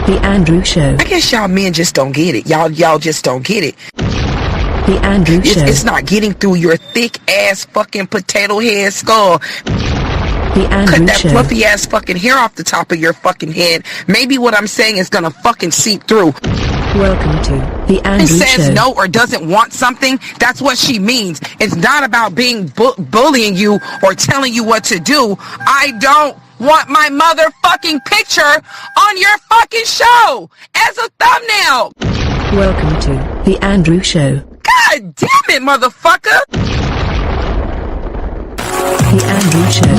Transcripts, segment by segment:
The Andrew Show. I guess y'all men just don't get it. Y'all just don't get it. The Andrew Show. It's not getting through your thick ass fucking potato head skull. The Andrew Cut that Show. fluffy ass fucking hair off the top of your fucking head. Maybe what I'm saying is gonna fucking seep through. Welcome to the Andrew She says Show. no or doesn't want something, that's what she means. It's not about being bullying you or telling you what to do. I don't want my motherfucking picture on your fucking show as a thumbnail. Welcome to the Andrew Show. God damn it, motherfucker. The Andrew Show.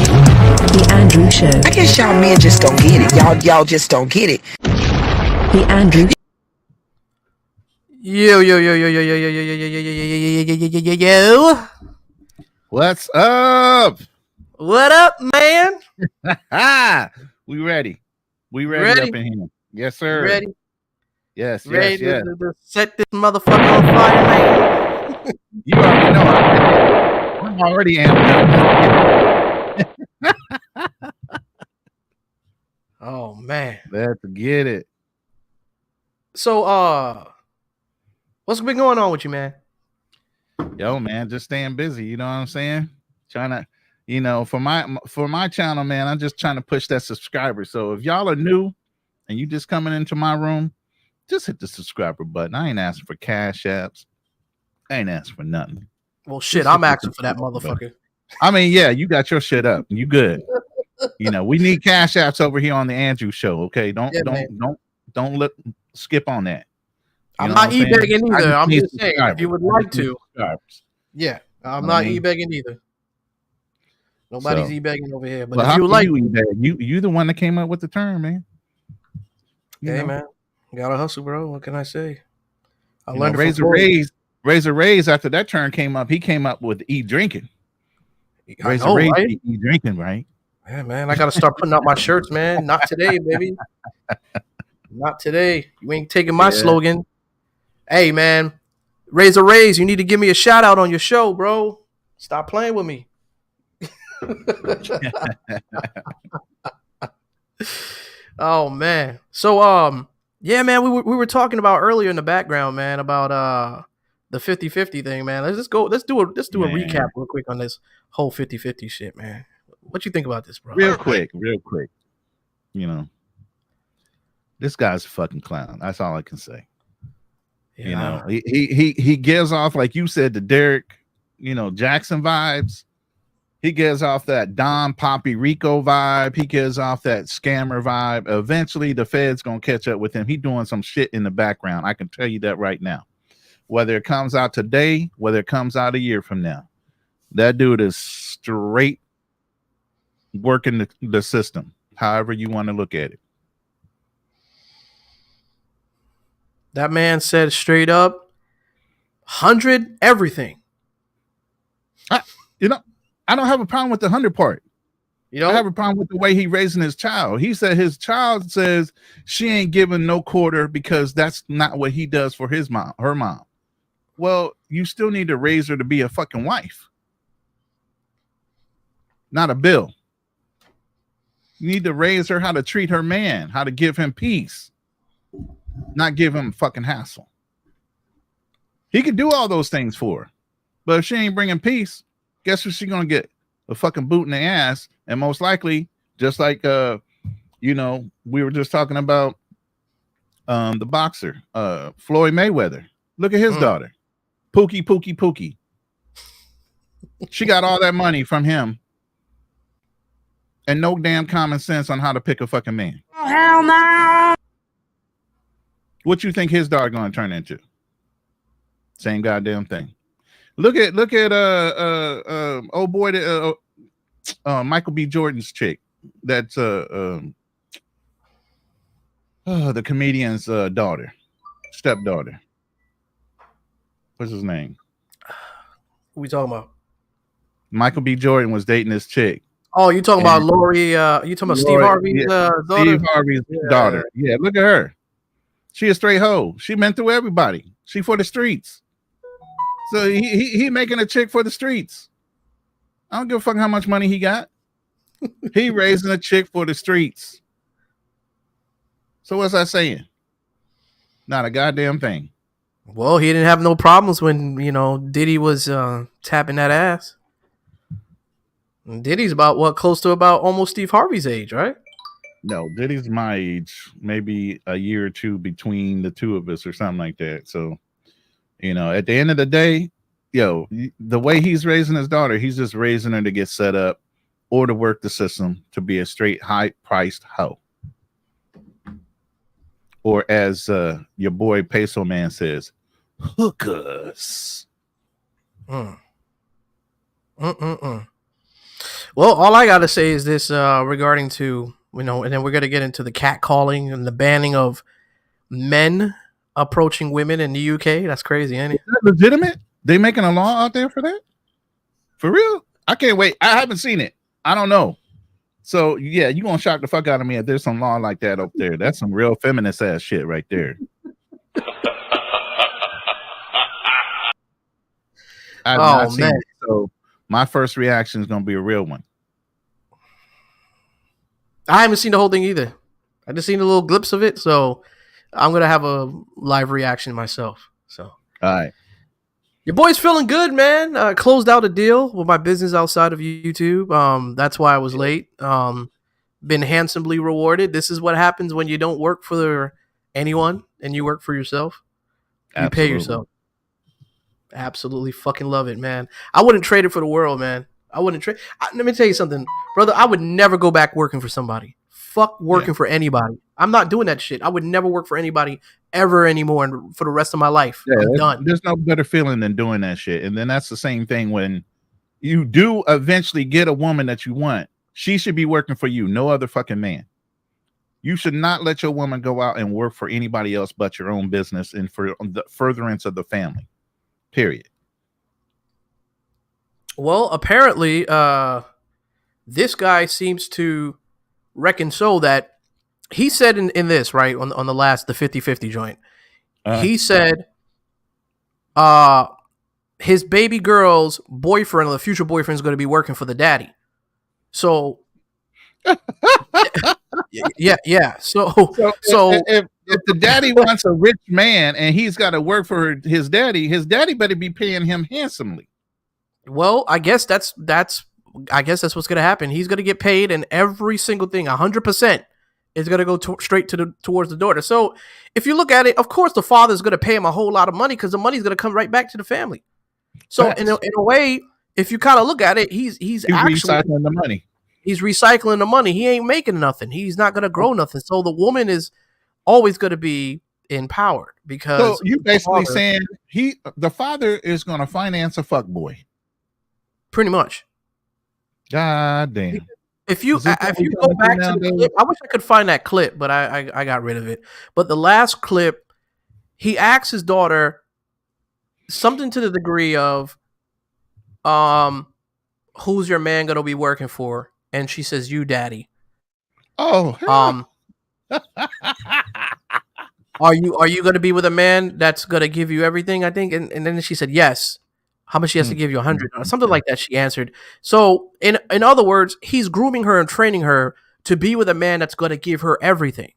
The Andrew Show. I guess y'all men just don't get it. Y'all just don't get it. The Andrew. Yo. What's up? What up, man? We ready. We ready up in here. Yes, sir. Ready? Yes, Ready yes. to set this motherfucker on fire, man. You already know I'm already amped up. Oh man. Let's get it. So what's been going on with you, man? Yo, man, just staying busy. You know what I'm saying? Trying to, for my channel, man, I'm just trying to push that subscriber. So if y'all are new and you just coming into my room, just hit the subscriber button. I ain't asking for cash apps. I ain't asking for nothing. Well, shit, I'm asking for that motherfucker. I mean, yeah, you got your shit up. You good. We need cash apps over here on the Andrew Show. Okay. Don't skip on that. I'm not e-begging either. I'm just saying if you would like to. Yeah, I'm not e-begging either. Nobody's e-begging over here. But if you like, you the one that came up with the term, man. Man, gotta hustle, bro. What can I say? I learned Razor Rays. After that term came up, he came up with drinking. Razor Rays, right? Drinking, right? Yeah, man. I gotta start putting out my shirts, man. Not today, baby. Not today. You ain't taking my slogan. Hey, man. Razor Rays, you need to give me a shout out on your show, bro. Stop playing with me. Oh man. So yeah, man, we were talking about earlier in the background, man, about the 50-50 thing, man. Let's do a recap real quick on this whole 50-50 shit, man. What you think about this, bro? Real quick. This guy's a fucking clown. That's all I can say. Yeah. He gives off, like you said, the Derek, Jackson vibes. He gives off that Don Poppy Rico vibe. He gives off that scammer vibe. Eventually, the Fed's gonna catch up with him. He doing some shit in the background. I can tell you that right now. Whether it comes out today, whether it comes out a year from now, that dude is straight working the system. However you want to look at it. That man said straight up, 100 everything. I don't have a problem with the 100 part. I have a problem with the way he raising his child. He said his child says she ain't giving no quarter because that's not what he does for her mom. Well, you still need to raise her to be a fucking wife, not a bill. You need to raise her how to treat her man, how to give him peace, not give him fucking hassle. He could do all those things for her, but if she ain't bringing peace, guess what she's gonna get? A fucking boot in the ass, and most likely, just like we were just talking about the boxer, Floyd Mayweather. Look at his daughter, Pookie. She got all that money from him, and no damn common sense on how to pick a fucking man. Oh, hell no! What you think his daughter gonna turn into? Same goddamn thing. Look at old boy Michael B. Jordan's chick. That's the comedian's daughter, stepdaughter. What's his name? What we talking about? Michael B. Jordan was dating this chick. Oh, you talking about Lori? You talking about Steve Harvey's daughter? Steve Harvey's daughter. Yeah, look at her. She a straight hoe. She been through everybody. She for the streets. So he making a chick for the streets. I don't give a fuck how much money he got. He raising a chick for the streets. So what's that saying? Not a goddamn thing. Well, he didn't have no problems when, Diddy was tapping that ass. And Diddy's about close to about almost Steve Harvey's age, right? No, Diddy's my age, maybe a year or two between the two of us or something like that. So, at the end of the day, the way he's raising his daughter, he's just raising her to get set up or to work the system to be a straight high-priced hoe. Or as your boy Peso Man says, hookers. Well, all I gotta say is this regarding to and then we're gonna get into the catcalling and the banning of men approaching women in the UK. That's crazy, ain't it? Is that legitimate? They making a law out there for that? For real? I can't wait. I haven't seen it. I don't know. So yeah, you gonna shock the fuck out of me if there's some law like that up there. That's some real feminist ass shit right there. I've not seen it, so my first reaction is gonna be a real one. I haven't seen the whole thing either. I just seen a little glimpse of it, so I'm gonna have a live reaction myself. So all right. Your boy's feeling good, man. Closed out a deal with my business outside of YouTube. That's why I was late. Been handsomely rewarded. This is what happens when you don't work for anyone and you work for yourself. You pay yourself. Absolutely fucking love it, man. I wouldn't trade it for the world, man. I wouldn't trade. Let me tell you something, brother. I would never go back working for somebody. Fuck working for anybody. I'm not doing that shit. I would never work for anybody ever anymore and for the rest of my life. Yeah, I'm done. There's no better feeling than doing that shit. And then that's the same thing when you do eventually get a woman that you want. She should be working for you, no other fucking man. You should not let your woman go out and work for anybody else but your own business and for the furtherance of the family. Period. Well, apparently, this guy seems to reckon so that he said in this, right, on the 50-50 joint, he said his baby girl's boyfriend or the future boyfriend is going to be working for the daddy. So yeah. So if the daddy wants a rich man and he's got to work for his daddy better be paying him handsomely. Well, I guess that's what's going to happen. He's going to get paid, and every single thing, 100%, is going to go straight towards the daughter. So if you look at it, of course, the father is going to pay him a whole lot of money because the money is going to come right back to the family. So in a way, if you kind of look at it, he's actually recycling the money. He's recycling the money. He ain't making nothing. He's not going to grow nothing. So the woman is always going to be empowered because. So you basically saying the father is going to finance a fuck boy. Pretty much. God damn. If you go back to the clip, I wish I could find that clip, but I got rid of it. But the last clip, he asks his daughter something to the degree of, who's your man gonna be working for? And she says, you, daddy. Oh, are you gonna be with a man that's gonna give you everything? I think, and then she said yes. How much she has to give you? 100 or something like that. She answered. So in other words, he's grooming her and training her to be with a man that's going to give her everything,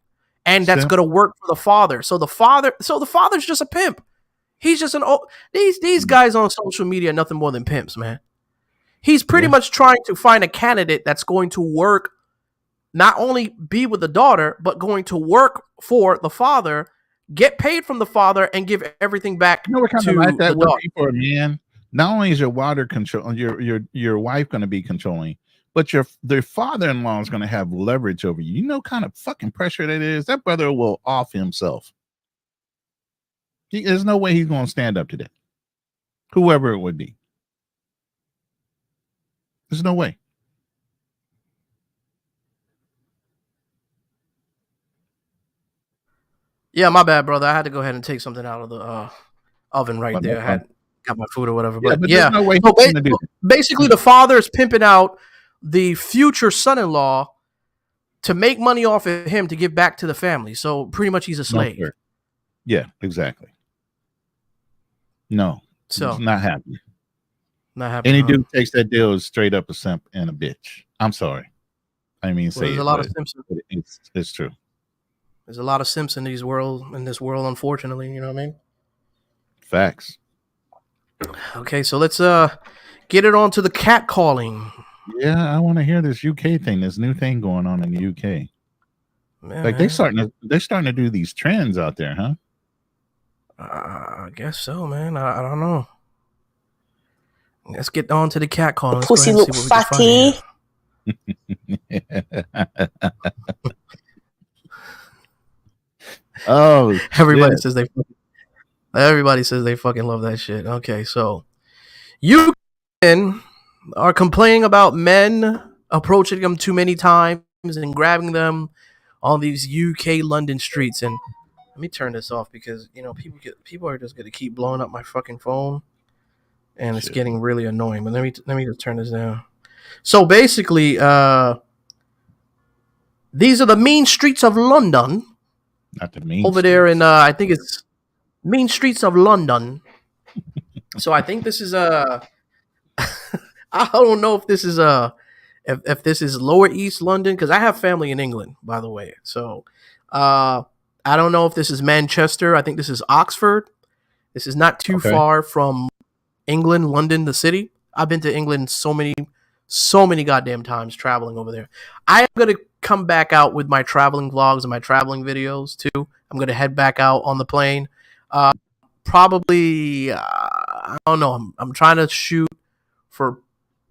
and that's going to work for the father. So the father's just a pimp. He's just these guys on social media are nothing more than pimps, man. He's pretty much trying to find a candidate that's going to work, not only be with the daughter, but going to work for the father, get paid from the father, and give everything back to the daughter. For a man. Not only is your water control your wife going to be controlling, but their father-in-law is going to have leverage over you. You know, kind of fucking pressure that is. That brother will off himself. There's no way he's going to stand up to that. Whoever it would be. There's no way. Yeah, my bad, brother. I had to go ahead and take something out of the oven right there. I had got my food or whatever. But there's no way basically, the father is pimping out the future son-in-law to make money off of him to give back to the family. So pretty much he's a slave. No, yeah, exactly. No, so not happy. Not happy. Any dude takes that deal is straight up a simp and a bitch. I'm sorry. I mean, say there's a lot of simps. It's true. There's a lot of simps in this world, unfortunately. You know what I mean? Facts. Okay, so let's get it on to the cat calling. Yeah, I want to hear this UK thing, this new thing going on in the UK. Man, Like they're starting to do these trends out there, huh? I guess so, man. I don't know. Let's get on to the cat calling. Let's Pussy go ahead and look see what we can find fatty. here. Oh, Everybody shit. says they fucking love that shit. Okay, so you are complaining about men approaching them too many times and grabbing them on these UK London streets. And let me turn this off because people are just gonna keep blowing up my fucking phone, and it's getting really annoying. But let me just turn this down. So basically, these are the mean streets of London. Not the mean over streets. there in I think it's mean streets of London. So I think this is I don't know if this is if this is Lower East London, because I have family in England, by the way. So I don't know if this is Manchester. I think this is Oxford. This is not too far from England, London, the city. I've been to England so many goddamn times traveling over there. I am gonna come back out with my traveling vlogs and my traveling videos too. I'm gonna head back out on the plane. Probably I don't know. I'm trying to shoot for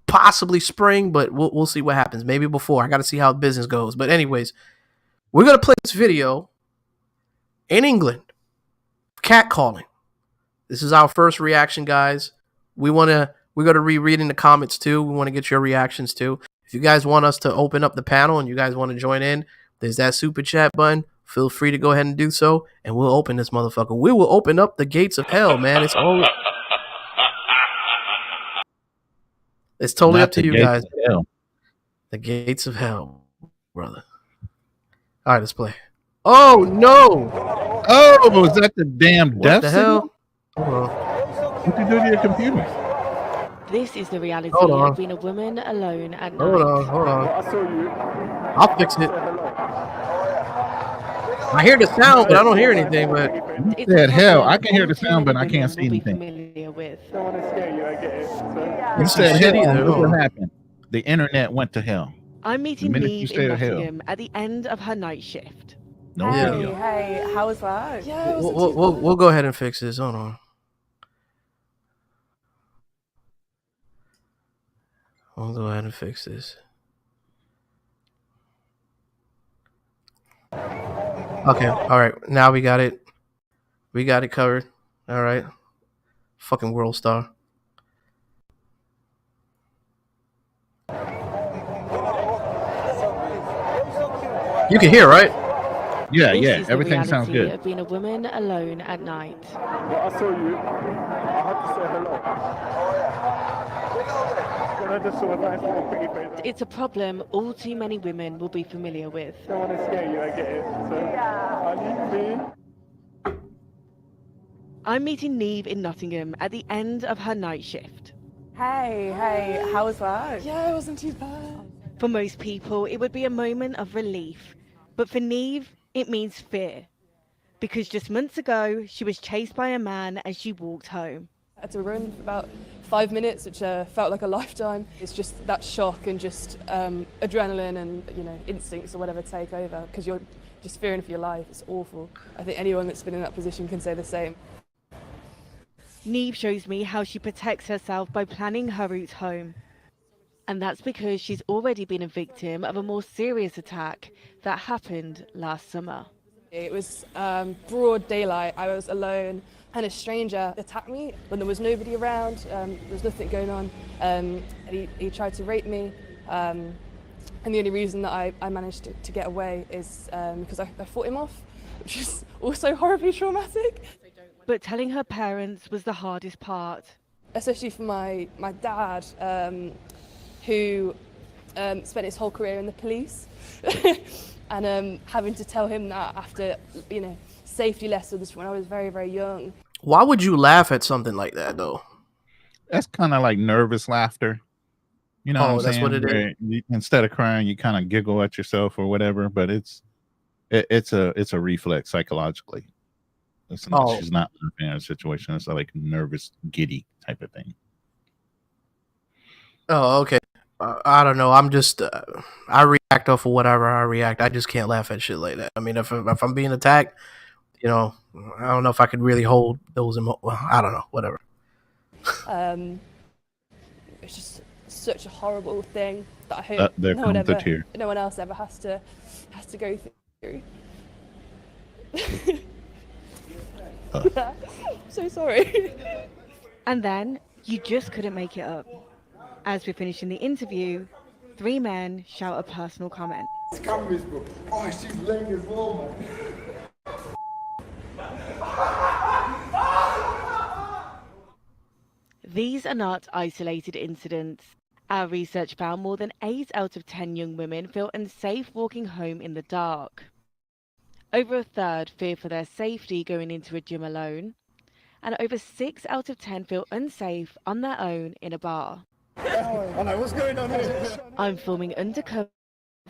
possibly spring, but we'll see what happens. Maybe before. I got to see how business goes. But anyways, we're gonna play this video in England. Cat calling. This is our first reaction, guys. We're gonna reread in the comments too. We want to get your reactions too. If you guys want us to open up the panel and you guys want to join in, there's that super chat button. Feel free to go ahead and do so, and we'll open this motherfucker. We will open up the gates of hell, man. It's totally up to you guys. The gates of hell, brother. All right, let's play. Oh no! Oh, is that the damn death? What the hell? Hold on. What you do to your computer? This is the reality of being a woman alone at night. Hold on. I'll fix it. I hear the sound, but I don't hear anything. But you said hell. I can hear the sound, but I can't see anything. You said hell. What happened? The internet went to hell. I'm meeting Neve in Nottingham at the end of her night shift. No video. Hey, how was that? Yeah, we'll go ahead and fix this. Hold on. I'll go ahead and fix this. Okay, all right. Now we got it. We got it covered. All right. Fucking world star. You can hear, right? Yeah, yeah. Everything sounds good. Of being a woman alone at night. Well, I saw you. I had to say hello. When I just saw a nice little pretty face. It's a problem all too many women will be familiar with. I don't want to scare you, I get it. So, I need me. I'm meeting Neve in Nottingham at the end of her night shift. Hey, how was that? Yeah, it wasn't too bad. For most people, it would be a moment of relief. But for Neve, it means fear. Because just months ago, she was chased by a man as she walked home. I had to run for about 5 minutes, which felt like a lifetime. It's just that shock and just adrenaline and instincts or whatever take over because you're just fearing for your life. It's awful. I think anyone that's been in that position can say the same. Neve shows me how she protects herself by planning her route home. And that's because she's already been a victim of a more serious attack that happened last summer. It was broad daylight. I was alone and a stranger attacked me when there was nobody around. There was nothing going on. And he tried to rape me. And the only reason that I managed to get away is because I fought him off, which is also horribly traumatic. But telling her parents was the hardest part. Especially for my dad, who spent his whole career in the police. And having to tell him that after, safety lessons when I was very, very young. Why would you laugh at something like that, though? That's kind of like nervous laughter. You know what I'm that's saying? What it is. Instead of crying, you kind of giggle at yourself or whatever, but it's It's a reflex psychologically. It's not, Oh, she's not in a situation. It's like nervous, giddy type of thing. oh, okay. I don't know. I'm just I react off of whatever I react. I just can't laugh at shit like that. I mean, if I'm being attacked, you know, I don't know if I could really hold those well, I don't know, whatever. It's just such a horrible thing that I hope There comes the tear. no one else ever has to go through. I'm so sorry. And then you just couldn't make it up. As we're finishing the interview, 3 men shout a personal comment. Cameras, bro. Oh, she's laying as well, man. These are not isolated incidents. Our research found more than 8 out of 10 young women feel unsafe walking home in the dark. Over a third fear for their safety going into a gym alone, and over 6 out of 10 feel unsafe on their own in a bar. I know, what's going on here? I'm filming undercover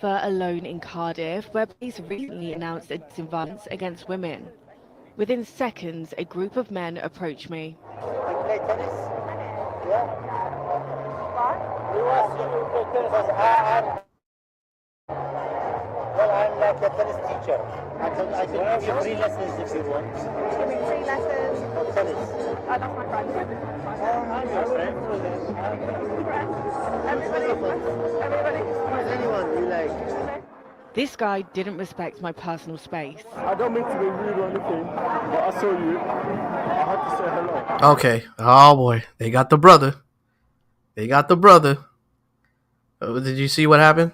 alone in Cardiff, where police recently announced a violence against women. Within seconds, a group of men approached me. You play tennis? Yeah. Who asked you to play tennis? I'm like a tennis teacher. I can give you free lessons if you want. Give me free lessons. For tennis. That's my friend. I'm your friend. Everybody. Anyone you like. This guy didn't respect my personal space. I don't mean to be rude or anything, but I saw you. I had to say hello. Okay. Oh boy, they got the brother. They got the brother. Did you see what happened?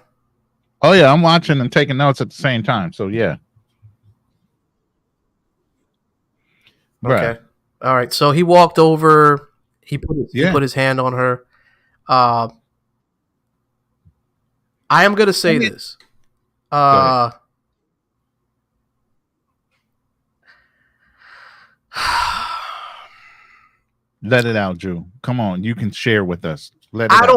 Oh yeah, I'm watching and taking notes at the same time. So yeah. Okay. All right. So he walked over. He put his hand on her. I am gonna say this. Let it out, Drew. Come on, you can share with us. I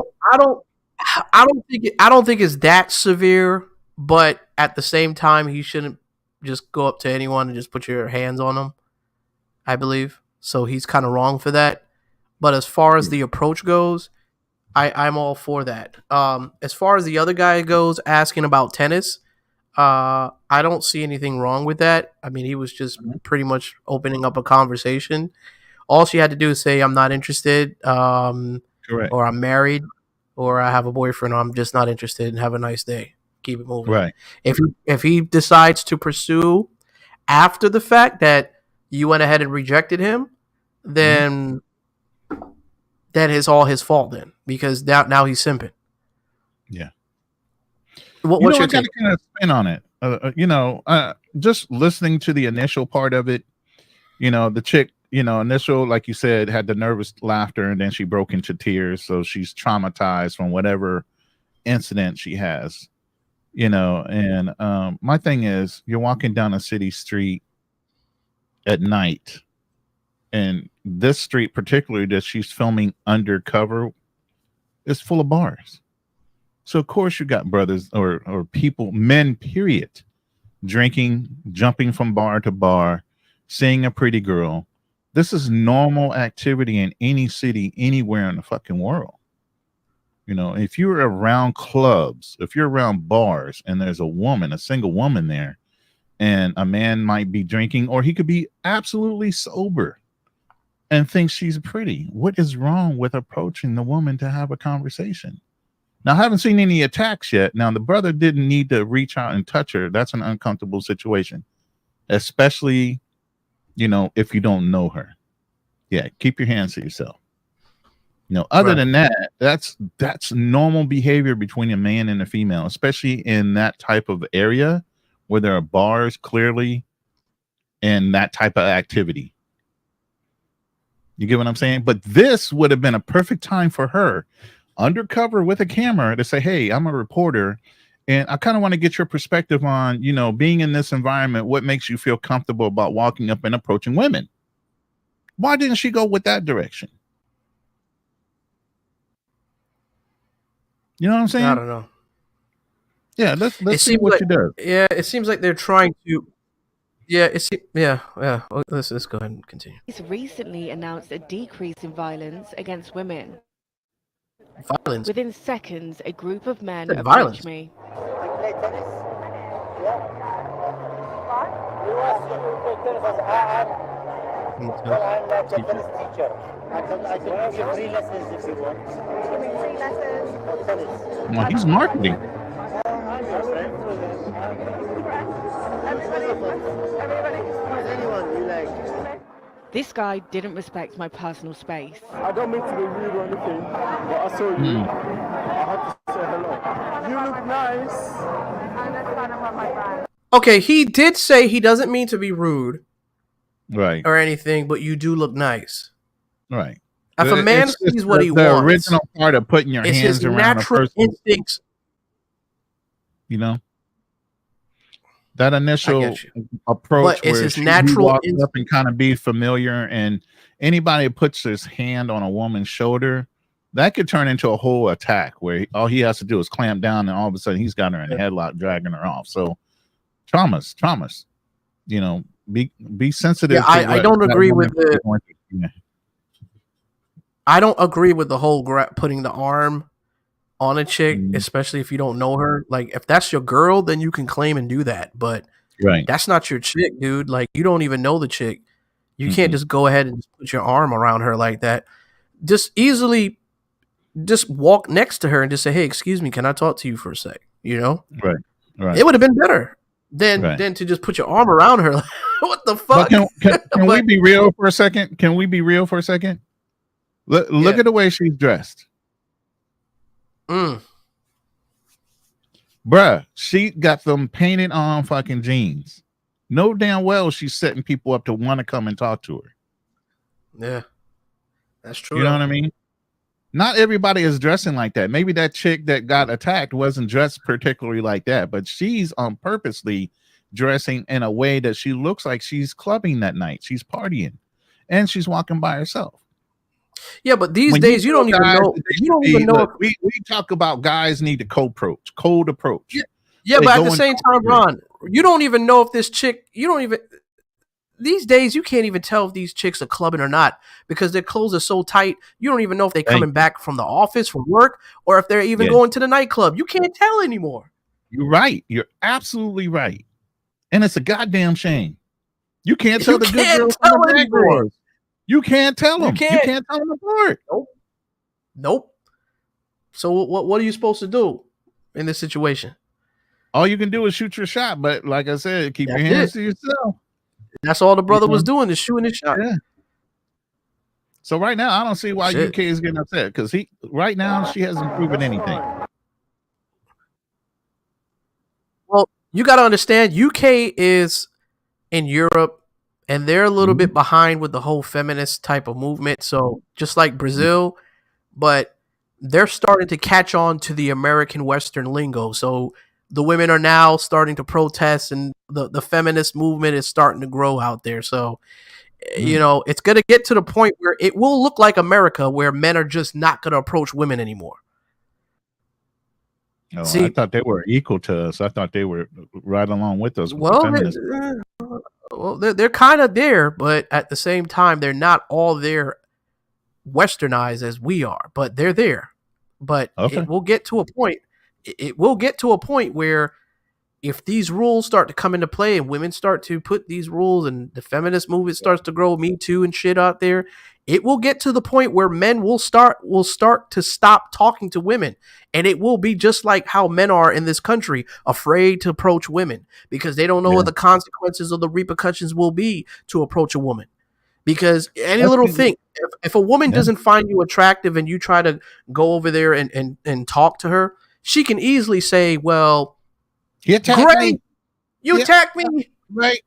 don't think it's that severe, but at the same time, he shouldn't just go up to anyone and just put your hands on them. I believe so. He's kind of wrong for that. But as far as the approach goes, I'm all for that. As far as the other guy goes, asking about tennis, I don't see anything wrong with that. I mean, he was just pretty much opening up a conversation. All she had to do is say, "I'm not interested," Correct. or "I'm married," or "I have a boyfriend," or "I'm just not interested," and have a nice day. Keep it moving. Right. If he decides to pursue after the fact that you went ahead and rejected him, then that is all his fault then, because now he's simping. Yeah. What's your take? I got to kind of spin on it. Just listening to the initial part of it, the chick, initial, like you said, had the nervous laughter and then she broke into tears. So she's traumatized from whatever incident she has, and my thing is, you're walking down a city street at night, and this street particularly that she's filming undercover is full of bars. So of course you got brothers or people, men, period, drinking, jumping from bar to bar, seeing a pretty girl. This is normal activity in any city, anywhere in the fucking world. If you're around clubs, if you're around bars and there's a single woman there, and a man might be drinking, or he could be absolutely sober and think she's pretty. What is wrong with approaching the woman to have a conversation? Now, I haven't seen any attacks yet. Now, the brother didn't need to reach out and touch her. That's an uncomfortable situation, especially, if you don't know her. Yeah, keep your hands to yourself. Other than that, that's normal behavior between a man and a female, especially in that type of area where there are bars clearly and that type of activity. You get what I'm saying? But this would have been a perfect time for her, undercover with a camera, to say, "Hey, I'm a reporter, and I kind of want to get your perspective on, being in this environment. What makes you feel comfortable about walking up and approaching women?" Why didn't she go with that direction? You know what I'm saying? I don't know. Yeah, let's It see seems what like you do. it seems like they're trying to. Yeah, yeah. Well, let's go ahead and continue. He's recently announced a decrease in violence against women. Violence. Within seconds, a group of men Said approached violence. me. You play tennis? Yeah. We want you to play tennis. I'm like a tennis teacher. I can give you free lessons if you want. Give me free lessons. For tennis. Well, he's marketing. Everybody. Anyone you like. This guy didn't respect my personal space. I don't mean to be rude or anything, but I saw you. I had to say hello. You look nice. And that's kind of on my brand. Okay, he did say he doesn't mean to be rude Right. or anything, but you do look nice. Right. If a man It's just sees what he the wants, original part of putting your it's hands his around a natural person, instincts. you know, that initial I get you. approach But it's where his she natural walks up and kind of be familiar, and anybody that puts his hand on a woman's shoulder, that could turn into a whole attack where all he has to do is clamp down, and all of a sudden he's got her in a headlock, dragging her off. So traumas, you know, be sensitive. Yeah, I don't agree with the. Yeah. I don't agree with the whole putting the arm on a chick, especially if you don't know her. Like, if that's your girl, then you can claim and do that. But Right. that's not your chick, dude. Like, you don't even know the chick. You can't just go ahead and just put your arm around her like that. Just easily just walk next to her and just say, hey, excuse me, can I talk to you for a sec? You know? Right. It would have been better than to just put your arm around her. Like, what the fuck? But can we be real for a second? Can we be real for a second? Look at the way she's dressed. Bruh, she got them painted on fucking jeans. No damn well she's setting people up to want to come and talk to her. Yeah. That's true. You know what I mean? Not everybody is dressing like that. Maybe that chick that got attacked wasn't dressed particularly like that, but she's on purposely dressing in a way that she looks like she's clubbing that night. She's partying and she's walking by herself. Yeah, but these days you don't even know. You don't even know. We talk about guys need to cold approach. Yeah, but at the same time, Ron, you don't even know if this chick. You don't even. These days, you can't even tell if these chicks are clubbing or not because their clothes are so tight. You don't even know if they're coming back from the office, from work, or if they're even going to the nightclub. You can't tell anymore. You're right. You're absolutely right. And it's a goddamn shame. You can't tell the good girls from the bad girls. You can't tell them. You can't tell them apart. Nope. So what are you supposed to do in this situation? All you can do is shoot your shot. But like I said, keep your hands to yourself. That's all the brother was doing, is shooting his shot. Yeah. So right now, I don't see why UK is getting upset because right now she hasn't proven anything. Well, you got to understand, UK is in Europe, and they're a little bit behind with the whole feminist type of movement. So just like Brazil, but they're starting to catch on to the American Western lingo. So the women are now starting to protest, and the feminist movement is starting to grow out there. So, you know, it's going to get to the point where it will look like America, where men are just not going to approach women anymore. Oh, see, I thought they were equal to us. I thought they were right along with us. Well, they're kind of there, but at the same time, they're not all there westernized as we are, but they're there. But it will get to a point. It will get to a point where if these rules start to come into play and women start to put these rules and the feminist movement starts to grow, Me Too and shit out there, it will get to the point where men will start to stop talking to women. And it will be just like how men are in this country, afraid to approach women because they don't know what the consequences or the repercussions will be to approach a woman. Because any little thing, if a woman doesn't find you attractive and you try to go over there and talk to her, she can easily say, well, you attacked me. You attacked me. Right.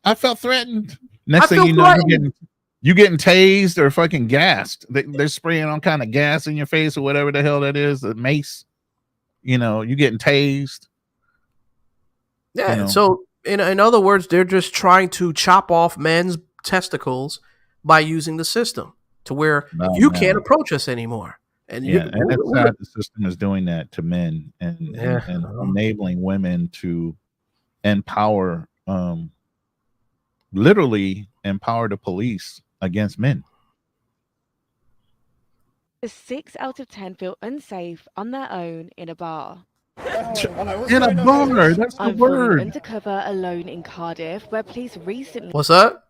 I felt threatened. Next thing you know, you're getting tased or fucking gassed. They're spraying all kind of gas in your face or whatever the hell that is, a mace. You know, you're getting tased. Yeah. You know. So in other words, they're just trying to chop off men's testicles by using the system to where you can't approach us anymore. And Yeah, you, and it's sad the system is doing that to men yeah, and enabling women to empower, literally empower the police against men. 6 out of 10 feel unsafe on their own in a bar. In a bar, that's the I'm filming word. undercover alone in Cardiff, where police recently. What's that?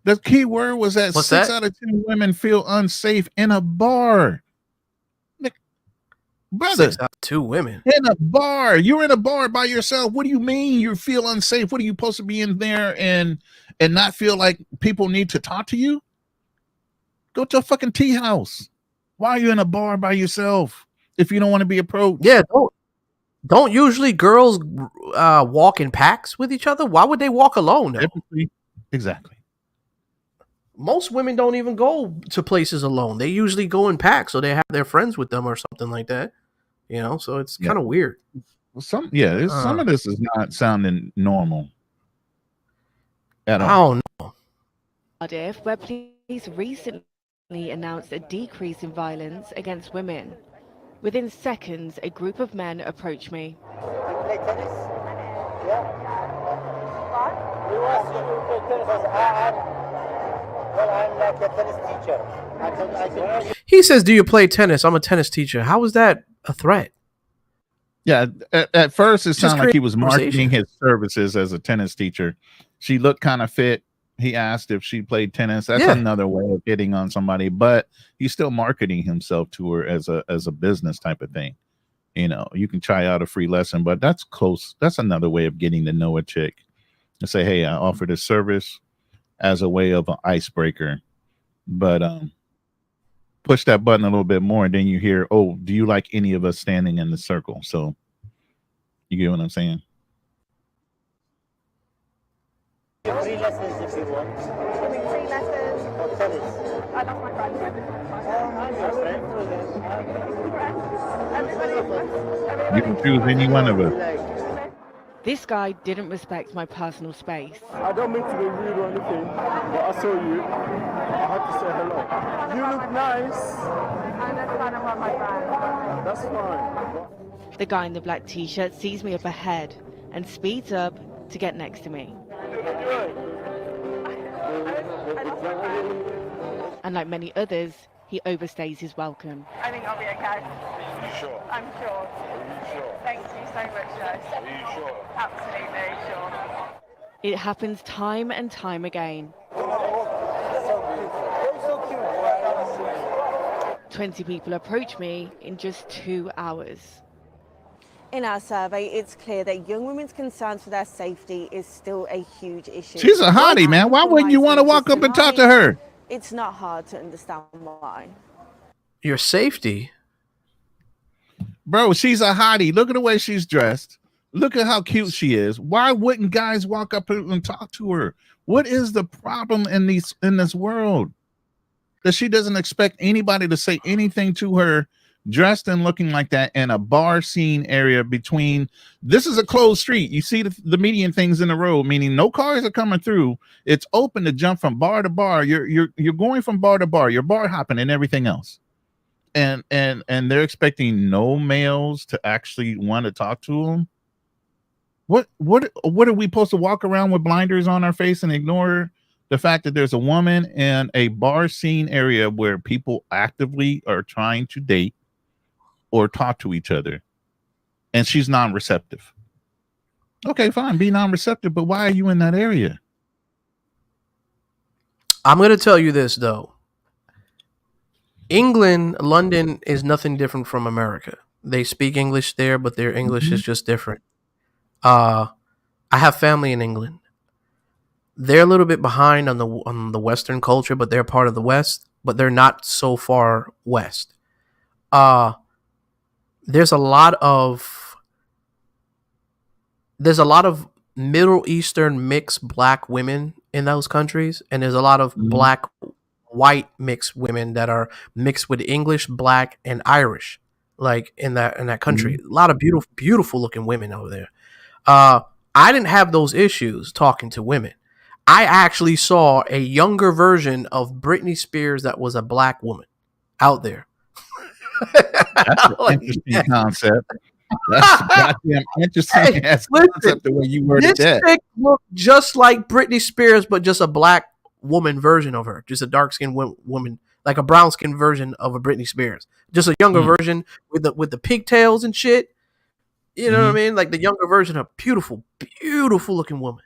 The key word was that What's 6 that? out of 10 women feel unsafe in a bar. Brother, 6 out of 2 women. in a bar. You're in a bar by yourself. What do you mean you feel unsafe? What are you supposed to be in there and not feel like people need to talk to you? Go to a fucking tea house. Why are you in a bar by yourself if you don't want to be approached? Yeah, don't usually girls walk in packs with each other? Why would they walk alone though? Exactly. Most women don't even go to places alone. They usually go in packs, so they have their friends with them or something like that. You know, so it's kind of weird. Well, some of this is not sounding normal at all. I don't know. Cardiff, where police recently announced a decrease in violence against women. Within seconds, a group of men approached me. You play tennis? Yeah. We want you to play tennis. I'm like a tennis teacher. I can. He says, "Do you play tennis?" I'm a tennis teacher. How is that a threat? Yeah, at first it sounded like he was marketing conversation. his services as a tennis teacher. She looked kind of fit. He asked if she played tennis. That's another way of hitting on somebody, but he's still marketing himself to her as a business type of thing. You know, you can try out a free lesson, but that's close. That's another way of getting to know a chick and say, "Hey, I offer this service as a way of an icebreaker." But push that button a little bit more, and then you hear, "Oh, do you like any of us standing in the circle?" So you get what I'm saying? Free lessons if you want. Give me free lessons. For tennis. I love my friends. You can choose any one of us. This guy didn't respect my personal space. I don't mean to be rude or anything, but I saw you. I had to say hello. You look nice. I'm just trying to run my brand. That's fine. The guy in the black t-shirt sees me up ahead and speeds up to get next to me. And like many others, he overstays his welcome. I think I'll be okay. You sure? I'm sure. Are you sure? Thank you so much, guys. Are you sure? Absolutely sure. It happens time and time again. 20 people approach me in just 2 hours. In our survey, it's clear that young women's concerns for their safety is still a huge issue. She's a hottie, man. Why wouldn't you want to walk up and talk to her? It's not hard to understand why. Your safety, bro. She's a hottie. Look at the way she's dressed. Look at how cute she is. Why wouldn't guys walk up and talk to her? What is the problem in this world that she doesn't expect anybody to say anything to her, dressed and looking like that in a bar scene area between? This is a closed street. You see the median things in the road, meaning no cars are coming through. It's open to jump from bar to bar. You're going from bar to bar. You're bar hopping and everything else. And they're expecting no males to actually want to talk to them. What are we supposed to walk around with blinders on our face and ignore the fact that there's a woman in a bar scene area where people actively are trying to date or talk to each other, and she's non-receptive? Okay, fine, be non-receptive, but why are you in that area? I'm going to tell you this, though. England, London is nothing different from America. They speak English there, but their English is just different. I have family in England. They're a little bit behind on the Western culture, but they're part of the West, but they're not so far west. There's a lot of Middle Eastern mixed black women in those countries, and there's a lot of black white mixed women that are mixed with English, black, and Irish, like in that country. A lot of beautiful looking women over there. I didn't have those issues talking to women. I actually saw a younger version of Britney Spears that was a black woman out there. That's an Like, interesting concept. That's a goddamn interesting Hey, ass listen, concept the way you worded this that. chick looked just like Britney Spears, but just a black woman version of her, just a dark skinned woman, like a brown skinned version of a Britney Spears, just a younger version with the pigtails and shit. You know what I mean? Like the younger version of beautiful, beautiful looking woman.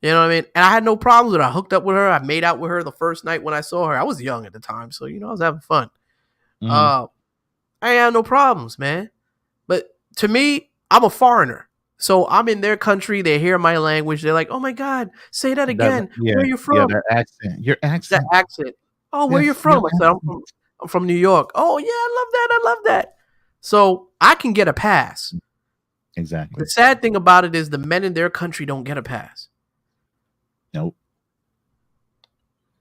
You know what I mean? And I had no problems with her. I hooked up with her. I made out with her the first night when I saw her. I was young at the time, so I was having fun. I ain't had no problems, man. But to me, I'm a foreigner. So I'm in their country. They hear my language. They're like, "Oh my God, say that again. Where are you from?" Yeah, that accent. Your accent. That accent. "Oh, where you from?" I said, I'm from New York." "Oh yeah, I love that. I love that." So I can get a pass. Exactly. The sad thing about it is the men in their country don't get a pass. Nope.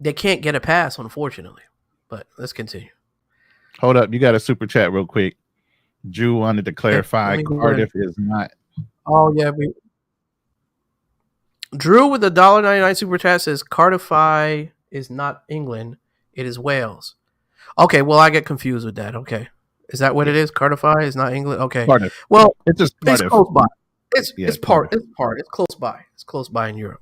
They can't get a pass, unfortunately. But let's continue. Hold up. You got a super chat real quick. Drew wanted to clarify Cardiff is not. Oh, yeah. Drew with the $1.99 super chat says Cardiff is not England. It is Wales. Okay, well, I get confused with that. Okay. Is that what it is? Cardiff is not England? Okay. Cardiff. Well, it's just Cardiff. It's close by. It's Cardiff. It's close by. It's close by in Europe.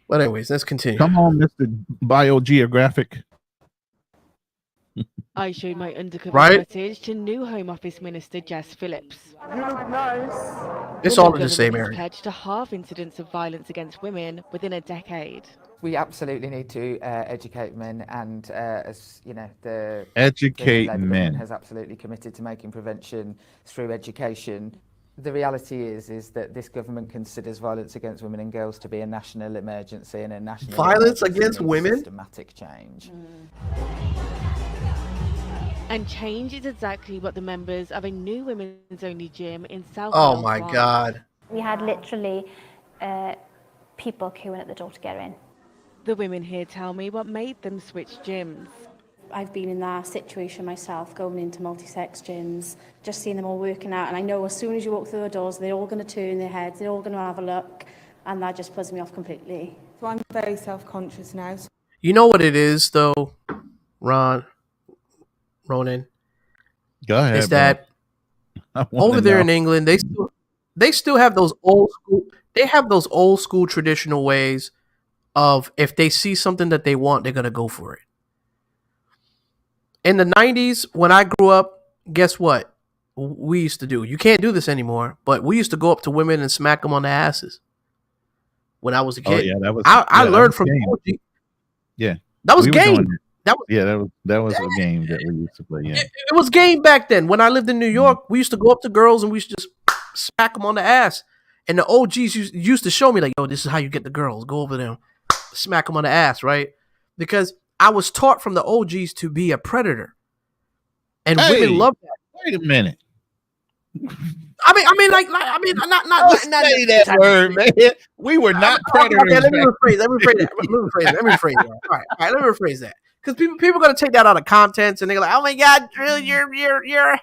But anyways, let's continue. Come on, Mr. Biogeographic. I showed my undercover Right? footage to new Home Office Minister Jess Phillips. You look nice. It's The all in the government same has area. pledged to halve incidents of violence against women within a decade. We absolutely need to educate men, and as you know, the Educate Labour men. government has absolutely committed to making prevention through education. The reality is that this government considers violence against women and girls to be a national emergency, and a national Violence emergency against needs women? systematic change. And change is exactly what the members of a new women's only gym in South Oh Wales my want. God. We had literally people queuing at the door to get in. The women here tell me what made them switch gyms. I've been in that situation myself, going into multi-sex gyms, just seeing them all working out, and I know as soon as you walk through the doors, they're all going to turn their heads, they're all going to have a look, and that just puts me off completely. So I'm very self-conscious now. You know what it is, though, Ronin? Go ahead. Is that over there in England, they still have those old school. They have those old school traditional ways of if they see something that they want, they're gonna go for it. In the 90s, when I grew up, guess what we used to do? You can't do this anymore, but we used to go up to women and smack them on the asses. When I was a kid, Oh, yeah, that was. I that learned was from game. OG. Yeah, That was we were doing game. it. That was a game that we used to play. Yeah, it was game back then. When I lived in New York, we used to go up to girls and we used to just smack them on the ass. And the OGs used to show me like, "Yo, this is how you get the girls. Go over there, smack them on the ass, right?" Because I was taught from the OGs to be a predator, and women love that. Wait a minute. I mean, not Don't say that word, man. We were not predators. Okay, let me rephrase that. All right, let me rephrase that. Because people are gonna take that out of context and they're like, "Oh my God, Drew, you're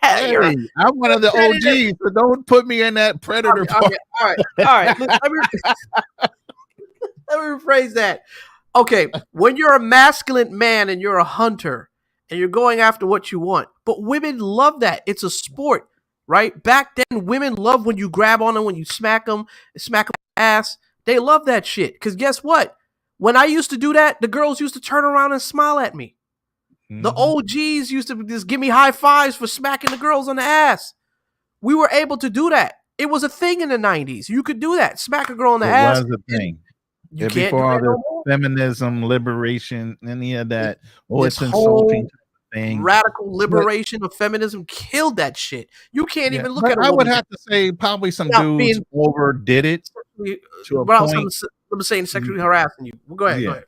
I'm one of the OGs, so don't put me in that predator part. All right. Let me rephrase that. Okay, when you're a masculine man and you're a hunter and you're going after what you want, but women love that. It's a sport, right? Back then, women love when you grab on them, when you smack them ass. They love that shit. Because guess what? When I used to do that, the girls used to turn around and smile at me. The OGs used to just give me high fives for smacking the girls on the ass. We were able to do that. It was a thing in the 90s. You could do that. Smack a girl on the ass. It was a thing. You can't before all do that the no more. feminism, liberation, any of that. This It's insulting thing. Radical liberation of feminism killed that shit. You can't even look at. I would have to say probably some dudes overdid it to a point. I'm saying sexually harassing you. Well, go ahead. Go ahead.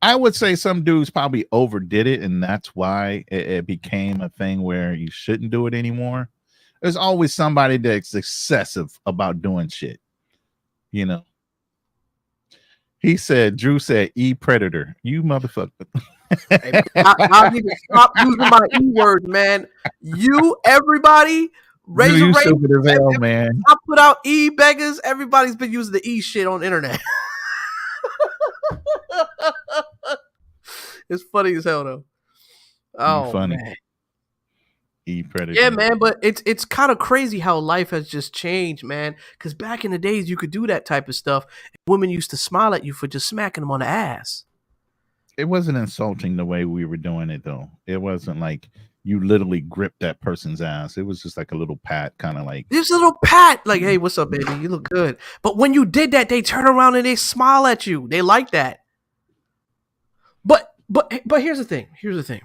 I would say some dudes probably overdid it, and that's why it became a thing where you shouldn't do it anymore. There's always somebody that's excessive about doing shit, you know. Drew said, "E-predator, you motherfucker." I need to stop using my E word, man. Everybody, raise a stupid as hell, man. I put out E beggars. Everybody's been using the E shit on the internet. It's funny as hell, though. Oh, funny. Man. predator. Yeah, man, but it's kind of crazy how life has just changed, man. Because back in the days, you could do that type of stuff. Women used to smile at you for just smacking them on the ass. It wasn't insulting the way we were doing it, though. It wasn't like you literally gripped that person's ass. It was just like a little pat, kind of like. Just a little pat, like, "Hey, what's up, baby? You look good." But when you did that, they turn around and they smile at you. They like that. But here's the thing. Here's the thing.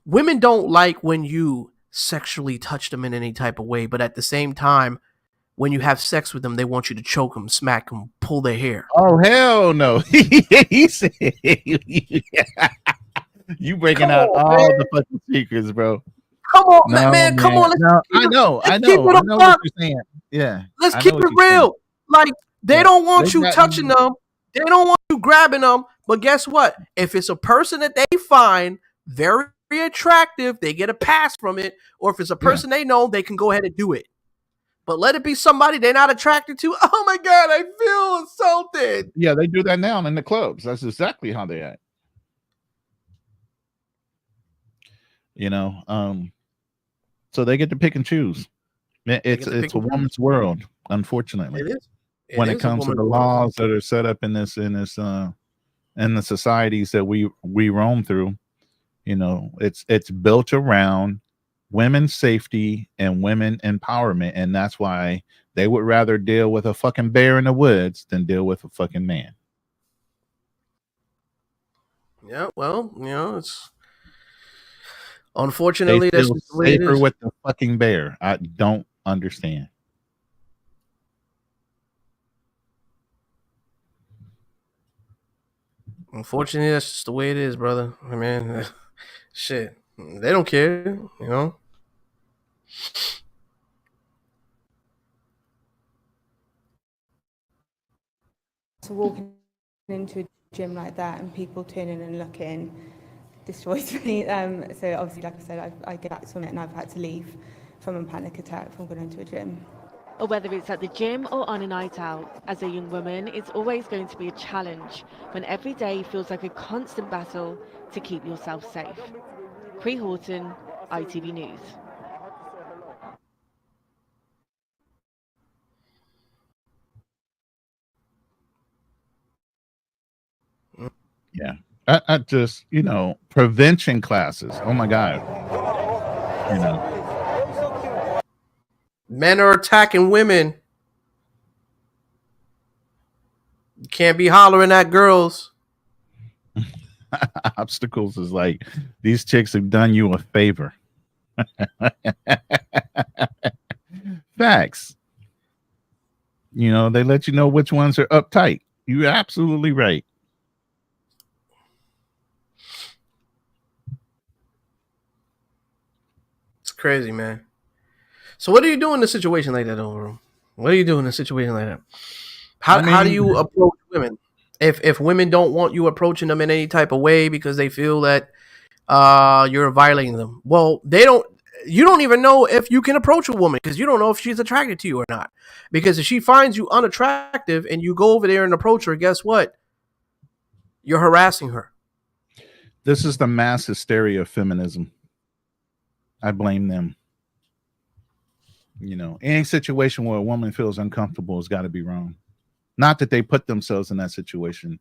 Women don't like when you sexually touch them in any type of way, but at the same time, when you have sex with them, they want you to choke them, smack them, pull their hair. Oh, hell no. He said, you breaking out all the fucking secrets, bro. Come on, man. Come on. I know what you're saying. Yeah. Let's keep it real. Like, they don't want you touching them. They don't want you grabbing them. But guess what? If it's a person that they find very attractive, they get a pass from it. Or if it's a person they know, they can go ahead and do it. But let it be somebody they're not attracted to. Oh my God, I feel insulted. Yeah, they do that now in the clubs. That's exactly how they act. So they get to pick and choose. It's a woman's world, unfortunately. It is. When it comes to the laws that are set up in the societies that we roam through, it's built around women's safety and women empowerment, and that's why they would rather deal with a fucking bear in the woods than deal with a fucking man. Yeah, well, it's unfortunately they that's feel just the way it safer is. with the fucking bear. I don't understand. Unfortunately, that's just the way it is, brother. I mean, shit, they don't care, So walking into a gym like that and people turning and looking destroys me. So obviously, like I said, I get back from it and I've had to leave from a panic attack from going into a gym. Or whether it's at the gym or on a night out, as a young woman, it's always going to be a challenge when every day feels like a constant battle to keep yourself safe. Cree Horton, ITV News. Yeah. I just, prevention classes. Oh my God. Men are attacking women. You can't be hollering at girls. Obstacles is like, these chicks have done you a favor. Facts. They let you know which ones are uptight. You're absolutely right. It's crazy, man. So what do you do in a situation like that, Overall? What do you do in a situation like that? How do you approach women? If women don't want you approaching them in any type of way because they feel that you're violating them, well, you don't even know if you can approach a woman because you don't know if she's attracted to you or not. Because if she finds you unattractive and you go over there and approach her, guess what? You're harassing her. This is the mass hysteria of feminism. I blame them. Any situation where a woman feels uncomfortable has got to be wrong. Not that they put themselves in that situation.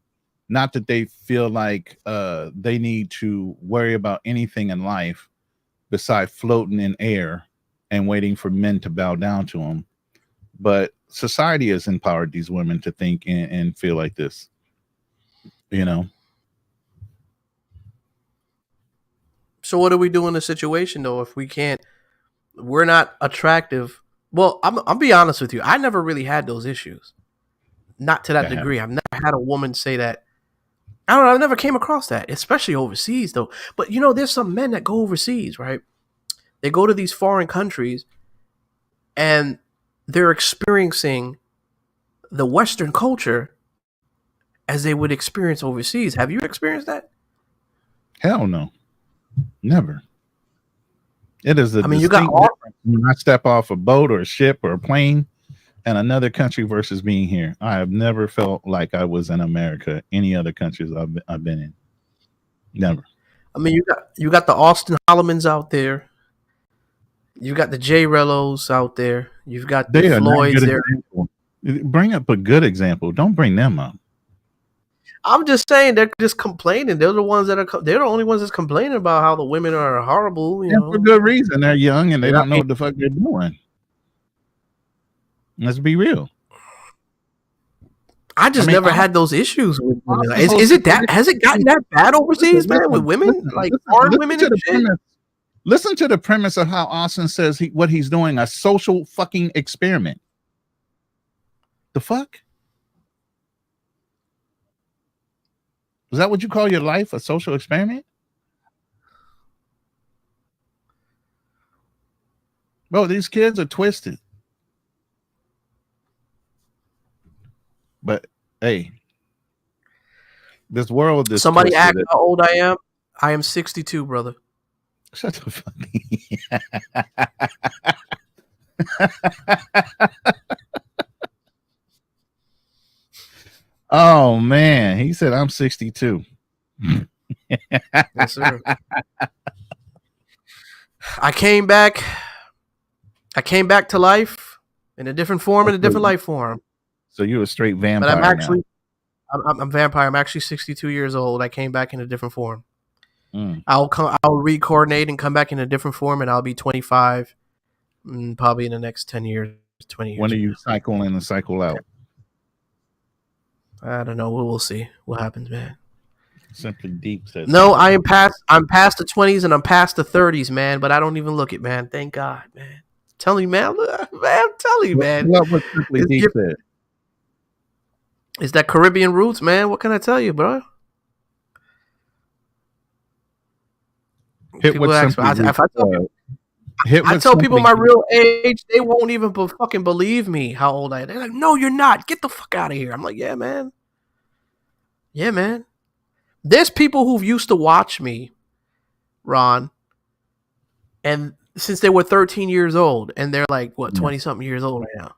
Not that they feel like they need to worry about anything in life besides floating in air and waiting for men to bow down to them. But society has empowered these women to think and feel like this. So what do we do in the situation though if we're not attractive? Well, I'll be honest with you. I never really had those issues. Not to that degree. I've never had a woman say that. I don't know. I've never came across that, especially overseas though. But there's some men that go overseas, right? They go to these foreign countries and they're experiencing the Western culture as they would experience overseas. Have you experienced that? Hell no. Never. It is a you got difference when I step off a boat or a ship or a plane in another country versus being here. I have never felt like I was in America, any other countries I've been in. Never. You got the Austin Hollemans out there. You've got the J Rellos out there. You've got the They are not Floyds good there. example. Bring up a good example. Don't bring them up. I'm just saying they're just complaining. They're the ones that are. They're the only ones that's complaining about how the women are horrible. You And know, for good reason. They're young and they Yeah, don't know what the fuck they're doing. Let's be real. I just I mean, never had those issues with women. Is it that? Has it gotten that bad overseas, man? With women, like foreign women and shit? Listen to the premise of how Austin says what he's doing, a social fucking experiment. The fuck? Is that what you call your life, a social experiment? Bro, these kids are twisted. But hey, this world is Somebody twisted. asked how old I am. I am 62, brother. Shut the fuck. Oh man, he said I'm 62. Yes, sir. I came back to life in a different form, in a different life form. So you're a straight vampire. But I'm actually, now. I'm vampire. I'm actually 62 years old. I came back in a different form. Mm. I'll recoordinate and come back in a different form, and I'll be 25, probably in the next 10 years, 20 years. When are you cycle in and cycle out? I don't know. We'll see what happens, man. Simply Deep says no. I'm past the 20s and I'm past the 30s, man. But I don't even look it, man. Thank God, man. Tell you, man. I'm telling you, man. What Simply Deep said? It's that Caribbean roots, man. What can I tell you, bro? Hit what ask me, I tell people my real age, they won't even fucking believe me how old I am. They're like, no, you're not. Get the fuck out of here. I'm like, yeah, man. Yeah, man. There's people who used to watch me, Ron, and since they were 13 years old, and they're like, what, 20-something years old right now.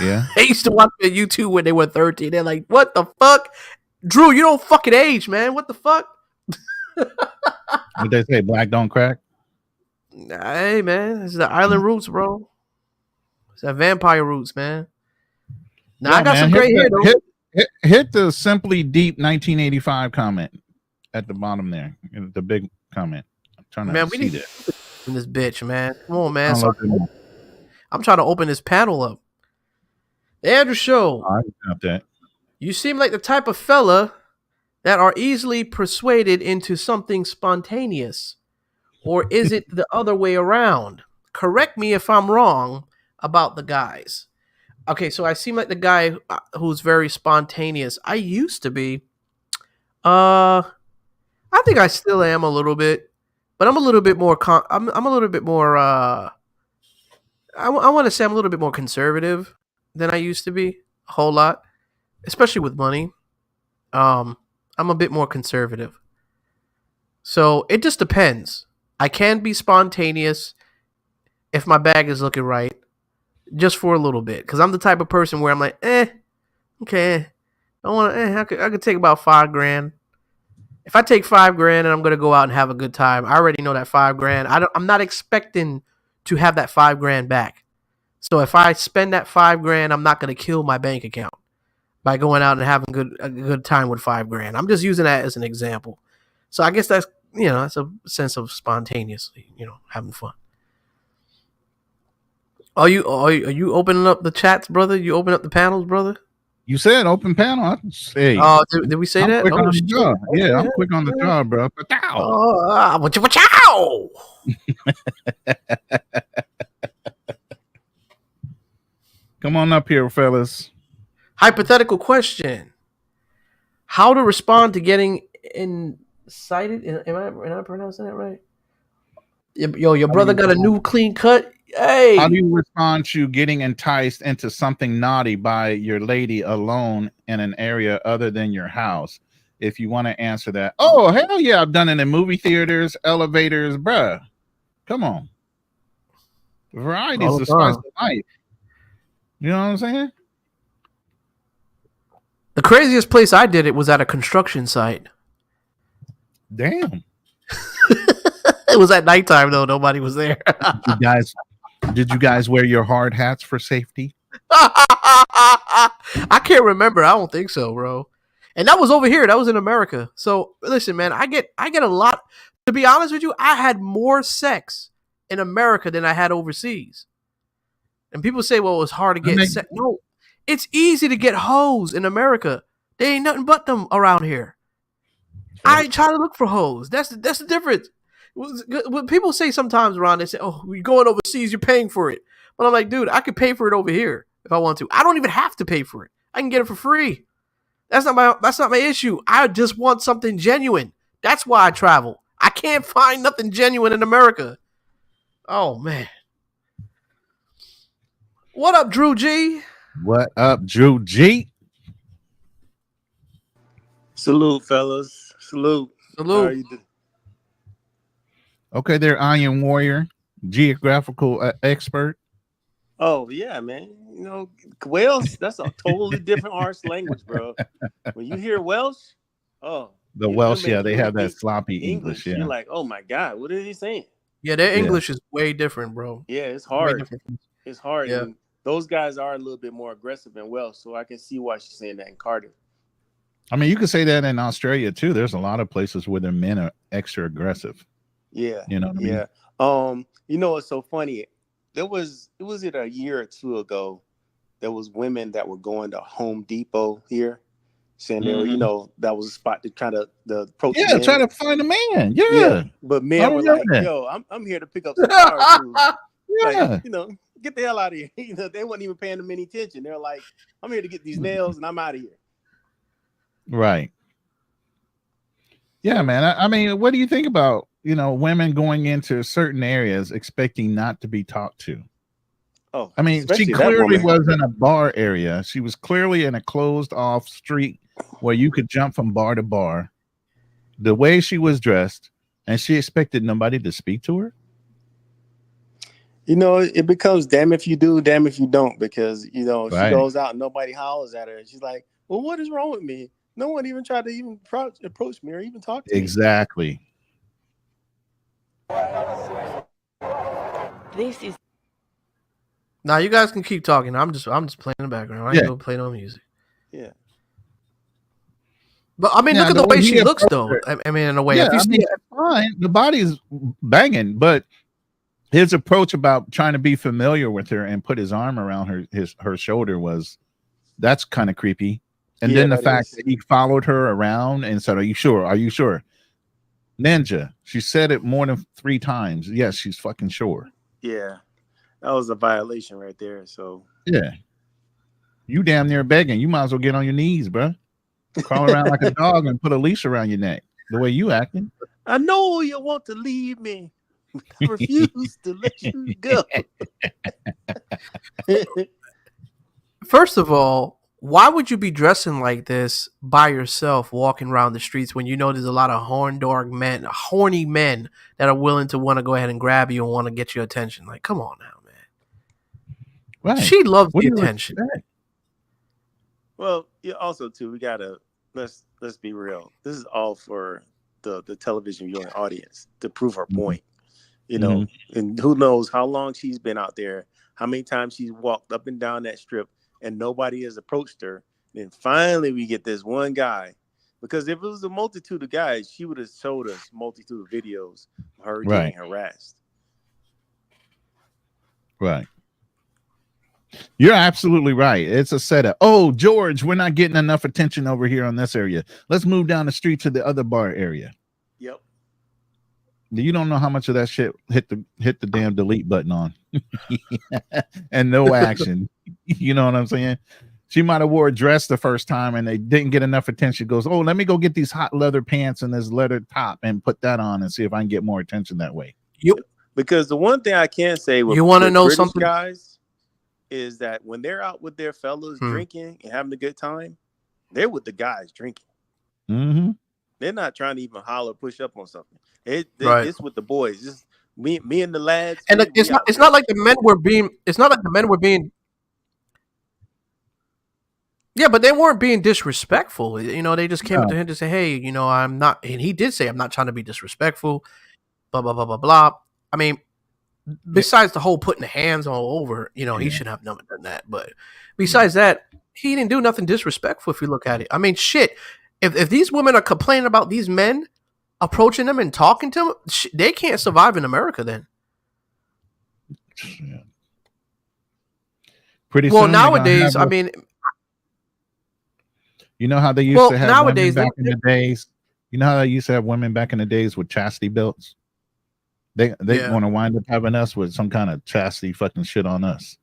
Yeah. They used to watch me on YouTube when they were 13. They're like, what the fuck? Drew, you don't fucking age, man. What the fuck? What they say, black don't crack? Hey, man, it's the island roots, bro. It's that vampire roots, man. Now, I got some gray hair, though. Hit the Simply Deep 1985 comment at the bottom there. The big comment. I'm trying to see that. In this bitch, man. Come on, man. I'm trying to open this panel up. The Andrew Show. I got that. You seem like the type of fella that are easily persuaded into something spontaneous. Or is it the other way around? Correct me if I'm wrong about the guys. Okay, so I seem like the guy who's very spontaneous. I used to be. I think I still am a little bit, but I'm a little bit more. I'm a little bit more. I want to say I'm a little bit more conservative than I used to be. A whole lot, especially with money. I'm a bit more conservative. So it just depends. I can be spontaneous if my bag is looking right, just for a little bit. Because I'm the type of person where I'm like, okay, I want to. I could take about $5,000. If I take $5,000 and I'm gonna go out and have a good time, I already know that $5,000. I'm not expecting to have that $5,000 back. So if I spend that $5,000, I'm not gonna kill my bank account by going out and having a good time with $5,000. I'm just using that as an example. So I guess that's that's a sense of spontaneously, having fun. Are you opening up the chats, brother? You open up the panels, brother? You said open panel. Hey. Oh, did we say that? Quick on the job. Yeah, I'm quick on the job, bro. Come on up here, fellas. Hypothetical question: how to respond to getting incited? Am I pronouncing that right? Yo, your brother got a new clean cut. Hey, how do you respond to getting enticed into something naughty by your lady alone in an area other than your house? If you want to answer that, oh hell yeah, I've done it in movie theaters, elevators, bruh. Come on, variety is the spice of life. You know what I'm saying? The craziest place I did it was at a construction site. Damn. It was at nighttime though. Nobody was there. Did you guys wear your hard hats for safety? I can't remember. I don't think so, bro. And that was over here. That was in America. So listen, man, I get a lot. To be honest with you, I had more sex in America than I had overseas. And people say, well, it's hard to get sex. No, it's easy to get hoes in America. There ain't nothing but them around here. I ain't trying to look for hoes. That's the difference. When people say sometimes around, they say, oh, you're going overseas, you're paying for it. But I'm like, dude, I could pay for it over here if I want to. I don't even have to pay for it. I can get it for free. That's not my issue. I just want something genuine. That's why I travel. I can't find nothing genuine in America. Oh man. What up, Drew G? What up, Drew G? Salute, fellas. Salute. Salute. How are you doing? Okay, they're Iron Warrior, geographical expert. Oh yeah, man. You know, Welsh. That's a totally different harsh language, bro. When you hear Welsh, The Welsh, yeah, they have that sloppy English. Yeah, you're like, oh my god, what are they saying? Yeah, their English is way different, bro. Yeah, it's hard. It's hard. Yeah. And those guys are a little bit more aggressive in Welsh, so I can see why she's saying that in Cardiff. I mean, you could say that in Australia too. There's a lot of places where their men are extra aggressive. Yeah, you know what I mean? Yeah. You know what's so funny? It was a year or two ago. There was women that were going to Home Depot here, saying they were, that was a spot to kind of approach. Yeah, try to find a man. Yeah. But men were like, "Yo, I'm here to pick up some cars, dude." Yeah, like, get the hell out of here. They weren't even paying them any attention. They're like, "I'm here to get these nails, and I'm out of here." Right. Yeah, man. I mean, what do you think about women going into certain areas expecting not to be talked to? Oh, I mean, she clearly was in a bar area. She was clearly in a closed off street where you could jump from bar to bar. The way she was dressed, and she expected nobody to speak to her. It becomes damn if you do, damn if you don't, because she Right. goes out and nobody hollers at her. And she's like, "Well, what is wrong with me? No one even tried to even approach me or even talk to me." Exactly. This is. Now you guys can keep talking. I'm just playing in the background. I ain't gonna play no music. Yeah. But I mean, look at the way she looks, though. I mean, in a way, Yeah, if you I see, mean, it's fine. The body's banging, but his approach about trying to be familiar with her and put his arm around her shoulder that's kind of creepy. And Yeah, then the that fact is. that he followed her around and said, "Are you sure? Are you sure?" Ninja, she said it more than 3 times. Yes, she's fucking sure. Yeah. That was a violation right there. So Yeah. You damn near begging. You might as well get on your knees, bro. Crawl around like a dog and put a leash around your neck. The way you acting. I know you want to leave me. I refuse to let you go. first of all, why would you be dressing like this by yourself, walking around the streets when you know there's a lot of horny men that are willing to want to go ahead and grab you and want to get your attention? Like, come on now, man. Right. She loves What the do you attention. expect? Well, yeah, also too, we gotta let's be real. This is all for the television viewing audience to prove her point. And who knows how long she's been out there, how many times she's walked up and down that strip and nobody has approached her. Then finally we get this one guy. Because if it was a multitude of guys, she would have showed us multitude of videos of her Right. getting harassed. Right. You're absolutely right. It's a setup. Oh, George, we're not getting enough attention over here on this area. Let's move down the street to the other bar area. Yep. You don't know how much of that shit hit the damn delete button on. And no action. You know what I'm saying? She might have wore a dress the first time and they didn't get enough attention. Goes, oh, let me go get these hot leather pants and this leather top and put that on and see if I can get more attention that way. Because the one thing I can say with, You wanna know British something? guys is that when they're out with their fellows drinking and having a good time, they're with the guys drinking. Mm-hmm. They're not trying to even holler, push up on something. Right. It's with the boys. Just me and the lads. And we it's out not there. like the men were being. It's not like the men were being. Yeah, but they weren't being disrespectful. They just came up to him to say, "Hey, I'm not." And he did say, "I'm not trying to be disrespectful." blah blah blah blah blah. I mean, besides the whole putting the hands all over, he should have never done that. But besides that, he didn't do nothing disrespectful. If you look at it, I mean, shit. If these women are complaining about these men approaching them and talking to them, they can't survive in America then. Pretty well, soon nowadays, I mean, you know how they used to have nowadays, women back in the days. You know how they used to have women back in the days with chastity belts. They want to wind up having us with some kind of chastity fucking shit on us.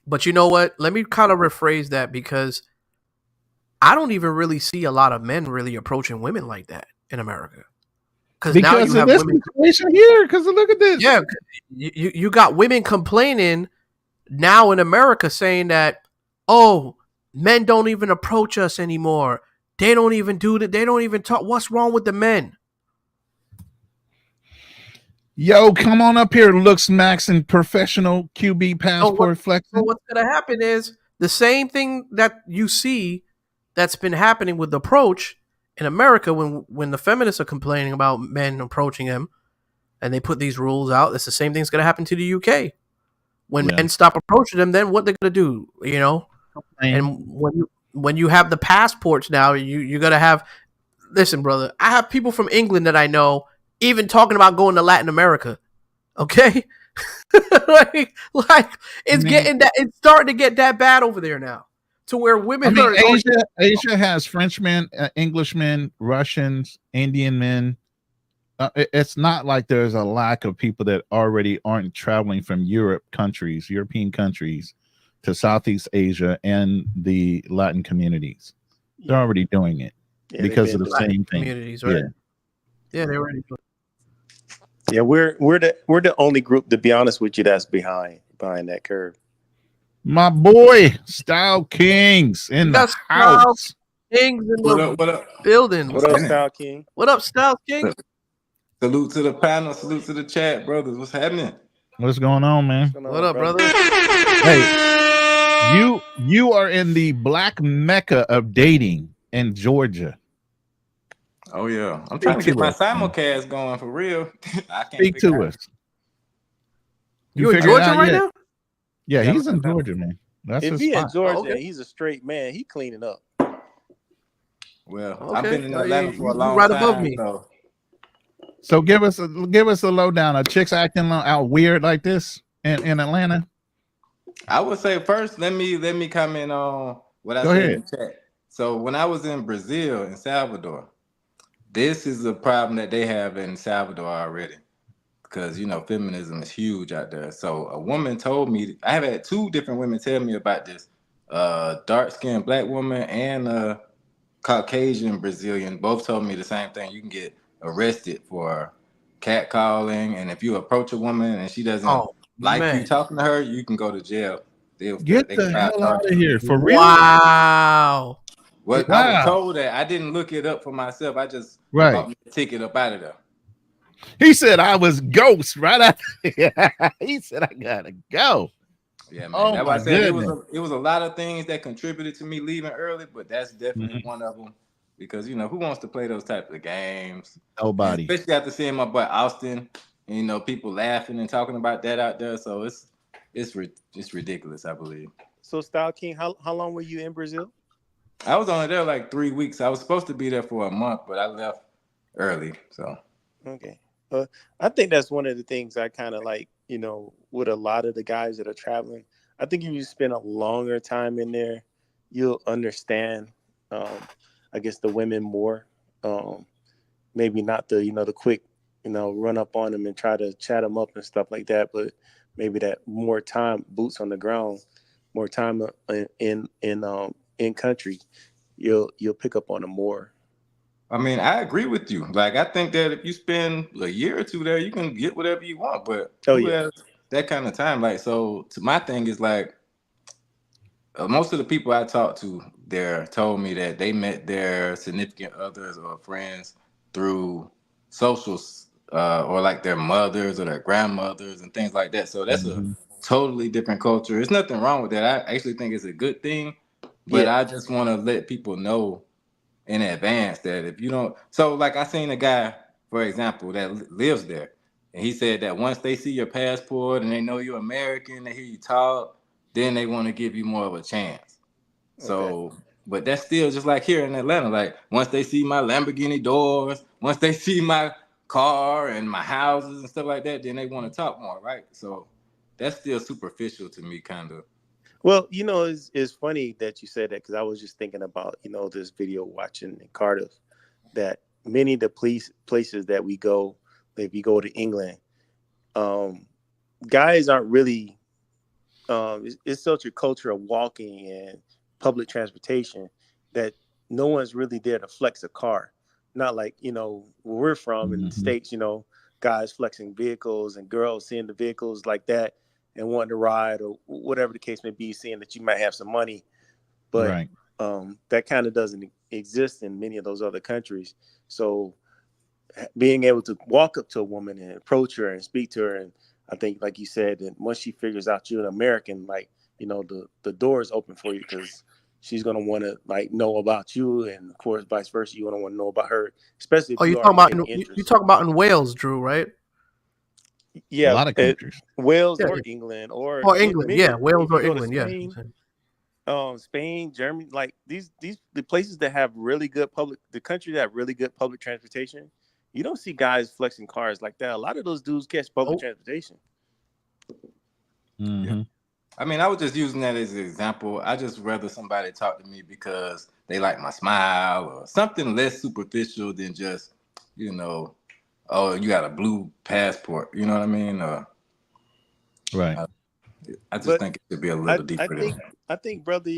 But you know what? Let me kind of rephrase that, because I don't even really see a lot of men really approaching women like that in America. Because now you have women situation here. Because look at this. Yeah, you got women complaining now in America saying that, oh, men don't even approach us anymore. They don't even do that. They don't even talk. What's wrong with the men? Yo, come on up here, looks max and professional QB passport flexing. So what's gonna happen is the same thing that you see that's been happening with the approach in America when the feminists are complaining about men approaching them, and they put these rules out. It's the same thing's gonna happen to the UK. When men stop approaching them, then what they're gonna do? And when you have the passports now, you're gonna have. Listen, brother, I have people from England that I know even talking about going to Latin America. Okay, like it's starting to get that bad over there now, to where women. Asia has Frenchmen, Englishmen, Russians, Indian men. It's not like there's a lack of people that already aren't traveling from European countries, to Southeast Asia and the Latin communities. They're already doing it because of the same thing. Communities, right? Yeah, they're already doing it. Yeah, we're the only group, to be honest with you, that's behind that curve. My boy, Style Kings in the house. Kings in the building. What up, Style King? What up, Style King? Salute to the panel. Salute to the chat, brothers. What's happening? What's going on, man? What up, brother? Hey, you are in the black mecca of dating in Georgia. Oh yeah, I'm trying to get my simulcast going for real. I can't speak to us. You in Georgia right now? Yeah, he's in Georgia, man. That's if his he spot. in Georgia, he's a straight man. He cleaning up. Well, I've been in Atlanta for a long right time. Above me. So give us a lowdown. Are chicks acting out weird like this in Atlanta? I would say first, let me comment on what I said in the chat. So when I was in Brazil, in Salvador, this is a problem that they have in Salvador already, because feminism is huge out there. So a woman told me, I have had two different women tell me about this. Dark-skinned black woman and a Caucasian Brazilian both told me the same thing. You can get arrested for catcalling, and if you approach a woman and she doesn't you talking to her, you can go to jail. Get the hell out of here, for real? Wow. I was told that. I didn't look it up for myself. I just bought me a ticket up out of there. He said I was ghost right after. He said I gotta go. Yeah, man. That's why I said it was a lot of things that contributed to me leaving early, but that's definitely one of them. Because who wants to play those types of games? Nobody. And especially after seeing my boy Austin, and, people laughing and talking about that out there. So it's ridiculous, I believe. So Style King, how long were you in Brazil? I was only there like 3 weeks. I was supposed to be there for a month, but I left early. So okay. I think that's one of the things I kind of like, with a lot of the guys that are traveling. I think if you spend a longer time in there, you'll understand, I guess, the women more. Maybe not the quick, run up on them and try to chat them up and stuff like that, but maybe that more time, boots on the ground, more time in country, you'll pick up on them more. I mean, I agree with you. Like, I think that if you spend a year or two there, you can get whatever you want. But who has that kind of time? Like, so my thing is like, most of the people I talked to there told me that they met their significant others or friends through socials, or like their mothers or their grandmothers and things like that. So that's a totally different culture. There's nothing wrong with that. I actually think it's a good thing. But I just want to let people know in advance that if you don't, so like I seen a guy for example, that lives there. And he said that once they see your passport and they know you're American, they hear you talk, then they want to give you more of a chance. So, but that's still just like here in Atlanta. Like once they see my Lamborghini doors, once they see my car and my houses and stuff like that, then they want to talk more, right? So that's still superficial to me, kind of. Well, it's funny that you said that because I was just thinking about, this video watching in Cardiff that many of the places that we go, if you go to England, guys aren't really, it's such a culture of walking and public transportation that no one's really there to flex a car. Not like, where we're from in the States, guys flexing vehicles and girls seeing the vehicles like that and wanting to ride or whatever the case may be, seeing that you might have some money. But Right. that kind of doesn't exist in many of those other countries. So being able to walk up to a woman and approach her and speak to her, and I think, like you said, that once she figures out you're an American, like, the door is open for you because she's gonna want to like know about you, and of course, vice versa, you want to want to know about her, especially if Oh, you you talking already about have in, interest. you talking about in Wales, Drew, right? Yeah, A lot of countries. Wales Yeah, or yeah. England or Or England, many. yeah, Wales If you or go to England, yeah. Spain, Germany, like the places that have really good the countries that have really good public transportation, you don't see guys flexing cars like that. A lot of those dudes catch public transportation. Yeah. I mean, I was just using that as an example. I just rather somebody talk to me because they like my smile or something less superficial than just, oh, you got a blue passport. You know what I mean? Right. I just But think it should be a little deeper than that. I think, brother,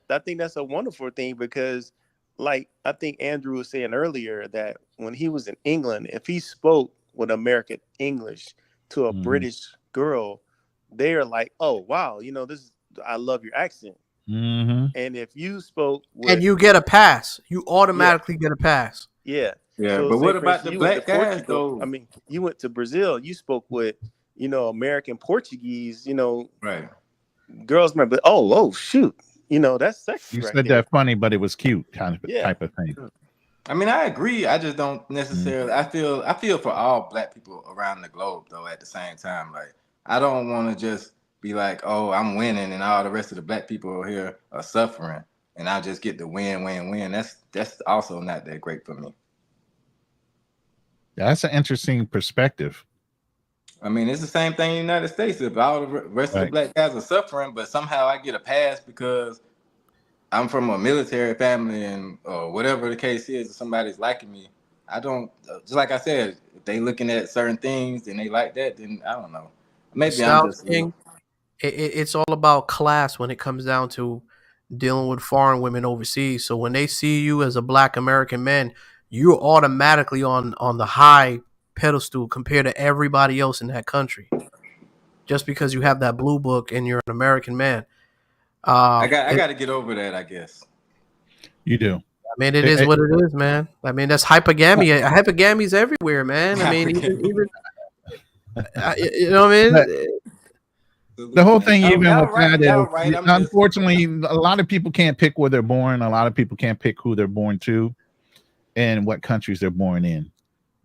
I think that's a wonderful thing because, like I think Andrew was saying earlier, that when he was in England, if he spoke with American English to a British girl, they are like, "Oh wow, I love your accent." Mm-hmm. And if you spoke with, And you get a pass. You yeah, automatically get a pass. yeah. Yeah, So but say what for about instance, the you went to black guys Portugal. I though? mean, you went to Brazil. You spoke with, American Portuguese. Right. Girls might be, oh shoot, that's sexy You right said there. that funny, but it was cute, Yeah. type of thing. I mean, I agree. I just don't necessarily. I feel for all black people around the globe though. At the same time, like I don't want to just be like, oh, I'm winning, and all the rest of the black people here are suffering, and I just get to win. That's also not that great for me. That's an interesting perspective. I mean, it's the same thing in the United States. If all the rest of the black guys are suffering, but somehow I get a pass because I'm from a military family and whatever the case is, if somebody's liking me, I don't, just like I said, if they looking at certain things and they like that, then I don't know. Maybe I'm South just, King, it's all about class when it comes down to dealing with foreign women overseas. So when they see you as a black American man, you're automatically on the high pedestal compared to everybody else in that country. Just because you have that blue book and you're an American man. I got to get over that, I guess. You do. I mean, it is what it is, man. I mean, that's hypergamy. Hypergamy's everywhere, man. I mean, even you know what I mean? The whole thing, even y'all with right, that, y'all is right. unfortunately, a lot of people can't pick where they're born. A lot of people can't pick who they're born to and what countries they're born in.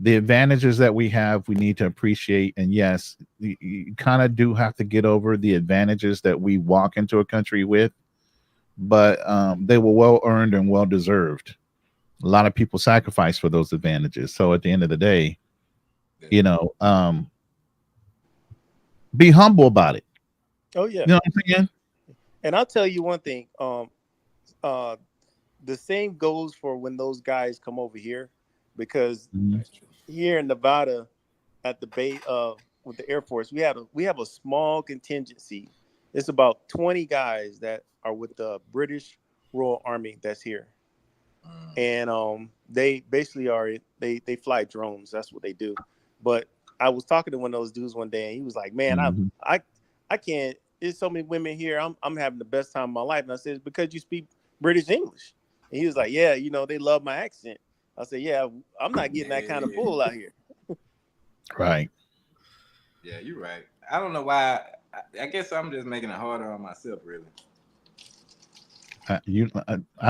The advantages that we have, we need to appreciate. And yes, you kind of do have to get over the advantages that we walk into a country with, but they were well earned and well deserved. A lot of people sacrifice for those advantages. So at the end of the day, be humble about it. Oh yeah. You know what I'm saying? And I'll tell you one thing. The same goes for when those guys come over here, because here in Nevada, at the base with the Air Force, we have a small contingency. It's about 20 guys that are with the British Royal Army that's here, and they basically they fly drones. That's what they do. But I was talking to one of those dudes one day, and he was like, "Man, I can't. There's so many women here. I'm having the best time of my life." And I said, "It's because you speak British English." And he was like, "Yeah, they love my accent." I said, "Yeah, I'm not getting that kind of pull out here." Right. Yeah, you're right. I don't know why. I guess I'm just making it harder on myself, really. I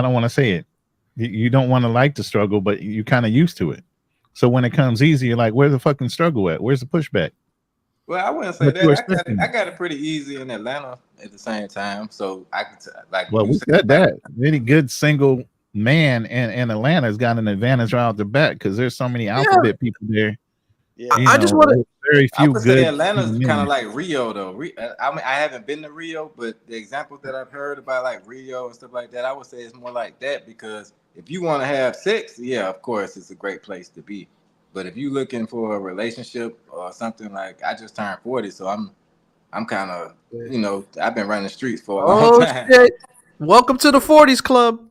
don't want to say it. You don't want to like the struggle, but you kind of used to it. So when it comes easy, you're like, where's the fucking struggle at? Where's the pushback? Well, I wouldn't say But you were that. I got it pretty easy in Atlanta at the same time. So I could like. Well, you we said, said that any good single man in Atlanta has got an advantage right off the bat because there's so many alphabet people there. Yeah. I just want to. Very I few would good. say Atlanta's men. kind of like Rio, though. I mean, I haven't been to Rio, but the examples that I've heard about like Rio and stuff like that, I would say it's more like that because if you want to have sex, yeah, of course, it's a great place to be. But if you're looking for a relationship or something like, I just turned 40, so I'm kind of, I've been running the streets for a long time. Shit! Welcome to the 40s club.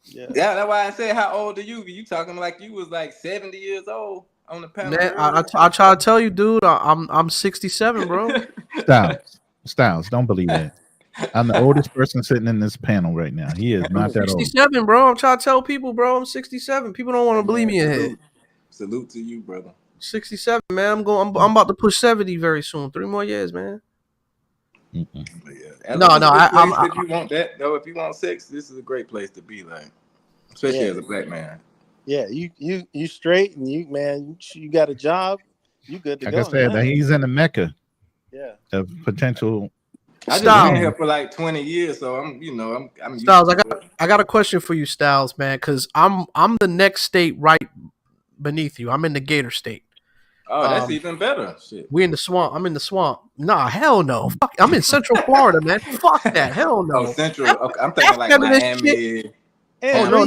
Yeah, that's why I said, how old are you? You talking like you was like 70 years old on the panel. Man, I try to tell you, dude. I'm 67, bro. Styles, don't believe that. I'm the oldest person sitting in this panel right now. He is not that old. 67, bro. I'm trying to tell people, bro. I'm 67. People don't want to believe me ahead. Salute to you, brother. 67, man. I'm about to push 70 very soon. 3 more years, man. No. If you want that, though, if you want sex, this is a great place to be, like, especially as a black man. Yeah, you straight and you got a job, you good to like go. Like I said, he's in the mecca. Yeah. Of potential. I just been here for like 20 years, so I'm Styles, I got a question for you, Styles, man, because I'm the next state right beneath you. I'm in the Gator State. Oh, that's even better. Shit. We in the swamp. I'm in the swamp. Nah, hell no. Fuck. I'm in Central Florida, man. Fuck that. Hell no. Oh, Central. Okay, I'm thinking like Miami. Oh, no.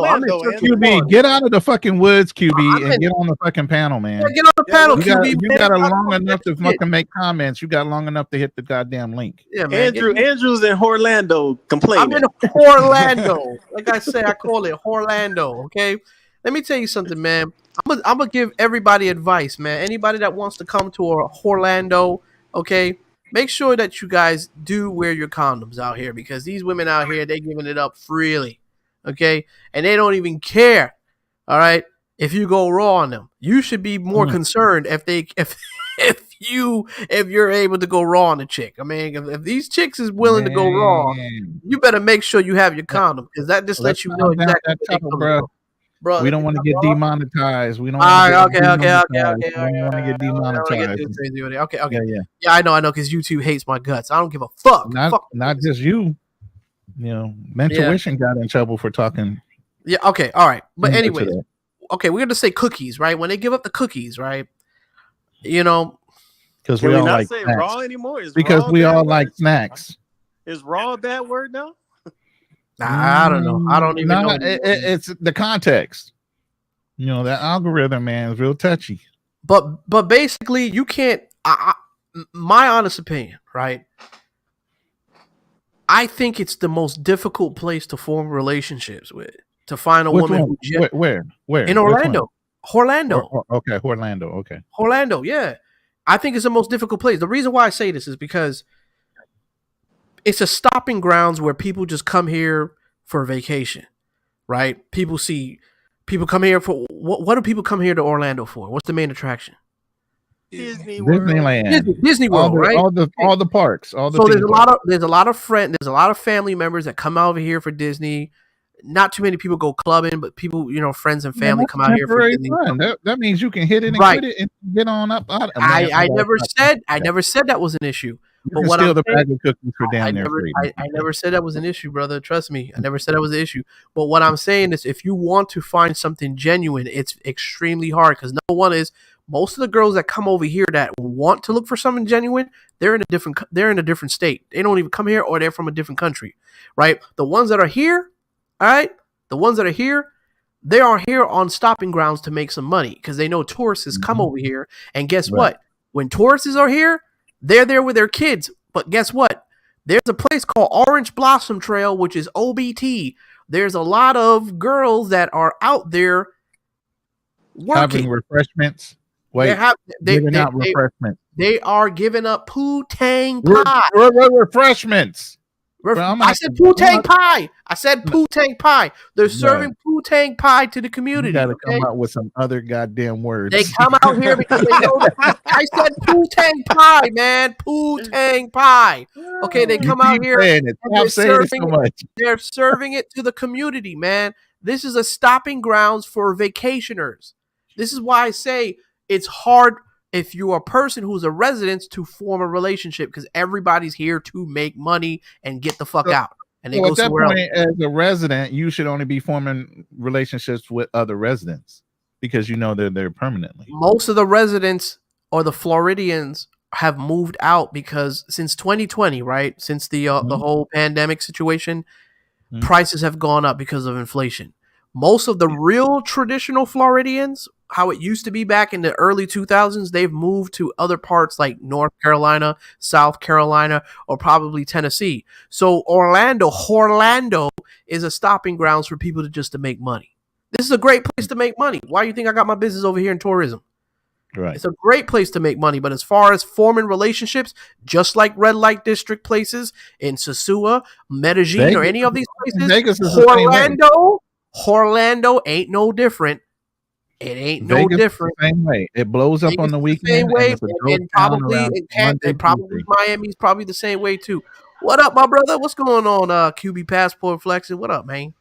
I'm in QB, get out of the fucking woods, QB, and get on the fucking panel, man. Yeah, get on the panel, QB. You got long enough to fucking make comments. You got long enough to hit the goddamn link. Yeah, man. Andrew's in Orlando complaining. I'm in Orlando. Like I say, I call it Orlando. Okay. Let me tell you something, man. I'm gonna give everybody advice, man. Anybody that wants to come to Orlando, okay, make sure that you guys do wear your condoms out here because these women out here, they're giving it up freely, okay, and they don't even care. All right, if you go raw on them, you should be more concerned if you're able to go raw on a chick. I mean, if these chicks is willing to go raw, you better make sure you have your condom because that just lets you know exactly what they coming from. Bro, we don't want to get demonetized. We don't. Okay. We don't want to get demonetized. Okay. Yeah, I know, because YouTube hates my guts. I don't give a fuck. Not just you. Mentuition got in trouble for talking. Yeah. Okay. All right. But anyways, okay, we're gonna say cookies, right? When they give up the cookies, right? Because we all not like say snacks. raw anymore. Because we all like snacks. Is raw a bad word now? I don't know. I don't even know. It's the context. That algorithm, man, is real touchy. But basically, you can't. My honest opinion, right? I think it's the most difficult place to form relationships with. To find a woman where in Orlando. Orlando. Okay, Orlando. Okay, Orlando. Yeah, I think it's the most difficult place. The reason why I say this is because it's a stopping grounds where people just come here for vacation, right? People come here for what do people come here to Orlando for? What's the main attraction? Disneyland, Disney World, right? All the parks, so there's a lot of family members that come over here for Disney. Not too many people go clubbing, but people, friends and family come out here for Disney. That means you can hit it and quit it and get on up out of it. I never said that was an issue. But what steal the bag of cookies for down there. I never said that was an issue, brother. Trust me. I never said that was an issue. But what I'm saying is if you want to find something genuine, it's extremely hard because number one is most of the girls that come over here that want to look for something genuine, they're in a different state. They don't even come here or they're from a different country, right? The ones that are here, all right, they are here on stopping grounds to make some money because they know tourists come over here. And guess what? When tourists are here, they're there with their kids. But guess what? There's a place called Orange Blossom Trail, which is OBT. There's a lot of girls that are out there working. Having refreshments. Refreshments. They are giving up poo-tang pie. Refreshments. I said poo-tang pie. Poo-tang pie. They're serving poo-tang pie to the community. You got to come out with some other goddamn words. They come out here because they know that I said poo-tang pie, man. Poo-tang pie. Okay, they come out here and they're serving it to the community, man. This is a stopping grounds for vacationers. This is why I say it's hard if you're a person who's a resident to form a relationship because everybody's here to make money and get the fuck out. And they So go at that somewhere point, else. as a resident, you should only be forming relationships with other residents because you know they're there permanently. Most of the residents or the Floridians have moved out because since 2020, right? Since the whole pandemic situation, prices have gone up because of inflation. Most of the real traditional Floridians, how it used to be back in the early 2000s, they've moved to other parts like North Carolina, South Carolina, or probably Tennessee. So Orlando is a stopping grounds for people to make money. This is a great place to make money. Why do you think I got my business over here in tourism? Right. It's a great place to make money, but as far as forming relationships, just like red light district places in Sosua, Medellin, or any of these places, Vegas is the same way. Orlando ain't no different. It ain't no Vegas different. Is the same way. It blows up on the weekend. Same way, and it's a and ghost town probably around Monday, Tuesday. Miami's probably the same way too. What up, my brother? What's going on? QB Passport Flexing. What up, man?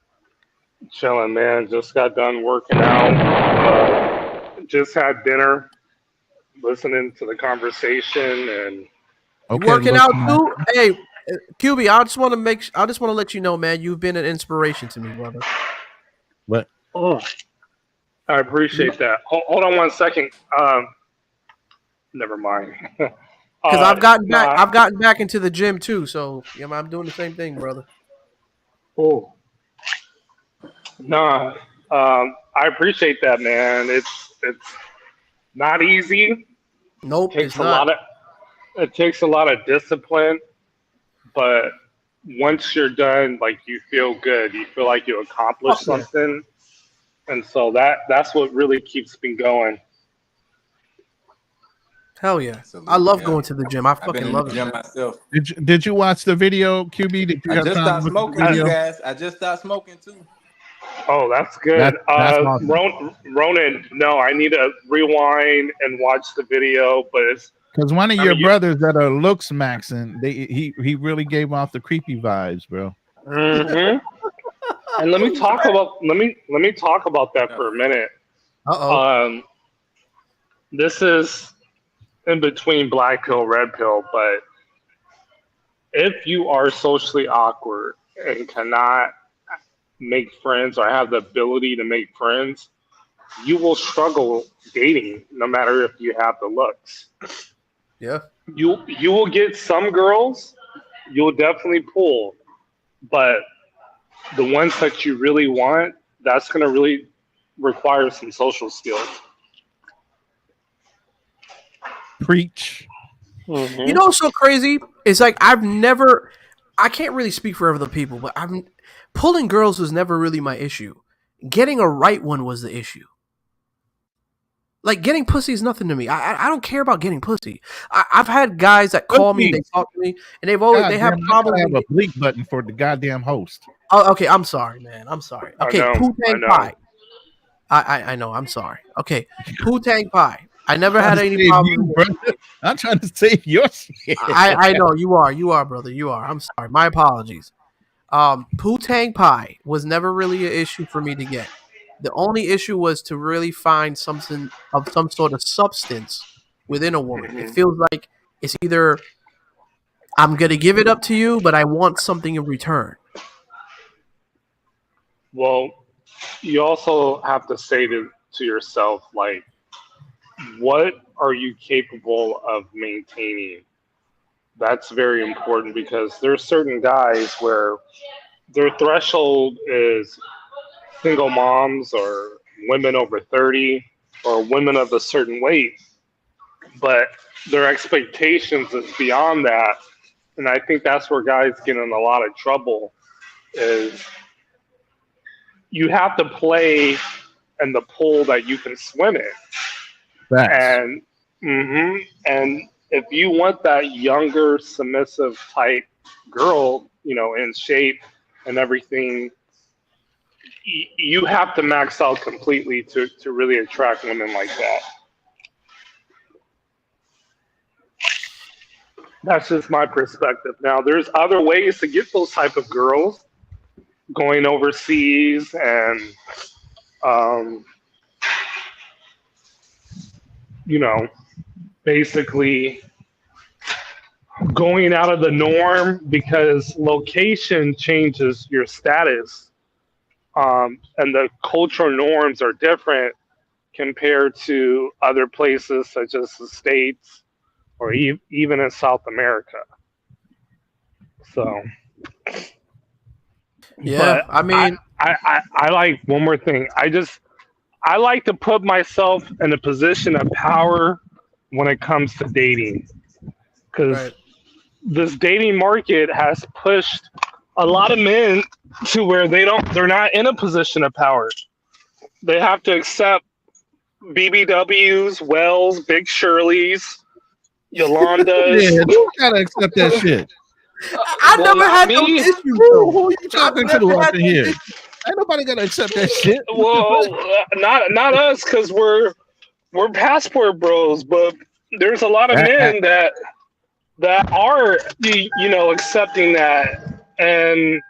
Chilling, man. Just got done working out. Just had dinner. Listening to the conversation and Working out too. Hey, QB, I just want to let you know, man, you've been an inspiration to me, brother. What? Oh, I appreciate that. Hold on 1 second. Never mind. Because I've gotten back into the gym too, so yeah, I'm doing the same thing, brother. Oh, nah. I appreciate that, man. It's not easy. Nope, It takes a lot of discipline, but once you're done, like you feel good. You feel like you accomplished something, and so that's what really keeps me going. Hell yeah! I love going to the gym. I fucking love gym it. myself. Did you watch the video, QB? Did you I have just time stopped to look at smoking, the you video? guys. I just stopped smoking too. Oh, that's good. That's awesome. Ronin, no, I need to rewind and watch the video, but it's Because one of your brothers that are looks maxing, he really gave off the creepy vibes, bro. Mm-hmm. And let me talk about that for a minute. This is in between black pill, red pill, but if you are socially awkward and cannot make friends or have the ability to make friends, you will struggle dating no matter if you have the looks. Yeah. You will get some girls, you'll definitely pull, but the ones that you really want, that's going to really require some social skills. Preach. Mm-hmm. You know what's so crazy? It's like I can't really speak for other people, but pulling girls was never really my issue. Getting a right one was the issue. Like getting pussy is nothing to me. I don't care about getting pussy. I've had guys that call me, they talk to me, and they have problems. I have a bleep button for the goddamn host. Oh, okay. I'm sorry, man. I'm sorry. Okay, Poo-Tang Pie. I know. I'm sorry. Okay, Poo-Tang Pie. I never had any problem. I'm trying to save your shit. I know you are, brother. You are. I'm sorry. My apologies. Poo-Tang Pie was never really an issue for me to get. The only issue was to really find something of some sort of substance within a woman. Mm-hmm. It feels like it's either I'm gonna give it up to you, but I want something in return. Well, you also have to say to yourself, like, what are you capable of maintaining? That's very important because there's certain guys where their threshold is single moms or women over 30 or women of a certain weight, but their expectations is beyond that. And I think that's where guys get in a lot of trouble is you have to play in the pool that you can swim in. Facts. And if you want that younger, submissive type girl, in shape and everything, you have to max out completely to really attract women like that. That's just my perspective. Now, there's other ways to get those type of girls, going overseas and basically going out of the norm because location changes your status, and the cultural norms are different compared to other places such as the States or even in South America. So, Yeah, but I mean, I like one more thing. I like to put myself in a position of power when it comes to dating, because right. this dating market has pushed a lot of men to where they're not in a position of power. They have to accept BBWs, Wells, Big Shirleys, Yolandas. Yeah, you gotta accept that shit. I Well, never not had those me. issues Who though. you talking I've to never up had in those here? issues. Ain't nobody gotta accept that shit. Well, not us, because we're passport bros, but there's a lot of men that are accepting that, and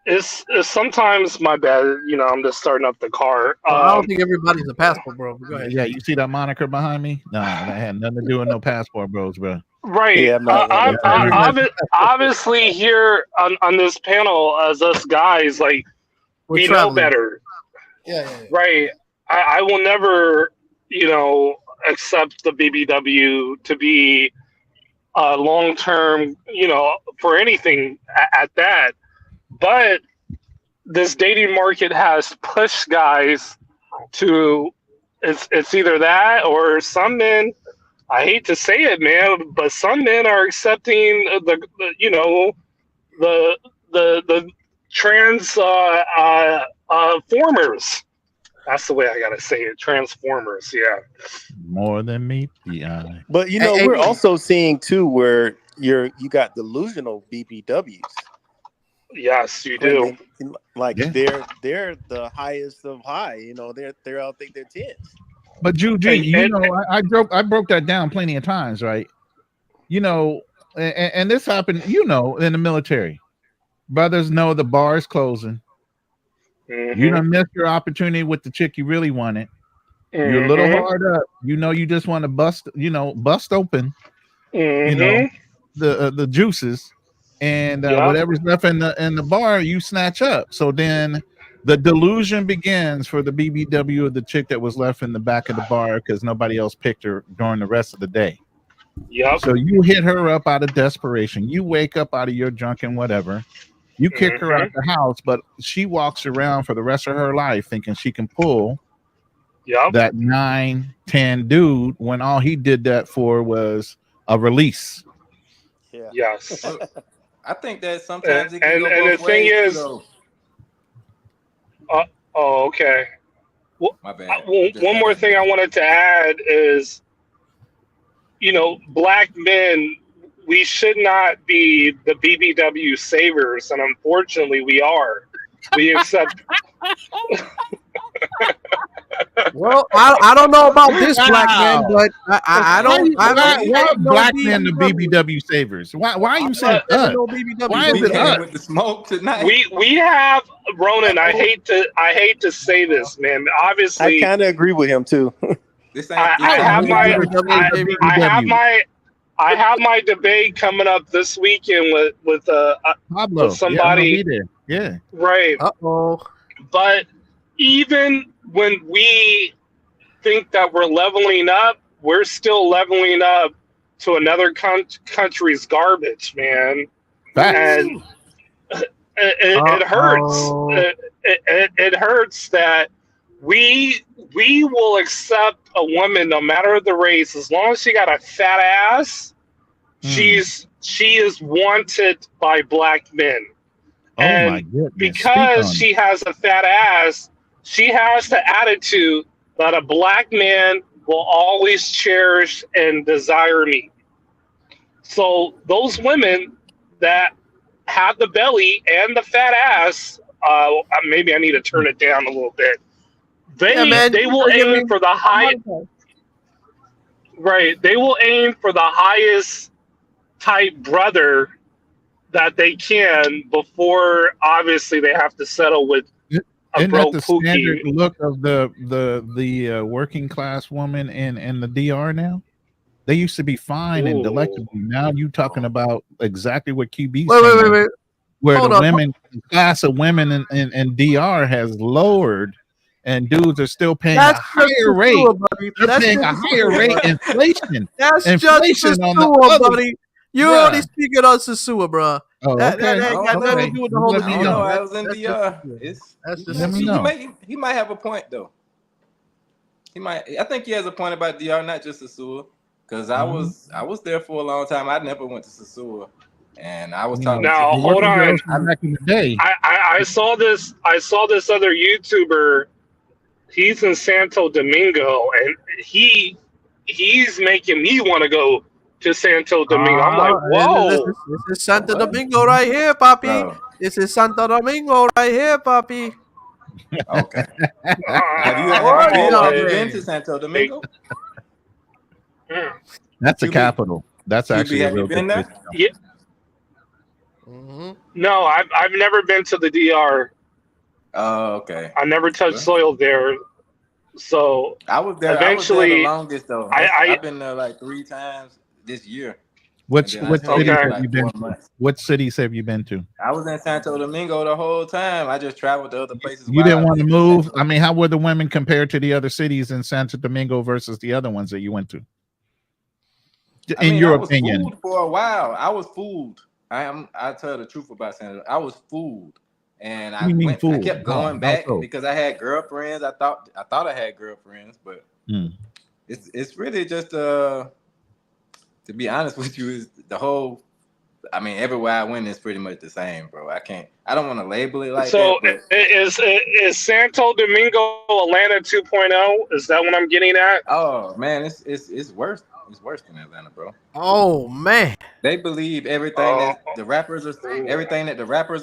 it's sometimes my bad. I'm just starting up the car. I don't think everybody's a passport bro. But go ahead. Yeah, you see that moniker behind me? Nah, that had nothing to do with no passport bros, bro. Right. Yeah, I'm not. Obviously, here on this panel, as us guys, like we know traveling. better. Yeah. Right. I will never, accept the BBW to be long term, for anything at that. But this dating market has pushed guys to it's either that or some men. I hate to say it, man, but some men are accepting the trans formers. That's the way I gotta say it. Transformers, yeah. More than meet the eye. But we're also seeing too where you got delusional BBWs. Yes, you do. Like they're the highest of high. They're all think they're tens. But I broke that down plenty of times, right? And this happened, in the military. Brothers know the bar is closing. Mm-hmm. You done missed your opportunity with the chick you really wanted. Mm-hmm. You're a little hard up. You just want to bust open, Mm-hmm. the juices, and whatever's left in the bar, you snatch up. So then the delusion begins for the BBW of the chick that was left in the back of the bar because nobody else picked her during the rest of the day. Yep. So you hit her up out of desperation. You wake up out of your drunken whatever. You kick her out the house, but she walks around for the rest of her life thinking she can pull that 9-10 dude when all he did that for was a release. Yeah. Yes. I think that sometimes it can and go the both thing ways, is, though. okay. Well, my bad. One more thing I wanted to add is, black men, we should not be the BBW savers, and unfortunately, we are. We accept. Well, I don't know about this black man, but I don't. Why black men the BBW savers? Why are you saying us? Why is it us? With the smoke tonight. We have Ronin. I hate to say this, man. Obviously, I kind of agree with him too. I have my debate coming up this weekend with Pablo. with somebody. Yeah. Right. Uh-oh. But even when we think that we're leveling up, we're still leveling up to another country's garbage, man. And it hurts. It hurts that we will accept a woman no matter the race, as long as she got a fat ass. She is wanted by black men. And my goodness. because she has a fat ass, she has the attitude that a black man will always cherish and desire me. So those women that have the belly and the fat ass, maybe I need to turn it down a little bit. They will aim for the high. Right, they will aim for the highest type brother that they can before obviously they have to settle with Isn't bro that the standard Pookie. look of the working class woman in the DR now? They used to be fine and Ooh. delectable. Now you talking about exactly what QB's Wait, wait, saying, wait, wait. where Hold the up. women the class of women in DR has lowered, and dudes are still paying a That's just higher the rate. sewer, buddy. They're That's paying just a the higher sewer, rate buddy. That's just the inflation on the sewer, other, buddy. You're only bruh. speaking on the sewer, bro. Oh, That okay, I ain't don't got nothing to know. okay. do with the You whole let of I me don't DR. know. know. I was in That's just the DR. sewer. It's That's just Let the me he sewer. know. might have a point though. He might. I think he has a point about DR, not just the sewer. Because Mhm. I was there for a long time. I never went to Sasua, and I was You know, talking to Now the people. hold working on. girls from back in the day. I saw this. I saw this other YouTuber. He's in Santo Domingo, and he's making me want to go to Santo Domingo. I'm like, whoa. This is Santo What, Domingo right here, papi. bro? This is Santo Domingo right here, papi. Okay. I'm all Have you like, been to Santo like, Domingo? mm. That's the QB, capital. That's QB, actually a have you real been good place. there? Yeah. No, I've never been to the DR. Oh, okay. I never touched Well, soil there. So I was there. I was there the eventually, longest though. I I've been there like 3 times this year, and Which then I what stayed cities for okay. have you like been 4 to? months. What cities have you been to? I was in Santo Domingo the whole time. I just traveled to other places You while didn't I want to lived in move. Santo I mean, Domingo. how were the women compared to the other cities in Santo Domingo versus the other ones that you went to? I In mean, your I was opinion, fooled for a while. I was fooled. I tell the truth about Santo. I was fooled, and what do you mean I fool? kept How? going How back so? because I had girlfriends. I thought I had girlfriends, but Hmm. it's really just to be honest with you, is the whole. I mean, everywhere I went is pretty much the same, bro. I don't want to label it like So that, but is Santo Domingo Atlanta 2.0? Is that what I'm getting at? oh man, it's worse. It's worse than Atlanta, bro. Oh man. They believe everything Oh, that the rappers are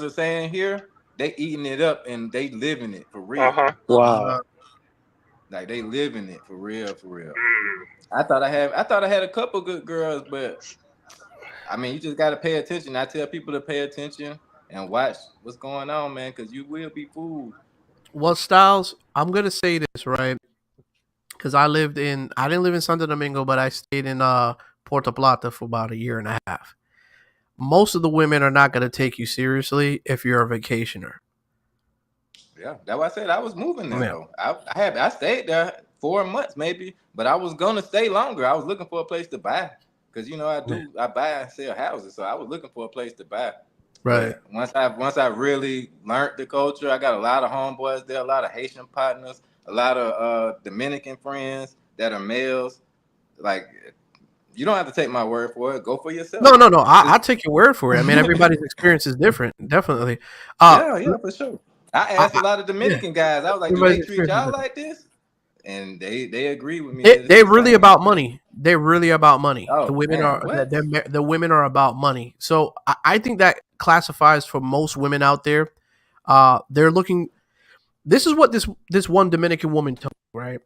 saying here. They eating it up and they living it for real. uh-huh. Wow. Like they living it for real, for real. Mm. I thought I had a couple good girls, but I mean, you just got to pay attention. I tell people to pay attention and watch what's going on, man, because you will be fooled. Well, Styles, I'm gonna say this, right? Because I didn't live in Santo Domingo, but I stayed in Puerto Plata for about a year and a half. Most of the women are not gonna take you seriously if you're a vacationer. Yeah, that's why I said I was moving there Yeah. though. I stayed there 4 months maybe, but I was gonna stay longer. I was looking for a place to buy because you know I buy and sell houses, so I was looking for a place to buy. Right. But once I really learned the culture, I got a lot of homeboys there, a lot of Haitian partners, a lot of Dominican friends that are males. Like you don't have to take my word for it. Go for yourself. No. I'll take your word for it. I mean, everybody's experience is different, definitely. Yeah, for sure. I asked a lot of Yeah, Dominican guys. I was like, "Do everybody's they treat experience is y'all different. like this?" And they agree with me They that it's they're the really same. about money. They're really about money. The Oh women man, are what? the women are about money. So I think that classifies for most women out there. They're looking. This is what this one Dominican woman told me, right?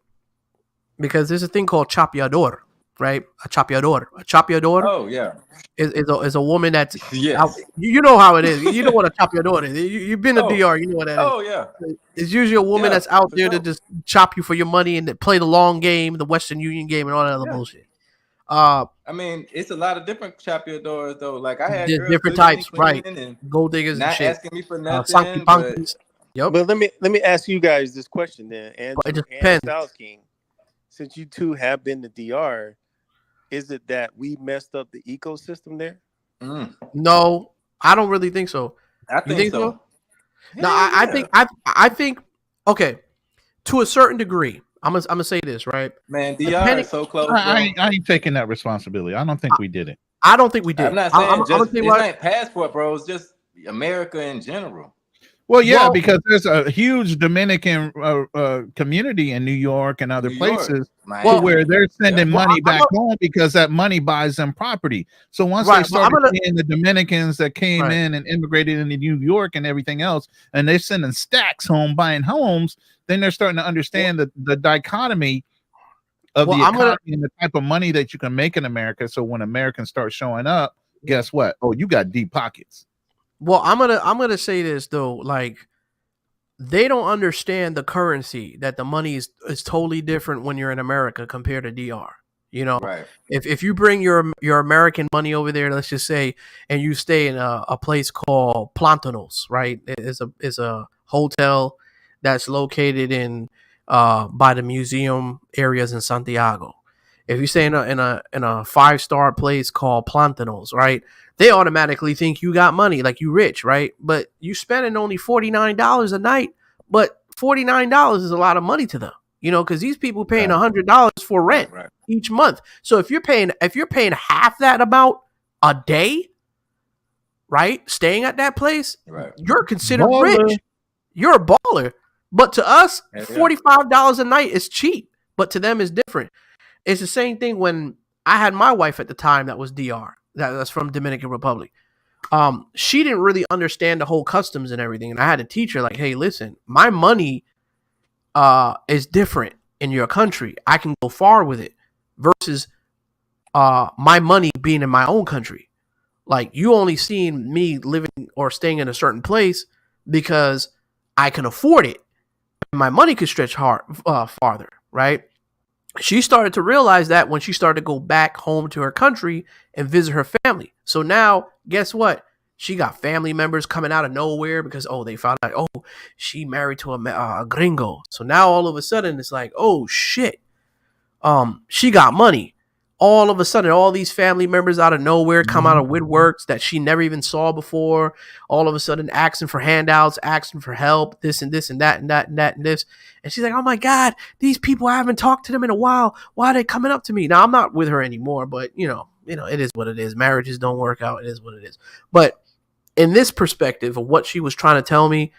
Because there's a thing called chapeador, right? A chapeador. A chapeador Oh yeah, is a woman that's out. yes. You know how it is. You know what a chapeador is. You've been to Oh, DR. You know what that is. oh yeah, It's usually a woman yeah, that's out for there to sure. just chop you for your money and to play the long game, the Western Union game, and all that other Yeah. bullshit. Uh, I mean, it's a lot of different chapeadores though. Like I had there's girls different cooking and types, right? cleaning and Gold diggers and not shit. asking me for Sankey nothing, but punkies. Yep. But let me ask you guys this question then, But it Andrew just and depends. Styles King. Since you two have been to DR, is it that we messed up the ecosystem there? No, I don't really think so. I You think think so. so? No, Hell I yeah. think I think okay, to a certain degree. I'm gonna say this, right? Man, DR Depending, is so close, bro. I ain't taking that responsibility. I don't think we did it. I don't think we I'm did. not I'm saying gonna just tell you it's what. not passport, bro. It's just America in general. Well, yeah, Well, because there's a huge Dominican community in New York and other New York, places to well, where Miami. they're Yeah. sending well, money I'm back home because that money buys them property. So once they right. Well, I'm started gonna seeing the Dominicans that came right. in and immigrated into New York and everything else, and they're sending stacks home buying homes, then they're starting to understand the dichotomy of Well, the I'm gonna economy and the type of money that you can make in America. So when Americans start showing up, guess what? Oh, you got deep pockets. well, I'm gonna say this though. Like they don't understand the currency, that the money is totally different when you're in America compared to DR. You know, Right. if you bring your American money over there, let's just say, and you stay in a place called Plantanos, right? It's a hotel that's located in by the museum areas in Santiago. If you stay in a 5-star place called Plantanos, right? They automatically think you got money, like you rich, right? But you spending only $49 a night, but $49 is a lot of money to them, you know, because these people paying $100 for rent each month. So if you're paying half that amount a day, right, staying at that place, you're considered rich. You're a baller. But to us, $45 a night is cheap, but to them it's different. It's the same thing when I had my wife at the time that was DR, that's from Dominican Republic. She didn't really understand the whole customs and everything, and I had to teach her, like, hey, listen, my money is different in your country. I can go far with it versus my money being in my own country. Like, you only seen me living or staying in a certain place because I can afford it. My money could stretch farther, right? She started to realize that when she started to go back home to her country and visit her family. So now, guess what? She got family members coming out of nowhere because, they found out, she married to a gringo. So now all of a sudden it's like, oh shit, she got money. All of a sudden, all these family members out of nowhere come out of woodworks that she never even saw before. All of a sudden, asking for handouts, asking for help, this and this and that and that and that and this. And she's like, oh my God, these people, I haven't talked to them in a while. Why are they coming up to me? Now, I'm not with her anymore, but you know, it is what it is. Marriages don't work out. It is what it is. But in this perspective of what she was trying to tell me,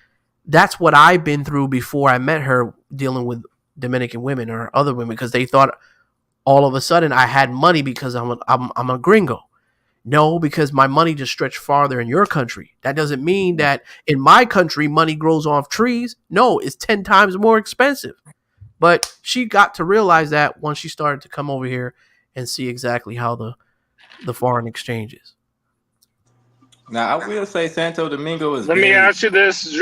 that's what I've been through before I met her, dealing with Dominican women or other women, because they thought all of a sudden I had money because I'm a gringo. No, because my money just stretched farther in your country. That doesn't mean that in my country money grows off trees. No, it's 10 times more expensive. But she got to realize that once she started to come over here and see exactly how the foreign exchange is. Now, I will say Santo Domingo is Let me ask you this.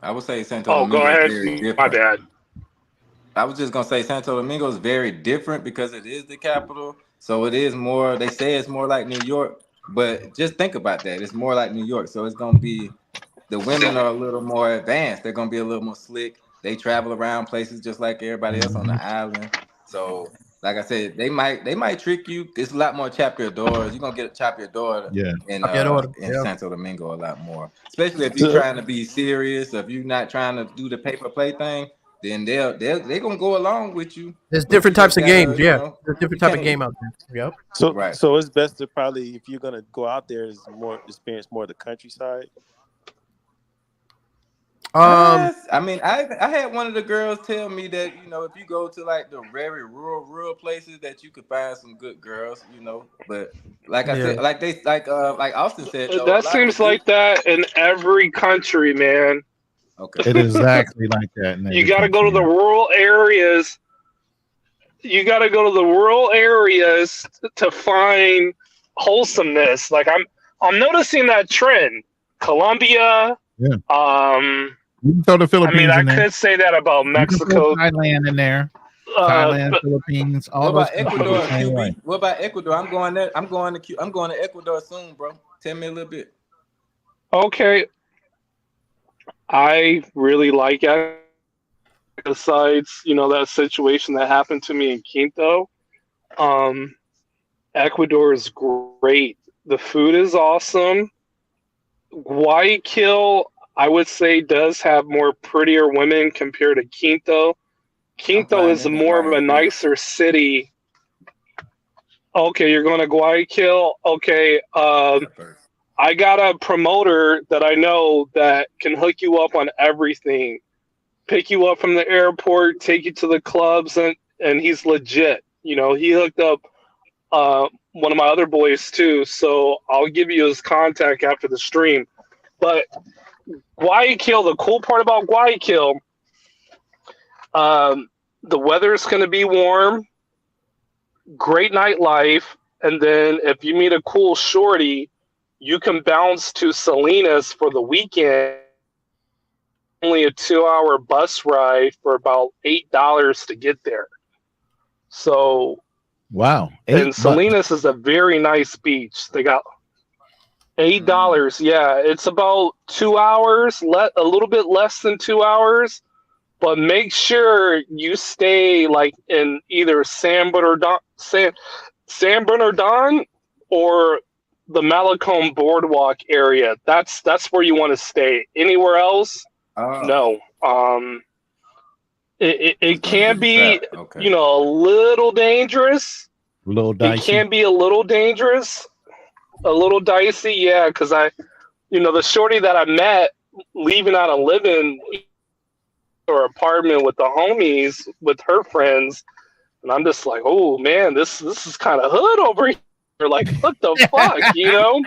I would say Santo Domingo go ahead. is very different. My bad. I was just going to say Santo Domingo is very different because it is the capital. So it is more, they say it's more like New York, but just think about that. It's more like New York. So it's going to be, the women are a little more advanced. They're going to be a little more slick. They travel around places just like everybody else on the island. So like I said, they might trick you. It's a lot more chop your doors. You're going to get a chop your door in Santo Domingo a lot more. Especially if you're trying to be serious, or if you're not trying to do the paper play thing. Then they're gonna go along with you. There's different types of games, There's different type of game out there. Yep. So it's best to probably, if you're gonna go out there, is more experience more the countryside. I mean, I had one of the girls tell me that, you know, if you go to like the very rural places, that you could find some good girls, you know. But like I said, like Austin said, though, that seems like that in every country, man. Okay. It is exactly like that. You got to go to the rural areas. You got to go to the rural areas to find wholesomeness. Like I'm noticing that trend. Colombia. Yeah. You can throw the Philippines. I mean, I could say that about Mexico. Thailand in there. Thailand, Philippines. All what those about Ecuador? countries. What about Ecuador? I'm going there. I'm going to Ecuador soon, bro. Tell me a little bit. Okay. I really like it. Besides, that situation that happened to me in Quinto, Ecuador is great. The food is awesome. Guayaquil, I would say, does have more prettier women compared to Quinto. Quinto is more of a nicer city. Okay, you're going to Guayaquil? Okay. I got a promoter that I know that can hook you up on everything. Pick you up from the airport, take you to the clubs, and he's legit. He hooked up one of my other boys too, so I'll give you his contact after the stream. But Guayaquil, the cool part about Guayaquil, the weather's going to be warm, great nightlife, and then if you meet a cool shorty, you can bounce to Salinas for the weekend only a 2-hour bus ride for about $8 to get there. So, Wow, and $8. Salinas is a very nice beach. They got $8. Yeah, it's about 2 hours, a little bit less than 2 hours. But make sure you stay like in either San Bernardino or the Malecon Boardwalk area. That's where you want to stay. Anywhere else, no. It can be, Okay. you know, a little dangerous. A little It dicey. can be a little dangerous, a little dicey. Yeah, because the shorty that I met leaving out of living or apartment with the homies with her friends, and I'm just like, oh man, this is kind of hood over here. Like, what the fuck, you know?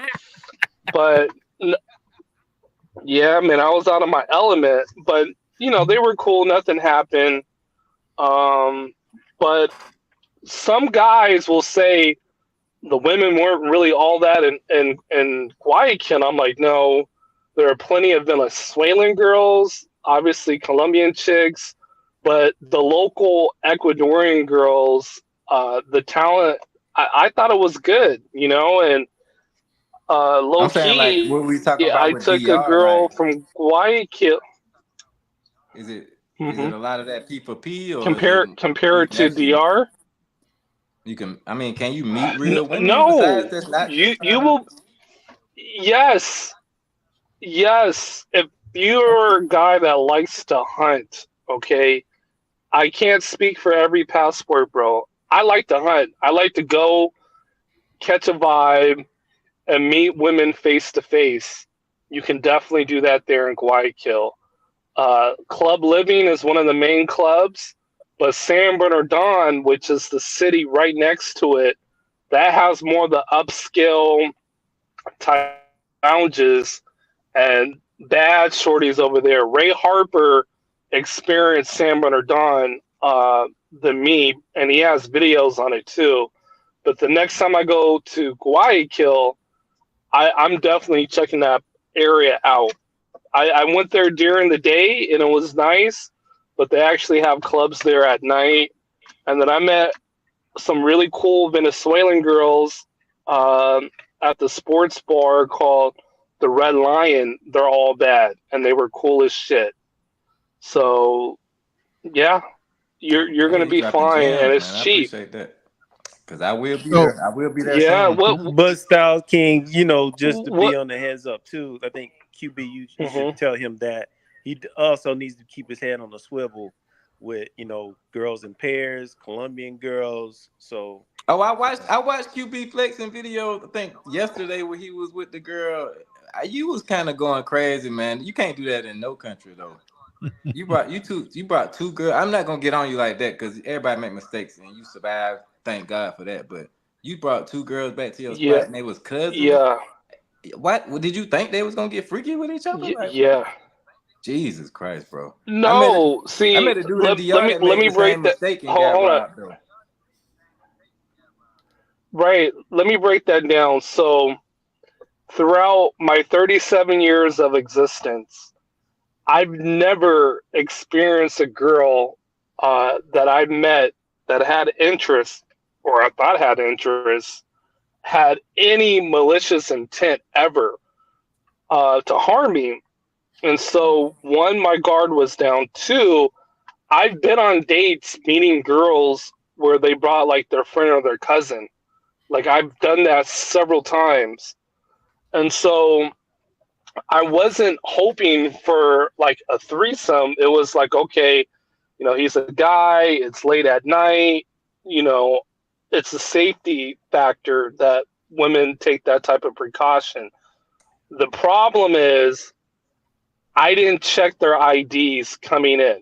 But yeah, man, I was out of my element. But they were cool. Nothing happened. But some guys will say the women weren't really all that in Guayaquil. I'm like, no, there are plenty of Venezuelan girls, obviously Colombian chicks, but the local Ecuadorian girls, the talent, I thought it was good, and low I'm saying like key, what we talking yeah, about I with took a DR, girl like from Guayaquil. is it Mm-hmm. a lot of that P4P or is Compare it you it can to actually DR. can you meet real women besides No, that's not you just trying to will. Yes, yes. If you're a guy that likes to hunt, okay, I can't speak for every passport, bro. I like to hunt. I like to go catch a vibe and meet women face to face. You can definitely do that there in Guayaquil. Club Living is one of the main clubs, but San Bernardino, which is the city right next to it, that has more of the upscale type lounges and bad shorties over there. Ray Harper experienced San Bernardino than me, and he has videos on it too. But the next time I go to Guayaquil, I'm definitely checking that area out. I went there during the day and it was nice, but they actually have clubs there at night. And then I met some really cool Venezuelan girls at the sports bar called the Red Lion. They're all bad and they were cool as shit. So yeah, you're hey, gonna you be dropping fine and gems, it's man. I cheap. appreciate that. Cause I will be So there. I will be there Yeah, soon. But Style King, just to be what? on the heads up too, I think QB, you should Mm-hmm. tell him that he also needs to keep his head on the swivel with girls in pairs, Colombian girls. So Oh, I watched QB flexing video. I think yesterday when he was with the girl. You was kind of going crazy, man. You can't do that in no country though. You brought two girls. I'm not gonna get on you like that because everybody make mistakes and you survive. Thank God for that. But you brought two girls back to your Yeah, spot and they was cousins. yeah, What did you think they was gonna get freaky with each other? Like yeah. Jesus Christ, bro. No, I see, met a dude in let, DR that let made me the break same that. mistake and got Hold on. robbed though. Right, let me break that down. So, throughout my 37 years of existence, I've never experienced a girl that I met that had interest, or I thought had interest, had any malicious intent ever to harm me. And so, one, my guard was down. Two, I've been on dates meeting girls where they brought like their friend or their cousin. Like I've done that several times. And so I wasn't hoping for like a threesome. It was like, okay, he's a guy, it's late at night, it's a safety factor that women take that type of precaution. The problem is I didn't check their IDs coming in.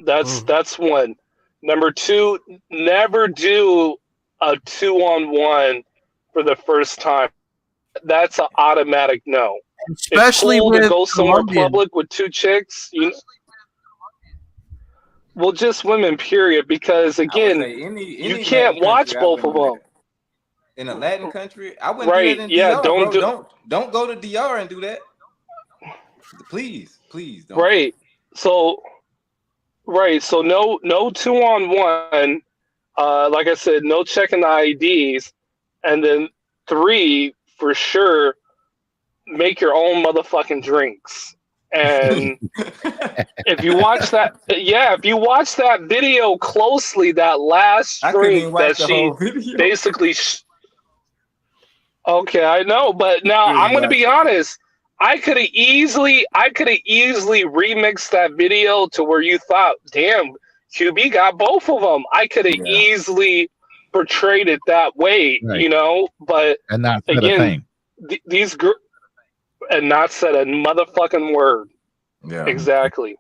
That's one. Number two, never do a 2-on-1 for the first time. That's an automatic no. Especially it's cool to with go somewhere Colombian. public with two chicks. Well, just women, period. Because I would again, say you any Latin can't watch country, I both of wouldn't do them. that. In a Latin country, I wouldn't do that Right? in Yeah. DR, Don't bro. do. Don't go to DR and do that. Please don't. Right. So right, so no 2-on-1. Like I said, no checking the IDs, and then 3 for sure. Make your own motherfucking drinks. And if you watch that, if you watch that video closely, that last I couldn't drink even watch that the she whole video. basically. Okay, I know, but now Couldn't I'm going to watch be it. honest. I could have easily remixed that video to where you thought, damn, QB got both of them. I could have Yeah. easily portrayed it that way, Right. But And not said a again, thing. these girls. And not said a motherfucking word. Yeah. Exactly.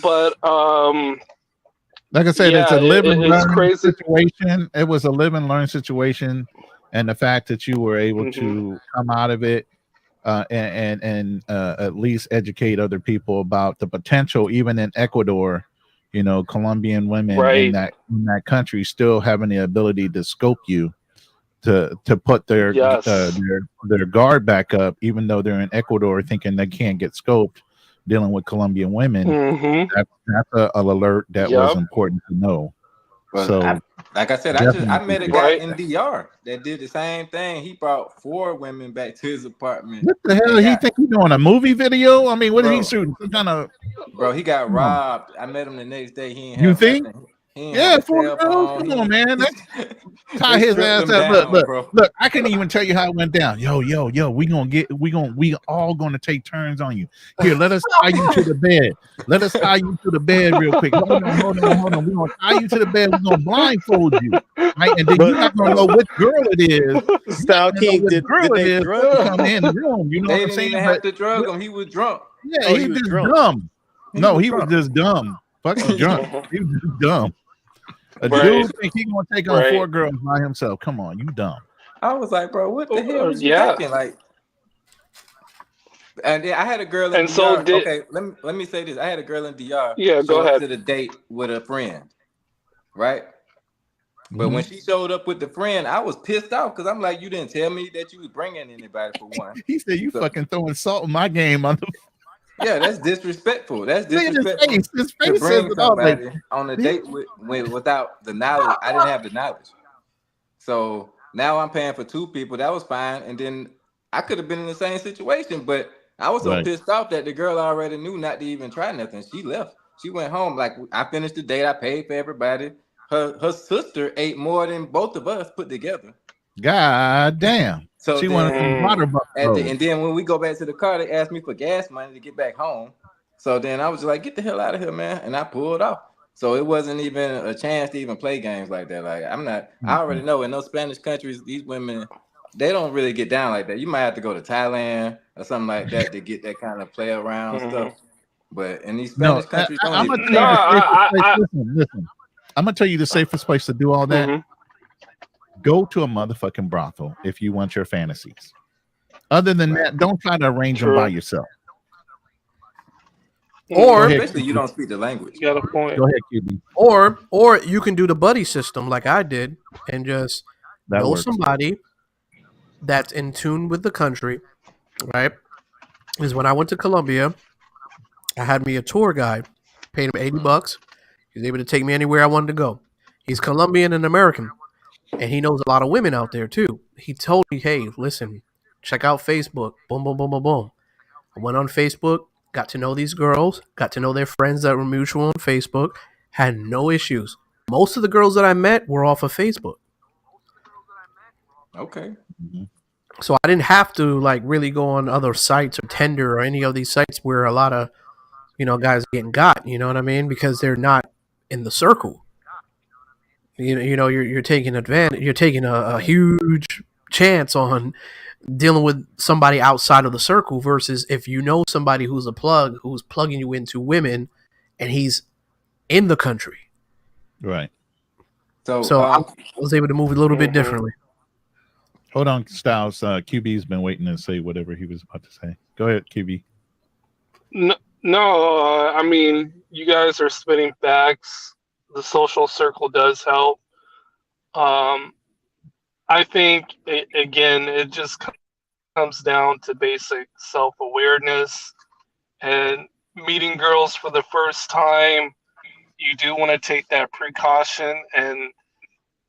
But Like I said, it's a live and it's learn crazy. situation. It was a live and learn situation, and the fact that you were able to come out of it and at least educate other people about the potential, even in Ecuador, Colombian women in Right. that country still having the ability to scope you to put their Yes. their guard back up, even though they're in Ecuador thinking they can't get scoped, dealing with Colombian women. That's a alert that was Yep. important to know. But So, like I said, I definitely met a do guy Right. in DR that did the same thing. He brought 4 women back to his apartment. what the hell? And He think he doing a movie video? I mean, what is he bro, shooting? Some kind of bro, he got come on. robbed. I met him the next day. He didn't You have think? nothing. He didn't have Yeah, a 4 cell girls. phone. Come on, man. Tie They his stripped ass him up. down, bro. Look. I can even tell you how it went down. Yo. We all gonna take turns on you. Here, let us tie you to the bed. Let us tie you to the bed real quick. Hold on. We're gonna tie you to the bed. We're gonna blindfold you. Right, and then you're not gonna know which girl it is. Style King, did they To drug him? come in the room. You know They what I'm didn't saying? even have to drug him. He was drunk. Yeah, Oh, he he was just drunk. dumb. No, was he was drunk. just dumb. Fucking drunk. He was just dumb. A Right. dude think he gonna take on Right. 4 girls by himself. Come on, you dumb. I was like, bro, what the hell was you Yeah. thinking? Like, and then I had a girl in And so DR. did. Okay, let me say this. I had a girl in DR Yeah. Go show up ahead. to the date with a friend, right? But Mm-hmm. when she showed up with the friend, I was pissed off because I'm like, you didn't tell me that you was bringing anybody for one. He said, "You So, fucking throwing salt in my game." On the yeah, that's disrespectful. That's look at his disrespectful face. His to face says bring it all. Like, somebody on a date without the knowledge. I didn't have the knowledge. So now I'm paying for 2 people. That was fine. And then I could have been in the same situation, but I was so right. pissed off that the girl already knew not to even try nothing. She left. She went home. Like, I finished the date. I paid for everybody. Her sister ate more than both of us put together. God damn. So She wanted some water buffalo. and then when we go back to the car, they asked me for gas money to get back home. So then I was just like, get the hell out of here, man. And I pulled off. So it wasn't even a chance to even play games like that. Like, I already know in those Spanish countries, these women, they don't really get down like that. You might have to go to Thailand or something like that to get that kind of play around stuff. But in these No, Spanish countries, don't I'm even gonna tell you the try. safest place. Listen. I'm gonna tell you the safest place to do all that. Go to a motherfucking brothel if you want your fantasies. Other than that, don't try to arrange them by yourself. Or especially you don't speak the language. You got a point. Go ahead, QB. Or you can do the buddy system like I did and just That know works. somebody that's in tune with the country, right? Because when I went to Colombia, I had me a tour guide, paid him $80. He was able to take me anywhere I wanted to go. He's Colombian and American, and he knows a lot of women out there too. He told me, hey, listen, check out Facebook. Boom, boom, boom, boom, boom. I went on Facebook, got to know these girls, got to know their friends that were mutual on Facebook, had no issues. Most of the girls that I met were off of Facebook. Okay. So I didn't have to like really go on other sites or Tinder or any of these sites where a lot of, guys are getting got, you know what I mean? Because they're not in the circle. You're taking advantage, you're taking a huge chance on dealing with somebody outside of the circle versus if you know somebody who's a plug, who's plugging you into women and he's in the country. Right. So I was able to move a little bit differently. Hold on, Styles. QB's been waiting to say whatever he was about to say. Go ahead, QB. No, I mean, you guys are spitting facts. The social circle does help. I think, again, it just comes down to basic self-awareness and meeting girls for the first time, you do want to take that precaution. And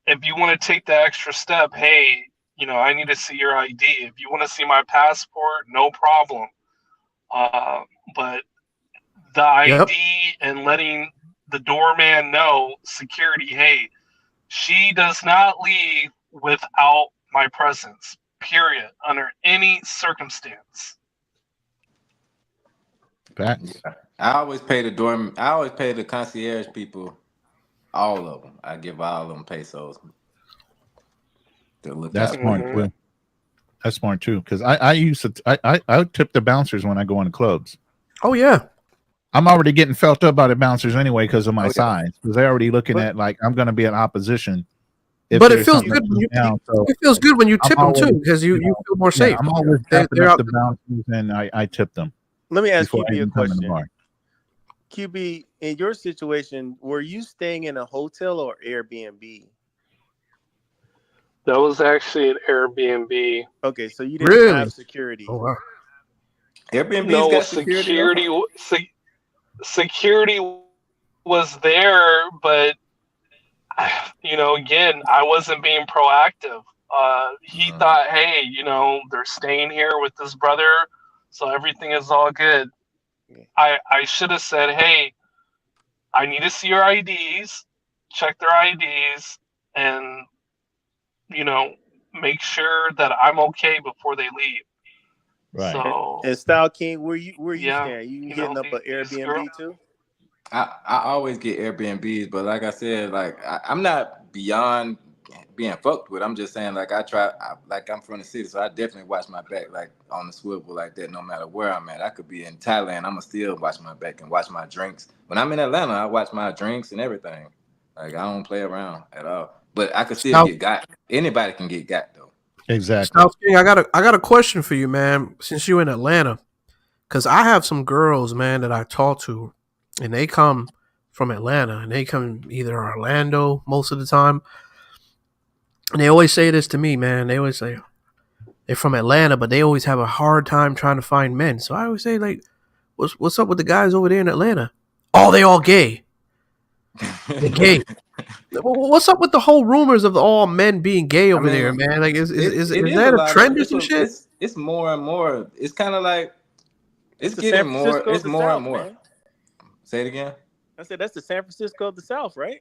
if you want to take the extra step, hey, I need to see your ID. If you want to see my passport, no problem. But the Yep. ID and letting the doorman know, security, hey, she does not leave without my presence, period, under any circumstance. Facts. I always pay the concierge people, all of them. I give all of them pesos to look That's out for smart me. too. That's smart too. Because I used to I tip the bouncers when I go into clubs. Oh yeah. I'm already getting felt up by the bouncers anyway because of my Oh, yeah. size. Because they're already looking But- at like I'm going to be in opposition. If But it there's feels something good that when goes you down, so it feels good when you I'm tip them too, always, because you feel more yeah, safe. I'm always They're, dapping they're up out the bouncers and I tip them Let me ask before I QB a even come in the question. bar. QB, in your situation, were you staying in a hotel or Airbnb? That was actually an Airbnb. Okay, so you didn't Really? have security. Oh wow. Airbnb's No, got security though. security was there, but again, I wasn't being proactive. He thought, hey, they're staying here with this brother, so everything is all good. I should have said, hey, I need to see your IDs, check their IDs, and make sure that I'm okay before they leave. Right. So And Style King, where you yeah, staying? You hitting up an Airbnb too? I always get Airbnbs, but like I said, like I'm not beyond being fucked with. I'm just saying, like like I'm from the city, so I definitely watch my back, like on the swivel like that. No matter where I'm at, I could be in Thailand, I'ma still watch my back and watch my drinks. When I'm in Atlanta, I watch my drinks and everything. Like I don't play around at all. But I could still South, get got. Anybody can get got though. Exactly. South King, I got a question for you, man. Since you in Atlanta, because I have some girls, man, that I talk to, and they come from Atlanta, and they come either Orlando most of the time, and they always say this to me, man. They always say they're from Atlanta, but they always have a hard time trying to find men. So I always say, like, what's up with the guys over there in Atlanta? Oh, they all gay. They're gay. What's up with the whole rumors of all men being gay over there, man? Like, is it is a that a lot trend of or some shit? it's more and more. It's kind of like That's it's the San getting more. Francisco of It's the more South, and more. man. Say it again. I said that's the San Francisco of the South, right?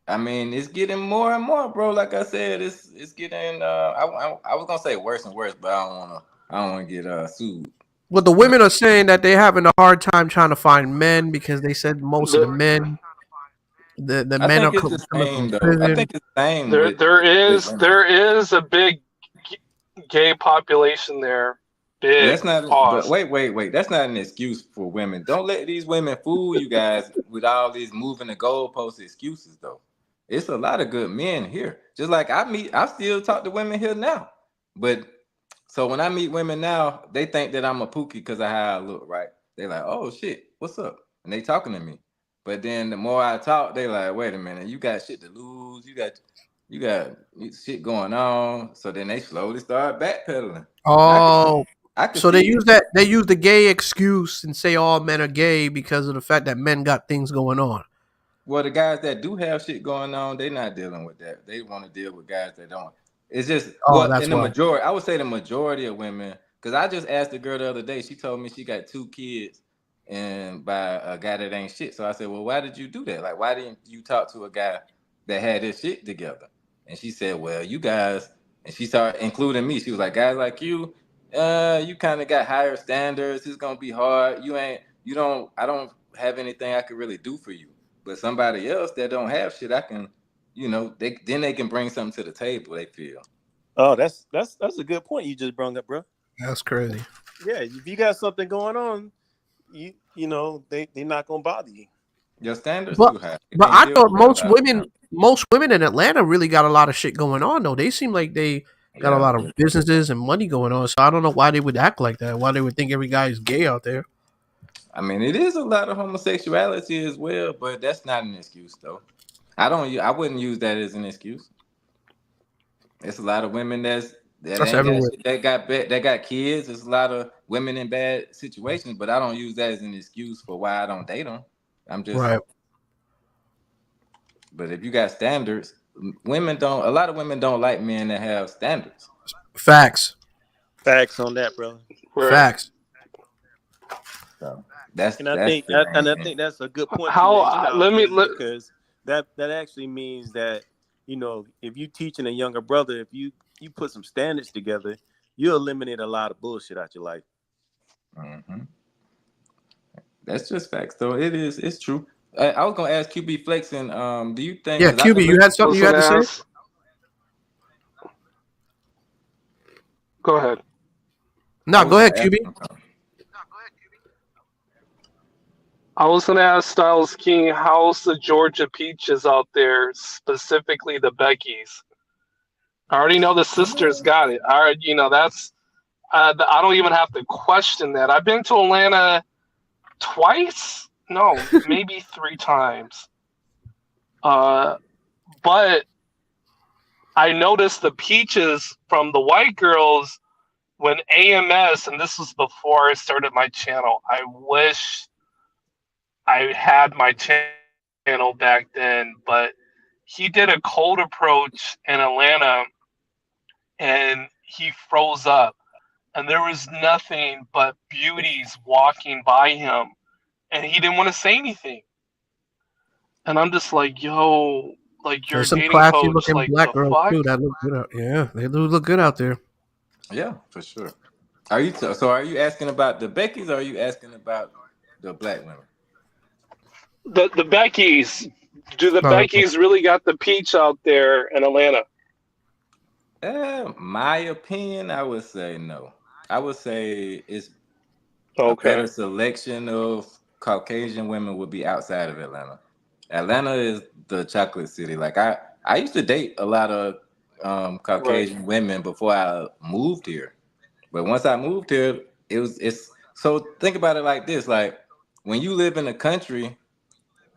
I mean, it's getting more and more, bro. Like I said, it's getting. I was gonna say worse and worse, but I don't wanna get sued. Well, the women are saying that they're having a hard time trying to find men because they said most of the men, the I men think are it's the coming from same though. I prison. think it's the same there with there is women. there is a big gay population there. But Big that's not. But pause. wait. That's not an excuse for women. Don't let these women fool you guys with all these moving the goalpost excuses though. It's a lot of good men here. Just like I still talk to women here now. But so when I meet women now, they think that I'm a pookie because of how I look, right? They like, oh shit, what's up? And they talking to me. But then the more I talk, they like, wait a minute, you got shit to lose. You got shit going on. So then they slowly start backpedaling. And Oh, I could so they see use it. that they use the gay excuse and say all men are gay because of the fact that men got things going on. Well, the guys that do have shit going on, they not dealing with that. They want to deal with guys that don't. It's just Oh, in that's the why. majority, I would say the majority of women, because I just asked the girl the other day, she told me she got 2 kids and by a guy that ain't shit. So I said, well, why did you do that? Like, why didn't you talk to a guy that had his shit together? And she said, well, you guys, and she started including me. She was like, guys like you kind of got higher standards. It's gonna be hard. I don't have anything I could really do for you. But somebody else that don't have shit, I can, they can bring something to the table. They feel. Oh, that's a good point you just brought up, bro. That's crazy. Yeah, if you got something going on, they're not gonna bother you. Your standards But too high. They but can't I deal thought with that a lot of times. most women in Atlanta really got a lot of shit going on though. They seem like they got a Yeah. lot of businesses and money going on. So I don't know why they would act like that. Why they would think every guy is gay out there. I mean, it is a lot of homosexuality as well, but that's not an excuse though. I wouldn't use that as an excuse. It's a lot of women that That's ain't got everywhere. shit, that got kids. There's a lot of women in bad situations, but I don't use that as an excuse for why I don't date them. I'm just Right. But if you got standards, women don't. A lot of women don't like men that have standards. Facts. Facts on that, brother. Facts. So And I that's think the main and I thing. think that's a good point you made, How? Styles King, because that actually means that, you know, if you teaching a younger brother, if you put some standards together, you eliminate a lot of bullshit out your life. Mm-hmm. That's just facts, though. It's true. I was gonna ask QB Flexing. Do you think? Yeah, Because I've QB, been you looking. had something you had to say? Go ahead. No, go ahead, QB. I was gonna ask Styles King, how's the Georgia peaches out there, specifically the Beckys? I already know the sisters got it. I already, that's. I don't even have to question that. I've been to Atlanta twice. No, maybe 3 times. But I noticed the peaches from the white girls when AMS, and this was before I started my channel. I wish I had my channel back then, but he did a cold approach in Atlanta and he froze up. And there was nothing but beauties walking by him. And he didn't want to say anything. And I'm just like, yo, like you're a There's some dating classy coach, looking like black the girls fuck? too that look good out. Yeah, they do look good out there. Yeah, for sure. Are you so? Are you asking about the Beckys, or are you asking about the black women? The Beckys, do the Oh, okay. Beckys really got the peach out there in Atlanta? My opinion, I would say no. I would say it's a Okay. better selection of Caucasian women would be outside of Atlanta. Atlanta is the chocolate city. Like I used to date a lot of Right. Caucasian women before I moved here. But once I moved here, it's so think about it like this: like when you live in a country,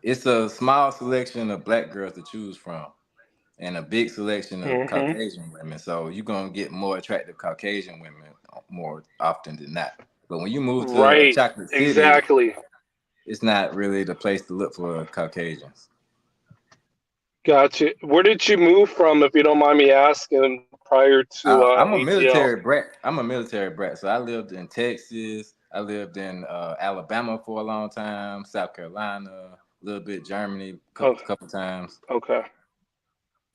it's a small selection of black girls to choose from, and a big selection of Hmm. Caucasian women. So you're gonna get more attractive Caucasian women more often than not. But when you move to a Right. chocolate city, Exactly. it's not really the place to look for Caucasians. Gotcha. Where did you move from, if you don't mind me asking, prior to I'm a ATL? military brat. I'm a military brat. So I lived in Texas. I lived in Alabama for a long time, South Carolina, a little bit Germany, Okay. couple times. Okay.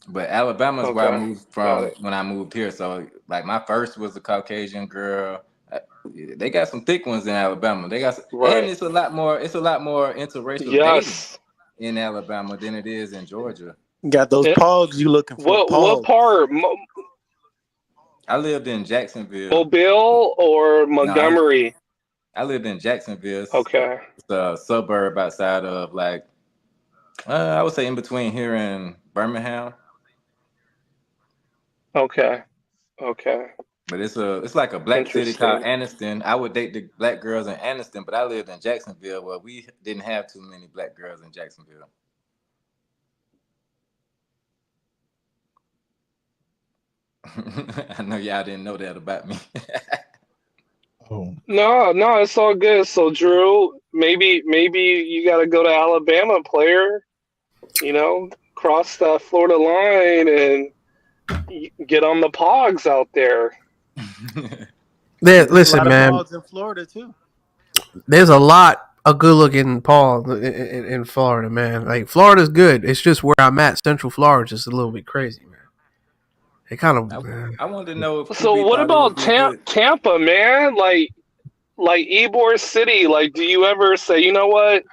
But Alabama is where I Okay. moved Got from it. when I moved here. So like my first was a Caucasian girl. They got some thick ones in Alabama. And Right. it's a lot more. It's a lot more interracial dating Yes. in Alabama than it is in Georgia. Got those It, pogs you looking for? what Pogs. part? I lived in Jacksonville. Mobile or No, Montgomery? I lived in Jacksonville. Okay. It's a suburb outside of like I would say in between here and Birmingham. Okay. Okay. But it's like a black city called Interesting. Anniston. I would date the black girls in Anniston, but I lived in Jacksonville where we didn't have too many black girls in Jacksonville. I know y'all didn't know that about me. Oh, No, it's all good. So Drew, maybe you got to go to Alabama, player. Cross that Florida line and get on the pogs out there. There, There's a listen, lot of man. pogs in Florida too. There's a lot of good looking Paul in Florida, man. Like Florida's good. It's just where I'm at. Central Florida's just a little bit crazy, man. It kind of. I wanted to know if So QB what thought it would about be a good. Tampa, man? Like Ybor City. Like, do you ever say, you know what?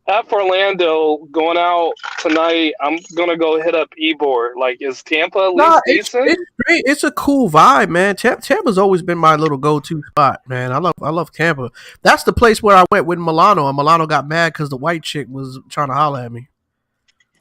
F Orlando going out tonight. I'm gonna go hit up Ybor. Like, is Tampa at Nah, least decent? it's great. It's a cool vibe, man. Tampa's always been my little go-to spot, man. I love Tampa. That's the place where I went with Milano, and Milano got mad because the white chick was trying to holler at me.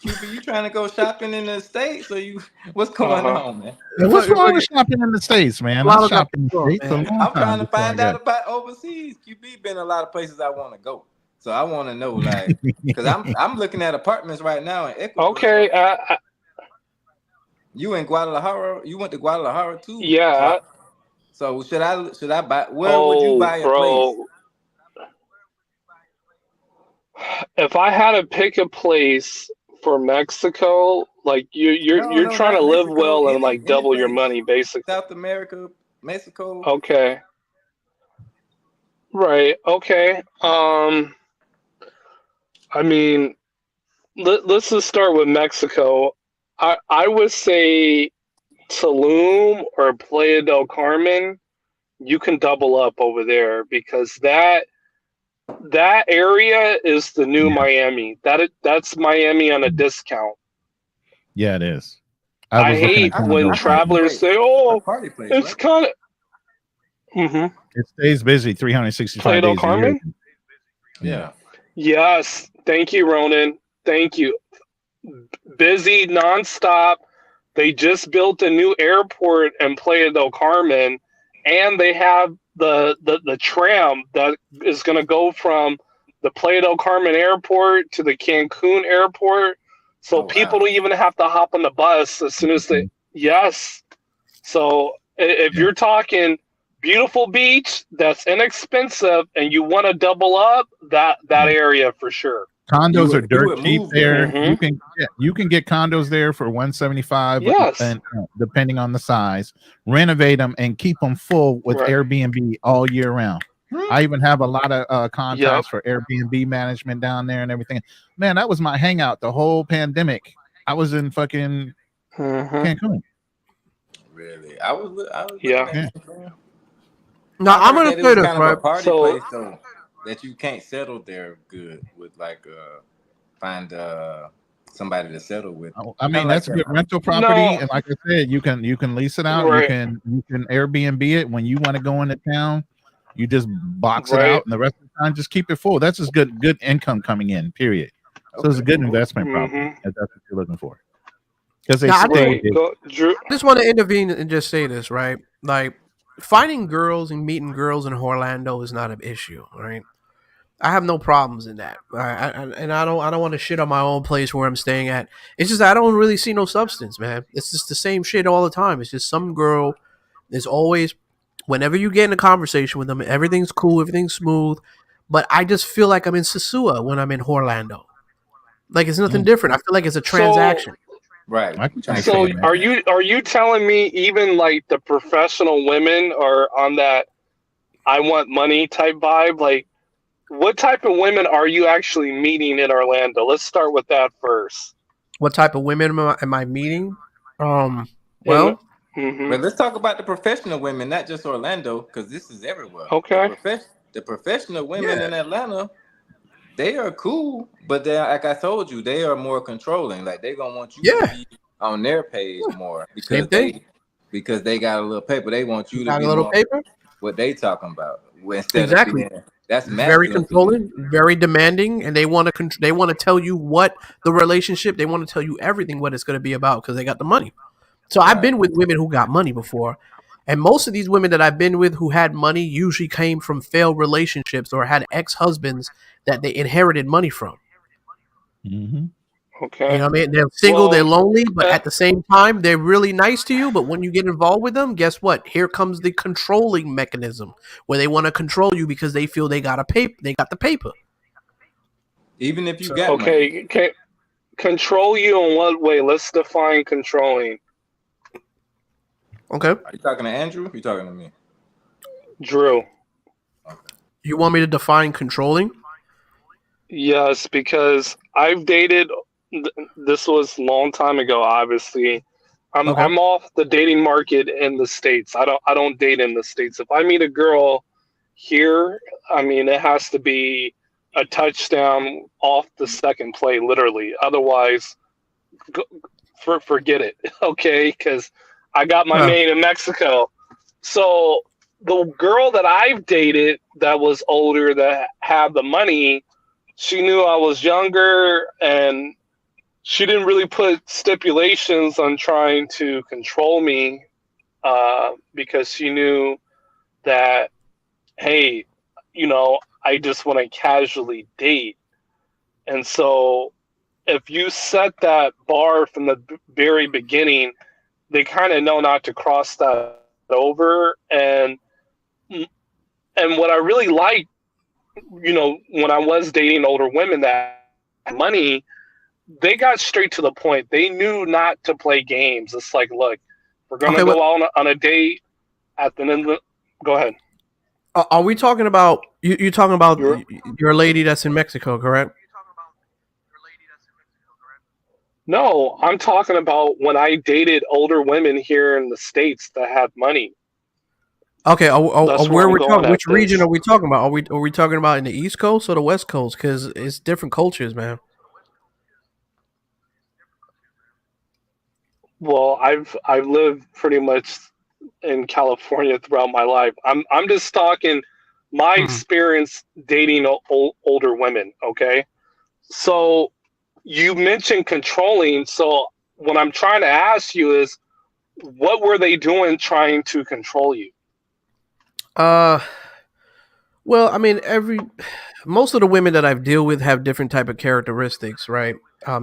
QB, you trying to go shopping in the States, or you? What's Uh going huh. on, man? what's wrong with shopping in the States, man? I Milano got shopped in pissed the off, States a man. long I'm time trying to before I find out got. about overseas. QB been a lot of places I want to go, so I want to know, like, because I'm looking at apartments right now in Ecuador. Okay. So You in Guadalajara? You went to Guadalajara too? Yeah. So should I buy? Where would you Oh, buy a place? bro. If I had to pick a place for Mexico, like you're No, trying to not live Mexico. well and Any like any double your place. money, basically. South America, Mexico. Okay. Right. Okay. I mean, let's just start with Mexico. I would say Tulum or Playa del Carmen. You can double up over there because that area is the new Miami. That's Miami on a discount. Yeah, it is. I I was looking hate at when condos right now. travelers say, A "Oh, party place, it's right? kind of." Mm-hmm. It stays busy Playa 365 del days a year. Carmen. Yeah. Yes. Thank you, Ronan. Thank you. Busy nonstop. They just built a new airport in Playa del Carmen, and they have the tram that is going to go from the Playa del Carmen airport to the Cancun airport. So Oh people wow. don't even have to hop on the bus as soon as they. Yes. So if you're talking beautiful beach that's inexpensive and you want to double up, that area for sure. Condos are You dirt would cheap move there. there. Mhm. You can get condos there for 175, Yes. and depending on the size, renovate them and keep them full with Right. Airbnb all year round. I even have a lot of Yep. contacts for Airbnb management down there and everything. Man, that was my hangout the whole pandemic. I was in fucking Mhm. Cancun. Really? I was looking Yeah. at it. Now I I'm heard gonna that it say was this, kind of a right? party So place though, that you can't settle there good with like find somebody to settle with. I Kind mean, of like that's a good that. rental property, no. and like I said, you can lease it out. Right. You can Airbnb it when you want to go into town. You just box it Right. out, and the rest of the time, just keep it full. That's just good income coming in. Period. So it's a Okay, good cool. investment property Mhm. if that's what you're looking for, because they Now I stay think Right. busy. Go, Drew. I just want to intervene and just say this, right? Like finding girls and meeting girls in Orlando is not an issue, right? I have no problems in that, and I don't want to shit on my own place where I'm staying at. It's just I don't really see no substance, man. It's just the same shit all the time. It's just some girl is always, whenever you get in a conversation with them, everything's cool, everything's smooth, but I just feel like I'm in Sasua when I'm in Orlando. Like it's nothing different. I feel like it's a So transaction. Right. I can Trying to so take understand that. advantage. are you telling me even like the professional women are on that I want money type vibe? Like what type of women are you actually meeting in Orlando? Let's start with that first. What type of women am I meeting? And Well, mhm. But let's talk about the professional women, not just Orlando, because this is everywhere. Okay. The professional women yeah, in Atlanta, they are cool, but they are, like I told you, they are more controlling. Like they gonna want you to yeah, be on their page more same thing. because they got a little paper. They want You you to got a be little more paper. what they talking about instead of Exactly. being that's Very masculine to me. controlling, very demanding, and they want to tell you what the relationship. They want to tell you everything what it's going to be about because they got the money. So I've Right. been with women who got money before, and most of these women that I've been with who had money usually came from failed relationships or had ex husbands that they inherited money from. Mm-hmm. You Okay. know what I mean? They're single, they're Well, lonely, but uh, at the same time, they're really nice to you. But when you get involved with them, guess what? Here comes the controlling mechanism where they want to control you because they feel they got a paper, they got the paper. Even if you So got money. okay. Control you in what way? Let's define controlling. okay, Are you talking to Andrew? Or you talking to me? Drew. you want me to define controlling? Yes, because I've dated. This was a long time ago. Obviously, Okay, I'm off the dating market in the States. I don't date in the States. If I meet a girl here, I mean it has to be a touchdown off the second play, literally. Otherwise, forget it. Okay, because I got my well, main in Mexico. So the girl that I've dated that was older that had the money, she knew I was younger and she didn't really put stipulations on trying to control me because she knew that, hey, I just want to casually date. And so if you set that bar from the very beginning, they kind of know not to cross that over. And what I really like, when I was dating older women that had money, they got straight to the point. They knew not to play games. It's like, look, we're gonna go out on a date. At the end, go ahead. Are we talking about you talking about your lady that's in Mexico, correct? No, I'm talking about when I dated older women here in the States that had money. Okay, That's where where I'm we're going talking? at Which region this. are we talking about? Are we talking about in the East Coast or the West Coast? Because it's different cultures, man. Well, I've lived pretty much in California throughout my life. I'm just talking my experience dating older women. Okay, so you mentioned controlling. So what I'm trying to ask you is, what were they doing trying to control you? Well, I mean, most of the women that I've dealt with have different type of characteristics, right?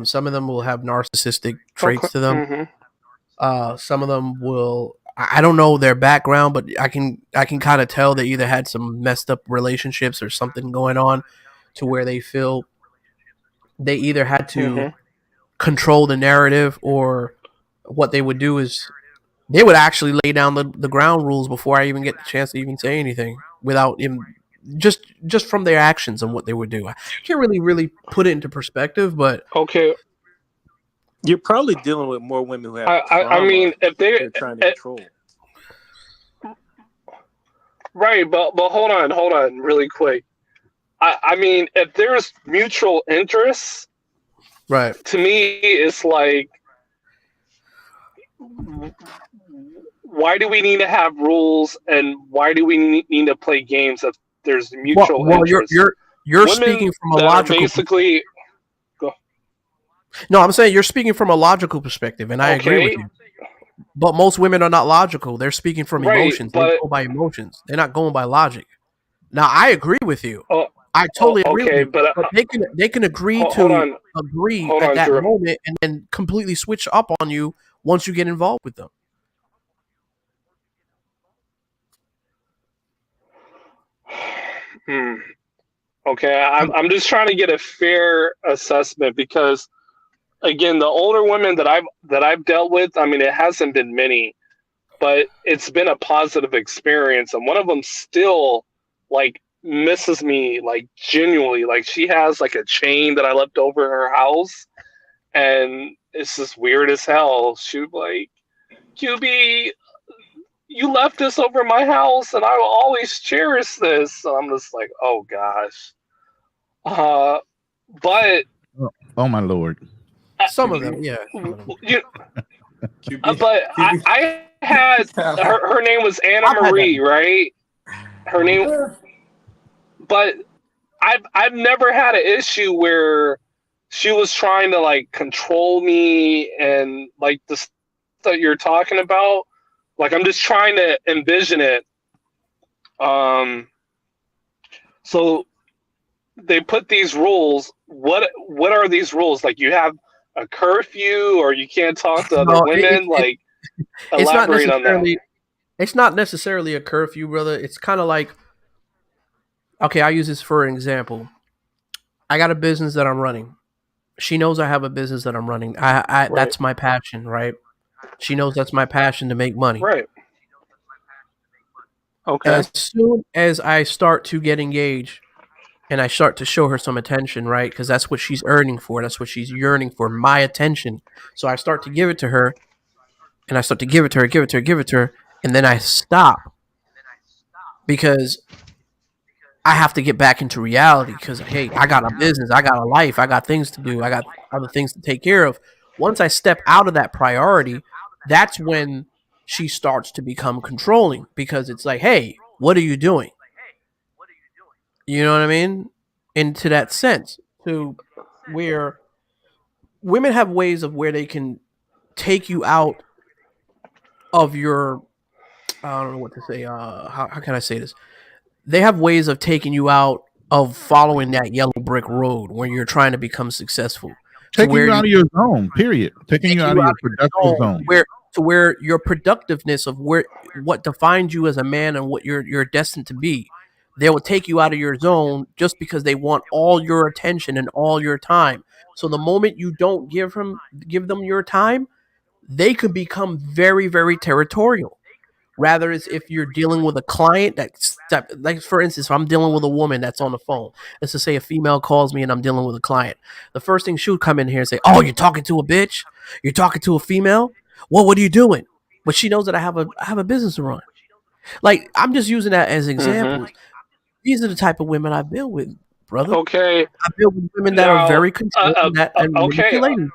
Some of them will have narcissistic Okay. traits to them. Mm-hmm. Some of them will. I don't know their background, but I can kind of tell they either had some messed up relationships or something going on, to where they feel they either had to Mm-hmm. control the narrative, or what they would do is they would actually lay down the ground rules before I even get the chance to even say anything, without even just from their actions and what they would do. I can't really put it into perspective, but Okay. You're probably dealing with more women who have I trauma mean, if they're trying to control. Right, but hold on, really quick. I mean, if there's mutual interests, right, to me, it's like, why do we need to have rules, and why do we need to play games if there's mutual well, interests? you're Women speaking from a that are logical. basically, go, No, I'm saying you're speaking from a logical perspective, and I agree with okay, you. But most women are not logical. They're speaking from right, emotions. They but go by emotions. They're not going by logic. Now, I agree with you. oh, I totally agree with okay, you. but But they can agree hold to on, agree at that Drew. moment, and then completely switch up on you once you get involved with them. Hmm. Okay, I'm just trying to get a fair assessment because, again, the older women that I've dealt with, I mean, it hasn't been many, but it's been a positive experience, and one of them still like misses me like genuinely. Like, she has like a chain that I left over her house, and it's just weird as hell. She was like, QB, you left this over my house, and I will always cherish this. And I'm just like, oh gosh. But Oh my lord. Some of them, yeah. Some of them. But I had her name was Anna Marie, right? Her name, but I've never had an issue where she was trying to like control me and like the stuff that you're talking about. Like, I'm just trying to envision it. So they put these rules. What are these rules? Like, you have a curfew, or you can't talk to other No, women. Like, it's not elaborate on that. necessarily. It's not necessarily a curfew, brother. It's kind of like, okay, I use this for an example. I got a business that I'm running. She knows I have a business that I'm running. Right. That's my passion, right? She knows that's my passion, to make money. Right. Okay. As soon as I start to get engaged and I start to show her some attention, right? Because that's what she's earning for. That's what she's yearning for, my attention. So I start to give it to her, and I start to give it to her, and then I stop because I have to get back into reality. Because, hey, I got a business, I got a life, I got things to do, I got other things to take care of. Once I step out of that priority, that's when she starts to become controlling, because it's like, hey, what are you doing? You know what I mean? Into that sense, to where women have ways of where they can take you out of your, I don't know what to say. How can I say this? They have ways of taking you out of following that yellow brick road when you're trying to become successful. To Taking where you out of your zone, period. Taking you out of your productive zone. to where your productiveness of what defines you as a man and what you're destined to be. They will take you out of your zone just because they want all your attention and all your time. So the moment you don't give them your time, they could become very, very territorial. Rather, is if you're dealing with a client like for instance, if I'm dealing with a woman that's on the phone, let's just say a female calls me and I'm dealing with a client. The first thing she would come in here and say, "Oh, you're talking to a bitch? You're talking to a female? Well, what are you doing?" But she knows that I have a business to run. Like, I'm just using that as Mm-hmm. examples. These are the type of women I deal with, brother. Okay. I deal with women that are Now, very controlling and okay, manipulating.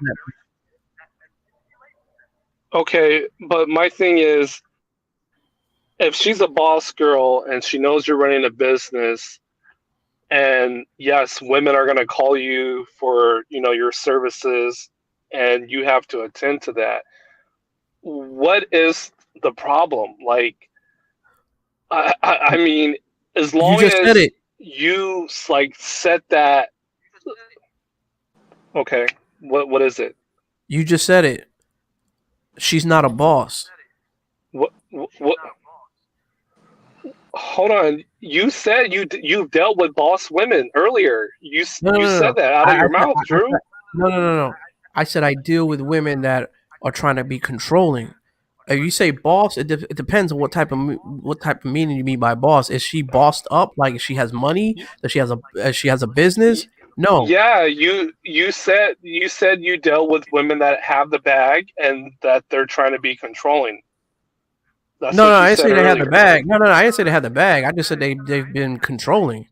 okay, but my thing is, if she's a boss girl and she knows you're running a business, and yes, women are going to call you for, your services, and you have to attend to that. What is the problem? Like, I mean, as You long just said as it. you like set that. Okay, what is it? You just said it. She's not a boss. What? Hold on. You said you've dealt with boss women earlier. No, no, You no, said no. that out of your mouth, Drew. No, no, no, no. I said I deal with women that are trying to be controlling. If you say boss, it depends on what type of meaning you mean by boss. Is she bossed up? Like she has money? Does she has a business? No, Yeah, you said you dealt with women that have the bag and that they're trying to be controlling. That's no, no. what you I didn't said say they had the earlier. bag. No, no, no. I didn't say they had the bag. I just said they've been controlling.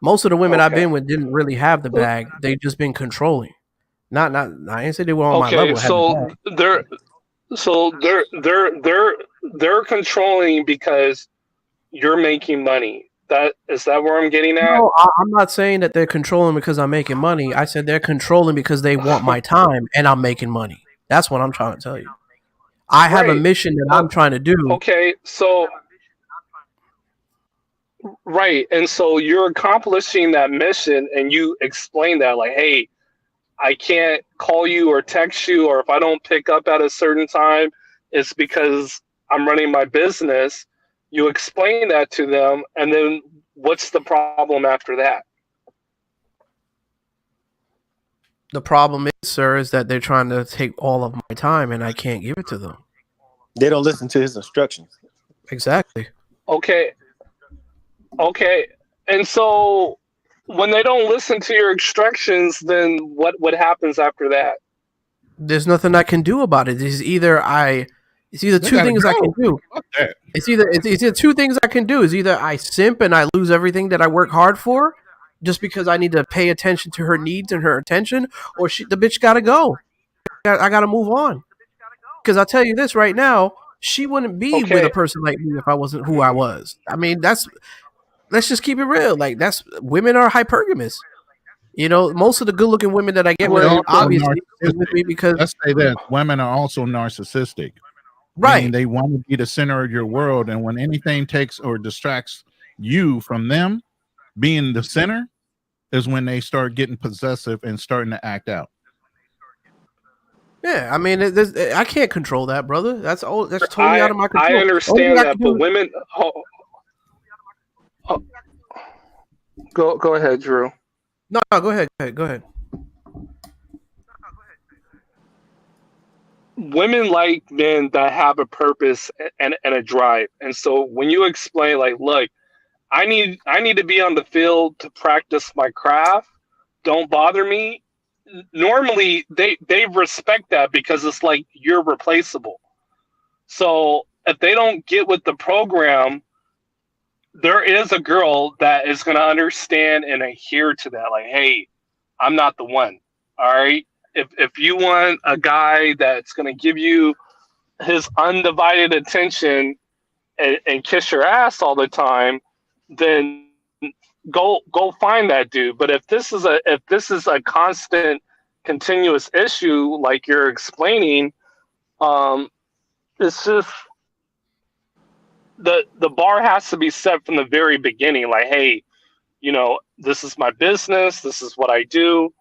Most of the women I've Okay. been with didn't really have the bag. They just been controlling. Not. I didn't say they were on my Okay, level. Had the so bag. they're controlling because you're making money. That where I'm getting at? No, I'm not saying that they're controlling because I'm making money. I said they're controlling because they want my time and I'm making money. That's what I'm trying to tell you. I have a Right. mission that I'm trying to do. Okay, so right, and so you're accomplishing that mission, and you explain that like, hey, I can't call you or text you, or if I don't pick up at a certain time, it's because I'm running my business. You explain that to them, and then what's the problem after that? The problem is, sir, is that they're trying to take all of my time and I can't give it to them. They don't listen to his instructions. Exactly. Okay, okay, and so when they don't listen to your instructions, then what happens after that? There's nothing I can do about it. It's either They two gotta things I can go. do. Fuck that. It's either two things I can do. Is either I simp and I lose everything that I work hard for, just because I need to pay attention to her needs and her attention, or the bitch gotta go. I gotta move on. Because I'll tell you this right now, she wouldn't be with a Okay, person like me if I wasn't who I was. I mean, let's just keep it real. Like that's women are hypergamous. You know, most of the good looking women that I get They're with, right, also obviously, stay with narcissistic. me because Let's say this: women are also narcissistic, meaning right. they want to be the center of your world, and when anything takes or distracts you from them being the center, is when they start getting possessive and starting to act out. Yeah, I mean, I can't control that, brother. That's totally out I of my I control. Only thing understand I can that, but do, women. Oh, go ahead, Drew. no, go ahead. Women like men that have a purpose and a drive. And so when you explain like, look, I need to be on the field to practice my craft. Don't bother me. Normally they respect that because it's like you're replaceable. So if they don't get with the program, there is a girl that is going to understand and adhere to that. Like, hey, I'm not the one. All right. If you want a guy that's going to give you his undivided attention and kiss your ass all the time, then go find that dude. But if this is a constant, continuous issue like you're explaining, um, it's just the bar has to be set from the very beginning. Like, hey, this is my business. This is what I do.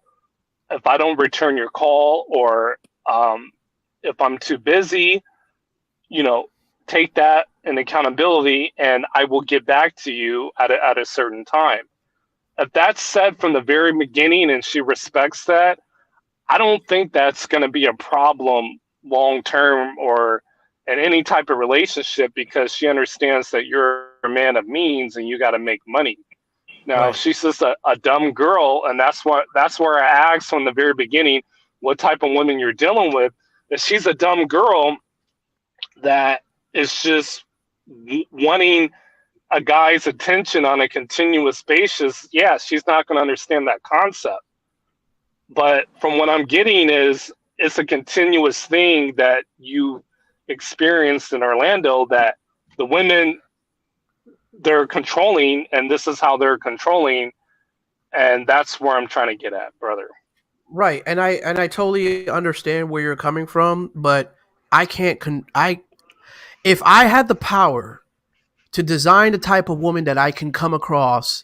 If I don't return your call or um, if I'm too busy, take that in accountability, and I will get back to you at a certain time. If that's said from the very beginning and she respects that, I don't think that's going to be a problem long term or in any type of relationship, because she understands that you're a man of means and you got to make money. Now, if Right. she's just a dumb girl, and that's where I asked from the very beginning what type of woman you're dealing with. If she's a dumb girl that is just wanting a guy's attention on a continuous basis, yeah, she's not going to understand that concept. But from what I'm getting is it's a continuous thing that you experienced in Orlando, that the women, they're controlling, and this is how they're controlling, and that's where I'm trying to get at, brother. Right, and I totally understand where you're coming from, but I can't. If I had the power to design the type of woman that I can come across,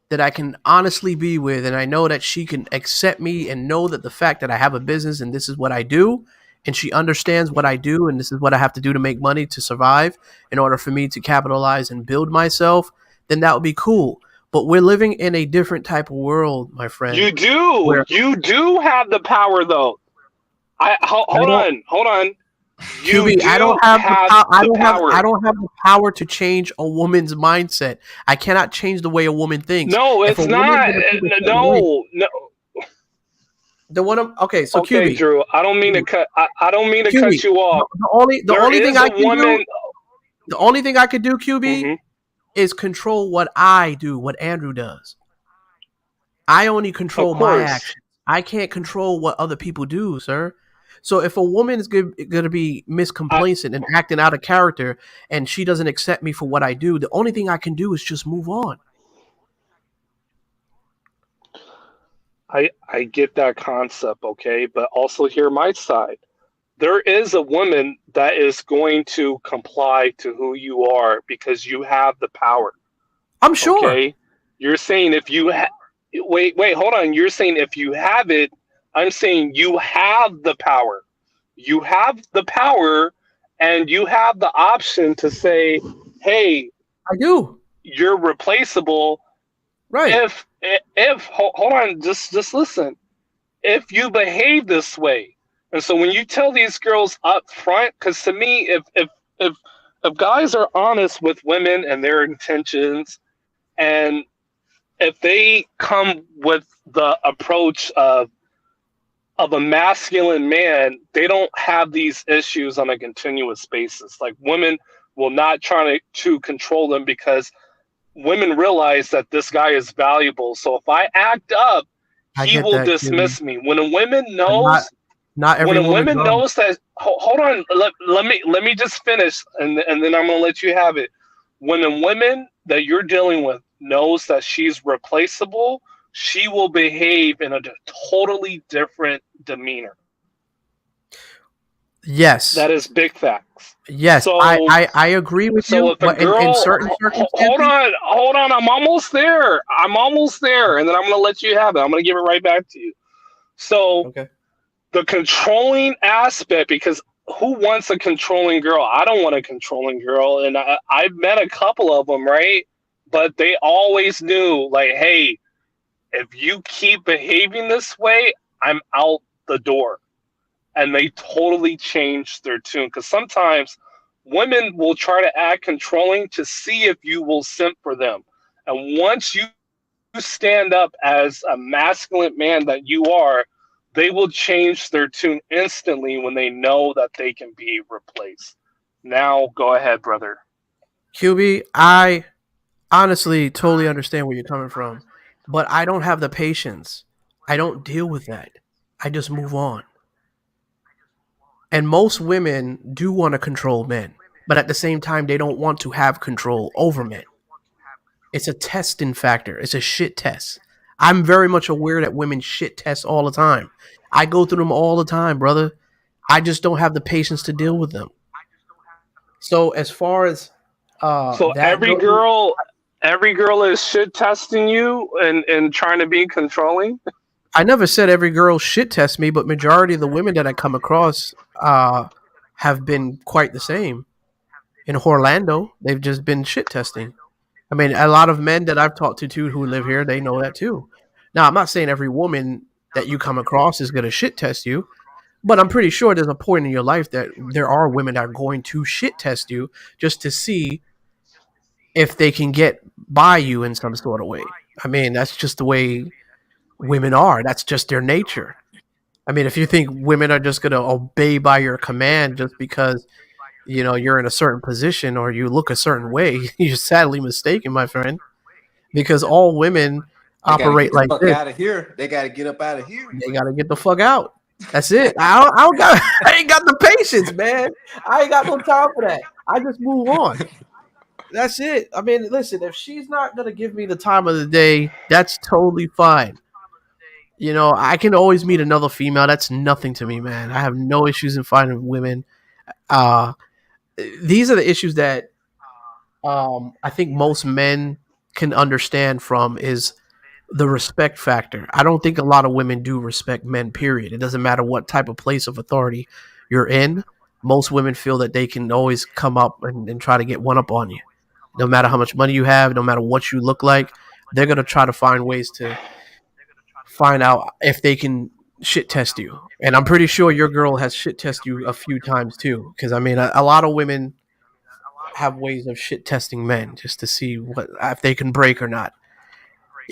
that I can honestly be with, and I know that she can accept me and know that the fact that I have a business and this is what I do, and she understands what I do and this is what I have to do to make money to survive in order for me to capitalize and build myself, then that would be cool. But we're living in a different type of world, my friend. You do. You do have the power, though. Hold on. You QB, do I don't have the have power. the power. I don't have the power to change a woman's mindset. I cannot change the way a woman thinks. No, If it's a woman's not. gonna think a certain way- No. The one okay, so Okay, QB. Drew. I don't mean to cut. I don't mean to QB, cut you off. the only thing I can do, the only thing I could do, QB, Mm-hmm. is control what I do, what Andrew does. I only control Of my course. actions. I can't control what other people do, sir. So if a woman is going to be miscomplacent and acting out of character, and she doesn't accept me for what I do, the only thing I can do is just move on. I get that concept, okay, but also hear my side. There is a woman that is going to comply to who you are because you have the power. I'm sure. Okay, you're saying if you wait, hold on. You're saying if you have it. I'm saying you have the power. You have the power, and you have the option to say, "Hey, I do. You're replaceable." Right. If hold on, just listen. If you behave this way, and so when you tell these girls up front, because to me, if guys are honest with women and their intentions, and if they come with the approach of a masculine man, they don't have these issues on a continuous basis. Like, women will not try to control them because women realize that this guy is valuable. So if I act up, I he get will that, dismiss me. When a woman But knows, not every when a woman woman does. knows that, hold on, let me just finish, and then I'm gonna let you have it. When a woman that you're dealing with knows that she's replaceable, she will behave in a totally different demeanor. Yes. That is big facts. Yes, So, I agree with so you, if a but girl, in certain circumstances, hold on, I'm almost there, and then I'm gonna let you have it. I'm gonna give it right back to you. So, okay. The controlling aspect, because who wants a controlling girl? I don't want a controlling girl, and I've met a couple of them, right? But they always knew, like, hey, if you keep behaving this way, I'm out the door. And they totally changed their tune, because sometimes women will try to act controlling to see if you will simp for them. And once you stand up as a masculine man that you are, they will change their tune instantly when they know that they can be replaced. Now, go ahead, brother. QB, I honestly totally understand where you're coming from, but I don't have the patience. I don't deal with that. I just move on. And most women do want to control men, but at the same time, they don't want to have control over men. It's a testing factor. It's a shit test. I'm very much aware that women shit test all the time. I go through them all the time, brother. I just don't have the patience to deal with them. So as far as So that goes, every girl is shit testing you and trying to be controlling. I never said every girl shit test me, but majority of the women that I come across have been quite the same. In Orlando, they've just been shit testing. I mean, a lot of men that I've talked to too who live here, they know that too. Now, I'm not saying every woman that you come across is going to shit test you, but I'm pretty sure there's a point in your life that there are women that are going to shit test you just to see if they can get by you in some sort of way. I mean, that's just the way women are. That's just their nature. I mean, if you think women are just going to obey by your command just because you're in a certain position or you look a certain way, you're sadly mistaken, my friend. Because all women They gotta operate get the like fuck this. out of here. They gotta get up out of here. They gotta get the fuck out. That's it. I ain't got the patience, man. I ain't got no time for that. I just move on. That's it. I mean, listen, if she's not gonna give me the time of the day, that's totally fine. I can always meet another female. That's nothing to me, man. I have no issues in finding women. Uh, these are the issues that I think most men can understand from is the respect factor. I don't think a lot of women do respect men, period. It doesn't matter what type of place of authority you're in. Most women feel that they can always come up and try to get one up on you. No matter how much money you have, no matter what you look like, they're going to try to find ways to find out if they can shit test you. And I'm pretty sure your girl has shit tested you a few times too. Because, I mean, a lot of women have ways of shit testing men just to see what if they can break or not.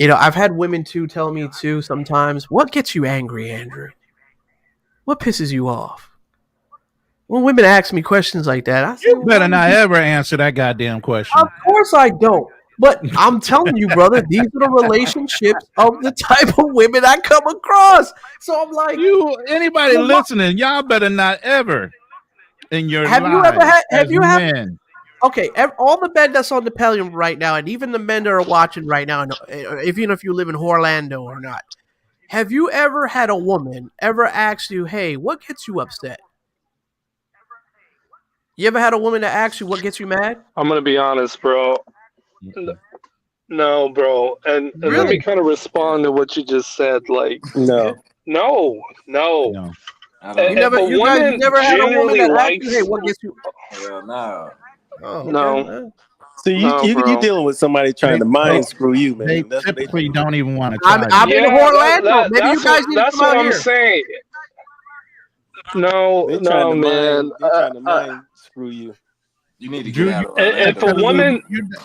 I've had women too tell me too sometimes, what gets you angry, Andrew? What pisses you off? When women ask me questions like that, I say, You better not ever answer that goddamn question. Of course I don't. But I'm telling you, brother, these are the relationships of the type of women I come across. So I'm like, anybody listening, y'all better not ever in your have you lives ever had? as Have you men. Okay, all the men that's on the Pelion right now, and even the men that are watching right now, even if you live in Orlando or not, have you ever had a woman ever ask you, "Hey, what gets you upset?" You ever had a woman that asks you what gets you mad? I'm gonna be honest, bro. No, bro. And let me kind of respond to what you just said. Like, No. no. You never had a woman genuinely that asked you, "Hey, likes, what gets you?" Hell no. Oh, okay. no. So you dealing with somebody trying to mind screw you, man. They That's what they typically doing. don't even want to try. I'm in Orlando. Maybe you that's guys need to that's come what out I'm here. saying. No, They trying to man. They trying to mind screw you. You need to Drew, get out of Orlando. If a woman,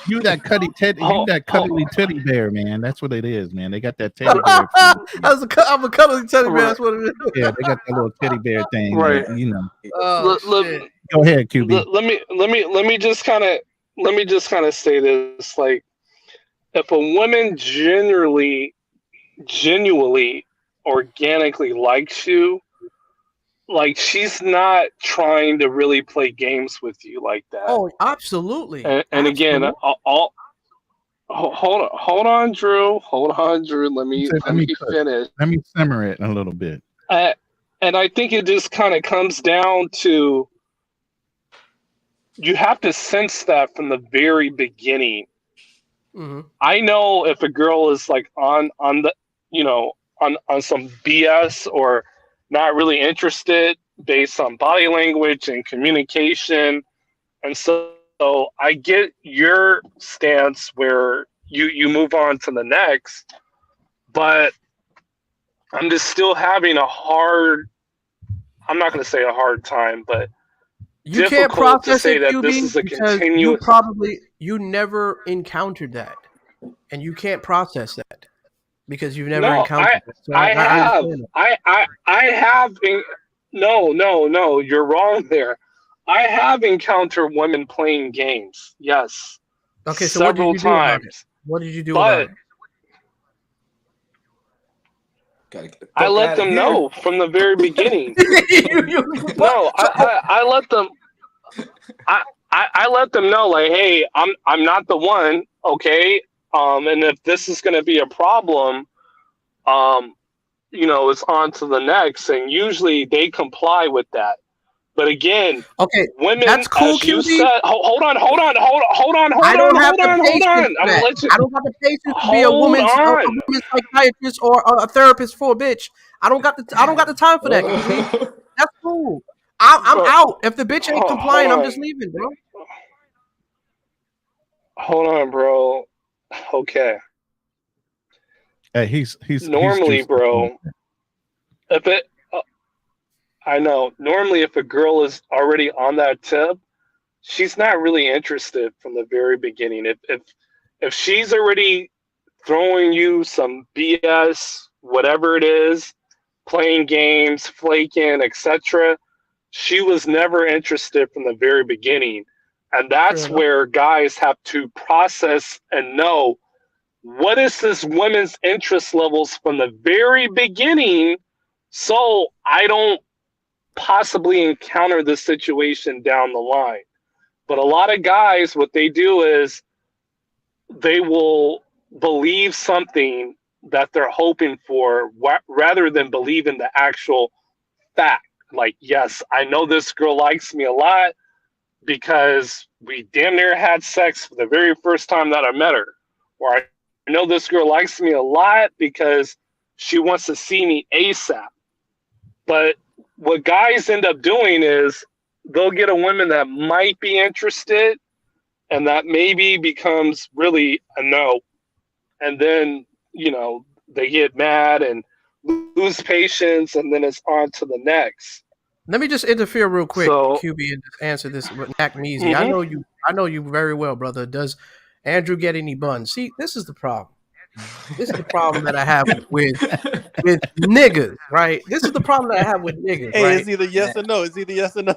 you that cuddly teddy bear, man. That's what it is, man. They got that teddy bear. I'm a cuddly teddy bear. That's what it is. Yeah, they got that little teddy bear thing. right? Oh, shit. Go ahead, QB. Let me just kind of say this. Like, if a woman genuinely, organically likes you, like, she's not trying to really play games with you like that. Oh, absolutely. And again, hold on, Drew. Let me finish. Let me simmer it a little bit. And I think it just kind of comes down to, you have to sense that from the very beginning. Mm-hmm. I know if a girl is like on the, on some BS or not really interested based on body language and communication. And so I get your stance where you move on to the next, but I'm just still having I'm not going to say a hard time, but you can't process it, QB, this is a continuous. You never encountered that, and you can't process that because you've never encountered it. So I have. No, you're wrong there. I have encountered women playing games. Yes. Okay, so several times. What did you do about it? I let them know from the very beginning. No, I let them. I let them know, like, hey, I'm not the one, okay. And if this is going to be a problem, it's on to the next. And usually they comply with that. But again, okay, women, that's cool, as you QB. said, hold on. I don't have the patience for I'm gonna that. let you. I don't have the patience to be a Hold on. woman's psychiatrist or a therapist for a bitch. I don't got the time for that, QB. That's cool. I'm out. If the bitch ain't complying, I'm just leaving, bro. Hold on, bro. Okay. Hey, he's Normally, juiced. bro, if it, I know. Normally, if a girl is already on that tip, she's not really interested from the very beginning. If she's already throwing you some BS, whatever it is, playing games, flaking, etc., she was never interested from the very beginning. And that's where guys have to process and know what is this woman's interest levels from the very beginning, so I don't possibly encounter this situation down the line. But a lot of guys, what they do is they will believe something that they're hoping for rather than believe in the actual fact. Like, yes, I know this girl likes me a lot because we damn near had sex for the very first time that I met her. Or I know this girl likes me a lot because she wants to see me ASAP. But what guys end up doing is they'll get a woman that might be interested and that maybe becomes really a no. And then, they get mad and lose patience, and then it's on to the next. Let me just interfere real quick, So, QB, and just answer this with Nakmeezy. Mhm. I know you very well, brother. Does Andrew get any buns? See, this is the problem. This is the problem that I have with niggas, right? This is the problem that I have with niggas, Hey, right? it's either yes or no. It's either yes or no.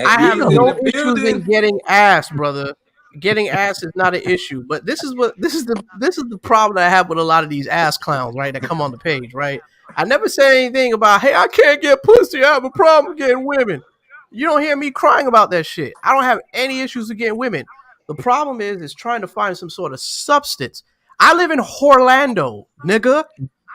I have no issues in getting ass, brother. Getting ass is not an issue, but this is the problem that I have with a lot of these ass clowns, right? That come on the page, right? I never say anything about, hey, I can't get pussy. I have a problem getting women. You don't hear me crying about that shit. I don't have any issues with getting women. The problem is trying to find some sort of substance. I live in Orlando, nigga.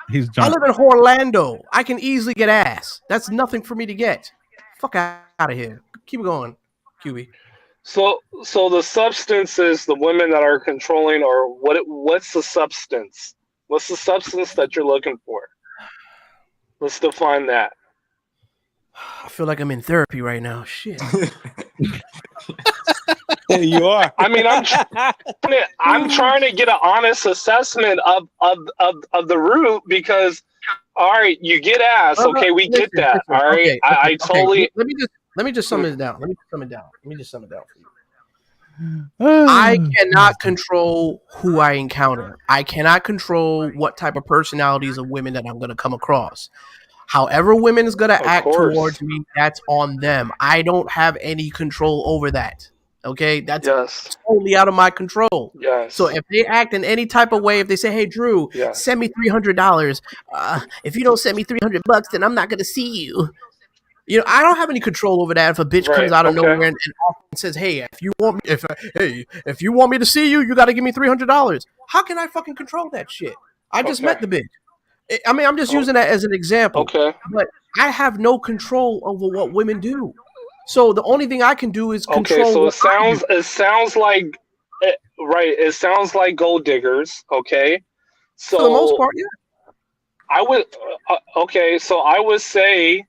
He's I drunk. live in Orlando. I can easily get ass. That's nothing for me to get. Fuck out of here. Keep going, QB. So the substance is the women that are controlling, or what's the substance? What's the substance that you're looking for? Let's define that. I feel like I'm in therapy right now. Shit. You are. I mean, I'm trying to get an honest assessment of the root, because all right, you get ass. Okay, we get that. All right. Okay, I totally. Let me just sum it down. Let me just sum it down for you. I cannot control who I encounter. I cannot control what type of personalities of women that I'm going to come across. However women is going to act towards me, that's on them. I don't have any control over that. Okay? That's totally out of my control. Yes. So if they act in any type of way, if they say, hey, Drew, send me $300. If you don't send me $300, then I'm not going to see you. I don't have any control over that. If a bitch comes out of nowhere and says, "Hey, if you want me to see you, you got to give me $300." How can I fucking control that shit? I just met the bitch. I mean, I'm just using that as an example. Okay. But I have no control over what women do. So the only thing I can do is control. Okay, so it sounds like right. It sounds like gold diggers. Okay. So for the most part, yeah. I would. Okay, so I would say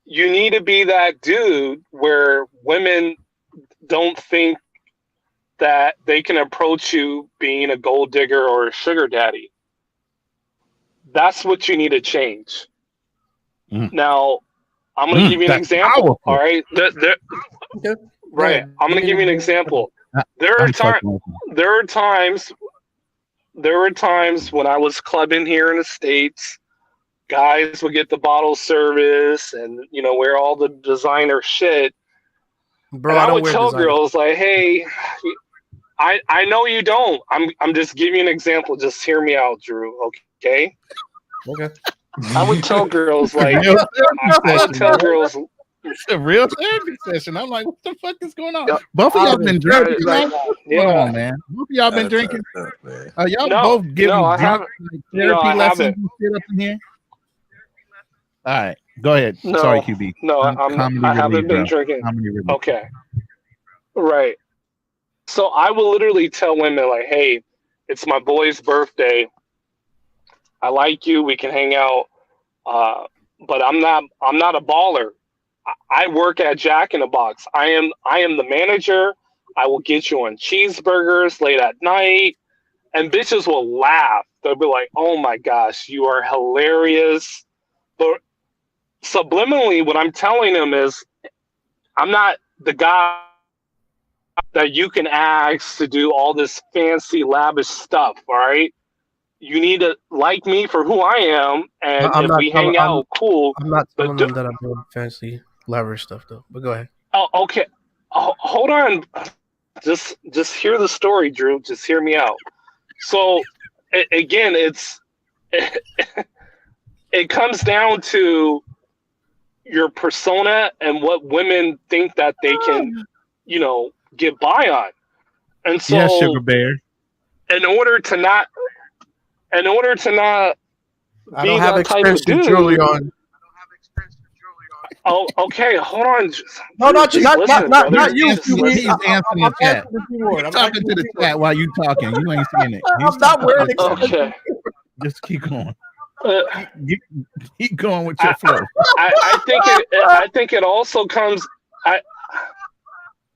you need to be that dude where women don't think that they can approach you being a gold digger or a sugar daddy. That's what you need to change. Now, I'm going to give you an example. All right. Right. I'm going to give you an example. There are times when I was clubbing here in the States, guys would get the bottle service and wear all the designer shit. Bro, and I I don't would wear tell designer. girls like, hey, I know you don't. I'm just giving you an example. Just hear me out, Drew. Okay. Okay. I would tell girls like It's a real therapy session. I'm like, what the fuck is going on? Both of y'all been drinking. Like, What's going on, man? Both of y'all been drinking. Y'all both giving I drunk haven't. therapy I lessons haven't. and shit up in here. All right. Go ahead. No, Sorry, QB. no, Comedy I relief, haven't been bro. drinking. Comedy relief. Okay, right. So I will literally tell women like, "Hey, it's my boy's birthday. I like you. We can hang out. But I'm not a baller. I work at Jack in the Box. I am the manager. I will get you on cheeseburgers late at night, and bitches will laugh. They'll be like, "Oh my gosh, you are hilarious." But subliminally, what I'm telling them is, I'm not the guy that you can ask to do all this fancy, lavish stuff. All right, you need to like me for who I am, and I'm if not we telling. hang out, cool. I'm not But telling them that I'm doing fancy leverage stuff though. But go ahead. oh, okay, hold on. Just hear the story, Drew. Just hear me out. So again, it comes down to your persona and what women think that they can, get by on. And Yes, Sugar so Bear. in order to not I be don't have that type of expensive jewelry dude. on. Oh, okay, hold on. No, Drew, just listen, brother. not you, Just QB. He's answering I'm the chat. asking the keyword. He's I'm talking asking to the the keyword. chat while you talking. You ain't seeing it. He's I'm not talking wearing to the chat. expensive. okay. Just keep going. Uh, Keep going with your flow. I think it also comes.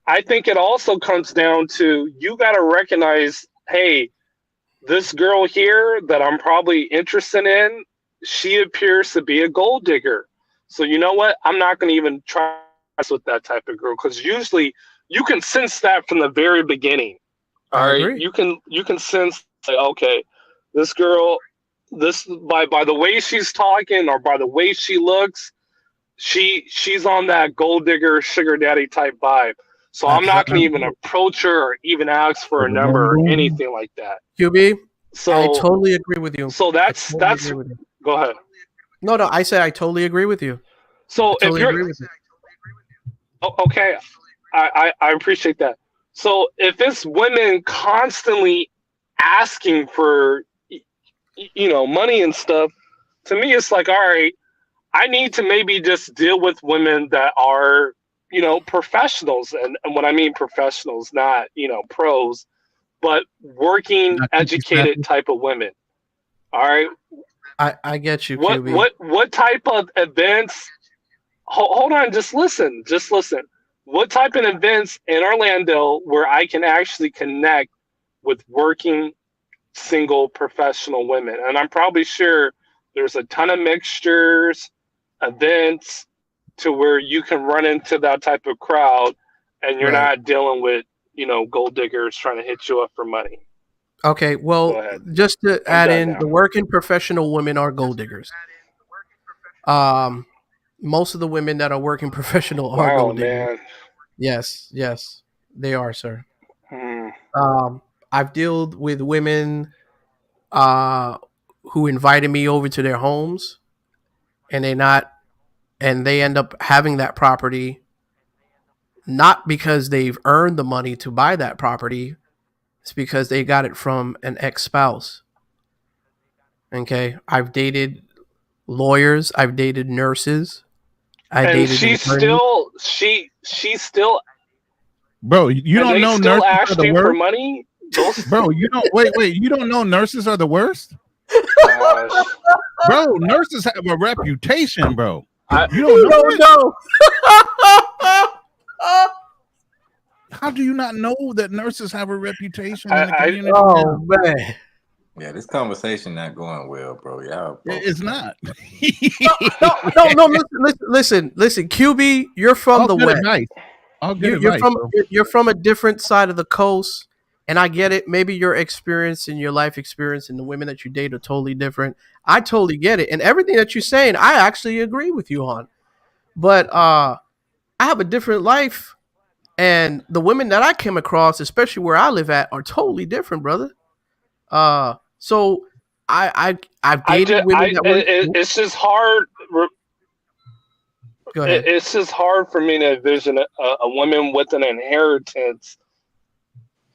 I think it also comes down to, you got to recognize, hey, this girl here that I'm probably interested in, she appears to be a gold digger. So you know what? I'm not going to even try with that type of girl, because usually you can sense that from the very beginning. All I right, agree. you can sense like, okay, this girl, this by the way she's talking or by the way she looks, she's on that gold digger sugar daddy type vibe. So I'm not going to even approach her or even ask for a number or anything like that. QB, I So totally agree with you. so I that's totally agree with you. go ahead. No, I said I totally agree with you. So I if totally you're agree with you. okay, I appreciate that. So if it's women constantly asking for money and stuff, to me it's like, all right, I need to maybe just deal with women that are professionals, and when I mean professionals, not pros, but working, Not cookie educated snatchers. type of women. All right, I get you, what QB. what type of events? Hold on, just listen. What type of events in Orlando where I can actually connect with working single professional women? And I'm probably sure there's a ton of mixtures, events, to where you can run into that type of crowd, and you're Right. not dealing with gold diggers trying to hit you up for money. Okay, Go well, ahead. just to I'm add done in, now. the working professional women are gold diggers. Most of the women that are working professional are Wow, gold diggers. man. Yes, they are, sir. Hmm. I've dealt with women who invited me over to their homes, and they end up having that property not because they've earned the money to buy that property. It's because they got it from an ex-spouse. Okay, I've dated lawyers, I've dated nurses, I And dated attorneys. she's still, Bro, you and don't they know still nurses are asked the you for worst? money. Those Bro, you don't wait, you don't know nurses are the worst? gosh. Bro, nurses have a reputation, bro. I, You don't know don't it? know. How do you not know that nurses have a reputation in the I community? Oh man. Yeah, this conversation not going well, bro. Y'all both It's not. No. Listen. QB, you're from All the good West. advice. All good You're advice, from bro. you're from a different side of the coast, and I get it. Maybe your experience and your life experience and the women that you date are totally different. I totally get it, and everything that you're saying, I actually agree with you on. But I have a different life, and the women that I came across, especially where I live at, are totally different, brother. So I've dated women that were. it's just hard. Go ahead. It's just hard for me to envision a woman with an inheritance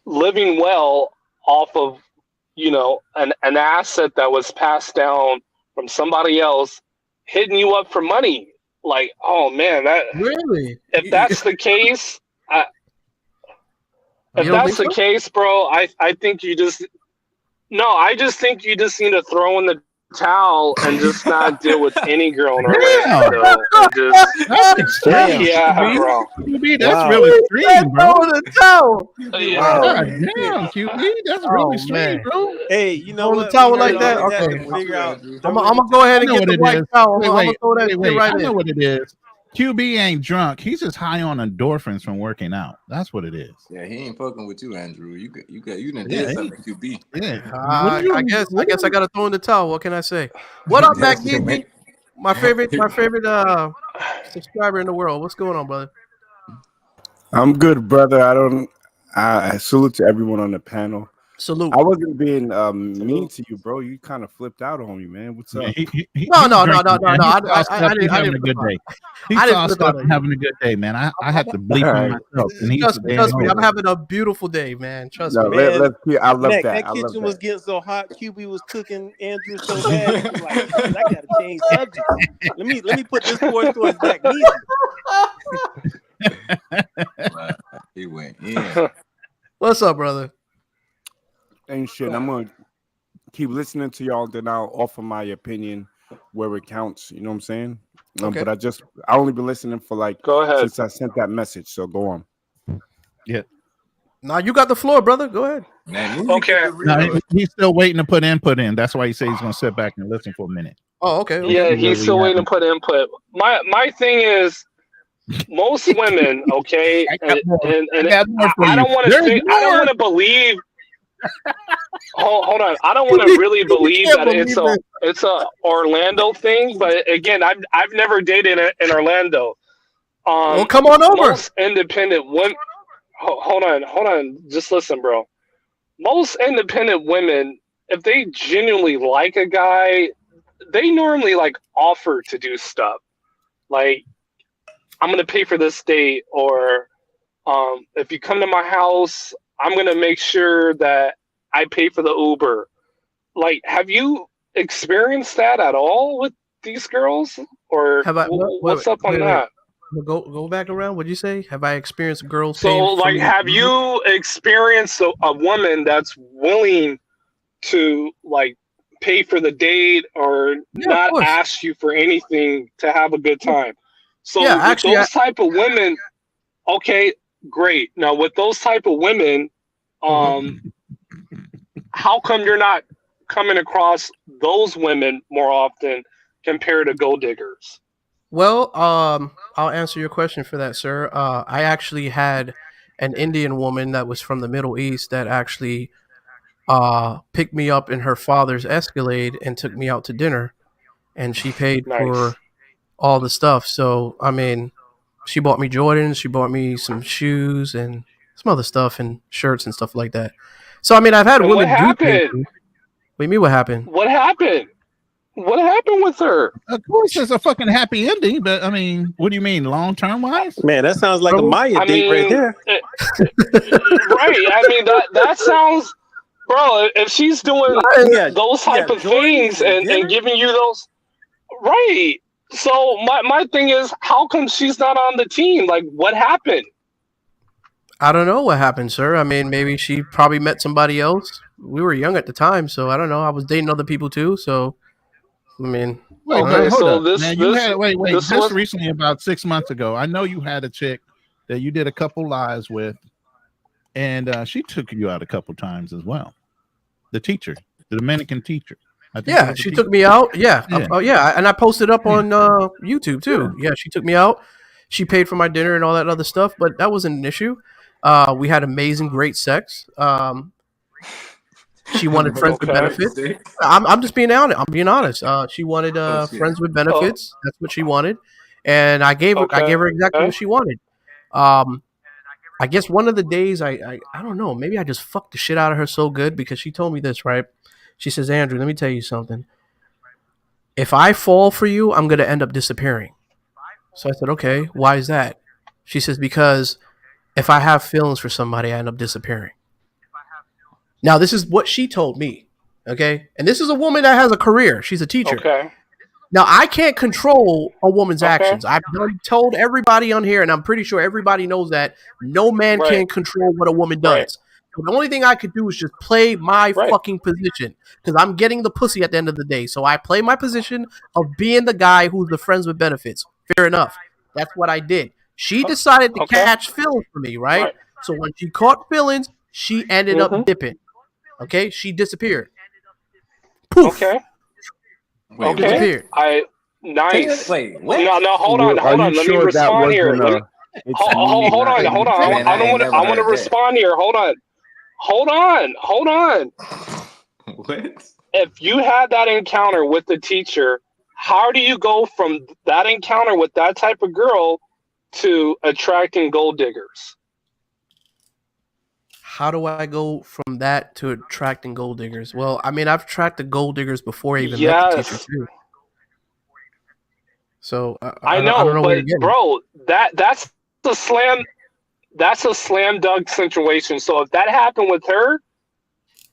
living well off of an asset that was passed down from somebody else, hitting you up for money. Like, oh man, that Really? if that's the case, You if don't that's think the so? case, bro, I think you just no, I just think you just need to throw in the towel and just not deal with any girl in Damn, Orlando and just that's extreme. yeah, QB. bro. QB, that's Wow. real extreme, bro. Throw in the towel. Yeah. Wow. God damn, QB, that's real Oh extreme, man. bro. Hey, you know Throw in the what? We towel heard like all that? of that Okay. to figure out I'm throw in the gonna go ahead I and know get what the it white is. towel. I'm gonna Wait, throw that shit right I know in. what it is. QB ain't drunk. He's just high on endorphins from working out. That's what it is. Yeah, he ain't fucking with you, Andrew. You done Yeah, did something, QB. yeah. What do I you? guess I gotta throw in the towel. What can I say? What up, Mac That's Beasley? it. My favorite subscriber in the world. What's going on, brother? I'm good, brother. I salute to everyone on the panel. Salute. I wasn't being mean to you, bro. You kind of flipped out on me, man. What's Yeah, up? No. drinking, man. He saw stuff. I He's having didn't a good flip day. out. He I didn't saw flip stuff out on and you. having a good day, man. I had to bleep All him right. myself, and he's Trust me. I'm old. having a beautiful day, man. Trust No, me. Man, let's see. I love Mac, that. that I love kitchen was that. getting so hot. QB was cooking Andrew so bad. He was like, "Shit, I gotta change subjects. Let me put this sports stories back easy." He went in. What's up, brother? Ain't shit. I'm gonna keep listening to y'all. Then I'll offer my opinion where it counts. You know what I'm saying? Okay. But I only been listening for like Go ahead. since I sent that message. So go on. Yeah. Now you got the floor, brother. Go ahead. Man, Okay. No, he's still waiting to put input in. That's why he says he's gonna sit back and listen for a minute. Oh, okay. Yeah, he's still waiting to put input. My thing is most women, okay, and I don't want to think, I don't want to believe. Hold on, I don't want to really believe that it's a Orlando thing, but again, I've never dated in Orlando. Well, come on over. Most independent women. Hold on, just listen, bro. Most independent women, if they genuinely like a guy, they normally like offer to do stuff, like I'm gonna pay for this date, or if you come to my house, I'm gonna make sure that I pay for the Uber. Like, have you experienced that at all with these girls, or Have I? what's up on that? Go back around. What'd you say? Have I experienced girls So, paying for like, me? have you experienced a woman that's willing to like pay for the date or not ask you for anything to have a good time? So Yeah, with actually, those type of women, okay, great. Now with those type of women, how come you're not coming across those women more often compared to gold diggers? Well, I'll answer your question for that, sir. I actually had an Indian woman that was from the Middle East that actually picked me up in her father's Escalade and took me out to dinner, and she paid for all the stuff. So, I mean, she bought me Jordans, she bought me some shoes and some other stuff and shirts and stuff like that. So, I mean, I've had And women what do things. happened? What do you mean what happened? What happened? What happened with her? Of course, it's a fucking happy ending, but I mean, what do you mean, long term wise? Man, that sounds like a Maya date right there. Right. I mean, that sounds, bro. If she's doing those type of things and giving you those, right. So my thing is, how come she's not on the team? Like, what happened? I don't know what happened, sir. I mean, maybe she probably met somebody else. We were young at the time, so I don't know. I was dating other people too, so I mean, Wait, Okay, hold so up. this- Now you this- had wait. this Just was- recently, about 6 months ago, I know you had a chick that you did a couple lives with, and she took you out a couple times as well. The teacher, the Dominican teacher. I think it yeah, was a she teacher. took me out. Yeah. Yeah. Oh, yeah, and I posted up on YouTube too. Yeah, she took me out. She paid for my dinner and all that other stuff, but that wasn't an issue. We had amazing, great sex. She wanted friends with benefits. I'm just being honest. I'm being honest. She wanted friends with benefits. That's what she wanted, and I gave her exactly what she wanted. I guess one of the days I don't know. Maybe I just fucked the shit out of her so good because she told me this, right? She says, Andrew, let me tell you something. If I fall for you, I'm gonna end up disappearing. So I said, okay, why is that? She says, because if I have feelings for somebody, I end up disappearing. Now, this is what she told me, okay? And this is a woman that has a career. She's a teacher. Okay. Now, I can't control a woman's Okay. actions. I've told everybody on here, and I'm pretty sure everybody knows that no man Right. can control what a woman Right. does. So the only thing I could do is just play my Right. fucking position because I'm getting the pussy at the end of the day. So I play my position of being the guy who's the friends with benefits. Fair enough. That's what I did. She decided to Okay. catch feelings for me, right? Right. So when she caught feelings, she ended Mhm. up dipping. Okay? She disappeared. Poof. Okay. Wait, Okay. Disappeared. Nice. Wait, what? No, hold on. Are you Let me sure that respond here. wasn't Let me, it's hold me, not on. anything? Man, I ain't never I want to heard that. respond here. Hold on. What? If you had that encounter with the teacher, how do you go from that encounter with that type of girl to attracting gold diggers? How do I go from that to attracting gold diggers? Well, I mean, I've attracted gold diggers before I even met the teacher Yes. too. So I I don't know, know where you're but getting. bro, that's a slam dunk situation. So if that happened with her,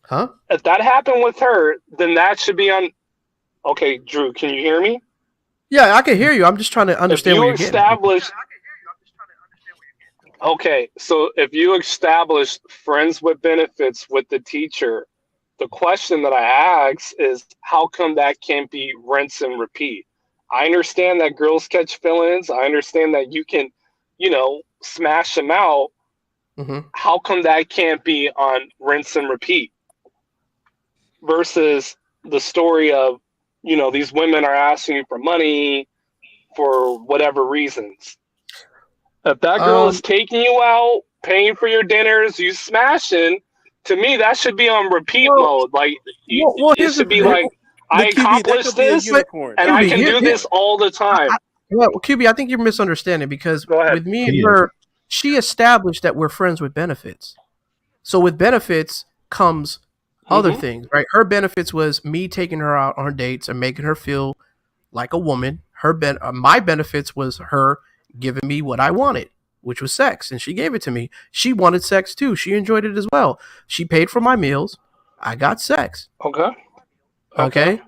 Huh? if that happened with her, then that should be on. Okay, Drew, can you hear me? Yeah, I can hear you. I'm just trying to If understand you where you're getting. establish, okay, so if you establish friends with benefits with the teacher, the question that I ask is, how come that can't be rinse and repeat? I understand that girls catch feelings. I understand that you can, smash them out. Mm-hmm. How come that can't be on rinse and repeat? Versus the story of, these women are asking you for money for whatever reasons. If that girl is taking you out, paying for your dinners, you smashing, to me that should be on repeat mode. Like it here's the should be thing. like, I QB, that accomplished could be a this, unicorn. and I QB, can do this all the time. Well, QB, I think you're misunderstanding because Go ahead. with me and her, she established that we're friends with benefits. So with benefits comes other Mhm. things, right? Her benefits was me taking her out on dates and making her feel like a woman. My benefits was her giving me what I wanted, which was sex, and she gave it to me. She wanted sex too. She enjoyed it as well. She paid for my meals. I got sex. Okay. Okay.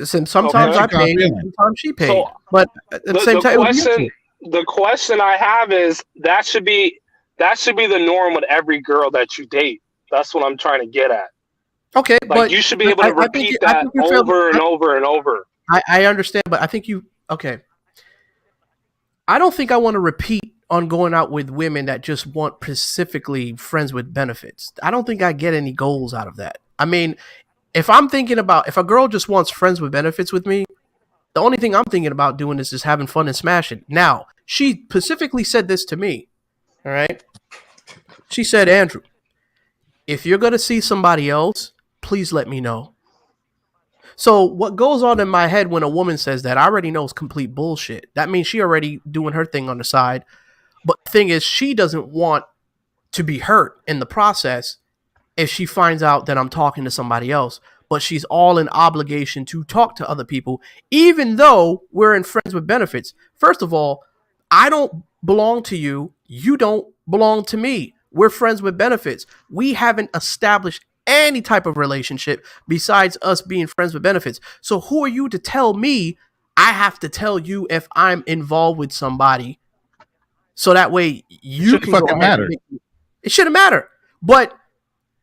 Sometimes Okay. I paid, sometimes she paid. So But at the same time, it was mutual. the question I have is that should be the norm with every girl that you date. That's what I'm trying to get at. Okay, Like but you should be able to repeat that over and over and over. I understand, but I think okay. I don't think I want to repeat on going out with women that just want specifically friends with benefits. I don't think I get any goals out of that. I mean, if a girl just wants friends with benefits with me, the only thing I'm thinking about doing is just having fun and smashing. Now, she specifically said this to me. All right. She said, Andrew, if you're going to see somebody else, please let me know. So what goes on in my head when a woman says that, I already know is complete bullshit. That means she already doing her thing on the side. But the thing is, she doesn't want to be hurt in the process if she finds out that I'm talking to somebody else. But she's all in obligation to talk to other people, even though we're in friends with benefits. First of all, I don't belong to you. You don't belong to me. We're friends with benefits. We haven't established any type of relationship besides us being friends with benefits. So who are you to tell me I have to tell you if I'm involved with somebody? So that way you Shouldn't can go fucking ahead matter. and it shouldn't matter. But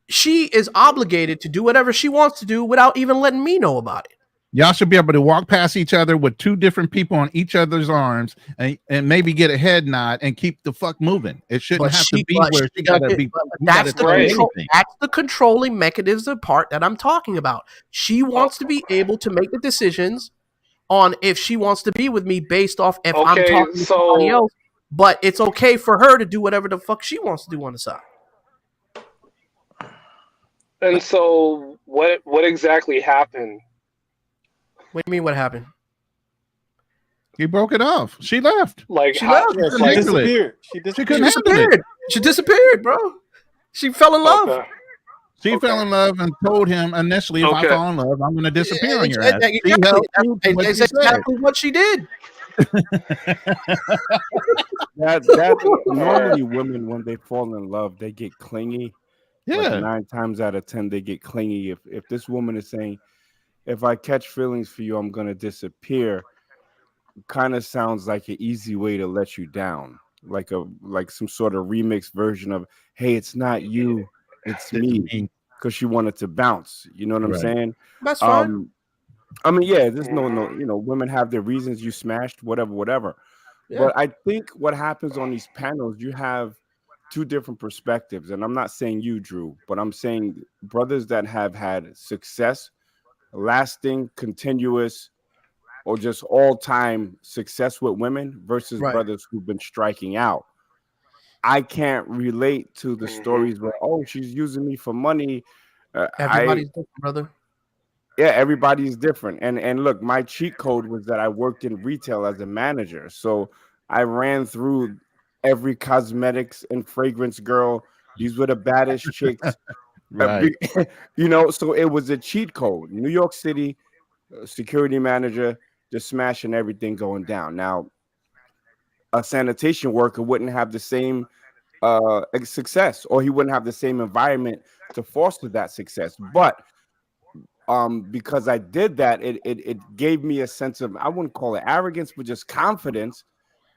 she is obligated to do whatever she wants to do without even letting me know about it. Y'all should be able to walk past each other with two different people on each other's arms and maybe get a head nod and keep the fuck moving. It shouldn't have to be where she gotta be. That's the controlling mechanism part that I'm talking about. She wants to be able to make the decisions on if she wants to be with me based off if I'm Okay, talking to somebody else. But it's okay for her to do whatever the fuck she wants to do on the side. And so what exactly happened? What do you mean what happened? He broke it off. She left. Like She how, left. like, disappeared. She couldn't handle it. disappeared. She disappeared, bro. She fell in love. Okay. She fell in love and told him initially, if I Okay. fall in love, I'm going to disappear on your ass. Exactly. She held true to what That's she said. exactly what she did. That normally women, when they fall in love, they get clingy. Yeah. Like 9 times out of 10 they get clingy. If this woman is saying, if I catch feelings for you, I'm gonna disappear, kind of sounds like an easy way to let you down, like some sort of remix version of "Hey, it's not you, it's me," because she wanted to bounce. You know what I'm Right. saying? That's fine. I mean, yeah, there's no, women have their reasons. You smashed, whatever. Yeah. But I think what happens on these panels, you have two different perspectives, and I'm not saying you, Drew, but I'm saying brothers that have had success, lasting, continuous, or just all-time success with women versus Right. brothers who've been striking out. I can't relate to the stories where, oh, she's using me for money. I Everybody's different, brother. Yeah, everybody's different. And look, my cheat code was that I worked in retail as a manager. So I ran through every cosmetics and fragrance girl. These were the baddest chicks. Right. So it was a cheat code. New York City, security manager, just smashing everything going down. Now, a sanitation worker wouldn't have the same success, or he wouldn't have the same environment to foster that success. But because I did that, it gave me a sense of, I wouldn't call it arrogance, but just confidence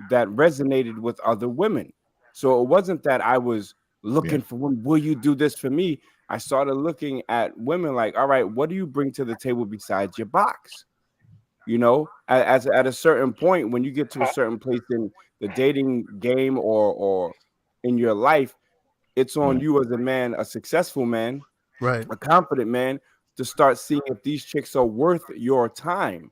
that resonated with other women. So it wasn't that I was looking for women, will you do this for me? I started looking at women like, all right, what do you bring to the table besides your box? As at a certain point, when you get to a certain place in the dating game or in your life, it's on you as a man, a successful man, Right. a confident man, to start seeing if these chicks are worth your time.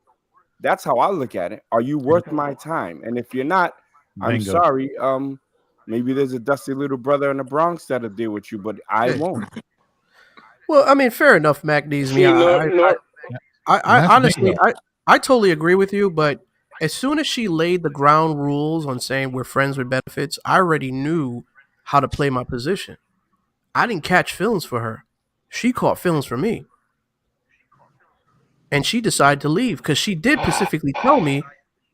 That's how I look at it. Are you worth my time? And if you're not, I'm Bingo. sorry. Maybe there's a dusty little brother in the Bronx that'll deal with you, but I Yeah. won't. Well, I mean, fair enough, Mac D's me. See, I That's honestly, bingo. I totally agree with you. But as soon as she laid the ground rules on saying we're friends with benefits, I already knew how to play my position. I didn't catch feelings for her. She caught feelings for me, and she decided to leave because she did specifically tell me,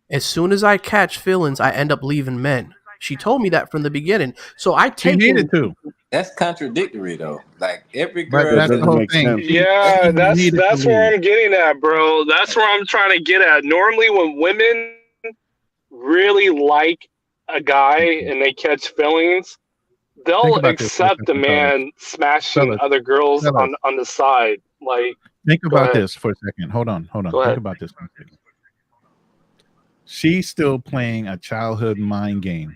as soon as I catch feelings, I end up leaving men. She told me that from the beginning. So I She needed taken. to, That's contradictory though. Like every but girl That that's the doesn't whole make thing. sense. yeah, She needed to that's where leave. I'm getting at, bro. That's where I'm trying to get at. Normally, when women really like a guy and they catch feelings, Think they'll about this for a accept a second, fellas. man smashing Fellas, other girls fellas. on the side. Like, Think go about ahead, this for a second. Hold on. go Think ahead. about this for a second. She's still playing a childhood mind game.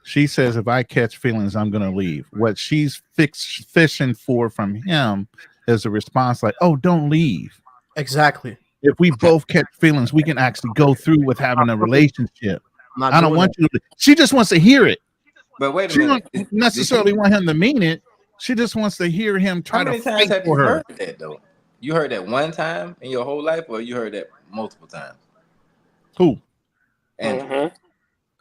She says, if I catch feelings, I'm going to leave. What she's fishing for from him is a response like, oh, don't leave. Exactly. If we both catch feelings, we can actually go through with having a relationship. I'm not I don't doing want that. you to. She just wants to hear it. But wait a She don't minute. necessarily want him to mean it. She just wants to hear him How try to many times fight have you for her. heard that though? You heard that one time in your whole life, or you heard that multiple times? Who? Andrew.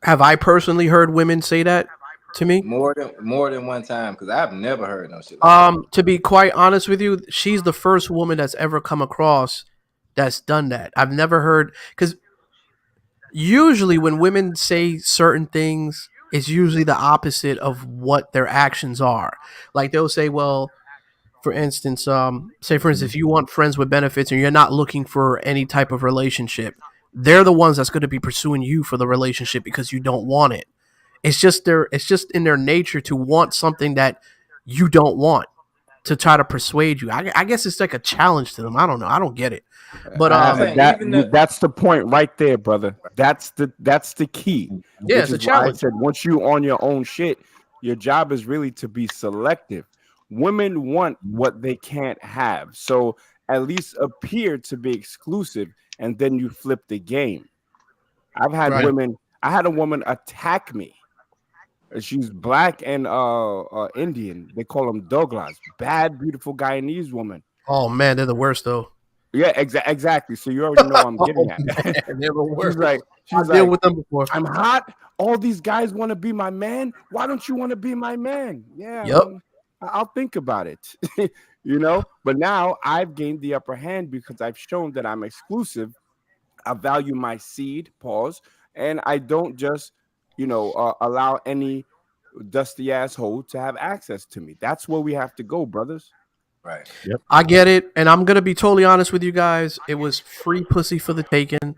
Have I personally heard women say that to me? More than one time, because I've never heard no shit like To be quite honest with you, she's the first woman that's ever come across that's done that. I've never heard, because usually when women say certain things, it's usually the opposite of what their actions are. Like they'll say, well, for instance, if you want friends with benefits and you're not looking for any type of relationship, they're the ones that's going to be pursuing you for the relationship because you don't want it. It's just in their nature to want something that you don't want, to try to persuade you. I guess it's like a challenge to them. I don't know. I don't get it. But I'm saying even the That's the point right there, brother. That's the key. yeah, Which it's a is why I challenge. said, once you on your own shit, your job is really to be selective. Women want what they can't have, so at least appear to be exclusive, and then you flip the game. I've had Right. I had a woman attack me. She's black and Indian. They call them Douglas. Bad, beautiful Guyanese woman. Oh man, they're the worst though. Yeah, exactly. So you already know what I'm getting Oh at. man, they're the worst. she's I deal like, with them before. I'm hot. All these guys want to be my man. Why don't you want to be my man? Yeah, Yep. I'll think about it. But now I've gained the upper hand because I've shown that I'm exclusive. I value my seed, pause, and I don't just, allow any dusty asshole to have access to me. That's where we have to go, brothers. Right. Yep. I get it, and I'm gonna be totally honest with you guys. It was free pussy for the taking,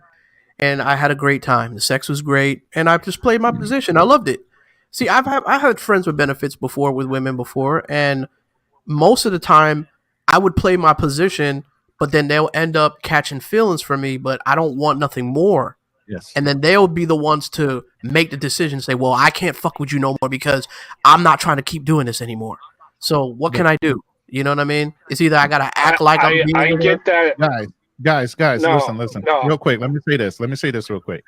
and I had a great time. The sex was great, and I just played my position. I loved it. See, I had friends with benefits before with women before, and most of the time I would play my position, but then they'll end up catching feelings for me, but I don't want nothing more. Yes. And then they'll be the ones to make the decision, say, well, I can't fuck with you no more because I'm not trying to keep doing this anymore. So what can I do? You know what I mean? It's either I gotta act like I'm being I with her. get that. Guys, No, listen. no. Real quick, let me say this real quick.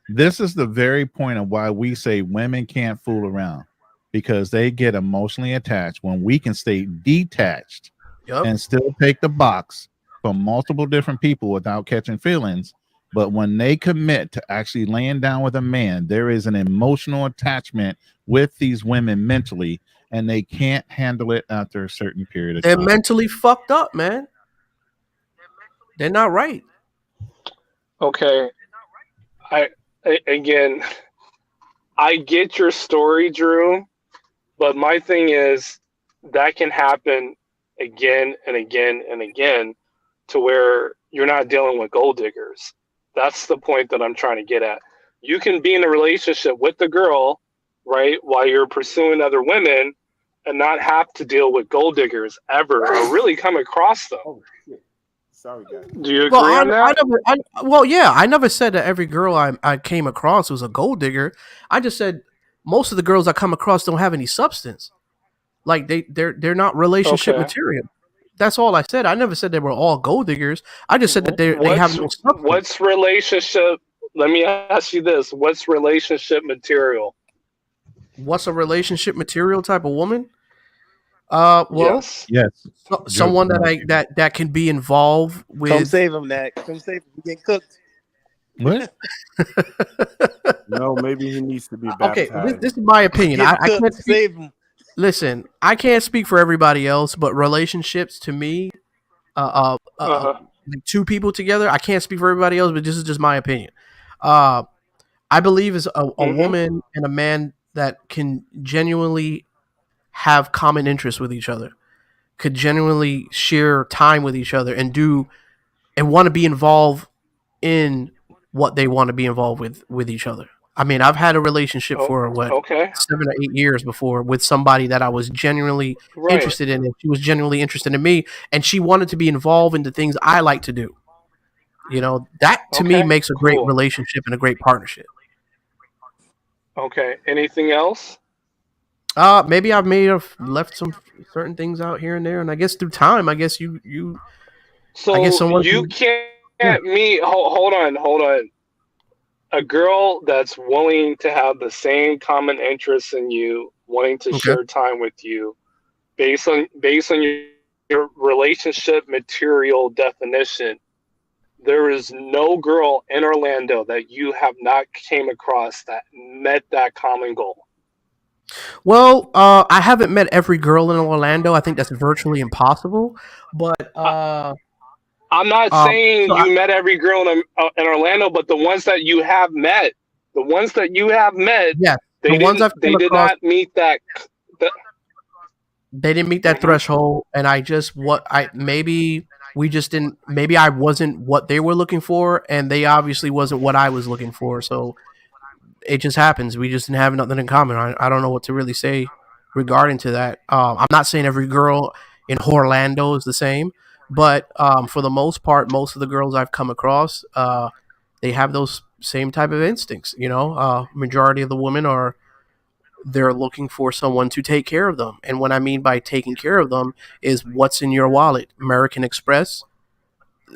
This is the very point of why we say women can't fool around, because they get emotionally attached when we can stay detached and still take the box from multiple different people without catching feelings. But when they commit to actually laying down with a man, there is an emotional attachment with these women mentally, and they can't handle it after a certain period of They're time. mentally fucked up, man. They're not right. Okay. Again, I get your story, Drew, but my thing is that can happen again and again and again to where you're not dealing with gold diggers. That's the point that I'm trying to get at. You can be in a relationship with the girl, right, while you're pursuing other women and not have to deal with gold diggers ever or really come across them. Oh, shit. Sorry, guys. Do you agree on that? I never said that every girl I came across was a gold digger. I just said most of the girls I come across don't have any substance. Like they're not relationship Okay. material. That's all I said. I never said they were all gold diggers. I just said that they have no substance. What's relationship? Let me ask you this: what's relationship material? What's a relationship material type of woman? Well, Yes. someone that can be involved with. Come save him, Nat. Come save him. We getting cooked. What? No, maybe he needs to be Okay, baptized. this is my opinion. I can't save him. Listen, I can't speak for everybody else, but relationships to me, like two people together, I can't speak for everybody else, but this is just my opinion. I believe is a woman and a man that can genuinely have common interests with each other, could genuinely share time with each other and want to be involved in what they want to be involved with each other. I mean, I've had a relationship for 7 or 8 years before with somebody that I was genuinely interested in, and she was genuinely interested in me, and she wanted to be involved in the things I like to do. You know, that to me makes a great relationship and a great partnership. Okay. Anything else? Maybe I may have left some certain things out here and there, and I guess through time, I guess you. So I guess someone you can't meet. Hold on. A girl that's willing to have the same common interests in you, wanting to share time with you, based on your relationship material definition. There is no girl in Orlando that you have not came across that met that common goal. Well, I haven't met every girl in Orlando. I think that's virtually impossible. But I'm not saying you met every girl in Orlando, but the ones that you have met, yeah, they did not meet that. They didn't meet that threshold, and maybe we just didn't. Maybe I wasn't what they were looking for, and they obviously wasn't what I was looking for. So it just happens. We just didn't have nothing in common. I don't know what to really say regarding to that. I'm not saying every girl in Orlando is the same, but for the most part, most of the girls I've come across, they have those same type of instincts. You know, majority of the women they're looking for someone to take care of them. And what I mean by taking care of them is what's in your wallet. American Express,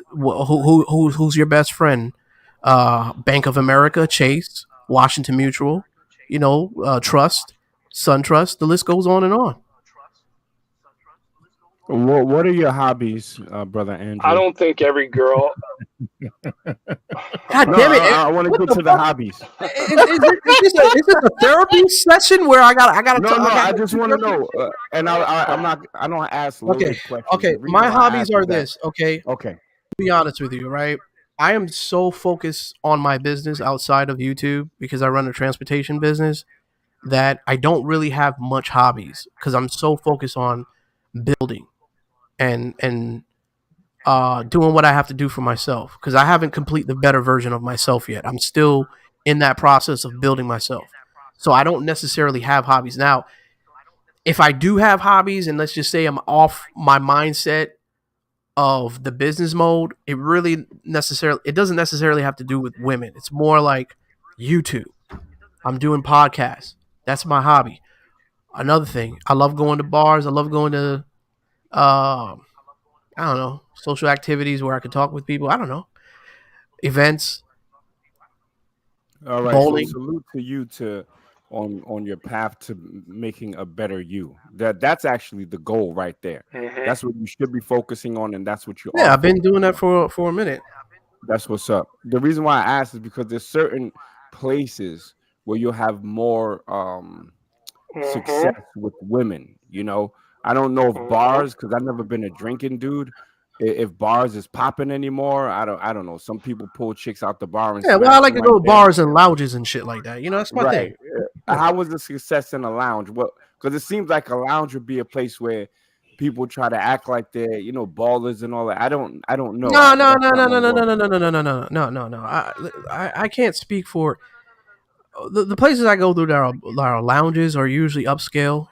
who's your best friend? Bank of America, Chase, Washington Mutual, Trust, SunTrust. The list goes on and on. What are your hobbies, brother Andrew? I don't think every girl. God damn it! I want to get to the hobbies. Is this a therapy session where I gotta? No, I just want to know, and I don't ask loaded questions. Okay. My hobbies are this. Okay. Okay. To be honest with you, right? I am so focused on my business outside of YouTube because I run a transportation business that I don't really have much hobbies because I'm so focused on building. and doing what I have to do for myself, because I haven't completed the better version of myself yet. I'm still in that process of building myself. So I don't necessarily have hobbies. Now, if I do have hobbies, and let's just say I'm off my mindset of the business mode, it doesn't necessarily have to do with women. It's more like YouTube. I'm doing podcasts. That's my hobby. Another thing, I love going to bars. I love going to I don't know, social activities where I can talk with people. I don't know, events, All right, so bowling. salute to you on your path to making a better you. That's actually the goal right there. Mhm. That's what you should be focusing on, and that's what you Yeah, are. I've been doing that focusing for a minute. on. That's what's up. The reason why I asked is because there's certain places where you'll have more success Mhm. with women. I don't know if Mhm. bars, because I've never been a drinking dude. If bars is popping anymore, I don't know. Some people pull chicks out the bar and Yeah, well, I smash like them to right go to there. bars and lounges and shit like that. That's my Right. thing. Yeah. How was the success in a lounge? What? Because it seems like a lounge would be a place where people try to act like they're ballers and all that. I don't know. No, no, That's no, not no, my no, no, world. no, no, no, no, no, no, no, no, no. I can't speak for the places I go through that are lounges are usually upscale,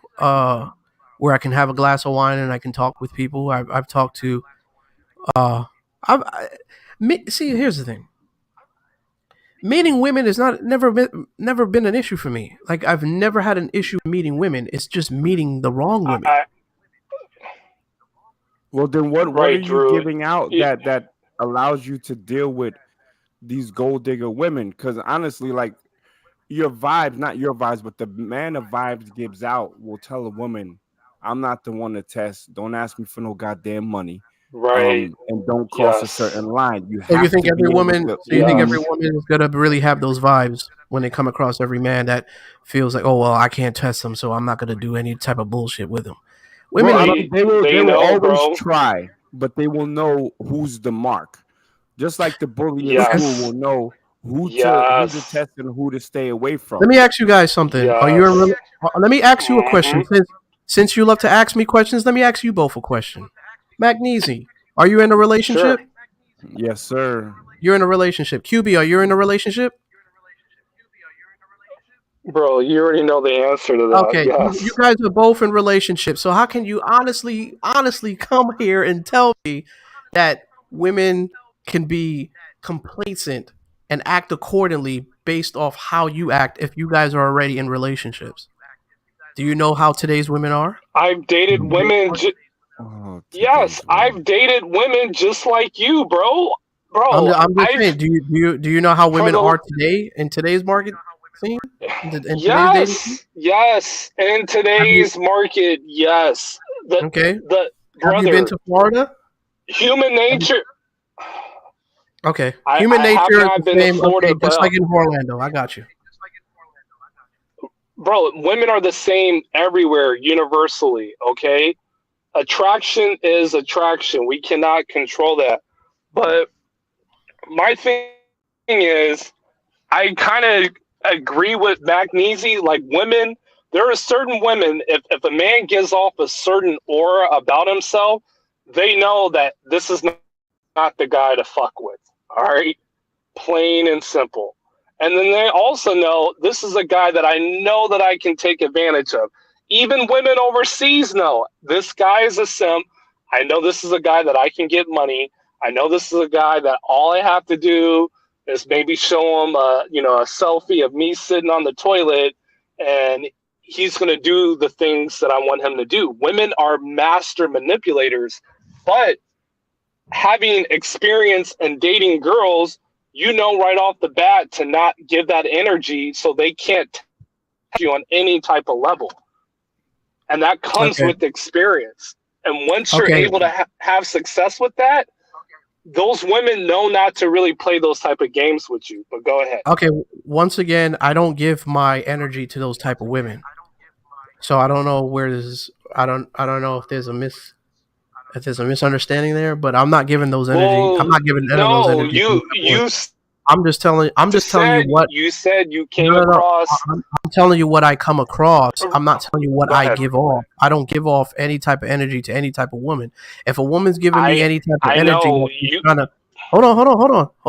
where I can have a glass of wine and I can talk with people. I've talked to, uh, see, here's the thing. Meeting women is never been an issue for me. Like, I've never had an issue meeting women. It's just meeting the wrong women. Well, then what are Right, you Drew. giving out that allows you to deal with these gold digger women? Because honestly, like your vibes, not your vibes, but the man of vibes gives out will tell a woman, I'm not the one to test. Don't ask me for no goddamn money. Right. And don't cross a Yes. certain line. You So you have think to be every able woman? to So you think every please. woman is gonna really have those vibes when they come across every man that feels like, oh well, I can't test them, so I'm not gonna do any type of bullshit with them. Well, Women, I mean, they They will know, always bro. try, but they will know who's the mark. Just like the bully in okay. school Yes. will know who to Yes. test and who to stay away Let from. me ask you guys something. Are you in? Yes. Let me ask you a question. Mhm. Since you love to ask me questions, let me ask you both a question. Magnesi, are you in a Sure. relationship? Yes, sir. You're in a relationship. QB, are you in a relationship? Bro, you already know the answer to that. Okay, you Yes. guys are both in relationships. So how can you honestly come here and tell me that women can be complacent and act accordingly based off how you act if you guys are already in relationships? Do you know how today's women are? I've dated In today's women. market? Oh, Yes, today's I've women. dated women just like you, bro. Bro, I'm just I've saying. Do you know how for women the are today in today's market scene? In today's dating scene? yes. In Have you today's market, yes. The okay? the Have you been brother, to Florida? human Have you, nature. okay, I human I have nature is the not been to same. Okay, Florida, just but like in Orlando. I got you. bro, women are the same everywhere, universally. Okay, attraction is attraction. We cannot control that. But my thing is, I kind of agree with Magnesi. Like women, there are certain women. If a man gives off a certain aura about himself, they know that this is not the guy to fuck with. All right, plain and simple. And then they also know this is a guy that I know that I can take advantage of. Even women overseas know this guy is a simp. I know this is a guy that I can get money. I know this is a guy that all I have to do is maybe show him a selfie of me sitting on the toilet, and he's going to do the things that I want him to do. Women are master manipulators, but having experience and dating girls, you know right off the bat to not give that energy so they can't touch you on any type of level. And that comes Okay, with experience. And once you're okay, able to have success with that, those women know not to really play those type of games with you. But go ahead. okay. Once again, I don't give my energy to those type of women. So I don't know where this is. I don't know if there's a misunderstanding there, but I'm not giving those energy. I'm Well, not giving none of those no, energy to those you type of women. you I'm just telling you what. You said you came No. across. I'm telling you what I come across. I'm not telling you what Go I ahead. give off. I don't give off any type of energy to any type of woman. If a woman's giving me any type of I energy know that she's you. trying to hold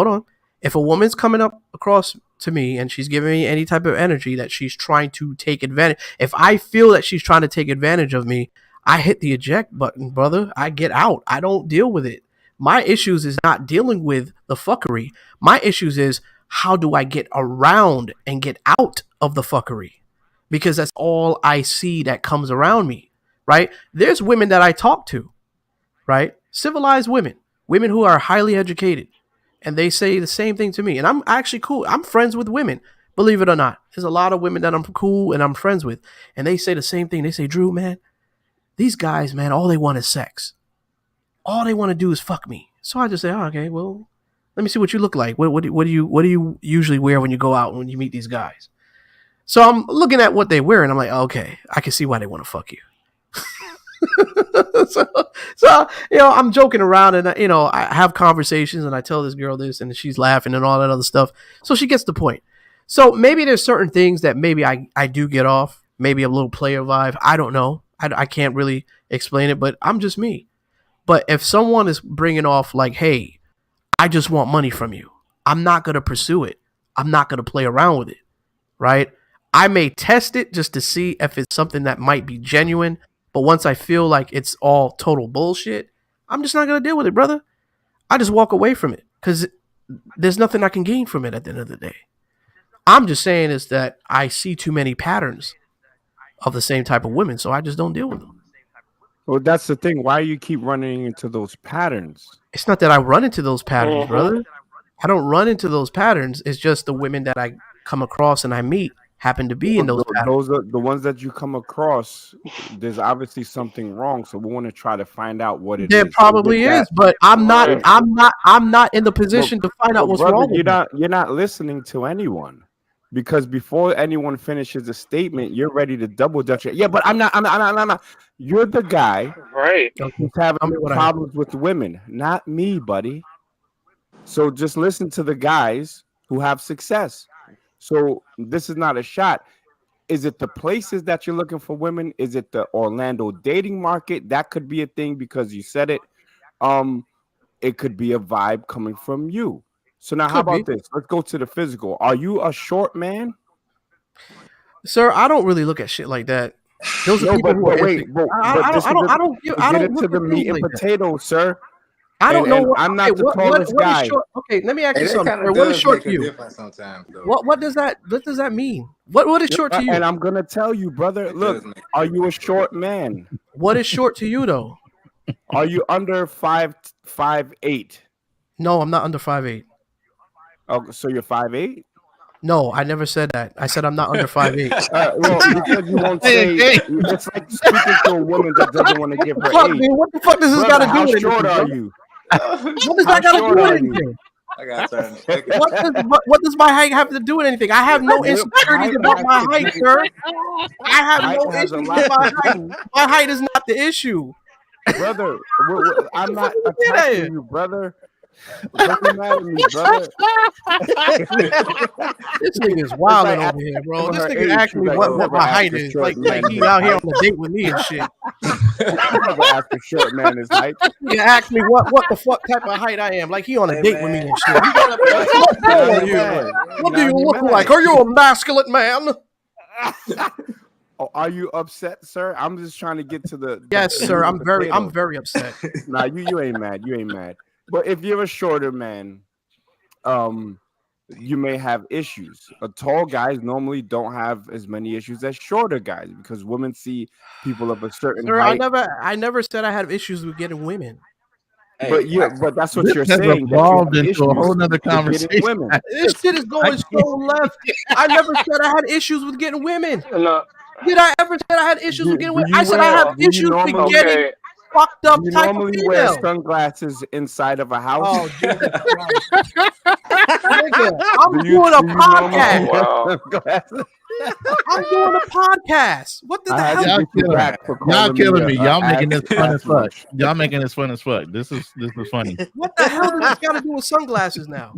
on. If a woman's coming up across to me and she's giving me any type of energy that she's trying to take advantage, if I feel that she's trying to take advantage of me, I hit the eject button, brother. I get out. I don't deal with it. My issues is not dealing with the fuckery. My issues is how do I get around and get out of the fuckery? Because that's all I see that comes around me, right? There's women that I talk to, right? Civilized women, women who are highly educated, and they say the same thing to me. And I'm actually cool. I'm friends with women, believe it or not. There's a lot of women that I'm cool and I'm friends with, and they say the same thing. They say, Drew, man, these guys, man, all they want is sex. All they want to do is fuck me. So I just say, oh, okay, well, let me see what you look like. What do you usually wear when you go out when you meet these guys? So I'm looking at what they wear and I'm like, okay, I can see why they want to fuck you. so I'm joking around and I have conversations and I tell this girl this and she's laughing and all that other stuff. So she gets the point. So maybe there's certain things that maybe I do get off. Maybe a little player vibe. I don't know. I can't really explain it, but I'm just me. But if someone is bringing off like, hey, I just want money from you, I'm not going to pursue it. I'm not going to play around with it, right? I may test it just to see if it's something that might be genuine. But once I feel like it's all total bullshit, I'm just not going to deal with it, brother. I just walk away from it because there's nothing I can gain from it at the end of the day. I'm just saying is that I see too many patterns of the same type of women, so I just don't deal with them. Well, that's the thing. Why you keep running into those patterns? It's not that I run into those patterns, brother. I don't run into those patterns. It's just the women that I come across and I meet happen to be in those patterns. Those are the ones that you come across. There's obviously something wrong, so we want to try to find out what it is. There probably is, but I'm not in the position to find out what's wrong with You're not listening to anyone. Because before anyone finishes a statement, you're ready to double dutch it. Yeah, but I'm not. You're the guy who's having problems with women, not me, buddy. So just listen to the guys who have success. So this is not a shot. Is it the places that you're looking for women? Is it the Orlando dating market? That could be a thing because you said it. It could be a vibe coming from you. So now, how about this? Let's go to the physical. Are you a short man? Sir, I don't really look at shit like that. Those are people who are I don't get into the meat and potatoes, sir. I don't know. I'm not the tallest guy. Okay, let me ask you something. What is short to you? What does that mean? What is short to you? And I'm gonna tell you, brother. Look, are you a short man? What is short to you, though? Are you under 5'8"? No, I'm not under 5'8". Oh, so you're 5'8"? No, I never said that. I said I'm not under 5'8". Well, because you won't say it's like speaking to a woman that doesn't want to give her age. What the fuck does this got to do with anything? How short are you? What does that got to do with anything? I got turn. What does my height have to do with anything? I have no insecurities about my height, sir. I have no issues with my height. My height is not the issue. Brother, I'm not attacking you, brother. Don't be mad at me, brother. This nigga is wilding over here, bro. This nigga asked me what my height is. Like he's out here on a date with me and shit. Never ask a short man his height. He asked me what the fuck type of height I am. Like he on a date with me and shit. What's wrong with you? What do you look like? Are you a masculine man? Oh, are you upset, sir? I'm just trying to get to the. Yes, sir. I'm very upset. Nah, you ain't mad. You ain't mad. But if you're a shorter man, you may have issues. Tall guys normally don't have as many issues as shorter guys because women see people of a certain height. I never said I had issues with getting women. But that's what you're saying. Evolved into a whole nother conversation. Women. This shit is going so left. I never said I had issues with getting women. Did I ever say I had issues with getting women? I said I have issues with getting fucked up you type normally of wear female. sunglasses inside of a house. Oh, Jesus Christ. Nigga, I'm doing a podcast. I'm doing a podcast. What the hell? Y'all killing me. Y'all making this fun as fuck. Y'all making this fun as fuck. This is funny. What the hell does this got to do with sunglasses now?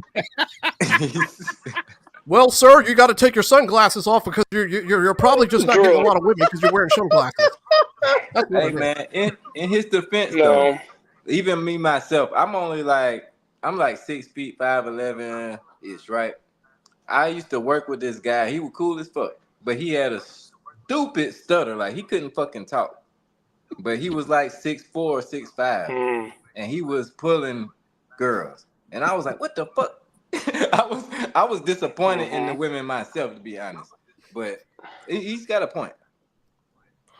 Well, sir, you got to take your sunglasses off because you're probably just not getting a lot of women because you're wearing sunglasses. Hey man, in his defense though, even me myself, I'm like 6 feet 5'11" ish, right? I used to work with this guy. He was cool as fuck, but he had a stupid stutter. Like he couldn't fucking talk. But he was like 6'4", 6'5", and he was pulling girls. And I was like, what the fuck? I was disappointed in the women myself, to be honest. But he's got a point.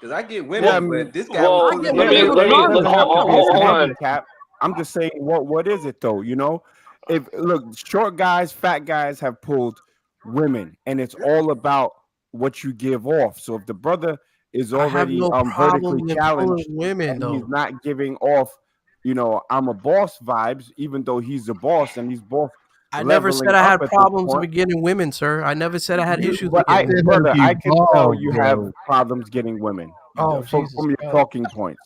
Because I get women, but this guy was pulling hold on. Cap. I'm just saying, what is it though? You know, if look, short guys, fat guys have pulled women, and it's all about what you give off. So if the brother is already vertically challenged, women, and though. he's not giving off, you know, I'm a boss vibes, even though he's a boss and he's both. I never said I had problems with getting women, sir. I never said I had issues with getting women. Brother, I can tell you have problems getting women. From your talking points.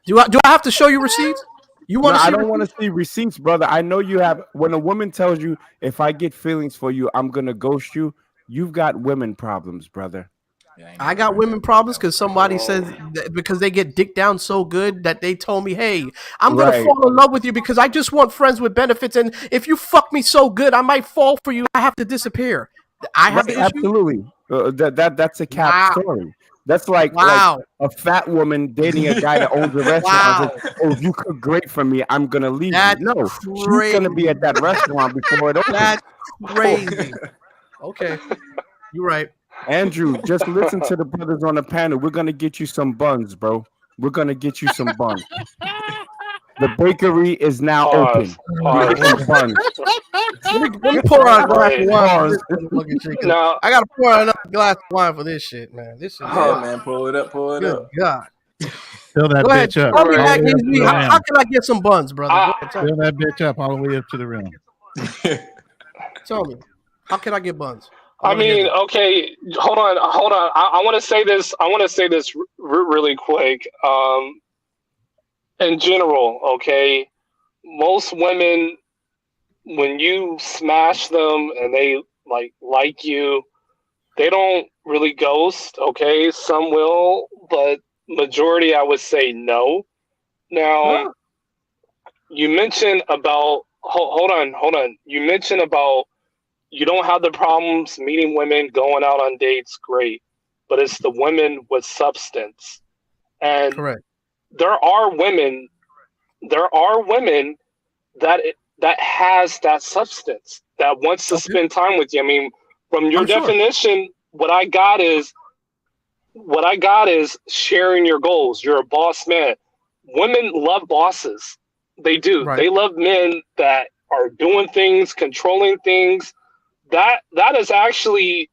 Do I have to show you receipts? You want to see? I don't want to see receipts, brother. I know you have. When a woman tells you, if I get feelings for you, I'm gonna ghost you. You've got women problems, brother. I got women problems because somebody says that because they get dick down so good that they told me, hey, I'm going to fall in love with you because I just want friends with benefits. And if you fuck me so good, I might fall for you. I have to disappear. I have the issue? Absolutely. That's a cap story. That's like a fat woman dating a guy that owns a restaurant. Like, oh, if you cook great for me, I'm going to leave you. No, she's going to be at that restaurant before it opens. That's crazy. Okay. You're right. Andrew, just listen to the brothers on the panel. We're gonna get you some buns, bro. We're gonna get you some buns. The bakery is now open. Get some buns. Let me pour out a glass of wine. No, I gotta pour out another glass of wine for this shit, man. This shit, man. Pull it up. Good God. Fill that Go ahead. bitch up. Tell me that gives me, how can I get some buns, brother? Fill that bitch up all the way up to the rim. Tell me, how can I get buns? I mean, okay, hold on. I want to say this. Really quick. In general, okay, most women, when you smash them and they like you, they don't really ghost. Okay, some will, but majority, I would say no. Now, you mentioned about hold on. You mentioned about. You don't have the problems meeting women, going out on dates, great. But it's the women with substance. And there are women that has that substance, that wants to spend time with you. I mean, from your definition, what I got is sharing your goals. You're a boss man. Women love bosses. They do. They love men that are doing things, controlling things. That is actually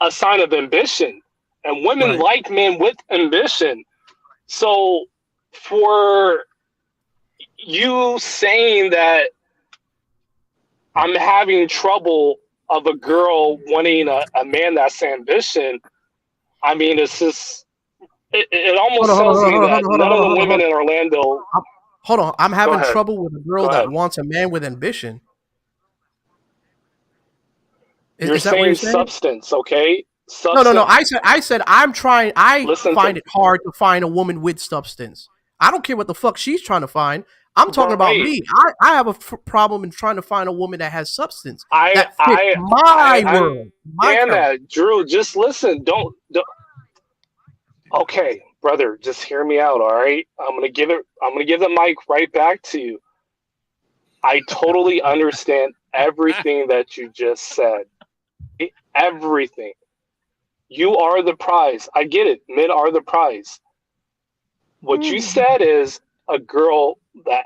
a sign of ambition, and women like men with ambition. So for you saying that I'm having trouble of a girl wanting a man that's ambition, I mean, it's just it almost tells me that none of the women in Orlando. Hold on, I'm having trouble with a girl that wants a man with ambition. You're saying substance, okay? Substance. No. I said I'm trying. I find it hard to find a woman with substance. I don't care what the fuck she's trying to find. I'm talking about me. I have a problem in trying to find a woman that has substance. That fits my world. Damn that, Drew. Just listen. Don't. Okay, brother. Just hear me out. All right. I'm gonna give the mic right back to you. I totally understand everything that you just said. Everything. You are the prize. I get it. Men are the prize. What you said is a girl that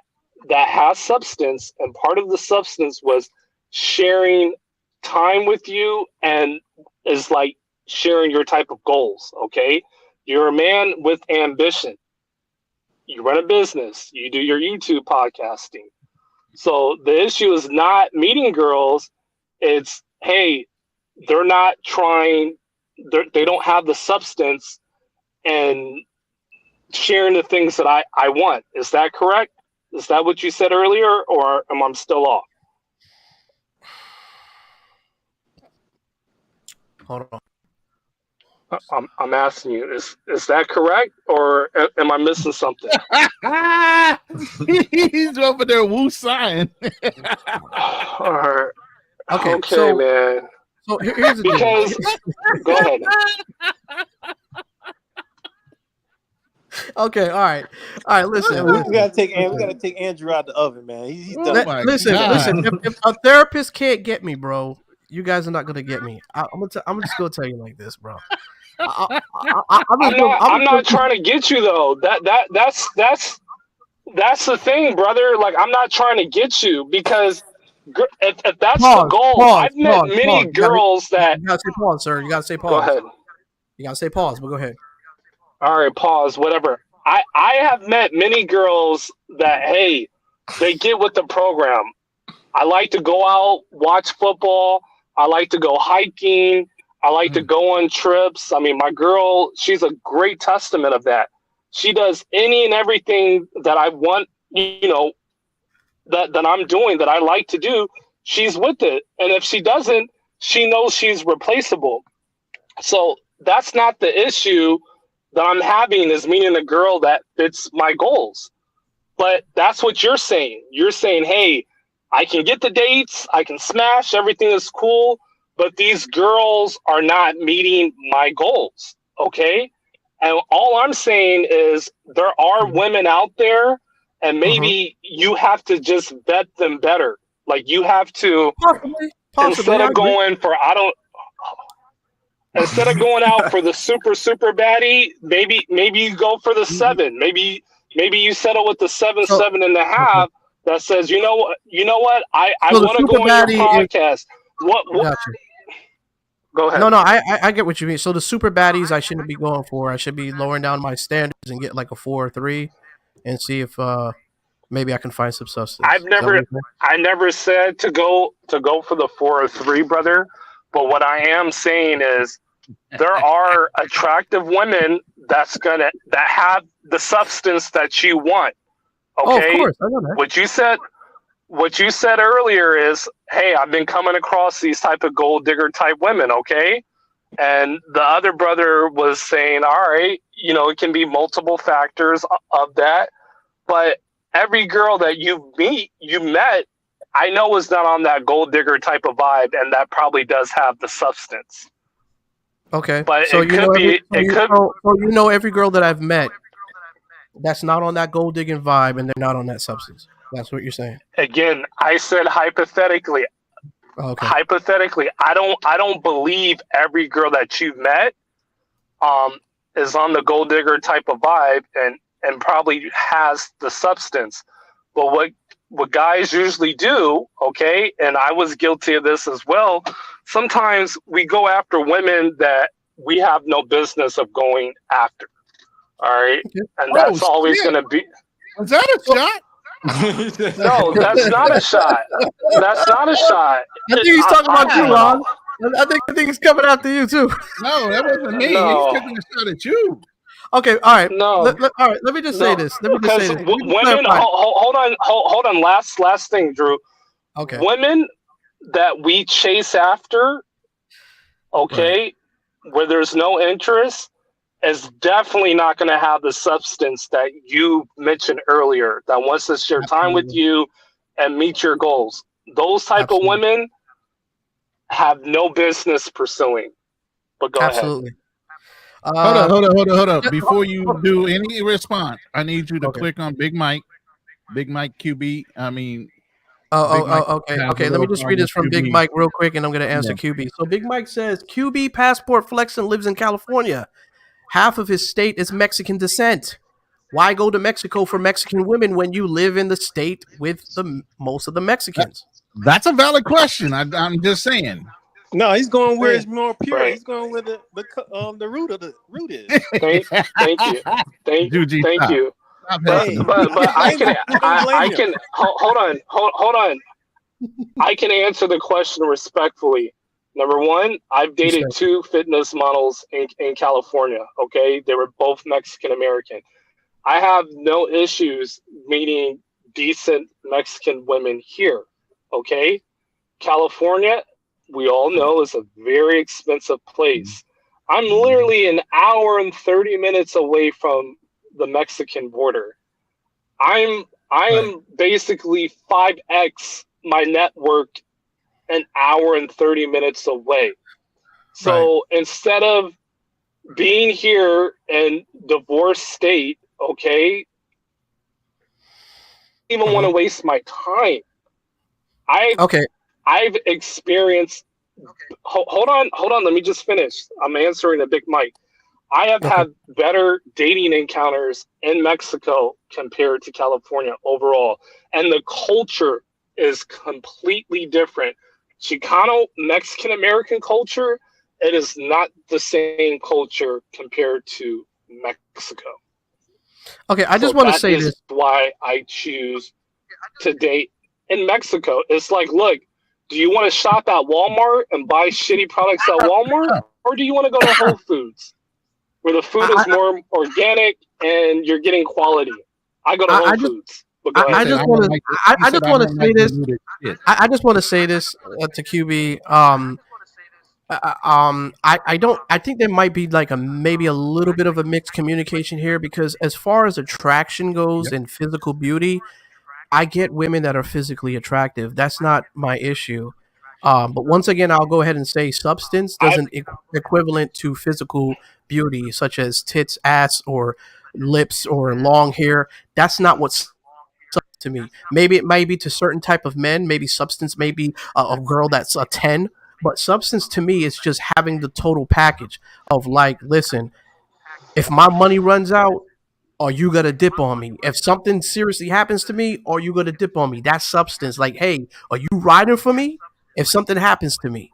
has substance, and part of the substance was sharing time with you and is like sharing your type of goals, okay? You're a man with ambition. You run a business. You do your YouTube podcasting. So the issue is not meeting girls. It's, hey, they're not trying, they don't have the substance and sharing the things that I want. Is that correct? Is that what you said earlier, or am I still off? Hold on. I'm asking you, is that correct, or am I missing something? He's over there woo sighing. All right. Okay, Okay, so man. So here's the Because go ahead. Okay, all right. Listen, we listen, gotta take listen. we gotta take Andrew out the oven, man. He's done. Listen. If a therapist can't get me, bro, you guys are not gonna get me. I'm just gonna tell you like this, bro. I'm not trying to get you though. That's the thing, brother. Like, I'm not trying to get you because if that's the goal, I've met many girls that. You gotta say pause, sir. You gotta say pause. Go ahead. You gotta say pause, but go ahead. All right, pause. Whatever. I have met many girls that, hey, they get with the program. I like to go out, watch football. I like to go hiking. I like to go on trips. I mean, my girl, she's a great testament of that. She does any and everything that I want, that I'm doing, that I like to do. She's with it. And if she doesn't, she knows she's replaceable. So that's not the issue that I'm having, is meeting a girl that fits my goals. But that's what you're saying. You're saying, hey, I can get the dates, I can smash, everything is cool, but these girls are not meeting my goals, okay? And all I'm saying is there are women out there, and maybe you have to just vet them better. Like, you have to, instead of going for, instead of going out for the super baddie, maybe you go for the 7. Maybe you settle with the 7.5 that says, you know what, I want to go on your podcast. What? Go ahead. No, I get what you mean. So the super baddies I shouldn't be going for. I should be lowering down my standards and get like a 4 or 3, and see if maybe I can find some substance. I never said to go for the 4 or 3, brother. But what I am saying is there are attractive women that have the substance that you want. Okay. Oh, of course, I know that. What you said earlier is, hey, I've been coming across these type of gold digger type women, okay? And the other brother was saying, all right, it can be multiple factors of that, but every girl that you met, I know is not on that gold digger type of vibe, and that probably does have the substance. Okay, but so it could be. Every girl that I've met that's not on that gold digging vibe, and they're not on that substance. That's what you're saying. Again, I said hypothetically. Okay. Hypothetically, I don't believe every girl that you've met is on the gold digger type of vibe and probably has the substance. But what guys usually do, okay, and I was guilty of this as well, sometimes we go after women that we have no business of going after. All right? Okay. And that's always going to be. Is that a shot? No, that's not a shot. That's not a shot. I think he's talking about you, Ron. I think he's coming after you too. No, that wasn't me. No. He's taking a shot at you. Okay, all right. No. All right. Let me just say this. Because women, hold on. Last thing, Drew. Okay. Women that we chase after, okay, where there's no interest, is definitely not going to have the substance that you mentioned earlier, that wants to share time with you and meet your goals. Those type of women have no business pursuing. But go ahead. Hold up. Before you do any response, I need you to click on Big Mike QB. I mean, okay. Let me just read this from Big Mike real quick, and I'm going to answer QB. So Big Mike says, QB passport flexing lives in California. Half of his state is Mexican descent. Why go to Mexico for Mexican women when you live in the state with most of the Mexicans? That's a valid question. I'm just saying. No, he's going where it's more pure. Right. He's going where the root is. Thank you. Thank you. But I can hold on. I can answer the question respectfully. Number one, I've dated Respect. 2 fitness models in California. Okay, they were both Mexican American. I have no issues meeting decent Mexican women here. Okay, California, we all know, is a very expensive place. I'm literally an hour and 30 minutes away from the Mexican border. I am basically 5x my network an hour and 30 minutes away. So instead of being here in divorce state, okay, I don't even want to waste my time. I've experienced. Hold on. Let me just finish. I'm answering the big mic. I have had better dating encounters in Mexico compared to California overall, and the culture is completely different. Chicano Mexican American culture, it is not the same culture compared to Mexico. Okay, I just want to say this. Why I choose to date in Mexico. It's like, look, do you want to shop at Walmart and buy shitty products at Walmart, or do you want to go to Whole Foods where the food is more organic and you're getting quality? I go to Whole Foods. But go I ahead. just want to. I just want to say this. I just want to say this to QB. I don't. I think there might be like maybe a little bit of a mixed communication here, because as far as attraction goes and physical beauty, I get women that are physically attractive. That's not my issue. But once again, I'll go ahead and say substance doesn't equivalent to physical beauty, such as tits, ass, or lips, or long hair. That's not what's to me. Maybe it might be to certain type of men. Maybe substance may be a girl that's a 10. But substance to me is just having the total package of like, listen, if my money runs out, are you gonna dip on me? If something seriously happens to me, are you gonna dip on me? That's substance. Like, hey, are you riding for me if something happens to me?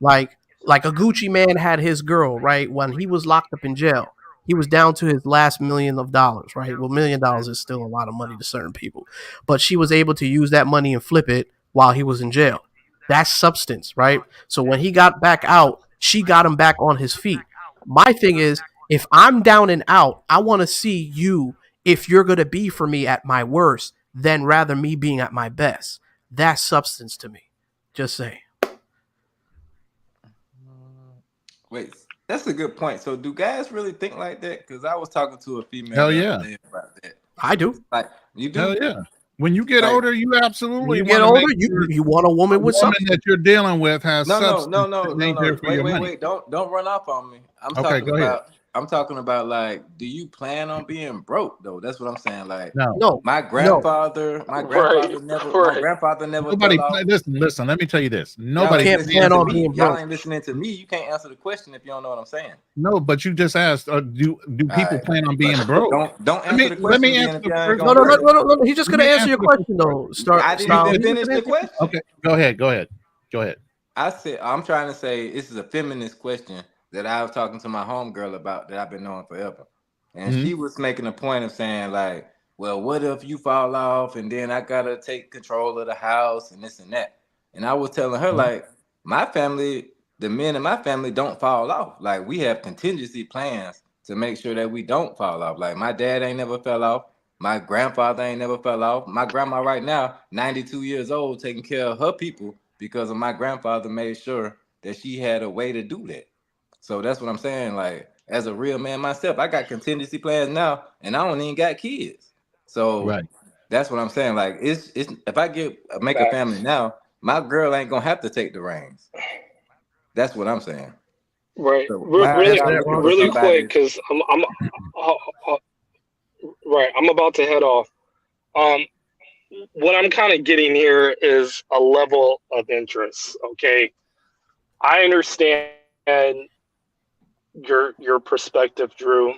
Like a Gucci man had his girl, right? When he was locked up in jail, he was down to his last $1 million, right? Well, $1 million is still a lot of money to certain people, but she was able to use that money and flip it while he was in jail. That's substance, right? So when he got back out, she got him back on his feet. My thing is, if I'm down and out, I want to see you if you're going to be for me at my worst, than rather me being at my best. That's substance to me. Just saying. Wait, that's a good point. So do guys really think like that? Because I was talking to a female Hell the yeah. other day about that. I do. Like, you do? Hell yeah. When you get older, you absolutely When you get want to older, make sure you want a woman with woman substance. that you're dealing with has No. substance. that ain't there for your money. Wait. Don't run off on me. Okay, go ahead. I'm talking about like, do you plan on being broke though? That's what I'm saying. Like, No. my grandfather never Nobody. fell off. Listen. Let me tell you this. Y'all Nobody ain't listening to me. being Y'all broke. ain't listening to me. You can't answer the question if you don't know what I'm saying. No, but you just asked. Do people right. plan on being broke? Don't answer the question. Let me answer the first. No. He's just gonna answer your question though. I didn't even finish the question. Okay, go ahead. I said I'm trying to say this is a feminist question that I was talking to my homegirl about that I've been knowing forever. And she was making a point of saying, like, well, what if you fall off and then I gotta take control of the house and this and that? And I was telling her, like, my family, the men in my family don't fall off. Like, we have contingency plans to make sure that we don't fall off. Like, my dad ain't never fell off. My grandfather ain't never fell off. My grandma right now, 92 years old, taking care of her people because of my grandfather made sure that she had a way to do that. So that's what I'm saying. Like, as a real man myself, I got contingency plans now, and I don't even got kids. So that's what I'm saying. Like, it's if I make a family now, my girl ain't gonna have to take the reins. That's what I'm saying. Right. So Really quick, because I'm right. I'm about to head off. What I'm kind of getting here is a level of interest. Okay, I understand your perspective, Drew,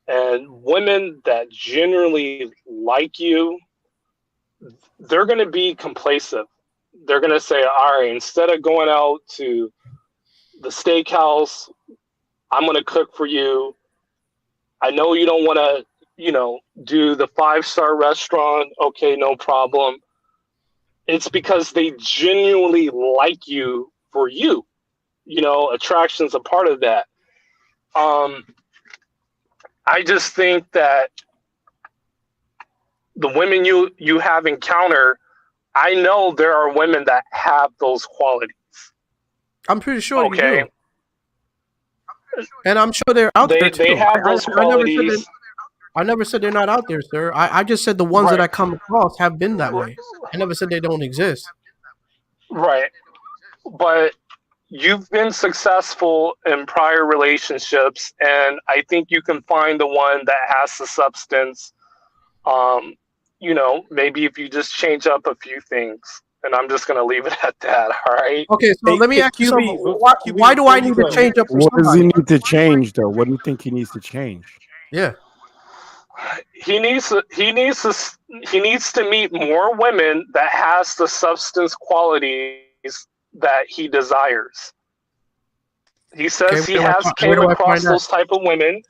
and women that generally like you, they're going to be complacent. They're going to say, all right, instead of going out to the steakhouse, I'm going to cook for you. I know you don't want to, do the 5-star restaurant. Okay, no problem. It's because they genuinely like you for you. attraction's a part of that. I just think that the women you have encountered, I know there are women that have those qualities. I'm pretty sure you Okay. do. And I'm sure they're out there too. They have those qualities. I never said they're not out there, sir. I just said the ones that I come across have been that way. I never said they don't exist. Right. But you've been successful in prior relationships, and I think you can find the one that has the substance. Maybe if you just change up a few things. And I'm just gonna leave it at that. All right. Okay, so let me ask you something. Why do I need to change up for What does he somebody? need to change, though? What do you think he needs to change? Yeah. He needs to meet more women that has the substance qualities that he desires. He says he has came across those type of women.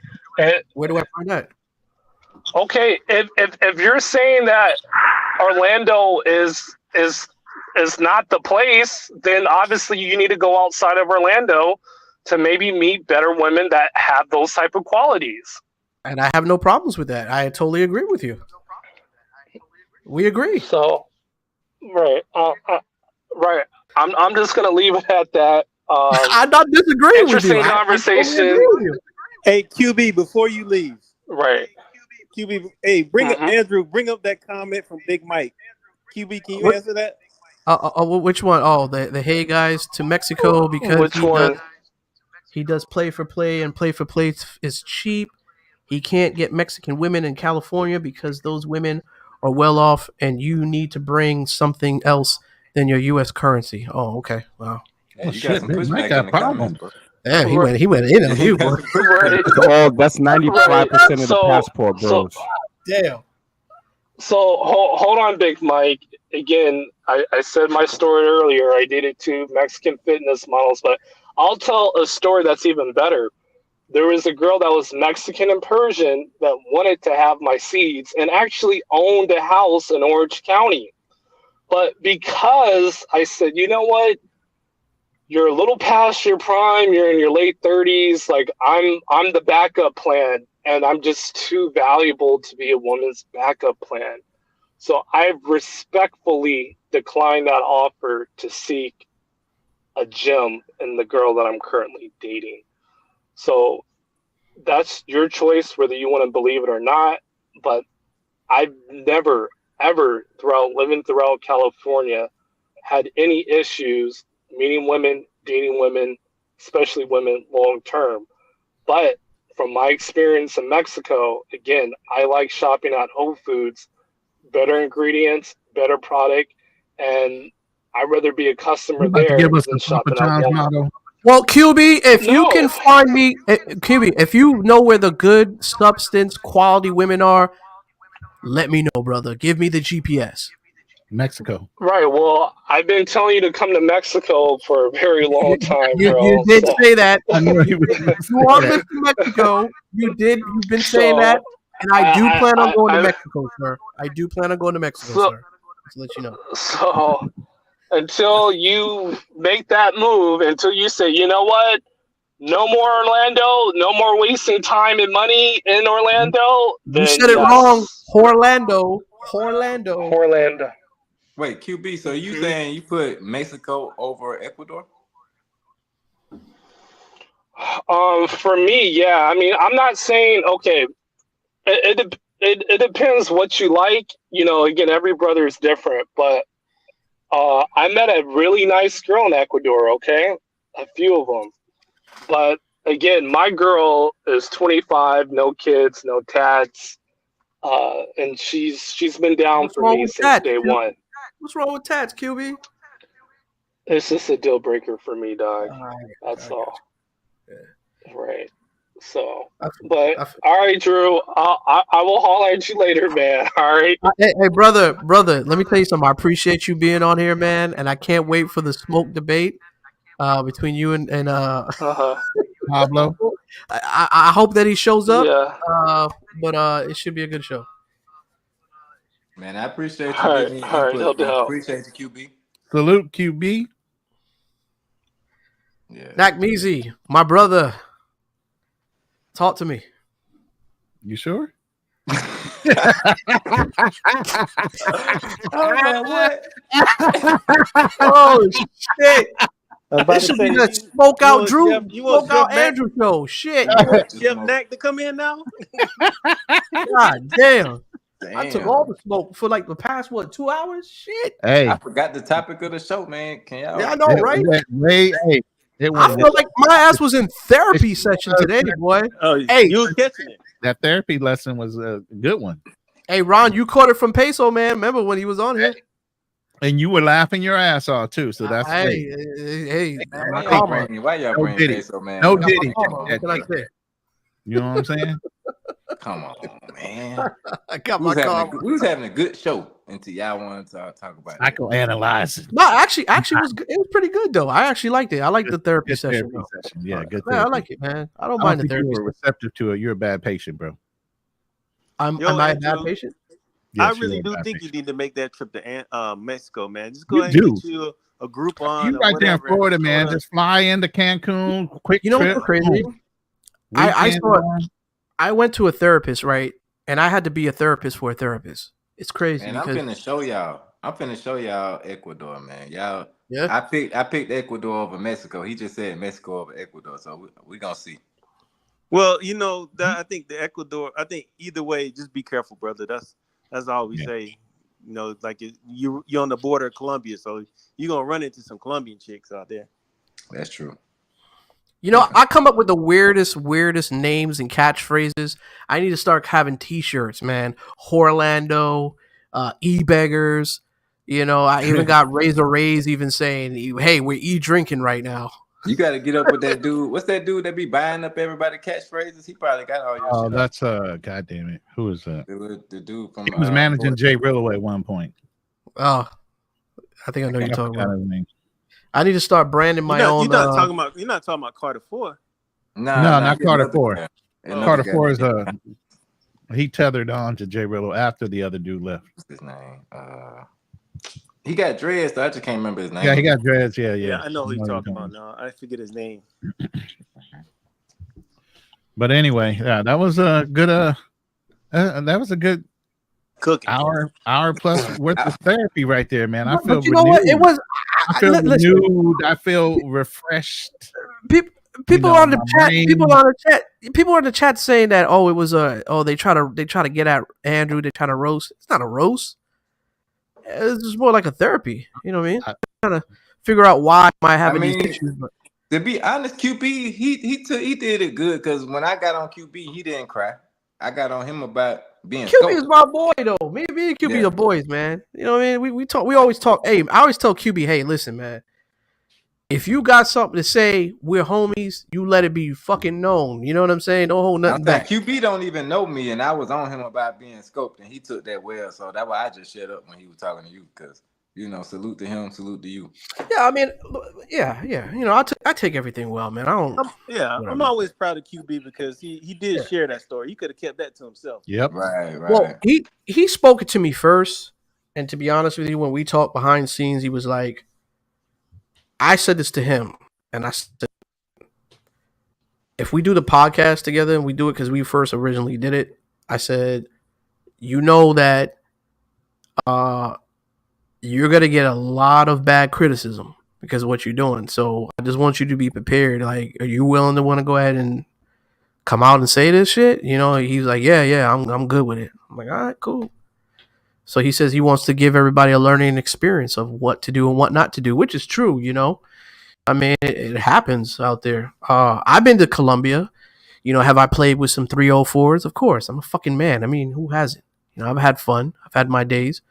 Where do I find that? Okay, if you're saying that Orlando is not the place, then obviously you need to go outside of Orlando to maybe meet better women that have those type of qualities. And I have no problems with that. I totally agree with you. We agree. So, right. I'm just gonna leave it at that. I'm not disagreeing with you. Interesting conversation. I totally agree with you. Hey, QB, before you leave. Right. QB, hey, bring up Andrew. Bring up that comment from Big Mike. QB, can you answer that? Which one? Oh, the hey guys to Mexico because he does play for play, and play for play is cheap. He can't get Mexican women in California because those women are well off, and you need to bring something else than your U.S. currency. Oh, okay. Wow. Yeah, you got some pushback in the comments, bro. Yeah, he went in on you, bro. That's 95% of the passport, bros. Damn. So hold on, Big Mike. Again, I said my story earlier. I dated 2 Mexican fitness models, but I'll tell a story that's even better. There was a girl that was Mexican and Persian that wanted to have my seeds and actually owned a house in Orange County. But because I said, you know what? You're a little past your prime. You're in your late 30s. Like I'm the backup plan, and I'm just too valuable to be a woman's backup plan. So I respectfully declined that offer to seek a gem in the girl that I'm currently dating. So that's your choice, whether you want to believe it or not. But I've never, ever, living throughout California, had any issues meeting women, dating women, especially women long term. But from my experience in Mexico, again, I like shopping at Whole Foods, better ingredients, better product, and I'd rather be a customer there than shopping at Walmart. Well, QB, if you can find me, QB, if you know where the good substance quality women are, let me know, brother. Give me the GPS. Mexico. Right. Well, I've been telling you to come to Mexico for a very long time, bro. You did say that. You are Mr. Mexico. You've been saying that, and I do plan on going to Mexico, sir. I do plan on going to Mexico, sir. Just to let you know. So until you make that move, until you say, you know what, no more Orlando, no more wasting time and money in Orlando. You said it wrong. Orlando. Wait, QB, so you saying you put Mexico over Ecuador? For me, yeah. I mean, I'm not saying, okay, it depends what you like. You know, again, every brother is different, but I met a really nice girl in Ecuador, okay? A few of them. But again, my girl is 25, no kids, no tats. And she's been down for me since day one. What's wrong with tats, QB? It's just a deal breaker for me, dog. That's all. Yeah. Right. So, but all right, Drew. I will holler at you later, man. All right. Hey, brother. Let me tell you something. I appreciate you being on here, man, and I can't wait for the smoke debate between you and Pablo. I hope that he shows up. Yeah. But it should be a good show. Man, I appreciate you giving me input. No doubt. Appreciate you, QB. Salute, QB. Nakmeezy, my brother. Talk to me. You sure? Oh man, what? Oh shit! I'm about This to should say, be the smoke out Drew, you want smoke Chef out Mac, Andrew show. Shit. you want Chef Mac to come in now? God damn. I took Damn. all the smoke for like the past 2 hours? Shit. Hey, I forgot the topic of the show, man. Can y'all? Yeah, I know, right? it I went feel like my ass was in therapy session today, boy. Oh, Hey, you were catching it. That therapy lesson was a good one. hey, Ron, you caught it from Peso, man. Remember when he was on here? And you were laughing your ass off too. So that's Hey, Man, my why y'all karma. bring Diddy. Peso, man? No Got Diddy. my karma. What can I say? You know what I'm saying? Come on, man. I got my karma. We was having a good show until y'all wanted to talk about it. Psychoanalyze it. No, actually, was good. It was pretty good though. I actually liked it. I like the therapy Good session. therapy session. Yeah, good Man, I therapy. like it, man. I don't I mind don't the think you therapy. were receptive to it. You're a bad patient, bro. Am Yo, I a bad Andrew, patient? I Yes, really you're a do bad think patient. you need to make that trip to Mexico, man. Just go You ahead and do. get you a Groupon You or right there in whatever. Florida, and man. go to- Just fly into Cancun, quick You know trip. what's crazy? boom. I Weekend saw. on. I went to a therapist, right? And I had to be a therapist for a therapist. It's crazy Man, I'm because finna show y'all. Ecuador, man. Y'all. yeah. I picked Ecuador over Mexico. He just said Mexico over Ecuador, so we gonna see. Well, you know, I think the Ecuador. I think either way, just be careful, brother. That's all we say. You know, like you're on the border of Colombia, so you're gonna run into some Colombian chicks out there. That's true. You know, I come up with the weirdest names and catchphrases. I need to start having T-shirts, man. Horlando, e-beggars. You know, I even got Razor Rays even saying, "Hey, we're e-drinking right now." You got to get up with that dude. What's that dude that be buying up everybody catchphrases? He probably got all your Oh, shit. that's God damn it. Who is that? The dude from He was managing Jay Rillo at one point. Oh, I think I know you're talking about. His name. I need to start branding my own. You're not talking about Carter 4. No, not Carter 4. Carter guy. 4 is he tethered on to Jay Rillo after the other dude left. What's his name? He got dreads, though. I just can't remember his name. Yeah, he got dreads. Yeah. Yeah, I know who you're talking about now. I forget his name. But anyway, yeah, that was a good that was a good cooking hour plus worth of therapy right there, man. I feel But you know what? It was. I feel renewed. I feel refreshed. People on the chat. People on the chat saying that it was they try to get at Andrew. They try to roast. It's not a roast. It's just more like a therapy. You know what I mean? Trying to figure out why am I having these issues. But to be honest, QB he did it good because when I got on QB, he didn't cry. I got on him about being QB is my boy though. Me and QB are boys, man. You know what I mean? We talk. We always talk. Hey, I always tell QB, hey, listen, man. If you got something to say, we're homies. You let it be fucking known. You know what I'm saying? Don't hold nothing back. QB don't even know me, and I was on him about being scoped, and he took that well. So that's why I just shut up when he was talking to you, because salute to him, salute to you. Yeah, I mean, yeah. You know, I take everything well, man. I'm always proud of QB because he did share that story. He could have kept that to himself. Yep. Right. Well, he spoke it to me first, and to be honest with you, when we talked behind the scenes, he was like, I said this to him, and I said, if we do the podcast together and we do it because we first originally did it, I said, you know that you're going to get a lot of bad criticism because of what you're doing. So I just want you to be prepared. Like, are you willing to want to go ahead and come out and say this shit? You know, he's like, yeah, I'm good with it. I'm like, all right, cool. So he says he wants to give everybody a learning experience of what to do and what not to do, which is true, you know. I mean, it happens out there. I've been to Colombia. You know, have I played with some 304s? Of course. I'm a fucking man. I mean, who hasn't? You know, I've had fun. I've had my days.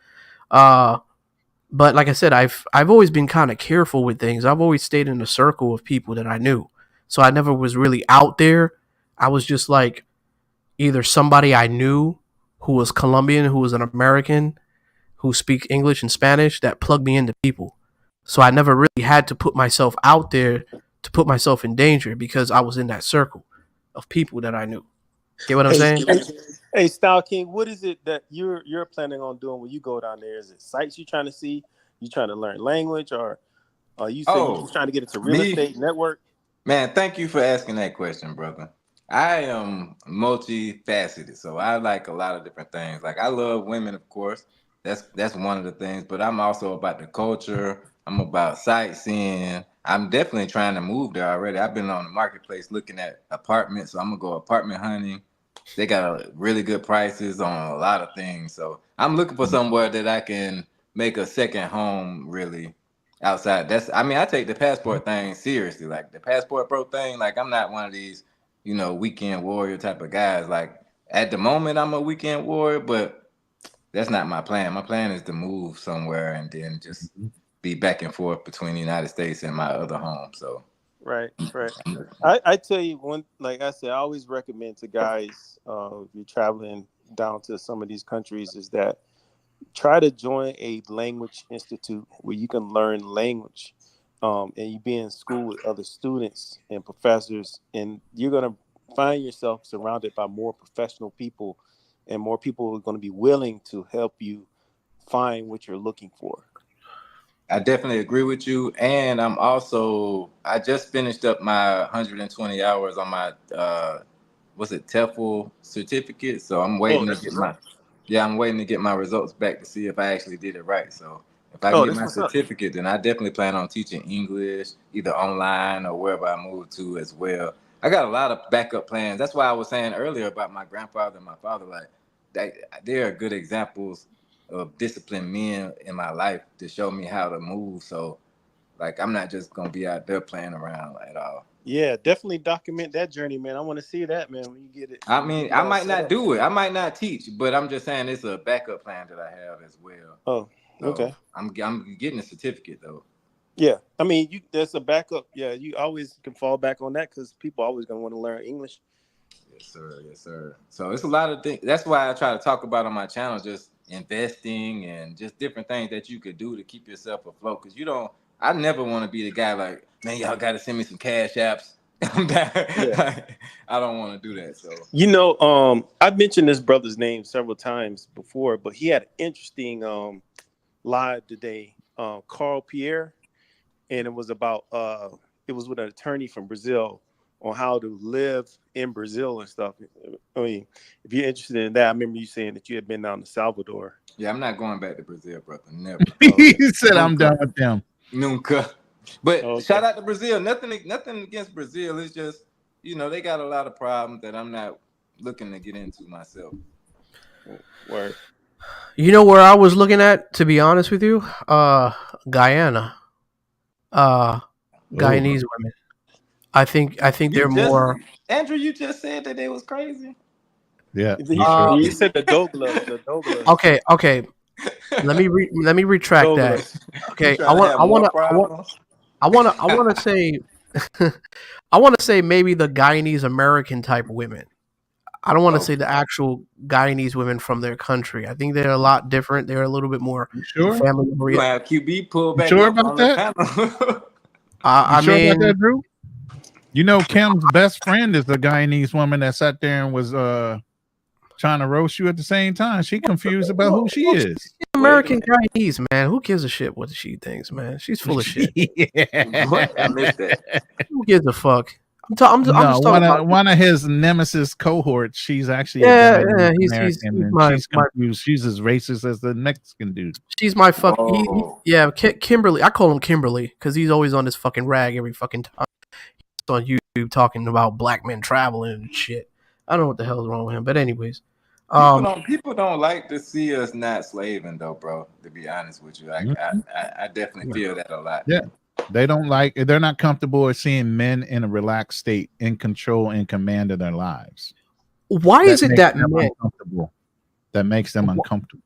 But like I said, I've always been kind of careful with things. I've always stayed in a circle of people that I knew. So I never was really out there. I was just like either somebody I knew who was Colombian, who was an American, who speak English and Spanish that plugged me into people. So I never really had to put myself out there to put myself in danger because I was in that circle of people that I knew. Get what I'm saying? Hey, Style King, what is it that you're planning on doing when you go down there? Is it sites you're trying to see? You trying to learn language, or are you saying you're trying to get into real estate network? Man, thank you for asking that question, brother. I am multifaceted, so I like a lot of different things. Like I love women, of course. That's one of the things, but I'm also about the culture. I'm about sightseeing. I'm definitely trying to move there already. I've been on the marketplace looking at apartments, so I'm gonna go apartment hunting. They got really good prices on a lot of things, so I'm looking for somewhere that I can make a second home, really outside. I mean, I take the passport thing seriously. Like the passport bro thing, like I'm not one of these, weekend warrior type of guys. Like at the moment I'm a weekend warrior, but that's not my plan. My plan is to move somewhere and then just be back and forth between the United States and my other home. So Right. I tell you one, like I said, I always recommend to guys, if you're traveling down to some of these countries, is that try to join a language institute where you can learn language, and you be in school with other students and professors, and you're gonna find yourself surrounded by more professional people, and more people are going to be willing to help you find what you're looking for. I definitely agree with you, and I just finished up my 120 hours on my what's it, TEFL certificate. So I'm Oh, waiting to that's get what's up. I'm waiting to get my results back to see if I actually did it right. So if I can Oh, get that's my what's up. certificate, then I definitely plan on teaching English either online or wherever I move to as well. I got a lot of backup plans. That's why I was saying earlier about my grandfather and my father. Like, they are good examples of disciplined men in my life to show me how to move. So, like, I'm not just gonna be out there playing around at all. Yeah, definitely document that journey, man. I want to see that, man. When you get it, I when you get mean, it I all might set not up. do it. I might not teach, but I'm just saying it's a backup plan that I have as well. Oh, So okay. I'm getting a certificate though. Yeah, I mean, there's a backup. Yeah, you always can fall back on that because people always gonna want to learn English. Yes, sir. Yes, sir. So it's a lot of things. That's why I try to talk about on my channel, just investing and just different things that you could do to keep yourself afloat. Because I never want to be the guy like, man, y'all got to send me some cash apps. Yeah. I don't want to do that. So I've mentioned this brother's name several times before, but he had an interesting live today, Carl Pierre, and it was about it was with an attorney from Brazil on how to live in Brazil and stuff. I mean, if you're interested in that, I remember you saying that you had been down to Salvador. yeah, I'm not going back to Brazil, brother. Never. He said, "I'm done with them." Nunca. But Okay. shout out to Brazil. Nothing against Brazil. It's just, they got a lot of problems that I'm not looking to get into myself. Word. You know where I was looking at, to be honest with you? Guyana. Guyanese women. I think they're more. Andrew, you just said that they was crazy. Yeah, He said the Douglas. The Douglas. Okay. Let me retract that. Douglas. Okay, I want to say, I want to say maybe the Guyanese American type women. I don't want to say the actual Guyanese women from their country. I think they're a lot different. They're a little bit more sure? family You oriented. have QB pull back sure up about on that? the panel. I sure mean, about that, Drew? You know, Kim's best friend is a Guyanese woman that sat there and was trying to roast you at the same time. She confused about who she is. she's American Guyanese, man. Who gives a shit what she thinks, man? She's full of shit. What? I missed that. Who gives a fuck? I'm just talking about one of his nemesis cohorts. She's actually yeah, a Guyanese he's American, and my she's confused. She's as racist as the Mexican dude. she's my fuck. Kimberly. I call him Kimberly because he's always on this fucking rag every fucking time. He's on YouTube talking about black men traveling and shit. I don't know what the hell's wrong with him, but anyways, People don't like to see us not slaving though, bro. To be honest with you, I definitely feel that a lot. Yeah, they're not comfortable with seeing men in a relaxed state, in control, in command of their lives. Why is it that men uncomfortable? That makes them uncomfortable.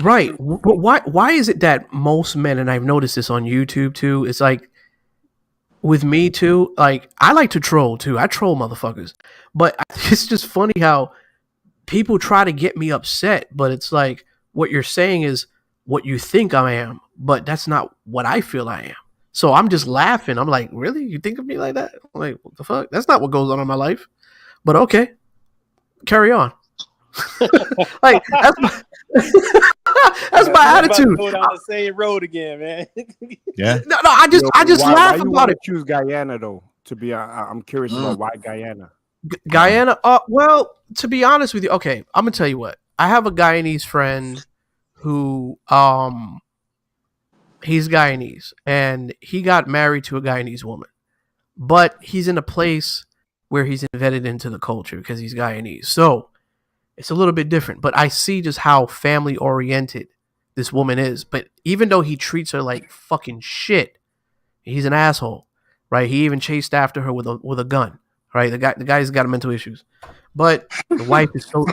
Right. But why is it that most men, and I've noticed this on YouTube too, it's like with me too, like I like to troll too. I troll motherfuckers. But it's just funny how people try to get me upset, but it's like what you're saying is what you think I am, but that's not what I feel I am. So I'm just laughing. I'm like, really? You think of me like that? I'm like, what the fuck? That's not what goes on in my life. But okay. Carry on. Like that's my that's my attitude. Go down the same road again, man. Yeah. No, I just laugh about it. Choose Guyana though. To be, I'm curious about why Guyana. Guyana. Well, to be honest with you, okay, I'm gonna tell you what. I have a Guyanese friend who, he's Guyanese, and he got married to a Guyanese woman, but he's in a place where he's embedded into the culture because he's Guyanese. So it's a little bit different. But I see just how family oriented this woman is. But even though he treats her like fucking shit, he's an asshole, right? He even chased after her with a gun, right? The guy's got mental issues, but the wife is so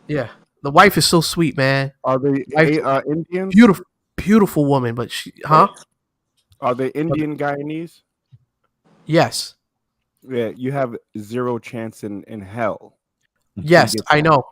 the wife is so sweet, man. Are they Indians? Beautiful woman, but she, Are they Indian Guyanese? Yes. Yeah, you have zero chance in hell. Yes, I know.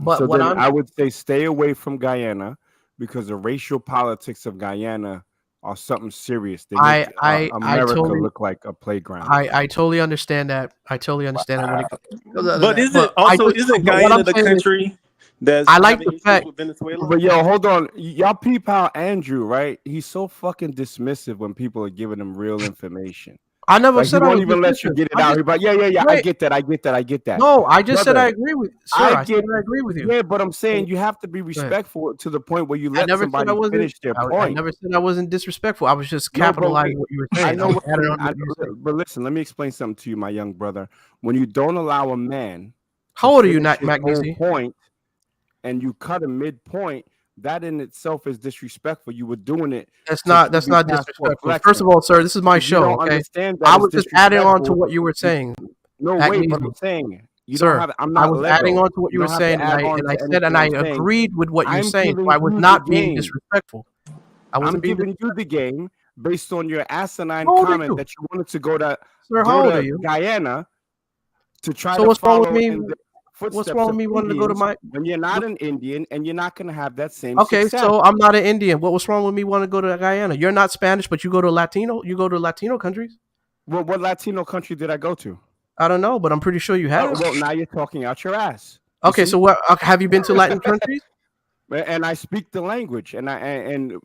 But so what then I would say stay away from Guyana because the racial politics of Guyana are something serious. They make America look like a playground. I totally understand that. I totally understand that. But isn't Guyana the country that's I like having the issues fact. with Venezuela? But yo, hold on. Y'all peep how Andrew, right? He's so fucking dismissive when people are giving him real information. I never Like, said he I won't was even let you dismissive. get it I out. just- He's like, yeah. Wait. I get that. No, I just said Brother, I agree with sir. I said I agree with you. Yeah, but I'm saying you have to be respectful to the point where you I let never said somebody I wasn't. finish their I point. never said I wasn't disrespectful. I was just No, but capitalizing wait. what you were I saying. know, was adding on to what you were saying. but listen, let me explain something to you, my young brother. When you don't allow a man, How old are you, finish his Mac whole Nizzy? point, and you cut a midpoint, that in itself is disrespectful. You were doing it. That's not disrespectful. First of all, sir, this is my If you show. don't Okay, understand that I it's was just adding on to disrespectful, what you were saying. No, Mac wait, but Nizzy. I'm saying you Sir, don't have. I'm I not was Lego. adding on to what you were don't have to saying, and add I on and to I said, and I anything I'm saying. agreed with what you're I'm saying. So giving I was you not the being game. disrespectful. I I'm wasn't being. giving you the game based on your asinine How old are comment you? that you wanted to go to Sir, how old are you? Guyana to try So to what's wrong with follow me? in the What's footsteps wrong with of me wanting to go to Indians my? when you're not an Indian and you're not going to have that same Okay, success. so I'm not an Indian. What's wrong with me wanting to go to Guyana? You're not Spanish, but you go to Latino. You go to Latino countries. Well, what Latino country did I go to? I don't know, but I'm pretty sure you have. Well, now you're talking out your ass. You Okay, see? so what? Have you been to Latin countries? And I speak the language, and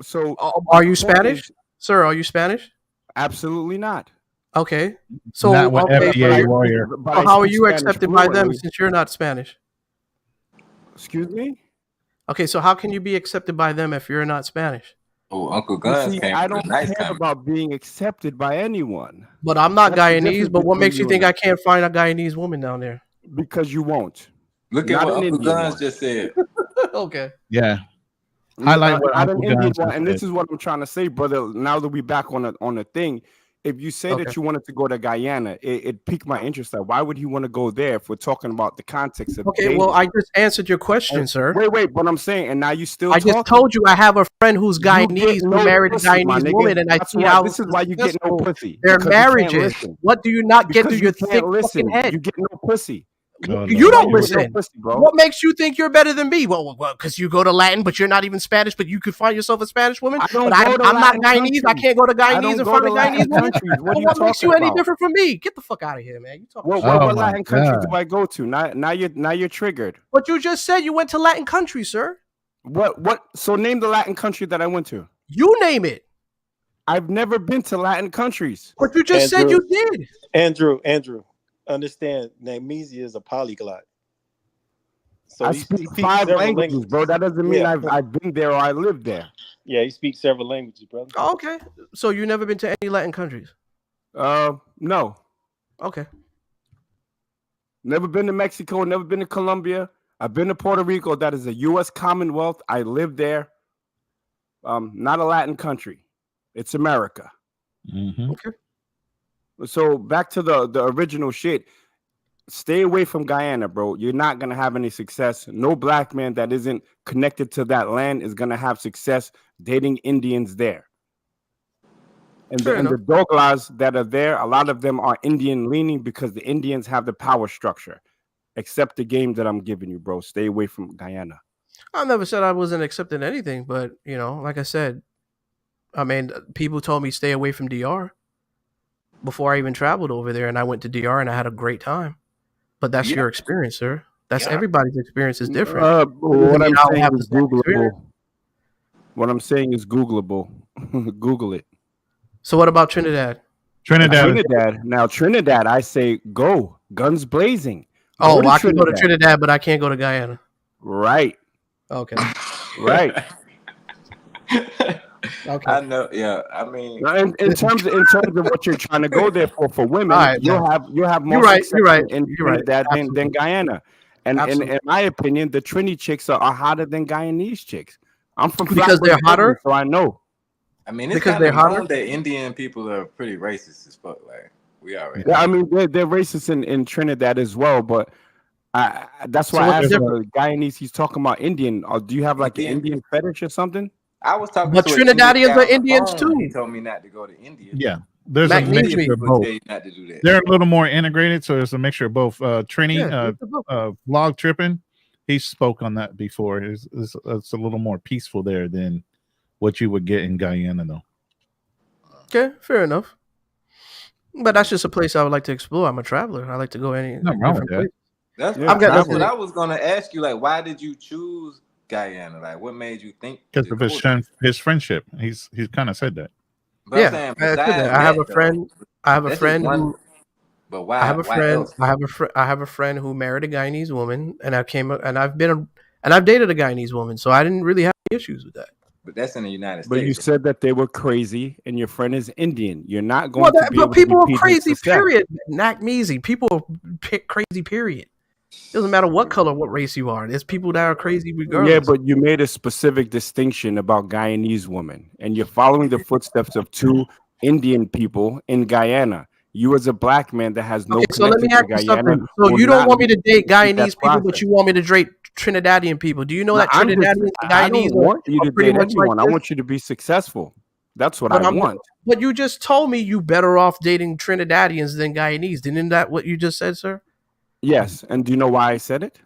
so Are the you point Spanish, is- sir? Are you Spanish? Absolutely not. Okay, so Not with okay, FDA so lawyer. But so I how are speak you Spanish accepted by them fluently. since you're not Spanish? Excuse me? Okay, so how can you be accepted by them if you're not Spanish? Oh, Uncle You Guns see, came I with a don't nice care comment. about being accepted by anyone. But I'm not That's the Guyanese. difference But what between makes you you think and I can't find a Guyanese woman down there? Because you won't. Look at Not what an Uncle Indian Guns one. just said. Okay. Yeah. Highlight what Not Uncle an Indian Guns one. has And said. this is what I'm trying to say, brother. Now that we're back on a thing, if you say Okay. that you wanted to go to Guyana, it piqued my interest. Like, why would he want to go there if we're talking about the context of Okay, dating? well, I just answered your question, And- sir. Wait, but I'm saying, and now you still I just talking. told you I have a friend who's You get Guyanese who no married a pussy, my Guyanese nigga. woman, and I That's see why. how This is why you get no successful pussy. their Because you can't marriage is. listen. What do you not get Because through your you thick can't listen. fucking head? You get no pussy. Oh, You Lord. don't You get no listen. pussy, bro. What makes you think you're better than me? Well, because you go to Latin, but you're not even Spanish, but you could find yourself a Spanish woman. I don't But go to I'm not Latin Guyanese. I countries. can't go to I Guyanese don't and go find to a Latin Guyanese woman. countries. What are Well, you what makes you talking any about? different from me? Get the fuck out of here, man. You talking What shit. Oh Latin my country God. do I go to? Now you're triggered. But you just said you went to Latin countries, sir. What? So name the Latin country that I went to. You name it. I've never been to Latin countries. But you just said you did. Andrew, understand, Namizia is a polyglot. So I he speak speaks 5 several languages, bro. That doesn't mean Yeah. I've been there or I live there. Yeah, he speaks several languages, brother. Oh, okay. So you never been to any Latin countries? No. Okay. Never been to Mexico, never been to Colombia. I've been to Puerto Rico. That is a U.S. Commonwealth. I live there. Not a Latin country. It's America. Mm-hmm. Okay. So back to the original shit. Stay away from Guyana, bro. You're not gonna have any success. No black man that isn't connected to that land is gonna have success dating Indians there. And the Douglas that are there, a lot of them are Indian leaning because the Indians have the power structure. Accept the game that I'm giving you, bro. Stay away from Guyana. I never said I wasn't accepting anything, but you know, like I said, I mean, people told me stay away from DR before I even traveled over there, and I went to DR and I had a great time. But that's your experience, sir. That's everybody's experience is different. What I'm saying is Googleable. What I'm saying is Googleable. Google it. So what about Trinidad? Trinidad. Now Trinidad, I say go, guns blazing. Oh, I can go to Trinidad, but I can't go to Guyana. Right. Okay. Right. Okay. I know. Yeah. I mean, Now, in terms of what you're trying to go there for women, All right, you'll man. have more You're right. success You're right. in You're right. Trinidad than Absolutely. Guyana. And Absolutely. in my opinion, the Trini chicks are hotter than Guyanese chicks. I'm from Because they're Flatbush, hotter? Jersey, so I know. I mean, it's Because kind they're of hotter? known that Indian people are pretty racist as fuck. Like we already. Yeah, I mean they're racist in Trinidad as well, but that's So why I what's asked different? Guyanese. He's talking about Indian. Or do you have like an Indian fetish or something? I was talking But to an Indian Trinidadians guy are on the Indians phone. He too. told me not to go to India. Yeah, there's a Mac needs mixture me. of both. Tell you not to do that. They're a little more integrated, so there's a mixture of both. Trini, Yeah, it's a book. Vlog Tripping, he spoke on that before. It's a little more peaceful there than what you would get in Guyana, though. Okay, fair enough. But that's just a place I would like to explore. I'm a traveler. I like to go any Nothing wrong with different that. place. That's I've got that's nothing. what I was gonna ask you. Like, why did you choose Guyana? Like, what made you think? Because to of go there? his friendship. He's kind of said that. But I'm Yeah, saying I said besides that. I have a though, friend. I have a that's just friend one. who. But I have a why friend. else? I have a friend who married a Guyanese woman, and I've dated a Guyanese woman, so I didn't really have issues with that. But that's in the United But you States. said that they were crazy, and your friend is Indian. You're not going to be But able to people are repeat his crazy. success. Period. Not measy. People are crazy. Period. Doesn't matter what color, what race you are. There's people that are crazy regardless. Yeah, but you made a specific distinction about Guyanese women, and you're following the footsteps of two Indian people in Guyana. You, as a black man that has no Okay, so let me connection ask to you Guyana, something. So will you don't not want me to date repeat that Guyanese people, but process. you want me to date Trinidadian people. Do you know No, that I'm just, Trinidadians and I don't Guyanese want you are to pretty date much like everyone. I this? want you to be successful. That's what But I want. But you just told me you better off dating Trinidadians than Guyanese. Didn't that what you just said, sir? Yes, and do you know why I said it?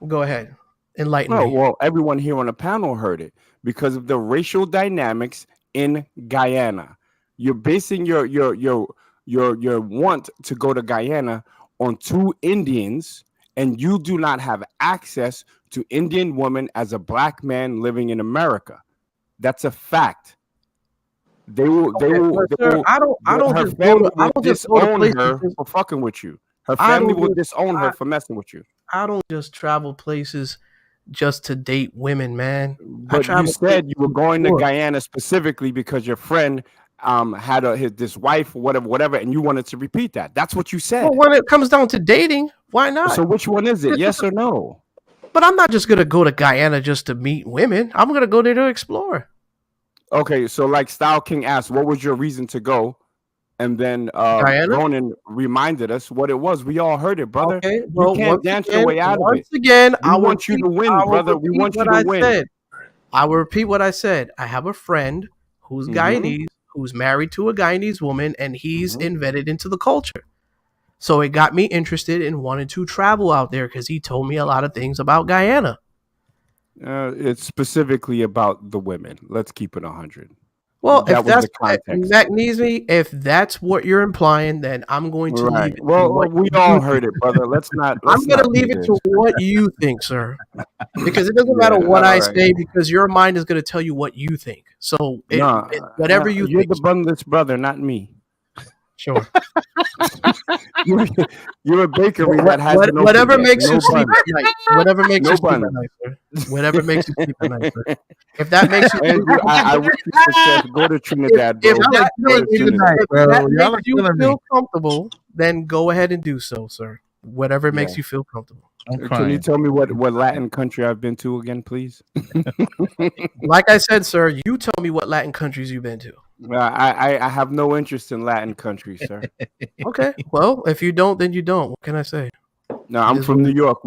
Go ahead, enlighten Oh, me. well, everyone here on the panel heard it because of the racial dynamics in Guyana. You're basing your want to go to Guyana on two Indians, and you do not have access to Indian women as a black man living in America. That's a fact. They will. Sir, I don't Her just go family to. I will don't just go to disown places. her for fucking with you. Her I family don't will just- disown her I- for messing with you. I don't just travel places just to date women, man. But you said you were going to Guyana specifically because your friend had this wife or whatever, and you wanted to repeat that. That's what you said. Well, when it comes down to dating, why not? So which one is it? Yes or no? But I'm not just gonna go to Guyana just to meet women. I'm gonna go there to explore. Okay, so like Style King asked, what was your reason to go? And then Guyana? Ronin reminded us what it was. We all heard it, brother. Okay, well, you can't once dance again, your way out of it. once again, We want you to win, brother. We want you to win. Said. I will repeat what I said. I have a friend who's Mhm. Guyanese, who's married to a Guyanese woman, and he's embedded into the culture. So it got me interested in wanting to travel out there because he told me a lot of things about Guyana. It's specifically about the women. Let's keep it 100. Well, That if was that's the context. Magnesium, if that's what you're implying, then I'm going to leave it. To Well, what we you all think. heard it, brother. Let's not. I'm going to leave it to what you think, sir. Because it doesn't matter what I say, because your mind is going to tell you what you think. So whatever you you're think. the bunless brother, not me. Sure. You're a bakery that has whatever makes you sleep at night. Whatever makes you sleep bun. at night, sir. Whatever makes you sleep at night, sir. If that makes you Andrew, I wish you success. Go to Trinidad, bro. if that Go to Trinidad. makes you feel comfortable, then go ahead and do so, sir. Whatever makes you feel comfortable. Can you tell me what Latin country I've been to again, please? Like I said, sir, you tell me what Latin countries you've been to. I have no interest in Latin countries, sir. Okay, well, if you don't, then you don't. What can I say? No, I'm from New York.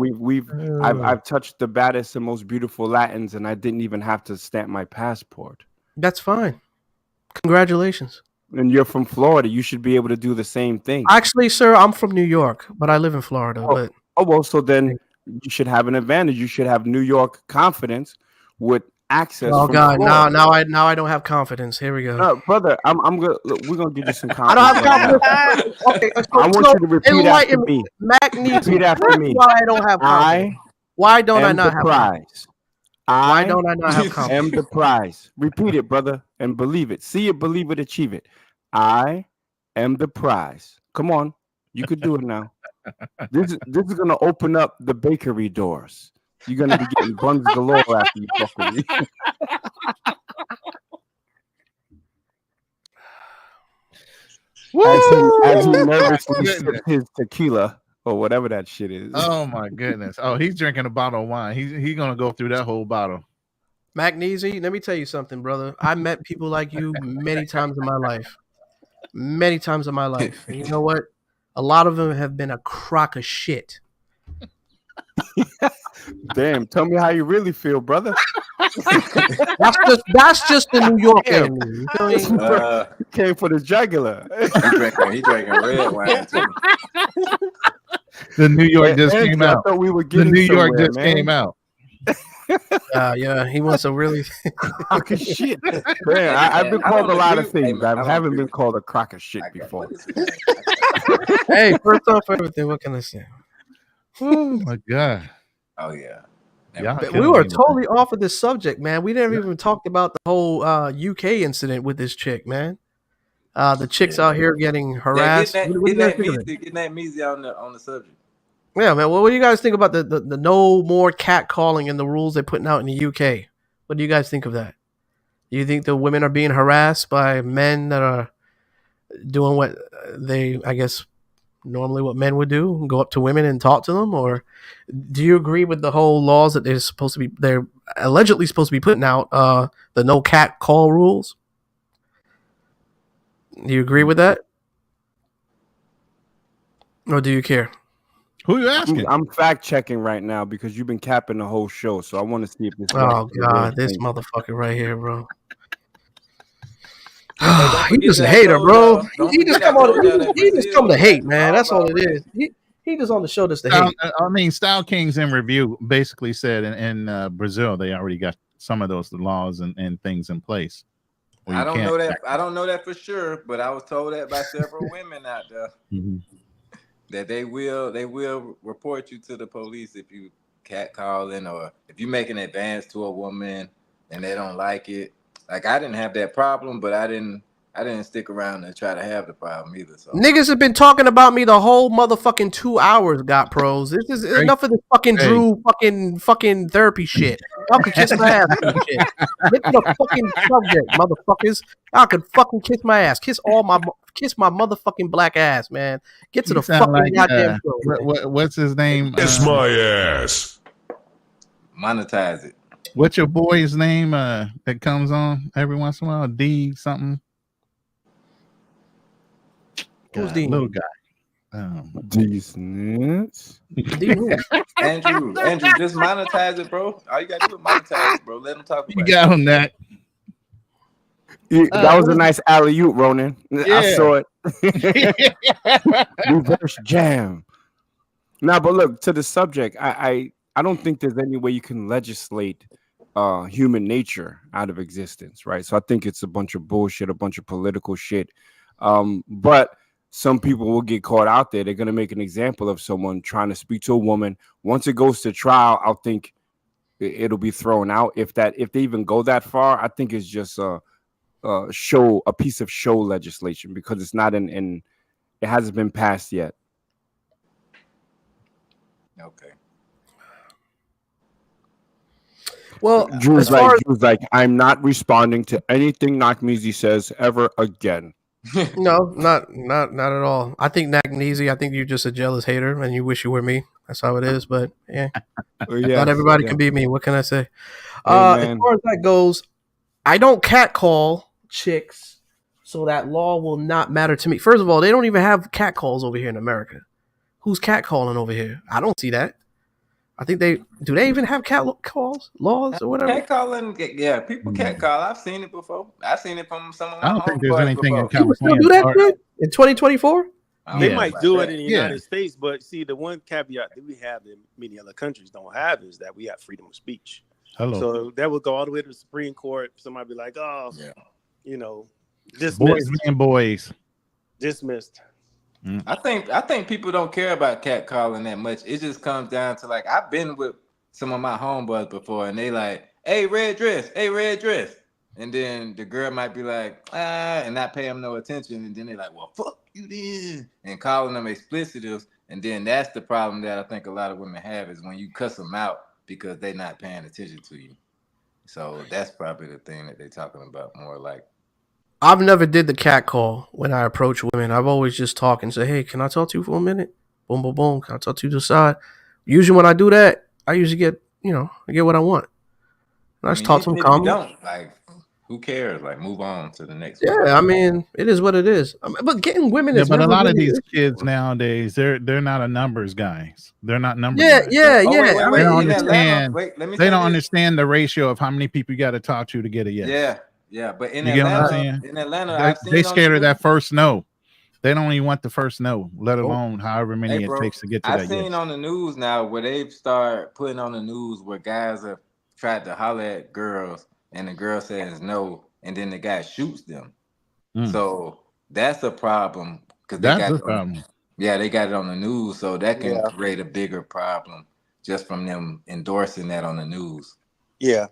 I've touched the baddest and most beautiful Latins, and I didn't even have to stamp my passport. That's fine. Congratulations. And you're from Florida. You should be able to do the same thing. Actually, sir, I'm from New York, but I live in Florida. Well, so then you should have an advantage. You should have New York confidence with access. Oh from God! Florida. Now I don't have confidence. Here we go. No, brother, I'm gonna. Look, we're gonna give you some I confidence. don't have confidence. Okay, I want you to repeat after me. Repeat after me. Why I don't have confidence? Why don't I not have confidence? Why don't I not have confidence? am the prize. Repeat it, brother, and believe it. See it, believe it, achieve it. I am the prize. Come on, you could do it now. This is gonna open up the bakery doors. You're gonna be getting buns galore after you fuck with me. As he nervously sips his tequila or whatever that shit is. Oh my goodness! Oh, he's drinking a bottle of wine. He's gonna go through that whole bottle. Magnesia, let me tell you something, brother. I met people like you many times in my life. Many times in my life. And you know what? A lot of them have been a crock of shit. Damn, tell me how you really feel, brother. That's just the New York in me. You feel me? He came for the jugular. He drinking red wine too. The New York just Andrew, came out. I thought we were The getting New York somewhere, just man. came out. Yeah, he wants to really crock of shit. Man, I've been called a lot of things. I haven't been called a crock of shit before. Hey, first off everything, what can I say? Oh my god. Oh yeah. But we were totally off of this subject, man. We never even talked about the whole UK incident with this chick, man. The chicks out here getting harassed. Yeah, What do you guys think of it? getting that Measy on the subject. Yeah, man. Well, what do you guys think about the no more cat calling and the rules they're putting out in the UK? What do you guys think of that? Do you think the women are being harassed by men that are doing what they, I guess, normally what men would do, go up to women and talk to them? Or do you agree with the whole laws that they're allegedly supposed to be putting out, the no cat call rules? Do you agree with that? Or do you care? Who are you asking? I'm fact checking right now because you've been capping the whole show, so I want to see if this. Oh God, this motherfucker right here, bro. He just a hater, bro. He just come to hate, man. That's all it is. He just on the show just to hate. I mean, Style Kings in Review basically said in Brazil they already got some of those laws and things in place. I don't know that. I don't know that for sure, but I was told that by several women out there that they will report you to the police if you catcalling or if you make an advance to a woman and they don't like it. Like I didn't have that problem, but I didn't stick around and try to have the problem either. So niggas have been talking about me the whole motherfucking 2 hours. Got pros. This is enough of this fucking Drew fucking therapy shit. Y'all can kiss my ass and shit. Get to the fucking subject, motherfuckers. Y'all can fucking kiss my ass. Kiss my motherfucking black ass, man. Get to the fucking goddamn show. What's his name? Kiss my ass. Monetize it. What's your boy's name that comes on every once in a while? D something. Who's D? Little guy. Decent. Andrew, just monetize it, bro. All you gotta do is monetize it, bro. Let them talk about You got on that. That was a nice alley-oop, Ronin. I saw it. Reverse jam. Now, but look, to the subject, I don't think there's any way you can legislate human nature out of existence, right? So I think it's a bunch of bullshit, a bunch of political shit. But some people will get caught out there. They're going to make an example of someone trying to speak to a woman. Once it goes to trial, I'll think it'll be thrown out. If they even go that far, I think it's just a piece of show legislation because it's not it hasn't been passed yet. Okay. Well, Drew's like, I'm not responding to anything Nakmeezy says ever again. No, not at all. I think Magnesia, I think you're just a jealous hater and you wish you were me. That's how it is. But yeah, not everybody can be me. What can I say? As far as that goes, I don't catcall chicks, so that law will not matter to me. First of all, they don't even have catcalls over here in America. Who's catcalling over here? I don't see that. I think they even have catcalls laws or whatever? Catcalling, yeah, people catcall. I've seen it before. I've seen it from some of my I don't think there's anything before. in California. Do that shit in 2024? They might do it in the United States, but see, the one caveat that we have that many other countries don't have is that we have freedom of speech. Hello. So that would go all the way to the Supreme Court. Somebody be like, dismissed. Boys being boys. Dismissed. I think people don't care about catcalling that much. It just comes down to like I've been with some of my homeboys before, and they like, "Hey, red dress, and then the girl might be like, and not pay them no attention, and then they like, "Well, fuck you did, and calling them explicitives. And then that's the problem that I think a lot of women have is when you cuss them out because they're not paying attention to you. So that's probably the thing that they're talking about more like. I've never did the cat call when I approach women. I've always just talk and say, "Hey, can I talk to you for a minute?" Boom, boom, boom. Can I talk to you to the side? Usually when I do that, I usually get, I get what I want. And I just talk to them Even if you calmly. don't, like, who cares? Like, move on to the next one. Yeah, I mean, it is what it is. But getting women Yeah, is but a never lot of really. these kids nowadays, they're not a numbers guys. They're not number Yeah, guys. yeah, Oh, yeah. wait. They don't In Atlanta, understand. let me They say don't this. understand the ratio of how many people you got to talk to get a yes. Yeah. But in You get what I'm Atlanta, saying? I've They seen on the scared of news. that first no. They don't even want the first no, let Nope. alone however Hey, many it bro, takes to get to I've that seen yes. on the news now where they've started putting on the news where guys have tried to holler at girls and the girl says no, and then the guy shoots them. So that's a problem because they That's got the it on, problem. they got it on the news, so that can Yeah. create a bigger problem just from them endorsing that on the news. Yeah.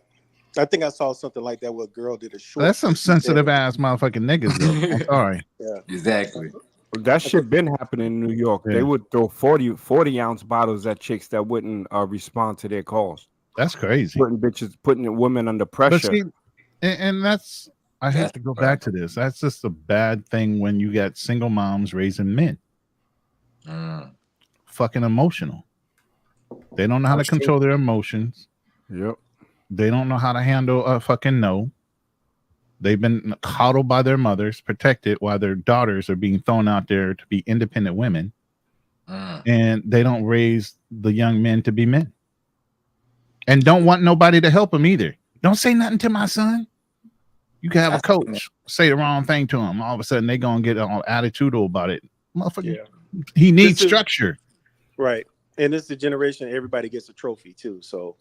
I think I saw something like that where a girl did a short. That's some and she said- sensitive ass motherfucking niggas though. I'm sorry. Yeah. Exactly. That shit been happening in New York. Yeah. They would throw 40 ounce bottles at chicks that wouldn't respond to their calls. That's crazy. Putting women under But pressure. see, and that's I hate to go back to this. That's just a bad thing when you got single moms raising men. Fucking emotional. They don't know how to control their emotions. Yep. They don't know how to handle a fucking no. They've been coddled by their mothers, protected, while their daughters are being thrown out there to be independent women. And they don't raise the young men to be men. And don't want nobody to help them either. Don't say nothing to my son. You can have a coach say the wrong thing to him. All of a sudden, they're going to get all attitudinal about it. Motherfucker, he needs structure. Right. And it's the generation everybody gets a trophy too. So,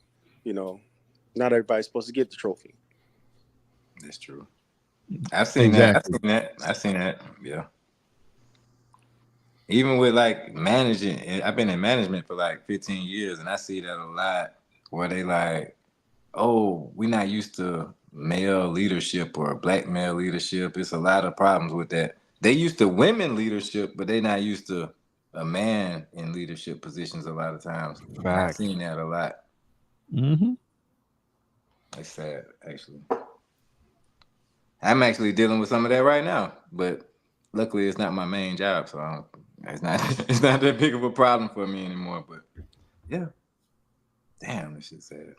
not everybody's supposed to get the trophy. That's true. I've seen that. Yeah. Even with like managing, I've been in management for like 15 years, and I see that a lot where they like, oh, we're not used to male leadership or black male leadership. It's a lot of problems with that. They used to women leadership, but they're not used to a man in leadership positions a lot of times. I've seen that a lot. Mm-hmm. It's sad, actually. I'm actually dealing with some of that right now, but luckily it's not my main job, so it's not that big of a problem for me anymore. But yeah, damn, this shit's sad.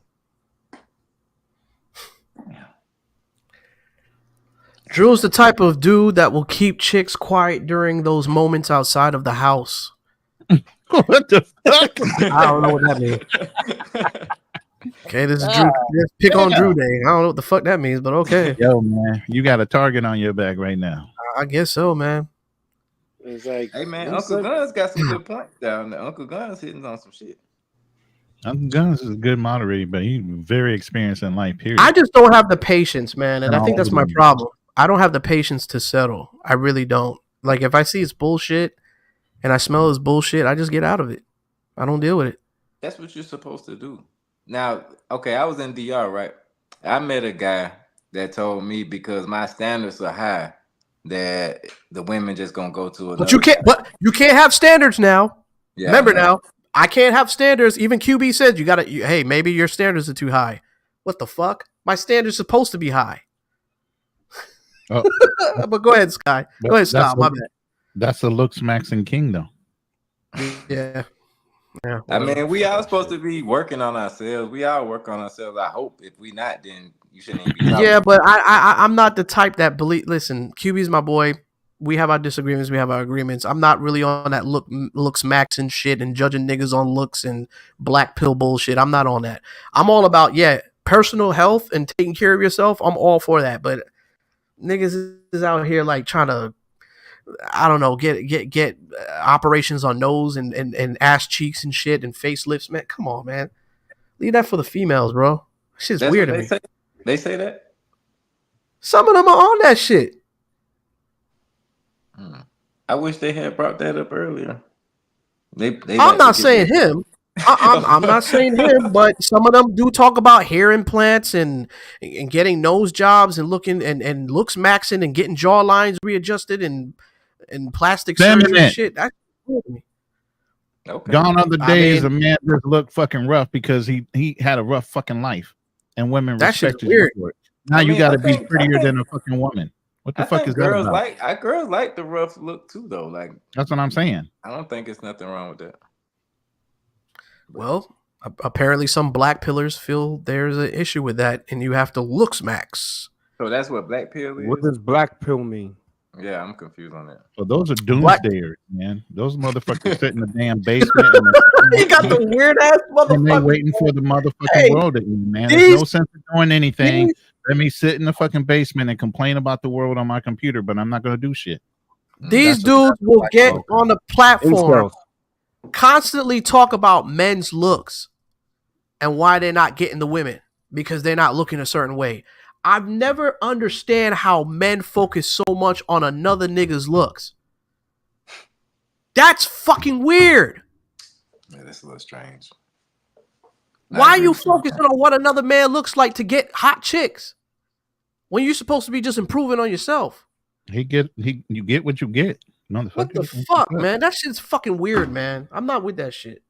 Drew's the type of dude that will keep chicks quiet during those moments outside of the house. What the fuck? I don't know what that means. Okay, this is Drew. Let's pick on Drew Day. I don't know what the fuck that means, but okay. Yo, man, you got a target on your back right now. I guess so, man. It's like, hey, man, Uncle Guns got some good points down there. Uncle Guns hitting on some shit. Uncle Guns is a good moderator, but he's very experienced in life, period. I just don't have the patience, man, and I think that's my problem. I don't have the patience to settle. I really don't. Like, if I see it's bullshit and I smell it's bullshit, I just get out of it. I don't deal with it. That's what you're supposed to do. Now, okay, I was in DR, right? I met a guy that told me because my standards are high that the women just gonna go to another. But you can't have standards now. Yeah, remember now, I can't have standards. Even QB said you gotta. Hey, maybe your standards are too high. What the fuck? My standards supposed to be high. Oh. But go ahead, Sky. Go ahead, stop. My bad. That's a looks Max and King though. Yeah. Yeah. I mean, we all supposed to be working on ourselves. We all work on ourselves. I hope if we not, then you shouldn't even be talking. Yeah, but I'm not the type that believe. Listen, QB's my boy. We have our disagreements. We have our agreements. I'm not really on that looks max and shit and judging niggas on looks and black pill bullshit. I'm not on that. I'm all about personal health and taking care of yourself. I'm all for that. But niggas is out here like trying to, I don't know, get operations on nose and ass cheeks and shit and facelifts, man. Come on, man. Leave that for the females, bro. Shit's weird to me. They say that? Some of them are on that shit. I wish they had brought that up earlier. I'm not saying him. I'm not saying him, but some of them do talk about hair implants and getting nose jobs and looking and looks maxing and getting jaw lines readjusted and and plastic surgery Feminine. shit. That's weird to me. Okay. Gone are the I days mean- a man just looked fucking rough because he had a rough fucking life, and women That shit's respected you weird. for it. Now I you mean, got I to be think- prettier than a fucking woman. What the I fuck think is that girls about? girls like the rough look too, though. Like That's what I'm saying. I don't think it's nothing wrong with that. Well, apparently some black pillars feel there's an issue with that, and you have to looks max. So that's what black pill is. What does black pill mean? Yeah, I'm confused on that. So those are Black- doomsdayers, man. Those motherfuckers sit in the damn basement and You got the weird ass and they motherfucker. waiting for the motherfucking Hey, world to end, man. There's no these- sense of doing anything. these- Let me sit in the fucking basement and complain about the world on my computer, but I'm not gonna do shit. These That's dudes will black get folk. on the platform, Incels. constantly talk about men's looks and why they're not getting the women because they're not looking a certain way. I've never understand how men focus so much on another nigga's looks. That's fucking weird. Yeah, that's a little strange. Why are you focusing on what another man looks like to get hot chicks when you're supposed to be just improving on yourself? You get what you get. What the fuck, man? That shit's fucking weird, man. I'm not with that shit.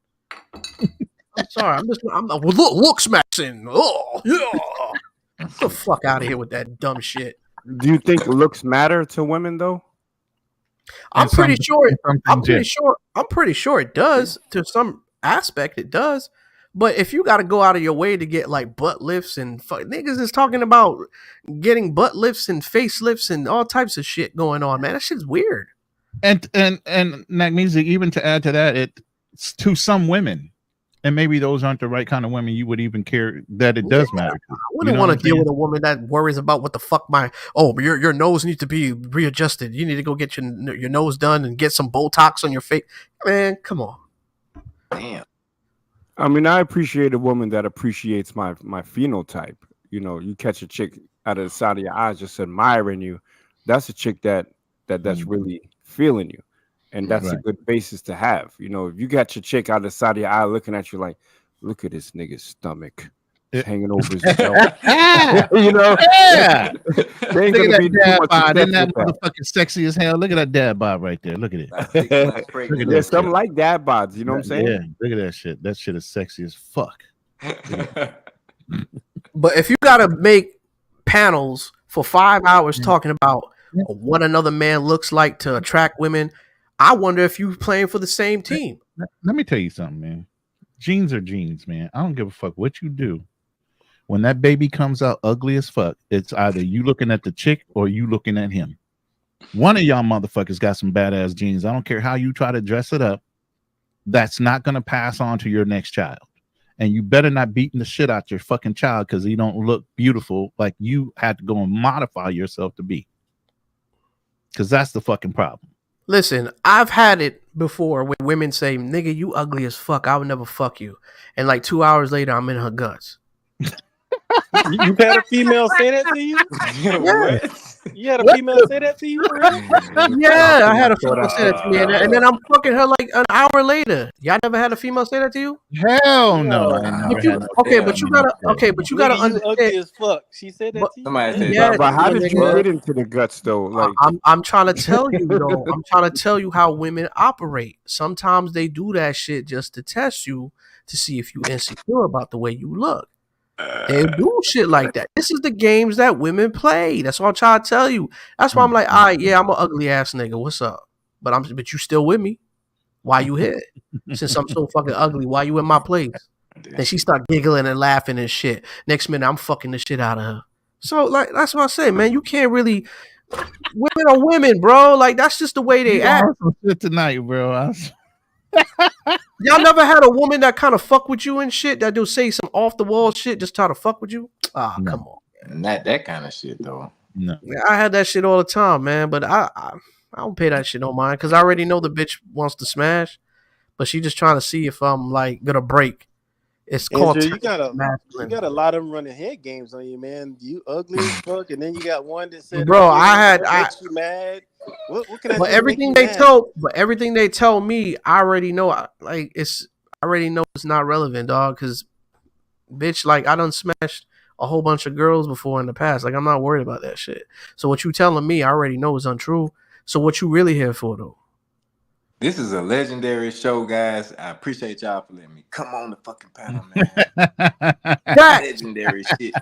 I'm sorry. I'm not, looks matching. Oh, yeah. Get the fuck out of here with that dumb shit. Do you think looks matter to women though? I'm pretty sure. I'm pretty yes. sure. I'm pretty sure it does to some aspect. It does. But if you got to go out of your way to get like butt lifts and niggas is talking about getting butt lifts and face lifts and all types of shit going on, man, that shit's weird. And that means that even to add to that, it's to some women, and maybe those aren't the right kind of women you would even care that it does matter. I wouldn't want to deal with a woman that worries about what the fuck your nose needs to be readjusted. You need to go get your nose done and get some Botox on your face. Man, come on. Damn. I mean, I appreciate a woman that appreciates my phenotype. You know, you catch a chick out of the side of your eyes just admiring you. That's a chick that's really feeling you. And that's a good basis to have. You know, if you got your chick out of the side of your eye looking at you like, look at this nigga's stomach. It's hanging over his belt. You know? Yeah. They ain't Look gonna at be that too dad much bod. Isn't success that with motherfucking sexy as hell? Look at that dad bod right there. Look at it. Look at Yeah, something like dad bods, you know what I'm saying? Yeah, look at that shit. That shit is sexy as fuck. But if you gotta make panels for 5 hours talking about what another man looks like to attract women, I wonder if you playing for the same team. Let me tell you something, man. Jeans are jeans, man. I don't give a fuck what you do. When that baby comes out ugly as fuck, it's either you looking at the chick or you looking at him. One of y'all motherfuckers got some badass jeans. I don't care how you try to dress it up. That's not going to pass on to your next child. And you better not beating the shit out your fucking child because he don't look beautiful like you had to go and modify yourself to be. Because that's the fucking problem. Listen, I've had it before when women say, nigga, you ugly as fuck. I would never fuck you. And like 2 hours later, I'm in her guts. You had a female say that to you? Yeah. You had a female say that to you? For real? Yeah, I had a female say that to me. And then I'm fucking her like an hour later. Y'all never had a female say that to you? Hell no. I never But you, had no okay, female but you say gotta, that. okay, but you gotta Nigga, you ugly understand. as fuck. She said that to you? Somebody said, Yeah, But how did you nigga. get into the guts though? Like I'm trying to tell you, though. I'm trying to tell you how women operate. Sometimes they do that shit just to test you to see if you insecure about the way you look. They do shit like that. This is the games that women play. That's what I'm trying to tell you. That's why I'm like, all right, yeah, I'm an ugly ass nigga. What's up? But you still with me? Why you here? Since I'm so fucking ugly, why you in my place? Then she start giggling and laughing and shit. Next minute, I'm fucking the shit out of her. So like, that's what I say, man. You can't really. Women are women, bro. Like that's just the way they You act. on some shit tonight, bro. Y'all never had a woman that kind of fuck with you and shit that do say some off the wall shit just try to fuck with you? Ah, come on. Not that kind of shit though. No. Yeah, I had that shit all the time, man. But I don't pay that shit no mind because I already know the bitch wants to smash, but she just trying to see if I'm like gonna break. It's called Andrew, you got masculine. a lot of them running head games on you, man. You ugly as fuck, and then you got one that said, Bro, that makes you mad. What can I do But to everything make you they mad? everything they tell me, I already know. I already know it's not relevant, dog. Because, bitch, like I done smashed a whole bunch of girls before in the past. Like I'm not worried about that shit. So what you telling me, I already know is untrue. So what you really here for, though? This is a legendary show, guys. I appreciate y'all for letting me come on the fucking panel, man. Legendary shit.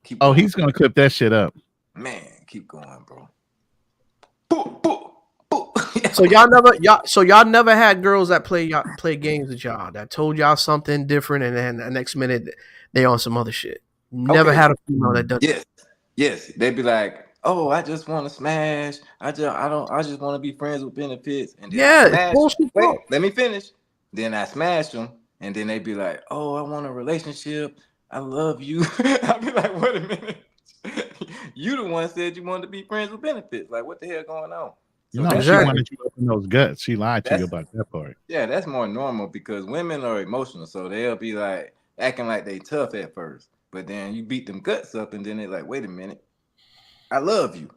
Keep Oh, going. he's gonna clip that shit up. Man, keep going, bro. So y'all never had girls that play games with y'all that told y'all something different, and then the next minute they on some other shit. Never had a female that does. Yes. They'd be like, "Oh, I just want to smash. I just want to be friends with benefits." And then I smash. Wait, let me finish. Then I smash them, and then they'd be like, "Oh, I want a relationship. I love you." I'd be like, "Wait a minute. You the one said you wanted to be friends with benefits. Like, what the hell going on?" So No, she wanted you to open those guts. She lied to you about that part. Yeah, that's more normal because women are emotional, so they'll be like acting like they tough at first, but then you beat them guts up, and then they're like, "Wait a minute, I love you."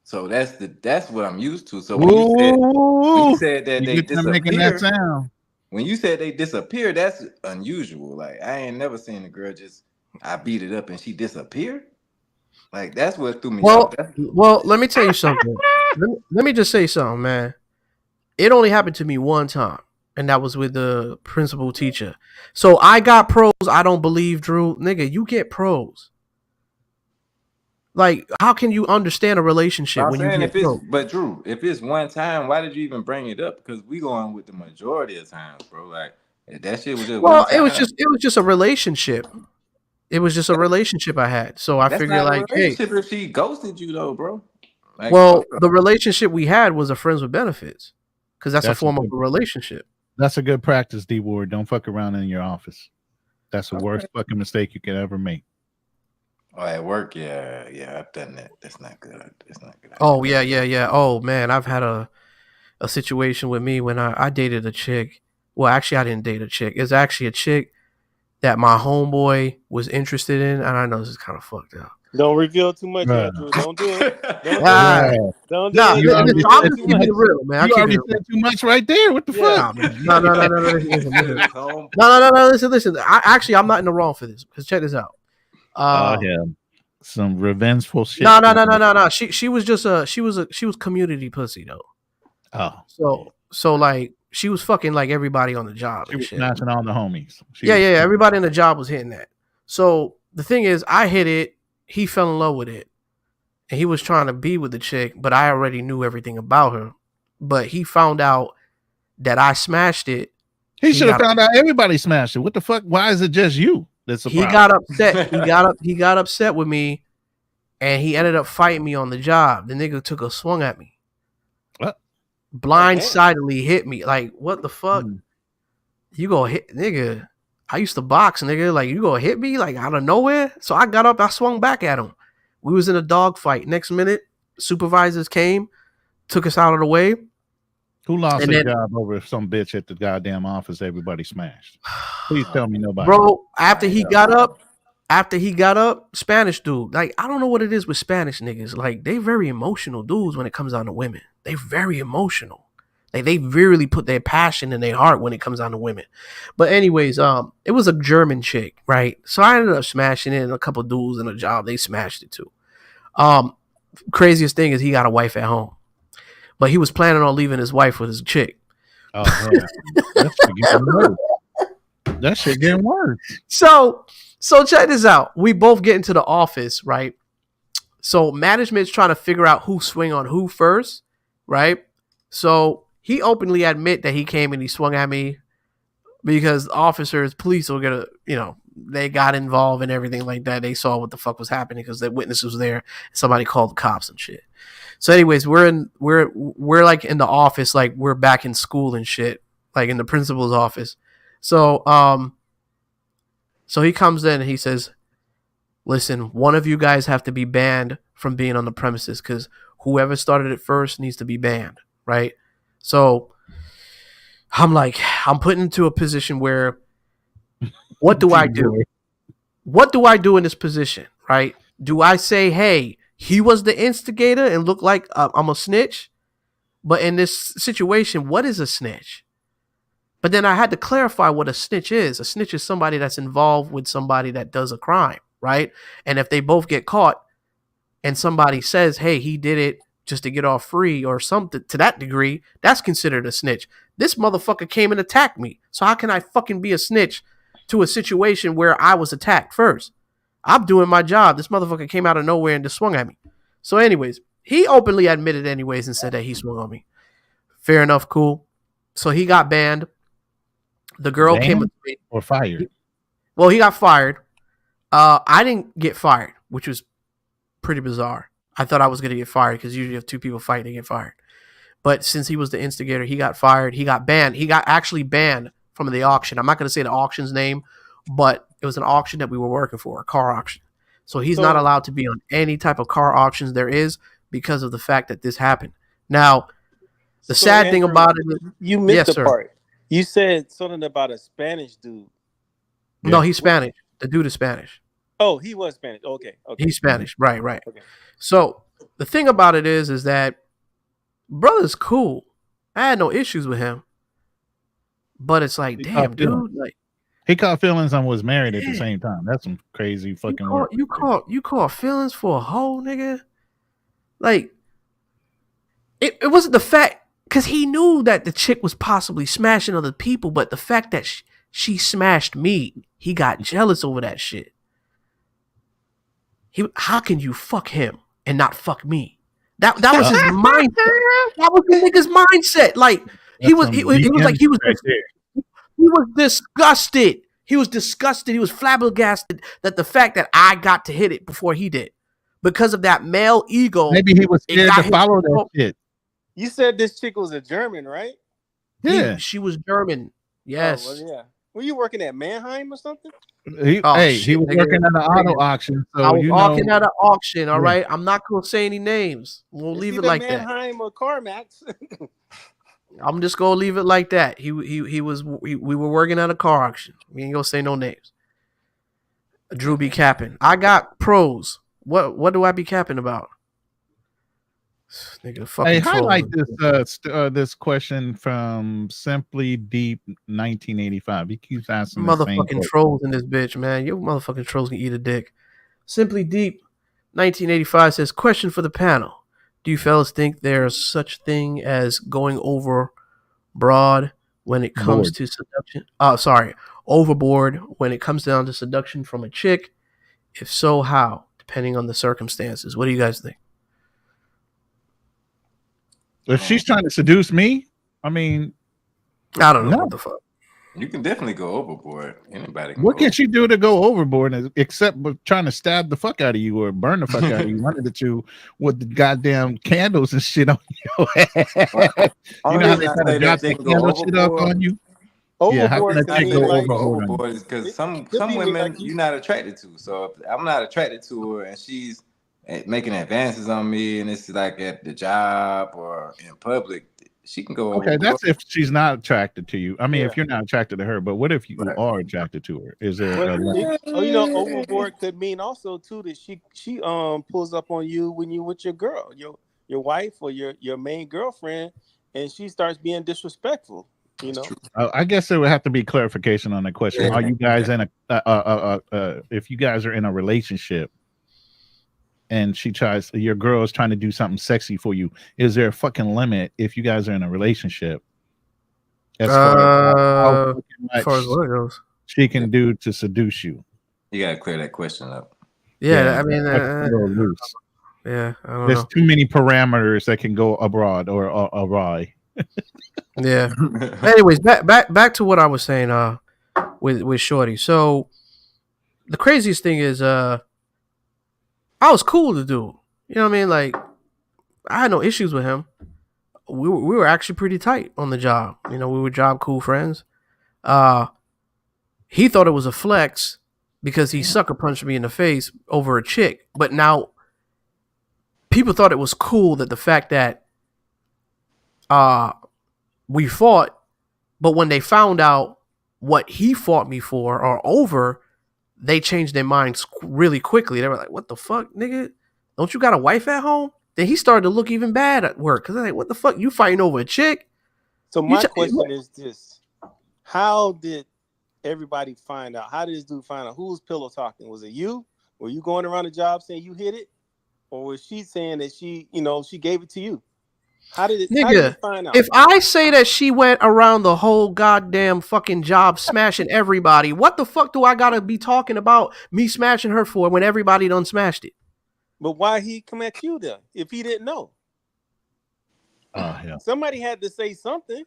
So that's what I'm used to. So when you said that they making that disappear, sound. when you said they disappear, that's unusual. Like I ain't never seen a girl I beat it up and she disappeared. Like that's what threw me off. Well, let me tell you something. let me just say something, man. It only happened to me one time, and that was with the principal teacher. So I got pros. I don't believe, Drew. Nigga, you get pros. Like, how can you understand a relationship when you get pros? But Drew, if it's one time, why did you even bring it up? Because we going with the majority of times, bro. Like if that shit was just one time. It was just a relationship. It was just a relationship I had. So I That's figured, not like, a relationship if she ghosted you, though, bro. Like, well, the relationship we had was a friends with benefits, because that's a form of a relationship. That's a good practice, D Ward. Don't fuck around in your office. That's the worst fucking mistake you can ever make. Oh, at work, yeah, I've done that. That's not good. It's not good. Oh yeah. Oh man, I've had a situation with me when I dated a chick. Well, actually, I didn't date a chick. It's actually a chick that my homeboy was interested in, and I know this is kind of fucked up. Don't reveal too much, Andrew. Don't do it. Don't do it. Don't do Nah, it. I'm just keeping it real, man. You already said too much right there. What the fuck? No. Listen. I'm not in the wrong for this. Because check this out. Yeah, some revengeful shit. No. She was just she was community pussy though. Oh, so like she was fucking like everybody on the job. She was smashing all the homies. Yeah. Everybody in the job was hitting that. So the thing is, I hit it. He fell in love with it, and he was trying to be with the chick, but I already knew everything about her. But he found out that I smashed it. He should have found out everybody smashed it. What the fuck? Why is it just you? That's He got upset. He got upset with me, and he ended up fighting me on the job. The nigga took a swung at me. What? Blindsidedly hit me. Like, what the fuck? You gonna hit, nigga? I used to box, nigga. Like, you gonna hit me like out of nowhere? So I got up, I swung back at him. We was in a dog fight. Next minute, supervisors came, took us out of the way. Who lost their job over some bitch at the goddamn office everybody smashed? Please tell me nobody. Bro, after he got up, Spanish dude. Like, I don't know what it is with Spanish niggas. Like, they very emotional dudes when it comes down to women. They very emotional. Like, they really put their passion in their heart when it comes down to women. But anyways, it was a German chick, right? So I ended up smashing it, and a couple dudes in a job, they smashed it too. Craziest thing is he got a wife at home. But he was planning on leaving his wife with his chick. Oh, man. That shit getting worse. So check this out. We both get into the office, right? So management's trying to figure out who swing on who first, right? So he openly admit that he came and he swung at me because officers, police were gonna, they got involved and everything like that. They saw what the fuck was happening because the witness was there. Somebody called the cops and shit. So anyways, we're like in the office, like we're back in school and shit, like in the principal's office. So he comes in and he says, listen, one of you guys have to be banned from being on the premises because whoever started it first needs to be banned, right? So I'm like, I'm put into a position where what do I do? What do I do in this position, right? Do I say, hey, he was the instigator and look like I'm a snitch? But in this situation, what is a snitch? But then I had to clarify what a snitch is. A snitch is somebody that's involved with somebody that does a crime, right? And if they both get caught and somebody says, hey, he did it, just to get off free or something to that degree, that's considered a snitch. This motherfucker came and attacked me. So how can I fucking be a snitch to a situation where I was attacked first? I'm doing my job. This motherfucker came out of nowhere and just swung at me. So anyways, he openly admitted anyways and said that he swung on me. Fair enough, cool. So he got banned. The girl came or fired. Well, he got fired. I didn't get fired, which was pretty bizarre. I thought I was going to get fired because usually if two people fight, they get fired. But since he was the instigator, he got fired. He got banned. He got actually banned from the auction. I'm not going to say the auction's name, but it was an auction that we were working for, a car auction. So he's not allowed to be on any type of car auctions there is because of the fact that this happened. Now, the sad thing about it is... You missed the part. You said something about a Spanish dude. No, he's Spanish. The dude is Spanish. Oh, he was Spanish. Okay. He's Spanish. Right. Okay. So the thing about it is that brother's cool. I had no issues with him. But it's like, damn, dude. Like, he caught feelings and was married at the same time. That's some crazy fucking work. You caught feelings for a hoe, nigga? Like, it wasn't the fact, because he knew that the chick was possibly smashing other people, but the fact that she smashed me, he got jealous over that shit. How can you fuck him and not fuck me? That was his mindset. That was the nigga's mindset. Like he was disgusted. He was disgusted. He was flabbergasted that the fact that I got to hit it before he did, because of that male ego. Maybe he was scared to follow that shit. You said this chick was a German, right? Yeah, she was German. Yes. Oh, well, yeah. Were you working at Mannheim or something? He was working at an auto auction. So I was walking at an auction. All right, I'm not gonna say any names. We'll leave it like that. Mannheim or CarMax. I'm just gonna leave it like that. We were working at a car auction. We ain't gonna say no names. Drew be capping. I got pros. What do I be capping about? Nigga, fucking highlight this question from Simply Deep 1985. He keeps asking motherfucking trolls in this bitch, man. You motherfucking trolls can eat a dick. Simply Deep 1985 says, question for the panel. Do you fellas think there's such thing as going overboard when it comes to seduction? Overboard when it comes down to seduction from a chick? If so, how? Depending on the circumstances. What do you guys think? If she's trying to seduce me, I mean, I don't know what the fuck. You can definitely go overboard. Anybody can. What can she do to go overboard except trying to stab the fuck out of you or burn the fuck out of you, running at you with the goddamn candles and shit on your head? You know how they kind of drop the candle shit up on you? Yeah, how can that chick go overboard? Is because some women you're not attracted to. So if I'm not attracted to her and she's making advances on me, and it's like at the job or in public, she can go okay, that's if she's not attracted to you. I mean, if you're not attracted to her, but what if you are attracted to her? Is there overboard could mean also too that she pulls up on you when you with your girl, your wife or your main girlfriend, and she starts being disrespectful. You know, I guess there would have to be clarification on the question. Are you guys in if you guys are in a relationship and your girl is trying to do something sexy for you, is there a fucking limit if you guys are in a relationship as far as what goes she can do to seduce you? You gotta clear that question up. Yeah, I mean, loose. Yeah, I don't there's know. too many parameters that can go abroad or awry. Yeah. Anyways, back to what I was saying with Shorty. So the craziest thing is I was cool to do. You know what I mean? Like, I had no issues with him. We were actually pretty tight on the job. You know, we were job cool friends. He thought it was a flex because he sucker punched me in the face over a chick. But now people thought it was cool that the fact that we fought, but when they found out what he fought me for or over, they changed their minds really quickly. They were like, what the fuck, nigga? Don't you got a wife at home? Then he started to look even bad at work because they're like, what the fuck? You fighting over a chick? So my question is this. How did everybody find out? How did this dude find out? Who was pillow talking? Was it you? Were you going around the job saying you hit it? or was she saying that she gave it to you? How did you Nigga, find out? if I say that she went around the whole goddamn fucking job smashing everybody, what the fuck do I gotta be talking about me smashing her for when everybody done smashed it? But why he come at you then if he didn't know? Yeah. Somebody had to say something.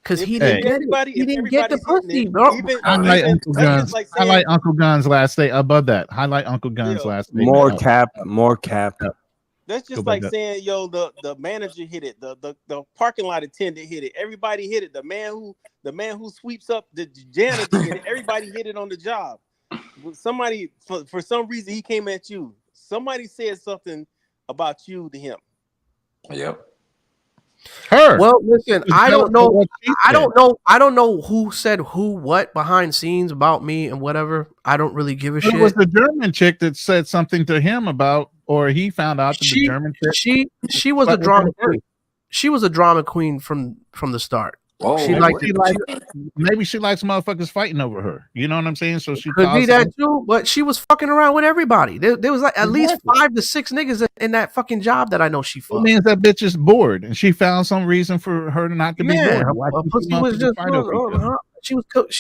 Because he didn't get it. He didn't get the pussy, bro. Highlight Uncle Guns. Highlight Uncle Guns last day above that. Highlight Uncle Guns last day. More cap. That's just like saying, yo, the manager hit it, the parking lot attendant hit it, everybody hit it. The man who sweeps up the janitor hit it. Everybody hit it on the job. Somebody for some reason he came at you. Somebody said something about you to him. Yep. Her. Well, listen, I don't know. I don't know who said who what behind scenes about me and whatever. I don't really give a shit. It was the German chick that said something to him about, or he found out that the German chick. She was a drama queen. She was a drama queen from the start. Whoa, maybe she likes motherfuckers fighting over her. You know what I'm saying? So she could be that too, but she was fucking around with everybody. There was like at least 5 to 6 niggas in that fucking job that I know she fucked. It means that bitch is bored, and she found some reason for her not to be bored. Her pussy was just she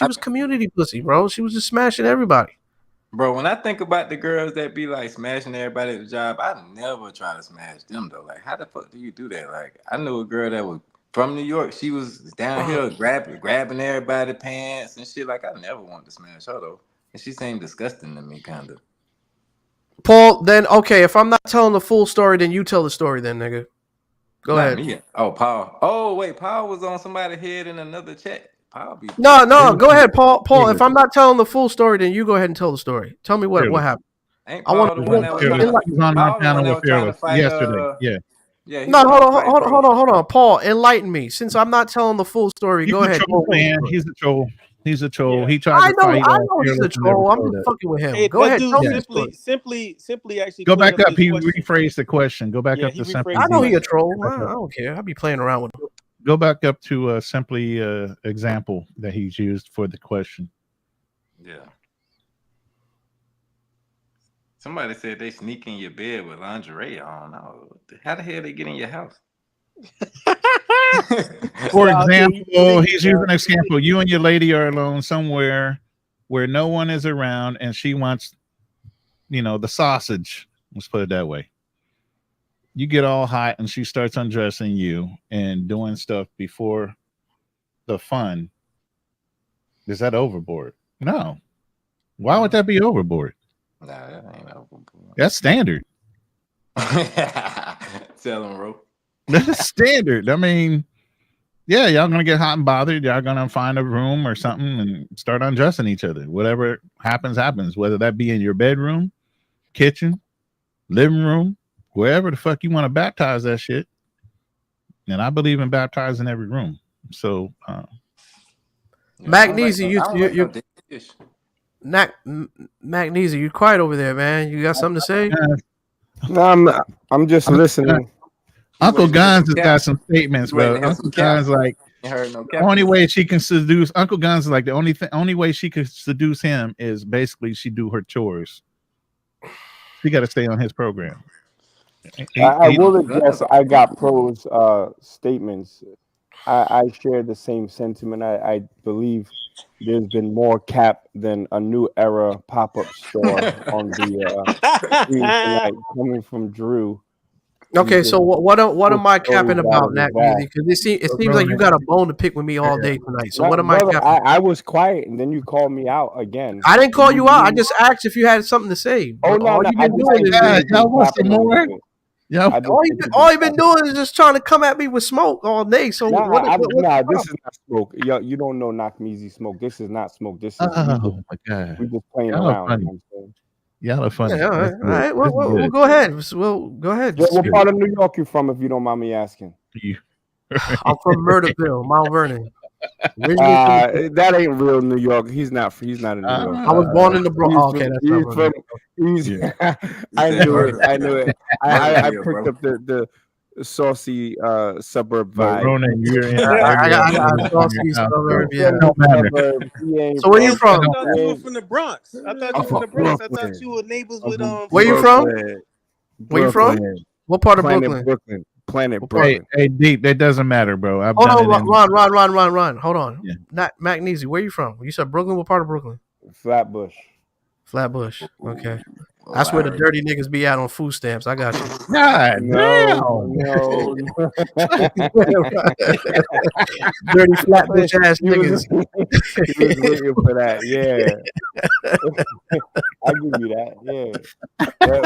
was community pussy, bro. She was just smashing everybody. Bro, when I think about the girls that be like smashing everybody at the job, I never try to smash them though. Like, how the fuck do you do that? Like, I knew a girl that was from New York. She was down here grabbing everybody's pants and shit. Like, I never wanted to smash her though, and she seemed disgusting to me, kind of. Paul, then okay, if I'm not telling the full story, then you tell the story, then, nigga. Go ahead. Me. Oh, Paul. Oh, wait, Paul was on somebody's head in another chat. Paul be No, go ahead, Paul. Paul, if I'm not telling the full story, then you go ahead and tell the story. Tell me what happened. Ain't I want Paul the one that was on my panel with Fearless yesterday. Yeah. No, hold on. Paul, enlighten me. Since I'm not telling the full story, go ahead. He's a troll. He's a troll. He tried to fight. I know he's a troll. I'm just fucking with him. Hey, go ahead. Simply actually go back up. He rephrased the question. Go back up to simply. I know he a troll. I don't care. I'll be playing around with him. Go back up to simply example that he's used for the question. Yeah. Somebody said they sneak in your bed with lingerie on. Oh, how the hell they get in your house? For example, he's using an example. You and your lady are alone somewhere where no one is around, and she wants, the sausage. Let's put it that way. You get all hot, and she starts undressing you and doing stuff before the fun. Is that overboard? No. Why would that be overboard? Nah, that ain't overboard. That's standard. Tell him, bro. That's standard. I mean, yeah, y'all gonna get hot and bothered. Y'all gonna find a room or something and start undressing each other. Whatever happens. Whether that be in your bedroom, kitchen, living room, wherever the fuck you want to baptize that shit. And I believe in baptizing every room. So, Magnesia, Magnesia, you quiet over there, man. You got something to say? No, I'm just listening. Uncle Guns has got some statements, bro. Uncle Guns the only way she can seduce Uncle Guns is like the only way she could seduce him is basically she do her chores. She got to stay on his program. I will address. I got pros statements. I share the same sentiment. I believe there's been more cap than a new era pop-up store on the screen tonight coming from Drew. Okay, so what am I capping about, Nat? Because it seems like you got a bone to pick with me all day tonight. So what am I capping? I was quiet, and then you called me out again. I didn't call you out. I just asked if you had something to say. Oh no, all no, you've been doing is y'all want some more? all you've been doing is just trying to come at me with smoke all day. So this is not smoke. You don't know Knockmeezy smoke. This is not smoke. This is my god. We just playing around. Y'all are funny. Yeah, all right. Well, go ahead. Well, go ahead. What part of New York you from, if you don't mind me asking? I'm from Murderville, Mount Vernon. That ain't real New York. He's not in New York. I was born in the Bronx. Okay, that's I knew it. I picked up saucy suburb But vibe. Ronan, you're in I got your saucy house, suburb. He's Yeah. from Don't the matter. suburbs. He ain't So where you from. from? I thought you were from the Bronx. I thought I'm you were from from the Bronx. I thought Brooklyn. you were neighbors I'm with from Where you Flo. from? Brooklyn. Where you from? Brooklyn. What part of Planet Brooklyn? Brooklyn. Planet What part? Hey, Brooklyn. hey, Deep, that doesn't matter, bro. I've Hold done on, it in Ron. Hold on. Yeah. Not Magnesia. Where you from? You said Brooklyn. What part of Brooklyn? Flatbush. Flatbush. Okay. That's where the dirty niggas be at on food stamps. I got you. God No, damn. no. Dirty Flatbush ass He was, niggas. he was waiting for that. Yeah. I give you that. Yeah.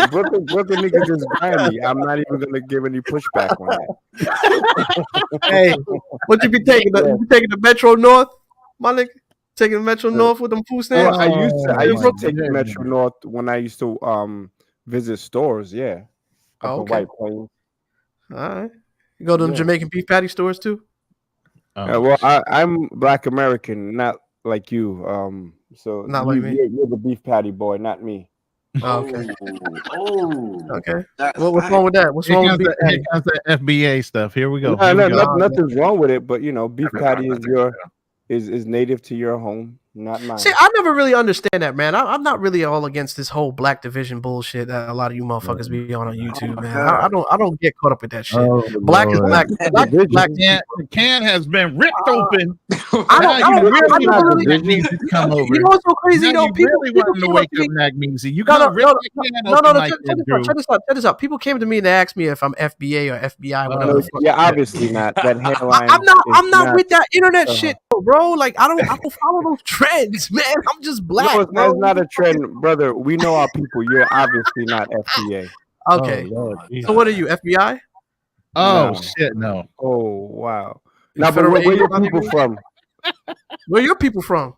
Brooklyn niggas is grimy. I'm not even gonna give any pushback on that. Hey, what you be taking? You be taking the Metro North, my nigga? Taking the Metro North with them food Well, stamps? I used to Brooklyn? take the Metro North when I used to visit stores. Yeah. Up in Okay. White Plains. All right. You go to them Jamaican beef patty stores too? Well, I'm Black American, not like you. So Not like me. you're the beef patty boy, not me. Oh, okay. Oh, Okay. What's wrong with that? What's wrong with beef Here patty? comes the FBA stuff. Here we go. Nothing's wrong with it, but beef patty is native to your home, not mine. See, I never really understand that, man. I'm not really all against this whole black division bullshit that a lot of you motherfuckers be on YouTube, man. I don't get caught up with that shit. Black is black. Black is black. The can has been ripped open. I don't really. Come over. You know what's so crazy? Now though? you People really want to wake up Magnesia. You gotta rip the can open like that, Drew. check this out. People came to me and they asked me if I'm FBA or FBI, whatever. the fuck. Yeah, obviously not. That hairline. I'm not with that internet shit, bro. Like I don't follow those trends, man. I'm just black. No, bro. that's not a trend, brother. We know our people. You're obviously not FBA. Okay. So what are you, FBI? Oh No. shit, no. Oh wow. You Now, but federal where your agent? people from? Where your people from?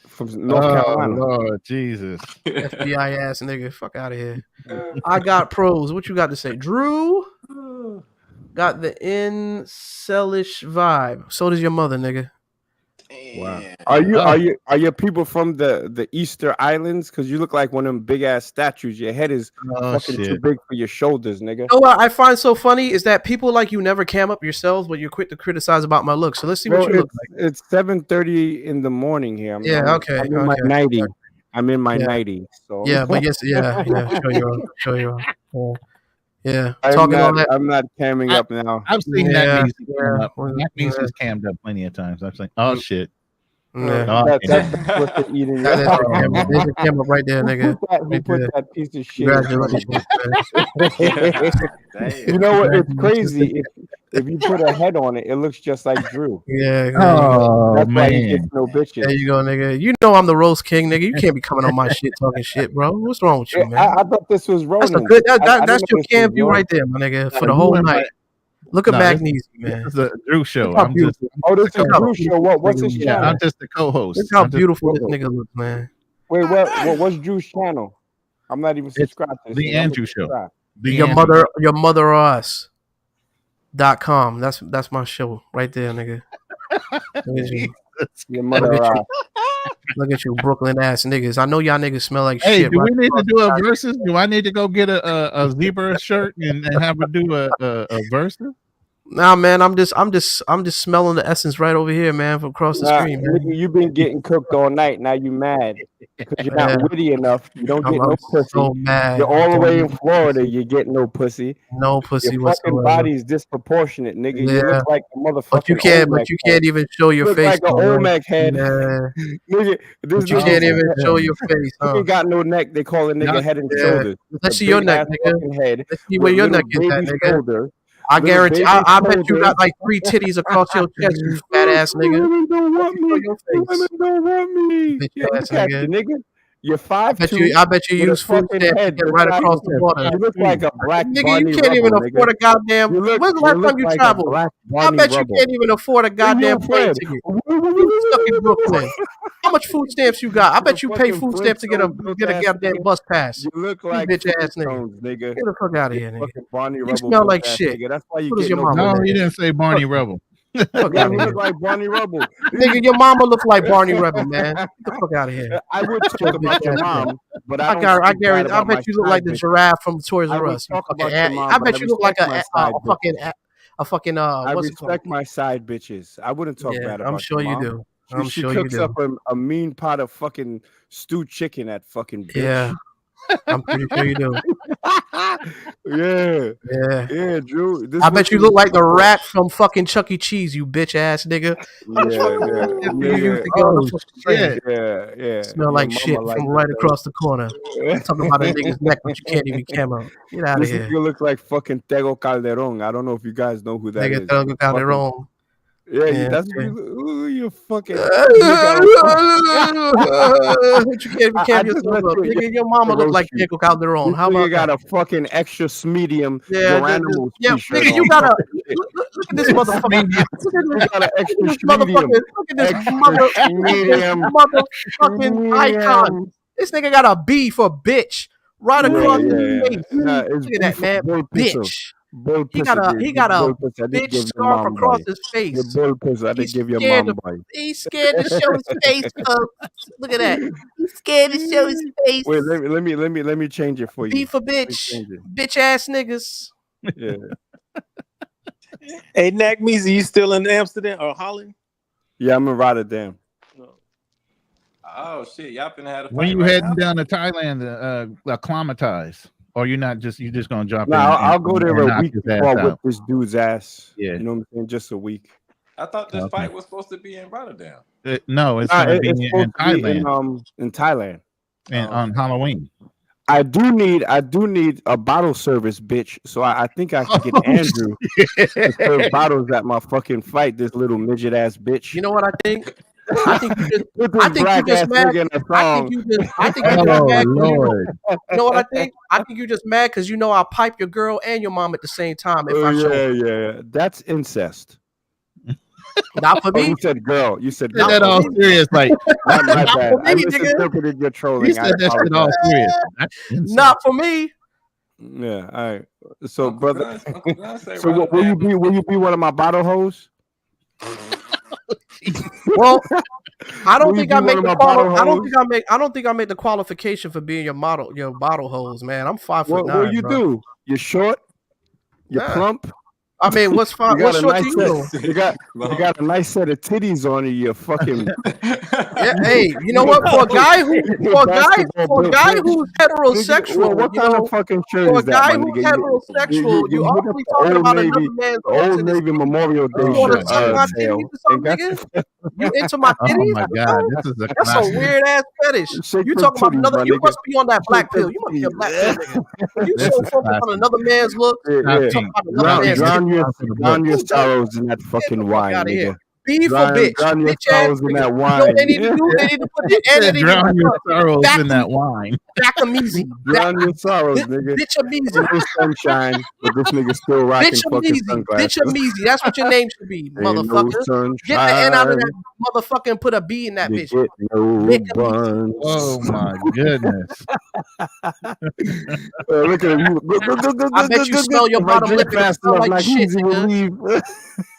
From North Carolina. Lord Jesus. FBI ass nigga. Fuck out of here. I got pros. What you got to say? Drew got the incelish vibe. So does your mother, nigga. Wow. Are your people from the Easter Islands? Because you look like one of them big ass statues. Your head is fucking too big for your shoulders, nigga. You know what I find so funny is that people like you never cam up yourselves, but you're quick to criticize about my look. So let's see what you look like. It's 7:30 in the morning here. I'm in my 90. I'm in my 90. So yeah, but yes, yeah. Show you off. Yeah. I'm Talking all that. I'm not camming up now. I've seen that music cam up. Yeah. That music's cammed up plenty of times. I've seen, oh shit. Yeah. That's what they're eating. There's a camera right there, nigga. Who put that piece of shit? Congratulations. You know what? It's crazy. If you put a head on it, it looks just like Drew. Yeah. That's why he gets no bitches. There you go, nigga. You know I'm the roast king, nigga. You can't be coming on my shit talking shit, bro. What's wrong with you, man? I thought this was Ronin. That's a good. That's your cam view right there, my nigga, for the whole night. Look at Magnesia, man. This is a Drew show. Look how beautiful. This is a Drew show. What's his Yeah, channel? I'm just the co-host. Look how beautiful this nigga looks, man. Wait, what's Drew's channel? I'm not even subscribed to this. The Andrew Show. Your mother or us.com. That's my show right there, nigga. Look at you. Your mother or us. Look at you, Brooklyn ass niggas. I know y'all niggas smell like Hey, shit. do right? we need to do a versus? Do I need to go get a zebra shirt and have her do a versus? Nah, man, I'm just smelling the essence right over here, man, from across the screen, man. Nigga, you've been getting cooked all night. Now you mad because you're not witty enough. You don't get no pussy. So mad. You're all the way in Florida. You get no pussy. No pussy Your whatsoever. fucking body's disproportionate, nigga. You look like a motherfucking. But you can't even show your look face. like an Olmec head. Yeah. Nigga, But you can't even show your face. You ain't got no neck. They call it nigga head and shoulders. Let's see your neck, nigga. Head Let's see where your neck is at, nigga. I guarantee. I bet you got like 3 titties across your chest, you fat ass nigga. Women don't want me. Women don't want me. Bitch ass Look at nigga. you, nigga. You're 5'2". I bet you use food stamps to get right across the water. You look like a black Nigga, Barney you can't even Rubble, afford a goddamn. When's the last time you like a traveled? black I Barney bet you Rubble. can't even afford a goddamn plane Fred. ticket. You stuck in Brooklyn. How much food stamps you got? I bet you pay food stamps to get a goddamn bus pass. You look like bitch ass nigga. Flintstones, nigga. Get the fuck out of here, nigga. Fucking Barney You Rubble smell like bitch ass shit. nigga. That's why you So does get your no. mama, No, nigga. he didn't say Barney Rebel. Fuck Yeah, out we of look here. like Barney Rubble. Nigga, your mama look like Barney Rebel, man. Get the fuck out of here. I would talk about your mom, but I don't I speak bad guarantee. I about my bet you look side like the bitches. giraffe from Toys I R would Us. You talk fucking. about your mom, I but I bet you look like respect my side bitches. a fucking I what's it called? respect my side bitches. I wouldn't talk Yeah, bad I'm about sure your you mom. do. I'm She sure you cooks do. up a mean pot of fucking stewed chicken, that fucking bitch. Yeah, I'm pretty sure you do. Yeah. Yeah. Yeah, Drew. This I what bet you she look was like the for. rat from fucking Chuck E. Cheese, you bitch ass nigga. How much fucking Yeah, you use nigga. to get on the Oh fucking train? shit! Yeah. Smell Your like mama shit like from it, right though. across the corner. Talking about a nigga's neck, but you can't even camo. Get out of This here. nigga looks like fucking Tego Calderon. I don't know if you guys know who that Nigga is. thug got it wrong. Yeah, Yeah, that's yeah. ooh, you fucking. You got a, But you can't even I cam just yourself let up. your Nigga, your mama look roast like you. Diego Calderon. This How about nigga got that? a fucking extra medium Yeah, Geronimo's yeah, t-shirt nigga, you on. got a Fucking shit. look at this motherfucker. You got an extra Look at this medium. motherfucker. Look at this Extra medium. motherfucking icon. Medium. This nigga got a B for bitch right across his face. Nah, it's Look at that, beef man. bull pistol. Bitch. Bull He got pistol. a Bull pistol. I did bitch give your scarf mom across boy. his Your face. bull pistol. I did He's give your scared mom to boy. he's scared to show his face. Look at that. He's scared to show his face. Wait, let me change it for you. B for Let me bitch. change it. Bitch ass niggas. Yeah. Hey, Knack Meezy, you still in Amsterdam or Holland? Yeah, I'm in Rotterdam. Oh shit, y'all finna have a fight When you right heading now? down to Thailand to acclimatize, or you just gonna drop No, in? I'll go there a knock week his before I ass whip out? this dude's ass. Yeah. You know what I'm saying? Just a week. I thought this Okay. fight was supposed to be in Rotterdam. No, it's Nah, gonna be it's in supposed to be Thailand in Thailand. on Halloween. I do need a bottle service, bitch. So I think I can get Andrew to serve bottles at my fucking fight. This little midget ass bitch. You know what I think? I think you just Put this I think you black just ass mad. nigga in a I think song. you just mad. Oh 'cause Lord! you know what I think? I think you just mad because you know I'll pipe your girl and your mom at the same time if I show up. Yeah. That's incest. Not for Oh, me. you said girl. You said Said girl. that all serious, like My Not bad. for I me, nigga. misinterpreted your you trolling. I said that shit all apologize. serious. That's insane. Not for me. Yeah, all right. So, Uncle brother, Gun say so what, will you be one of my bottle hoes? Well, I don't Will you think be I one make of the my quali- bottle I don't hoes? think I make I don't think I make the qualification for being your bottle hose, man. I'm 5'9", What you bro. do? You're short. You're Nah. plump. I mean, what's fine? You What's got a short nice to you though? set. You got a nice set of titties on you. You fucking. Yeah, hey, you know what? For a guy who's heterosexual, What you kind know, of fucking shirt for a is that, guy my who's nigga? heterosexual, you You hit up always the talking Old about Navy, another man's the looks Old in his Navy titties. Memorial Day You want to shirt. suck my titties or Ain't something, got nigga? You into my Oh titties? my God, this is a That's a classic. weird ass fetish. Shake You them talking about titties, another? my You nigga. must be on that black Shake them pill. You must be a titties. black pill nigga. When you This so is focused on classic. another man's look, Yeah. talking about another man's Drown your Time for the drown book. your sorrows in that Get fucking the fuck wine, out of here. nigga. B for bitch. Drown your Bitch ass sorrows in nigga. that You know what they need to wine. do? They need to put He it and they said, need to drown your sorrows back in that wine. them easy. Drown your sorrows, nigga. Bitch them easy. Ain't no sunshine, but this nigga still rocking Bitch them fucking easy. sunglasses. Bitch them easy. That's what your name should be, Ain't no motherfucker. sunshine. Get the N out of that motherfucker and put a B in that You bitch. get no Make them easy. buns. Oh my goodness. Look at him. I bet you smell your If I bottom drink lip and it fast smell enough, like shit, Magnesia will nigga. leave.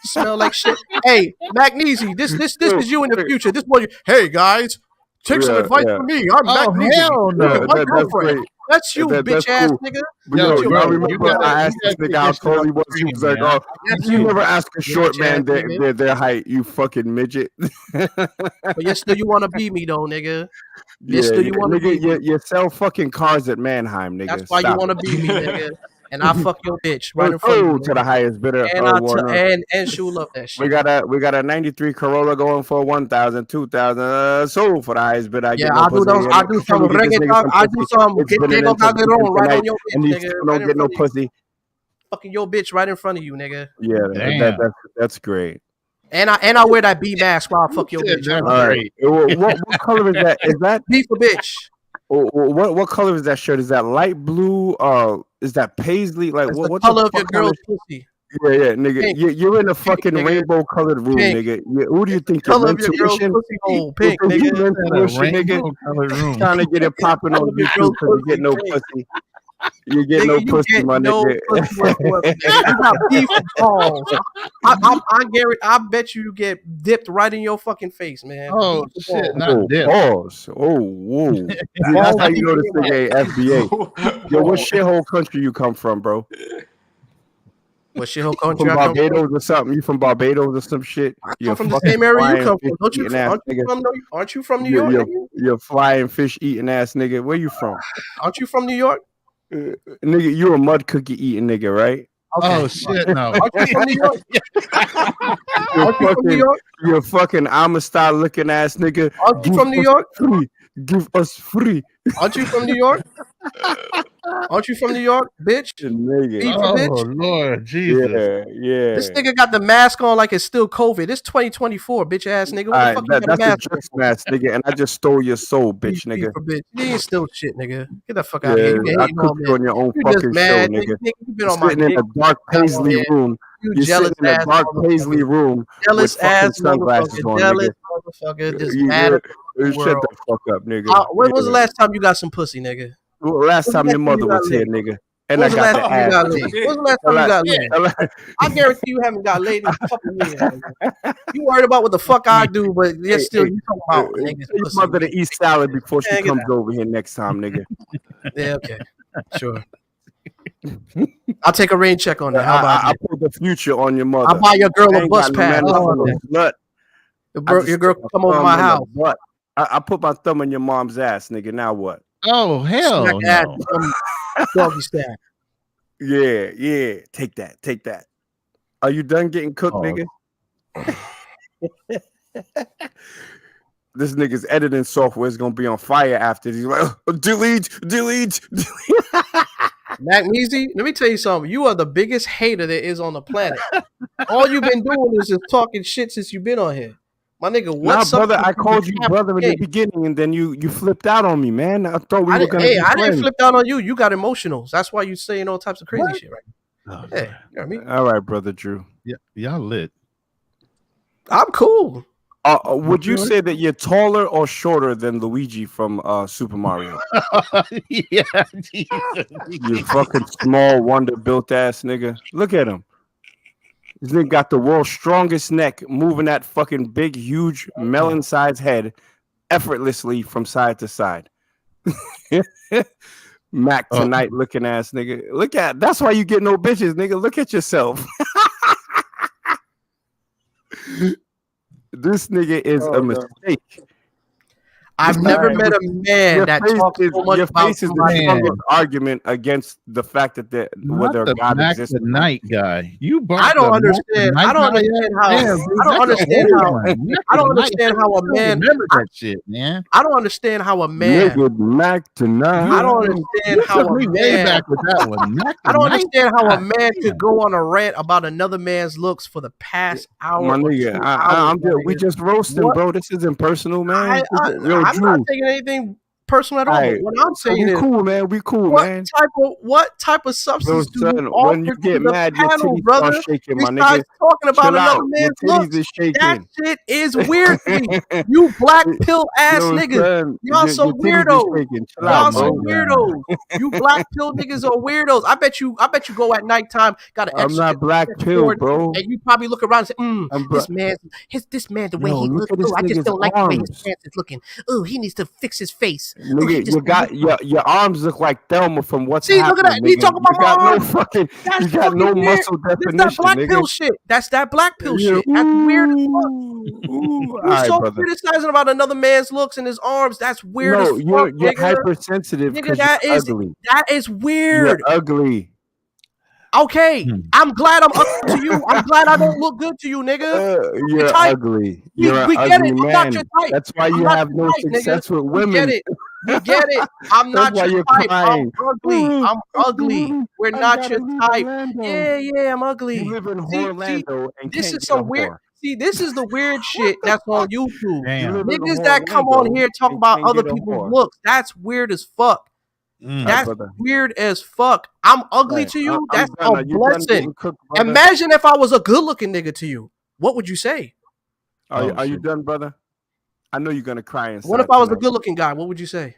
Smell like shit. Hey, Magnesia, this is you in the future. This boy, hey guys, take some advice from me. I'm Magnesia. Hell Look no. at my That's girlfriend. great. That's you, That's bitch ass cool. nigga. But Yo, yo, I bro, remember I asked this nigga how tall he was. He was like, "Oh, That's you you. never ask a short Bitch man ass nigga. their height, you fucking midget." But you still you want to be me though, nigga. Yeah, You want to be nigga, me. you sell fucking cars at Mannheim, nigga. That's why you Stop want to it. be me, nigga. And I fuck your bitch right in front of you. To the Nigga. highest bidder. And she'll love that shit. We got a 93 Corolla going for 1,000, 2,000. Sold for the highest bid. I Yeah, get no I do pussy. those. I do some reggaeton. I do some It's get been an Diego into Calderon right tonight, on your and bitch, you nigga. still Right don't in get no front of you. pussy. Fucking your bitch right in front of you, nigga. Yeah, Damn. that's great. And I wear that B mask while I fuck your bitch. That's All right. What color is that? Is that B for bitch? what color is that shirt? Is that light blue? Is that paisley? Like That's what? the What color the of your fuck kind girl's of? pussy. Yeah, nigga. Pink. You're in a fucking nigga. rainbow colored room, Pink. nigga. Who do you think you're? Color of your girl's Intuition? pussy hole. You Pink, think you nigga. intuition, nigga? Rainbow colored room. Trying to get it popping Color on of your YouTube girl's because you get no pussy. pussy. You get no pussy, my nigga. Pussy whatsoever, nigga. You got beef with balls. I bet you get dipped right in your fucking face, man. Oh Beef with shit, balls. not dip. Pause. Oh, whoa. That's how you know this nigga ain't FBA. Yo, what shithole country you come from, bro? What shithole country From I come Barbados from? or something? You from Barbados or some shit? I'm from the same area you come from. Aren't you from New York? You're flying fish eating ass nigga. Where you from? Aren't you from New York? Nigga, you a mud cookie eating nigga, right? Oh shit, no. Aren't you from New York? Aren't you from New York? You're fucking Amistad looking ass nigga. Aren't you from New York? Free. Give us free. Aren't you from New York? Aren't you from New York, bitch? Nigga. Oh bitch. Lord Jesus. Yeah. This nigga got the mask on like it's still COVID. It's 2024, bitch ass nigga. What the fuck you got a That's a mask dress mask, nigga, and I just stole your soul, bitch, nigga. bitch. You ain't still shit, nigga. Get the fuck out of here. You I hating cooked you on your own You just fucking mad, show, nigga. You been You're on my sitting in dick. a dark paisley room. You're jealous sitting in a ass dark motherfucker. paisley room Jealous with fucking ass sunglasses motherfucker. on, Jealous nigga. motherfucker. Just mad at the Shut world. the fuck up, nigga. When was the last time you got some pussy, nigga? Well, last When's the time your last mother you got was here, laid? nigga. And When's I the got last the time you ass. got laid? When's the last time you got laid? I guarantee you haven't got laid in a couple years. Nigga. You worried about what the fuck I do, but you're still you talking about niggas. Tell your mother to eat salad before she Man, get comes out. over here next time, nigga. Yeah, okay. Sure. I'll take a rain check on that. How about I that? put the future on your mother. I'll buy your girl I a ain't bus got no pass. man How left about on that? the nut. Your girl can come over my house. I put my thumb in your mom's ass, nigga. Now what? Oh hell Smack no. ass, doggy style. Yeah. Take that. Are you done getting cooked, nigga? This nigga's editing software is gonna be on fire after this. He's like, delete. Mac Measy, let me tell you something. You are the biggest hater there is on the planet. All you've been doing is just talking shit since you've been on here. My nigga, Nah, brother, I called you brother in the beginning, and then you flipped out on me, man. I thought we were gonna be I didn't friends. flip down on you. You got emotional. That's why you saying all types of crazy shit, right? Oh, yeah, you know what I mean? All right, brother Drew. Yeah, y'all lit. I'm cool. Would you say that you're taller or shorter than Luigi from Super Mario? Yeah, You fucking small, wonder-built ass nigga. Look at him. This nigga got the world's strongest neck, moving that fucking big, huge, melon-sized head effortlessly from side to side. Mac tonight looking ass nigga. That's why you get no bitches, nigga. Look at yourself. This nigga is a mistake. I've never met a man that talks so much your about face is the somebody. strongest argument against the fact that whether God Mac exists. the night guy. You brought I don't the Mac the understand. night I don't guy understand up? how. Damn, dude, I don't that's a understand old how. one. Mac I don't the night. understand how a I man. remember that shit, man. I don't understand how a man. Nigga, Mac tonight. I don't understand You how took a me way man. back with that one. Mac I the don't night. understand how a God man damn. could go on a rant about another man's looks for the past hour My or nigga, 2 hours. we just roasting, bro. This isn't personal, man. I'm Yo, not Drew. taking anything personal at all. Alright, But what I'm so saying we is, cool, man. We cool, what man. type of substance do son, you when you offer to get the mad, your panel, titties brother? start shaking, my Besides nigga. talking about Chill another out. man's Your titties looks, is shaking. that shit is weird to me. You black pill ass Yo, niggas, son, y'all some your titties is weirdos. shaking. Chill Y'all out, some bro. weirdos. You black pill niggas are weirdos. I bet you go at nighttime, got an I'm extra not black pill, cord, bro. and you probably look around and say, this man, the way Yo, he look looks. at this I just nigga's don't like the way his arms. pants is looking. Oh, he needs to fix his face. Oh, Nigga, he just you got your arms look like Thelma from What's See, look Happening. at that. We Nigga. talking about You got my no arms. fucking. That's You got no fucking weird. muscle This definition, that black nigga. pill shit. That's that black pill Yeah, shit. That's weird as fuck. All You right, so brother. criticizing about another man's looks and his arms. That's weird as No, fuck, you're nigga. hypersensitive Nigga, because you're ugly. that is You're weird. ugly. Okay, I'm glad I'm ugly to you. I'm glad I don't look good to you, nigga. You're type. ugly. You're We an get ugly it. I'm not man. your type. That's why I'm you not have your no type, success nigga. with We women. get it. We get it. I'm That's not why your you're type. crying. I'm ugly. I'm ugly. We're I not gotta your leave type. Orlando. Yeah, I'm ugly. You live in See, Orlando and this can't is get a some weird. whore. See, this is the weird shit that's on YouTube. Damn. You live in Niggas that come Orlando on here talk and about can't other get a people's whore. looks. That's weird as fuck. That's brother. weird as fuck. I'm ugly Right. to you. I'm That's done. a Are you done blessing. getting cooked, brother? Imagine if I was a good looking nigga to you. What would you say? Are you done, brother? I know you're gonna cry inside. What if I was a tonight. good looking guy? What would you say?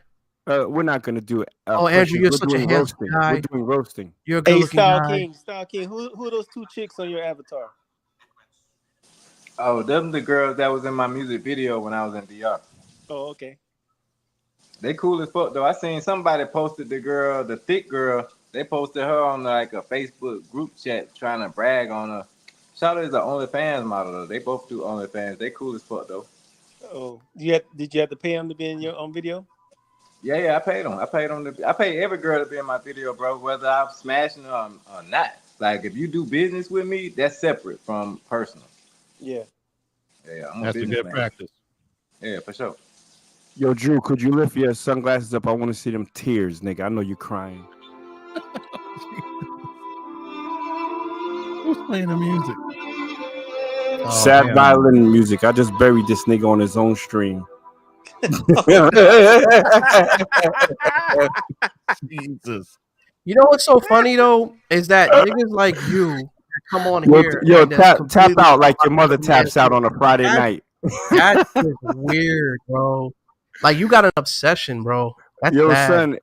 We're not gonna do it. Oh, Andrew, you're We're such a doing handsome roasting. guy. We're doing roasting. You're a Hey, good-looking guy. Style King, who are those two chicks on your avatar? Oh, them the girls that was in my music video when I was in DR. Oh, okay. They cool as fuck though. I seen somebody posted the thick girl. They posted her on like a Facebook group chat trying to brag on her. Shout is an OnlyFans model though. They both do OnlyFans. They cool as fuck though. Oh, did you have to pay them to be in your own video? Yeah, I paid them. I pay every girl to be in my video, bro, whether I'm smashing them or not. Like if you do business with me, that's separate from personal. Yeah. Yeah, I'm That's a good businessman. practice. Yeah, for sure. Yo, Drew, could you lift your sunglasses up? I want to see them tears, nigga. I know you crying. Who's playing the music? Sad violin music. I just buried this nigga on his own stream. Jesus. You know what's so funny though is that niggas like you come on here. Yo, and that's tap completely out like your mother man. taps out on a Friday night. That's just weird, bro. Like you got an obsession, bro. That's Yo, bad. son,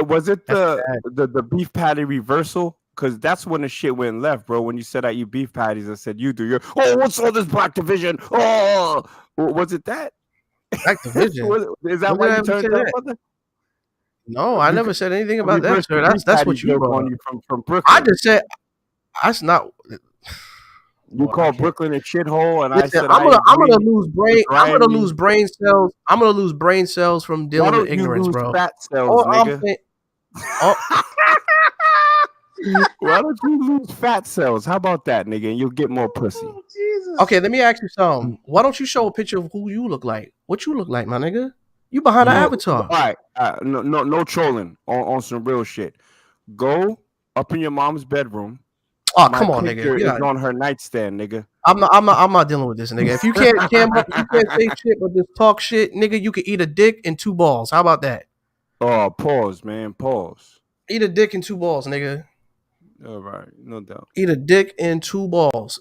was it the beef patty reversal? Because that's when the shit went left, bro. When you said I eat beef patties, I said you do. You're what's all this black division? Oh, was it that? Black division. Is that why you turned up, brother? No, I never said anything about that, reversed sir. the beef That's patty what you joke brought on up. you from Brooklyn. I just said that's not. You called Brooklyn a shithole, and Listen, I said I'm gonna lose brain. I'm gonna grimy. lose brain cells. I'm gonna lose brain cells from dealing Why with don't you ignorance, lose bro. fat cells, All I'm nigga? saying- Why don't you lose fat cells? How about that, nigga? And you'll get more pussy. Okay, let me ask you something. Why don't you show a picture of who you look like? What you look like, my nigga? You behind an avatar. All right, no trolling on some real shit. Go up in your mom's bedroom. Oh, My come on, picture nigga. is Yeah. on her nightstand, nigga. I'm not dealing with this, nigga. If you can't say shit but just talk shit, nigga, you can eat a dick and 2 balls. How about that? Oh, pause, man, pause. Eat a dick and 2 balls, nigga. All right, no doubt. Eat a dick and 2 balls.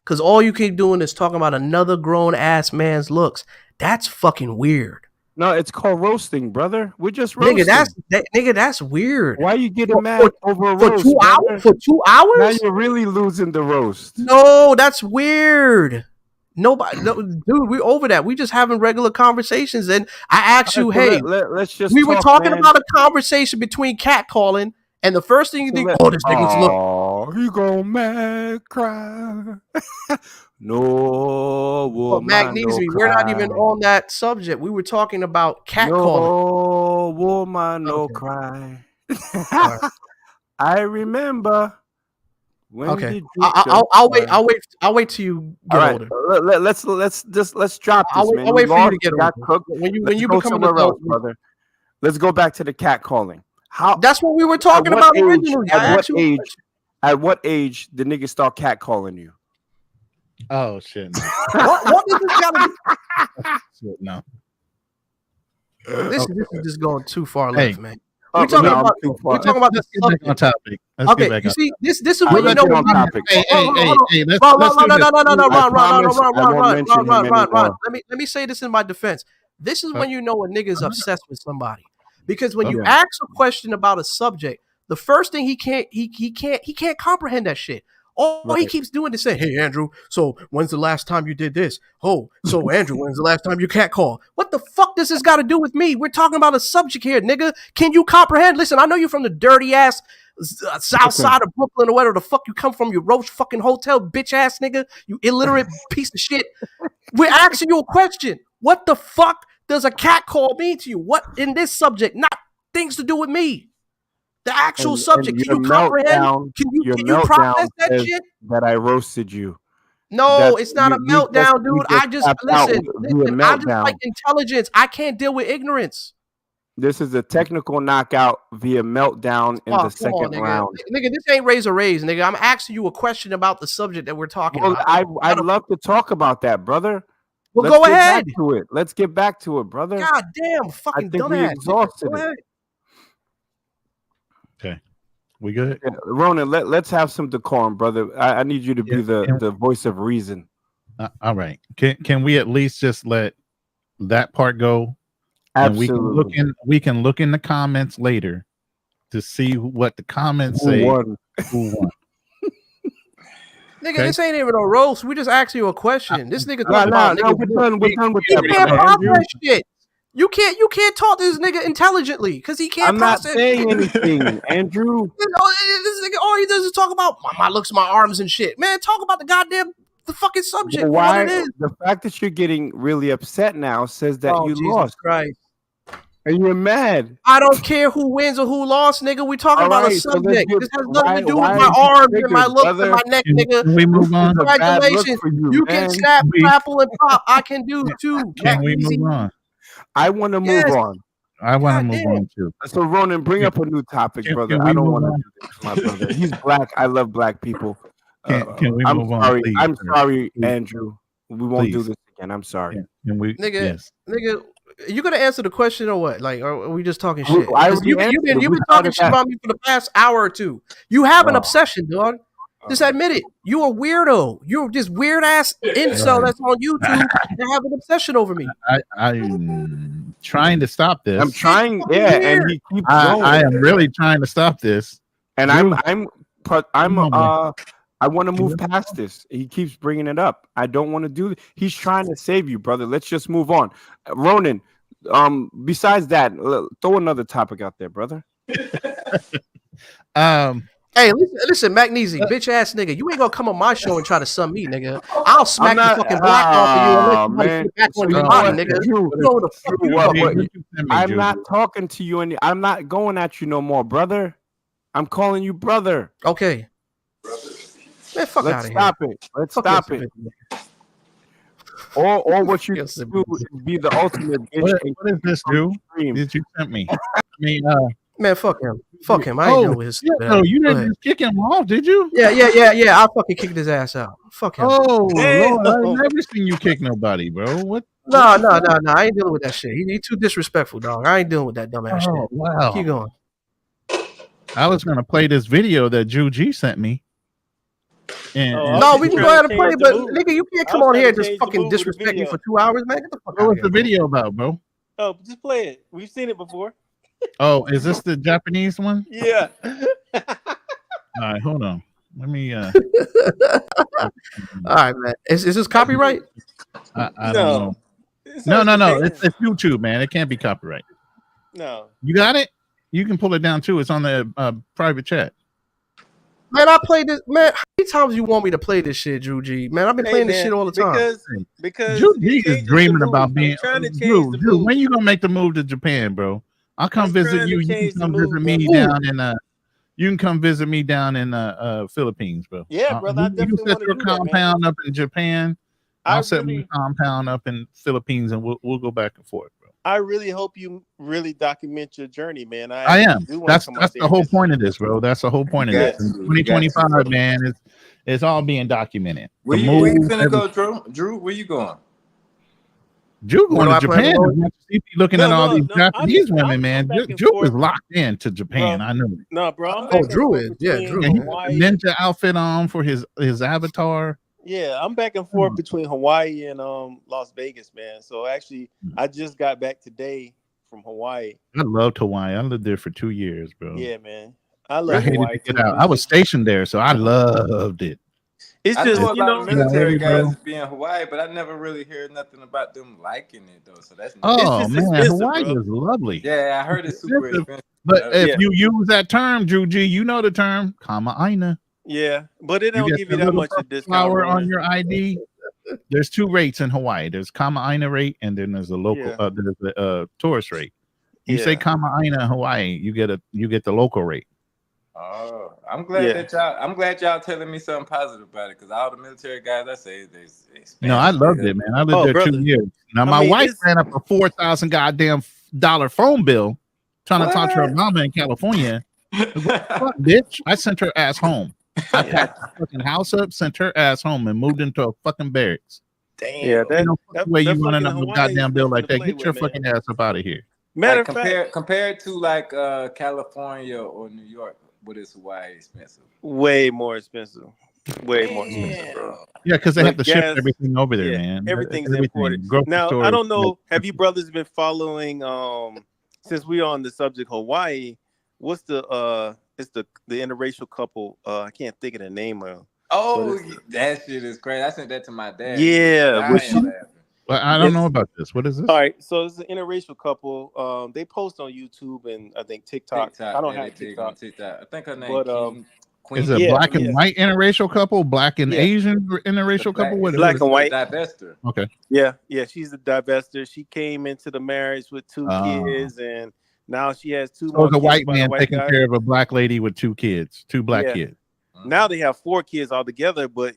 Cause all you keep doing is talking about another grown ass man's looks. That's fucking weird. No, it's called roasting, brother. We're just roasting. Nigga, that's weird. Why you getting mad over a for roast? 2 hours? Brother? For 2 hours? Now you're really losing the roast. No, that's weird. Nobody, dude, we're over that. We just having regular conversations, and I asked you, All right, hey, so let's just. we were talk, talking man. about a conversation between catcalling, and the first thing you think, oh, this nigga's look. Oh, you go mad cry. No woman, Magnesium, no we're not cry. even on that subject. We were talking about catcalling. No woman, no cry. I remember. When Okay, did you I'll wait. cry? I'll wait till you get All right, older. let's drop this, man. I'll wait for you to get got older. cooked. When you Let's go become an somewhere adult, else, brother. Let's go back to the cat calling. How? That's what we were talking about originally. At what age did niggas start cat calling you? Oh shit! what does this gotta be? Shit, no. This is just going too far Hey. left, man. We're talking about Let's get back on topic. Let's okay, get back you on see, this is I'll when you let know you when on niggas- topic. Hey, Hold on. let's Ron, do this. Ron. Let me say this in my defense. This is when you know a nigga's obsessed with somebody. Because when you Okay. ask a question about a subject, the first thing he can't comprehend that shit. All he keeps doing is saying, "Hey Andrew, so when's the last time you did this? Oh, so Andrew, when's the last time you catcalled? What the fuck does this got to do with me? We're talking about a subject here, nigga. Can you comprehend? Listen, I know you're from the dirty ass south side of Brooklyn or wherever the fuck you come from, you roach fucking hotel bitch ass nigga, you illiterate piece of shit. We're asking you a question. What the fuck does a cat call mean to you? What in this subject? Not things to do with me. The actual subject. Can you comprehend? Can you process that shit? That I roasted you. No, it's not a meltdown, dude. I just tapped out listen. via I just meltdown. like intelligence. I can't deal with ignorance. This is a technical knockout via meltdown in the Come on, second nigga. round. Nigga, this ain't raise or raise, nigga. I'm asking you a question about the subject that we're talking Well, about. I'd love to talk about that, brother. Well, Let's go get ahead. Back to it. Let's get back to it, brother. God damn, I fucking think we dumbass. exhausted Go it. ahead. Okay, we good? Yeah, Ronin, let's have some decorum, brother. I need you to be the voice of reason. All right. Can we at least just let that part go And Absolutely. we can look in the comments later to see what the comments Who say. won? Who won? Nigga, Okay. this ain't even a roast. We just asked you a question. This nigga No, talking about no, niggas. we're done with He that, can't brother Andrew. process shit. You can't talk to this nigga intelligently because he can't I'm not process saying shit. anything, Andrew. You know, this nigga, all he does is talk about my looks, my arms, and shit. Man, talk about the fucking subject But for what why? it is. The fact that you're getting really upset now says that Oh, you Jesus lost, Christ. and you're mad. I don't care who wins or who lost, nigga. We talking All about a right, so let's subject. get This has nothing to do with why my are you arms and my triggered, looks and brother? my neck, Can nigga. we move This on? is a bad look Congratulations. for you, You can man. snap, grapple, and pop. I can do too. Can That we easy. move on? I want to move Yes. on. I want to God move damn. on too. So Ronan, bring up a new topic, brother. Can I we don't move want to on? do this, my brother. He's black. I love black people. Can we I'm move on, sorry. please? I'm sir? sorry, Please, Andrew. We won't do please. this again. I'm sorry. Can we? Nigga, Yes. nigga, you gonna answer the question or what? Like, are we just talking We- shit? I Because already you've answered been it. We talking started shit that. about me for the past hour or two. You have an Oh. obsession, dog. Just admit it. You a weirdo. You're this weird ass incel that's on YouTube and have an obsession over me. I'm trying to stop this. I'm trying, fucking yeah, and weird. he keeps I going. am really trying to stop this. And Drew, I want to move past this. He keeps bringing it up. I don't want to do. He's trying to save you, brother. Let's just move on. Ronan. Besides that, throw another topic out there, brother. Hey, listen, Magnesia, bitch ass nigga. You ain't gonna come on my show and try to sum me, nigga. I'll smack the fucking block off of you and let you man. get back on So your you body, know nigga. Drew, You know what the fuck Drew, you what- talking about. I'm not talking to you I'm not going at you no more, brother. I'm calling you brother. Okay. Man, fuck Let's out of here. stop it. Let's Fuck stop your it. Or what you Yes, do is be the ultimate bitch. what is this, Drew? Did you sent me? I mean, Man, fuck him. Fuck him. I ain't know his shit, stupid no, ass. you Go didn't ahead. just kick him off, did you? Yeah. I fucking kicked his ass out. Fuck him. Oh Lord, I've never seen you kick nobody, bro. What? No. I ain't dealing with that shit. He too disrespectful, dog. I ain't dealing with that dumbass Oh shit. wow. Keep going. I was gonna play this video that Drew G sent me. And No, we can go ahead and play, but nigga, you can't come on here and just fucking disrespect me for 2 hours, man. Get the fuck what out was of here. the video about, bro? Oh, just play it. We've seen it before. Oh, is this the Japanese one? Yeah. All right, hold on. Let me. All right, man. Is this copyright? I don't know. No. It's YouTube, man. It can't be copyright. No. You got it? You can pull it down too. It's on the private chat. Man, I played this. Man, how many times you want me to play this shit, Drew G? Man, I've been playing this shit all the time. Because Drew G is dreaming about being. trying to change Drew, the Drew, mood. when you gonna make the move to Japan, bro? I'll come visit trying you. to You can change the come mood, visit me brother. down in You can come visit me down in Philippines, bro. Yeah, brother, I You definitely set wanna your do that, man. compound up in Japan. I I'll set my really- compound up in Philippines, and we'll go back and forth, bro. I really hope you really document your journey, man. I am. do wanna That's come out that's there the and whole visit. point of this, bro. That's the whole point of Got this. In to. 2025, man, it's all being documented. Where The you move, finna every- go, Drew? Drew, where you going? Drew Where going do to I plan to Japan. go? Is what you be looking at all these Japanese women, man. back and Drew is forth. locked in to Japan. Bro, I know. No, bro. I'm Oh, back and Drew forth is. Yeah, between Drew. Yeah, he got Hawaii. the ninja outfit on for his avatar. Yeah, I'm back and forth between Hawaii and Las Vegas, man. So actually, I just got back today from Hawaii. I loved Hawaii. I lived there for 2 years, bro. Yeah, man. I I love hated Hawaii to get too. out. I was stationed there, so I loved it. It's I just, know a you lot know, of military Yeah, bro. guys that be in Hawaii, but I never really hear nothing about them liking it though. So that's Oh just man, expensive, Hawaii bro. is lovely. yeah, I heard it's super expensive. But if Yeah. you use that term, Drew G, you know the term, kama aina. Yeah, but it You don't get give the you that little much a purple discount. flower on Ronan. your ID. There's 2 rates in Hawaii. There's kama aina rate, and then there's a local. Yeah. There's the tourist rate. You Yeah. say kama aina in Hawaii, you get the local rate. Oh, I'm glad y'all telling me something positive about it because all the military guys I say they No, I loved it, man. I lived there 2 years. Now my wife ran up a $4,000 goddamn dollar phone bill trying to talk to her mama in California. What the fuck, bitch? I sent her ass home. I packed her fucking house up, sent her ass home, and moved into a fucking barracks. Damn. Yeah, Ain't no fucking way you fucking running up a Hawaii goddamn is bill nothing like to that. play Get your with, man. fucking ass up out of here. Matter Like of fact, compared to like California or New York, what is Hawaii expensive? way more expensive. Way more expensive, bro. Yeah, because they have to ship gas, everything over there, yeah, man. everything's Everything. imported. Grocery Now, I stores, don't know. like, Have you brothers been following? Since we're on the subject Hawaii, what's it's the interracial couple. I can't think of the name of. Oh, that shit is crazy. I sent that to my dad. He was Yeah, dying laughing. I don't know about this. What is this? All right, so it's an interracial couple. They post on YouTube and I think TikTok. I don't yeah, have they big on TikTok. TikTok. I think her name But Queen. Is it a yeah, black and white interracial couple, black and Yeah. Asian interracial couple? What black is and it? white. Divester. Okay. Yeah, she's a divester. She came into the marriage with 2 kids, and now she has 2 So more it's a kids white by the man white taking guy. care of a black lady with 2 kids, 2 black Yeah. kids. Now they have 4 kids altogether, but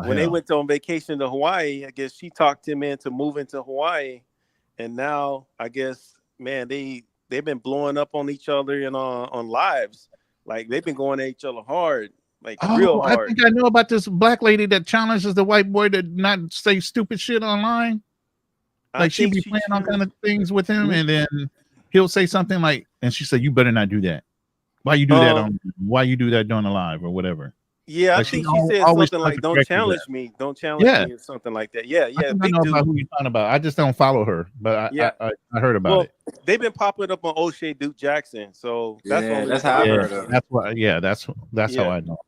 when they hell. went on vacation to Hawaii, I guess she talked him into moving to Hawaii, and now I guess, man, they've been blowing up on each other and on lives. Like they've been going at each other hard, like real I hard. think I know about this black lady that challenges the white boy to not say stupid shit online. Like she be playing all kind of things with him, and then he'll say something like, and she said, "You better not do that. Why you do that on? Why you do that during the live or whatever?" Yeah, Like, I think she said always something tries like, to "Don't correct you challenge there. me, don't challenge Yeah. me," or something like that. Yeah, I think I big know about dude. who you're talking about. I just don't follow her, but Yeah. I heard about it. They've been popping up on O'Shea Duke Jackson, so that's the Yeah, only that's reason how I I know. heard of it. That's what. Yeah, that's how Yeah. I know.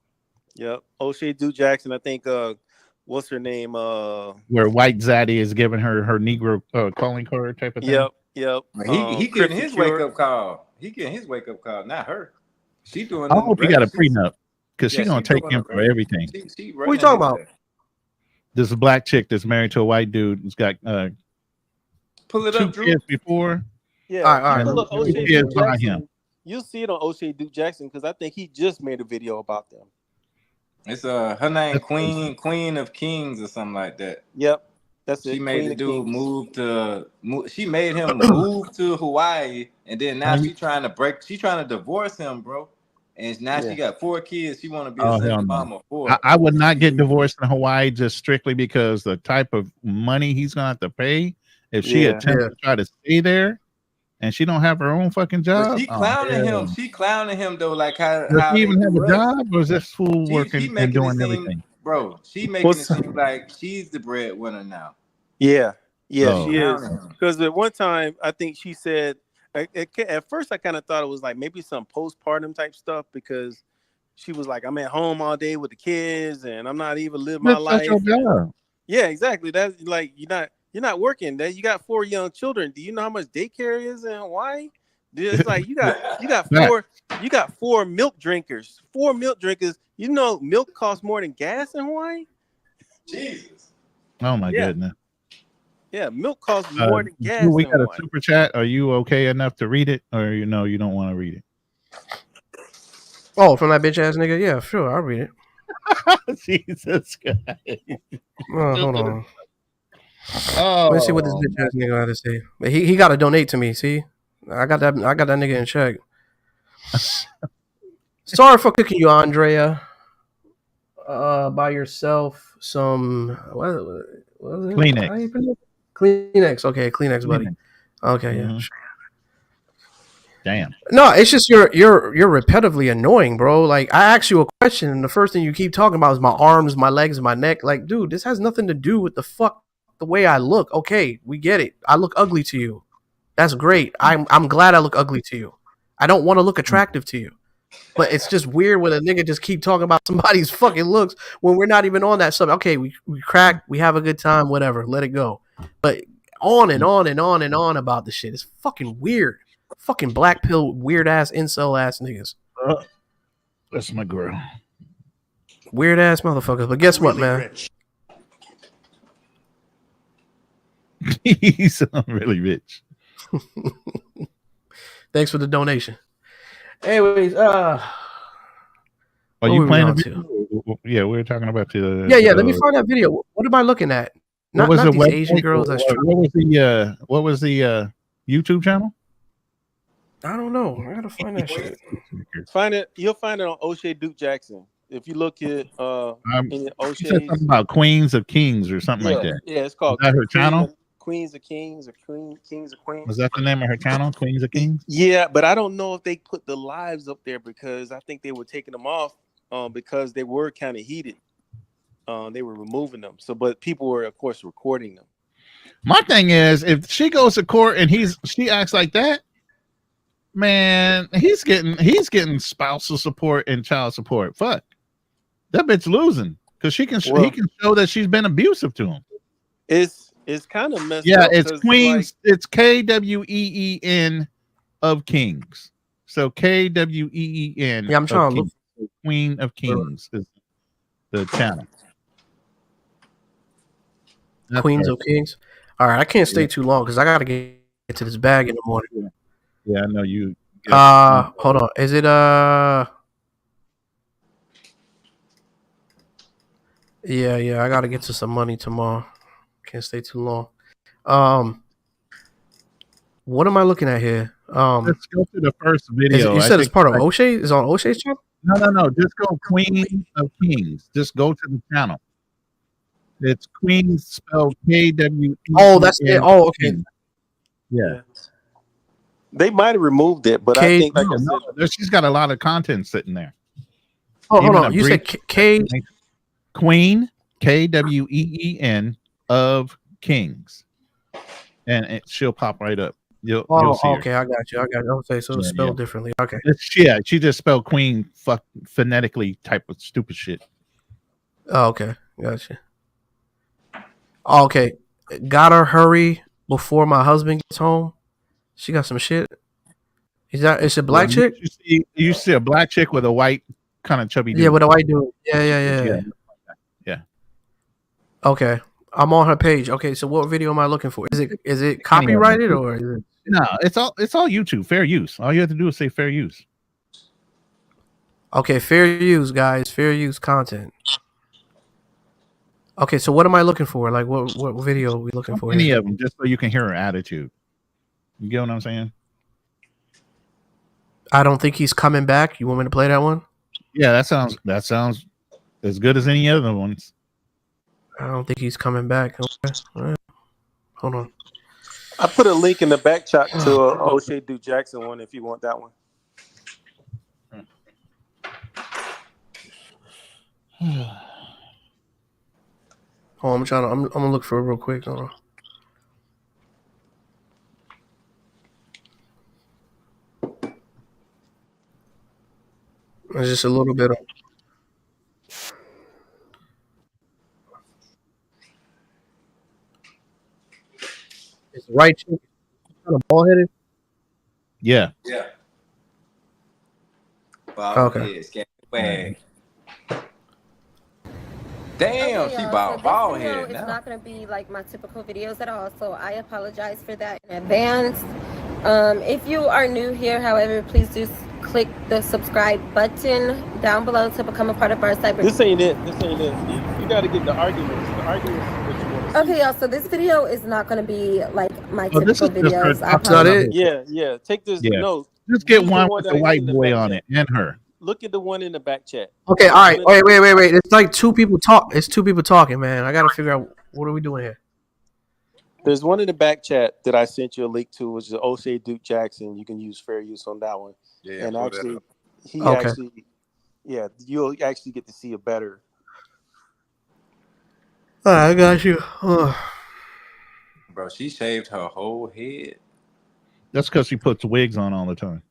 Yep, O'Shea Duke Jackson. I think what's her name? Where White Zaddy is giving her Negro calling card type of thing. Yep. He Crip getting his Secure. wake up call. He getting his wake up call, not her. She doing. I hope he got a prenup because Yeah, she's gonna she take doing him the for rest. everything. She What are you talking about? This black chick that's married to a white dude who's got Pull it 2 up, Drew. kids before. Yeah, All right. you pull up 2 O'Shea kids Duke by Jackson. him. You'll see it on O'Shea Duke Jackson because I think he just made a video about them. It's her name Queen of Kings or something like that. Yep, that's She it. made Queen the of dude Kings. she made him move to Hawaii, and then now Honey. she trying to divorce him, bro. And now she got 4 kids. She want to be a Oh single hell no! mom of 4. I would not get divorced in Hawaii just strictly because the type of money he's gonna have to pay if she attempts to try to stay there, and she don't have her own fucking But job. she clowning him. She clowning him though, like how Does he they even have do a us. job, or is this fool She working and making it doing seem, everything? bro. She making it seem like she's the breadwinner now. Yeah, Oh. she is. Clowning him. Because at one time, I think she said, at first I kind of thought it was like maybe some postpartum type stuff because she was like, I'm at home all day with the kids and I'm not even living my That's your life. job. Yeah, exactly. That's like you're not working. That you got 4 young children. Do you know how much daycare is in Hawaii? It's like you got 4 milk drinkers. 4 milk drinkers. You know milk costs more than gas in Hawaii? Jesus. Oh my Yeah. goodness. Yeah, milk costs more than gas Drew, we in got a Hawaii. super chat. Are you okay enough to read it, or you don't want to read it? Oh, from that bitch ass nigga? Yeah, sure, I'll read it. Jesus Christ. Hold on. Oh, Let's see what this bitch ass nigga had to say. But he got to donate to me. See, I got that nigga in check. Sorry for cooking you, Andrea. By yourself some what was it? Kleenex. How you pronounce it? Kleenex. Okay, Kleenex, buddy. Okay, yeah. Damn. No, it's just you're repetitively annoying, bro. Like I ask you a question, and the first thing you keep talking about is my arms, my legs, my neck. Like, dude, this has nothing to do with the way I look. Okay, we get it. I look ugly to you. That's great. I'm glad I look ugly to you. I don't want to look attractive to you. But it's just weird when a nigga just keep talking about somebody's fucking looks when we're not even on that subject. Okay, we crack, we have a good time, whatever, let it go. But on and on and on and on about the shit. It's fucking weird. Fucking black pill, weird ass, incel ass niggas. That's my girl. Weird ass motherfuckers. But guess what, man? He's really rich. Thanks for the donation. Anyways, are you playing the video? Yeah, we were talking about the. Yeah. Let me find that video. What am I looking at? Not these Asian girls. What was the YouTube channel? I don't know. I gotta find that shit. Find it. You'll find it on O'Shea Duke Jackson. If you look at you O'Shea, said something about Queens of Kings or something like that. Yeah, it's called. Is that her channel? Queens of Kings or Kings of Queens. Was that the name of her channel? Queens of Kings? Yeah, but I don't know if they put the lives up there because I think they were taking them off because they were kind of heated. they were removing them. So, but people were, of course, recording them. My thing is, if she goes to court and she acts like that, man, he's getting spousal support and child support. Fuck, that bitch losing because he can show that she's been abusive to him. It's kind of messed Yeah, up. it's Queens. It's KWEEN of Kings. So KWEEN. Yeah, I'm trying to look. Queen of Kings is the channel. That's Queens her. of Kings. All right, I can't stay too long because I gotta get to this bag in the morning. Yeah, I know you. Hold on. Is it Yeah, I gotta get to some money tomorrow. Can't stay too long. What am I looking at here? Let's go to the first video. You said it's part of O'Shea? Is on O'Shea's channel? No. Just go Queen of Kings. Just go to the channel. It's Queens spelled KWEEN. Oh, that's it. Oh, okay. Yeah. They might have removed it, but I think, like I said, she's got a lot of content sitting there. Oh, hold on. You said Queen, KWEEN of Kings, and she'll pop right up. You'll see her. Okay, I got you. Okay, so it's spelled differently. Okay. She just spelled Queen phonetically type of stupid shit. Oh, okay, gotcha. Okay, gotta hurry before my husband gets home. She got some shit. It's a black chick? You see a black chick with a white kind of chubby dude. Yeah, with a white dude. Yeah. Okay, I'm on her page. Okay, so what video am I looking for? Is it copyrighted or is it? No, it's all YouTube. Fair use. All you have to do is say fair use. Okay, fair use, guys. Fair use content. Okay, so what am I looking for? Like, what video are we looking for? Any of them, just so you can hear her attitude. You get what I'm saying? I don't think he's coming back. You want me to play that one? Yeah, that sounds as good as any other ones. I don't think he's coming back. Okay. All right. Hold on. I put a link in the back chat to O'Shea Duke Jackson one if you want that one. Oh, I'm gonna look for it real quick. Hold on. It's just a little bit of. It's right chick. Kind of bald headed. Yeah. Yeah. Okay. Damn, she bald head. It's not going to be like my typical videos at all, so I apologize for that in advance. If you are new here, however, please do click the subscribe button down below to become a part of our cyber. This ain't it. You got to get the arguments. The arguments is what you want to see. Okay, y'all. So this video is not going to be like my typical videos. That's not it. Yeah. Take this. Yeah. No. Just get one with the white boy on it and her. Look at the one in the back chat. Okay, all right. Wait. It's like two people talk. It's two people talking, man. I gotta figure out what are we doing here. There's one in the back chat that I sent you a link to, which is O'Shea Duke Jackson. You can use fair use on that one. Yeah, and actually, you'll actually get to see a better. All right, I got you. Bro, she shaved her whole head. That's because she puts wigs on all the time.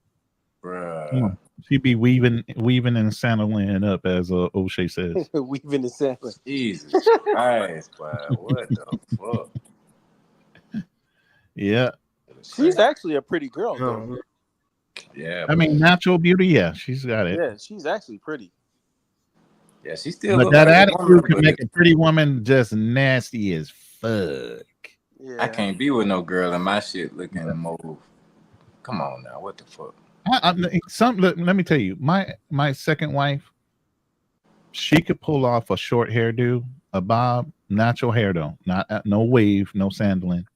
Bruh. She be weaving and sandling up, as O'Shea says. Weaving and sandling. Jesus Christ, boy. What the fuck? Yeah. She's actually a pretty girl, though. Yeah. I mean, natural beauty, yeah. She's got it. Yeah, she's actually pretty. Yeah, she's still. But that attitude can make a pretty woman just nasty as fuck. Yeah. I can't be with no girl in my shit looking to move. Come on now, what the fuck? Let me tell you, my second wife, she could pull off a short hairdo, a bob, natural hair though, not no wave, no sandling,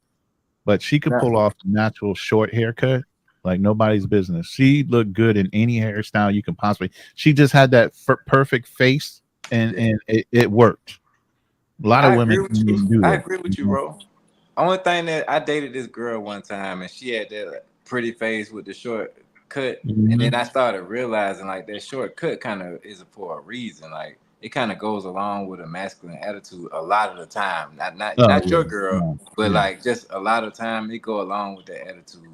but she could pull off a natural short haircut like nobody's business. She looked good in any hairstyle you can possibly. She just had that perfect face, and it worked. A lot of women do I it. agree with you, bro. Only thing that I dated this girl one time, and she had that pretty face with the short cut, and then I started realizing like that short cut kind of is for a reason. Like it kind of goes along with a masculine attitude a lot of the time. Not Oh, your yeah. girl, Yeah. but Yeah. like just a lot of time it go along with that attitude.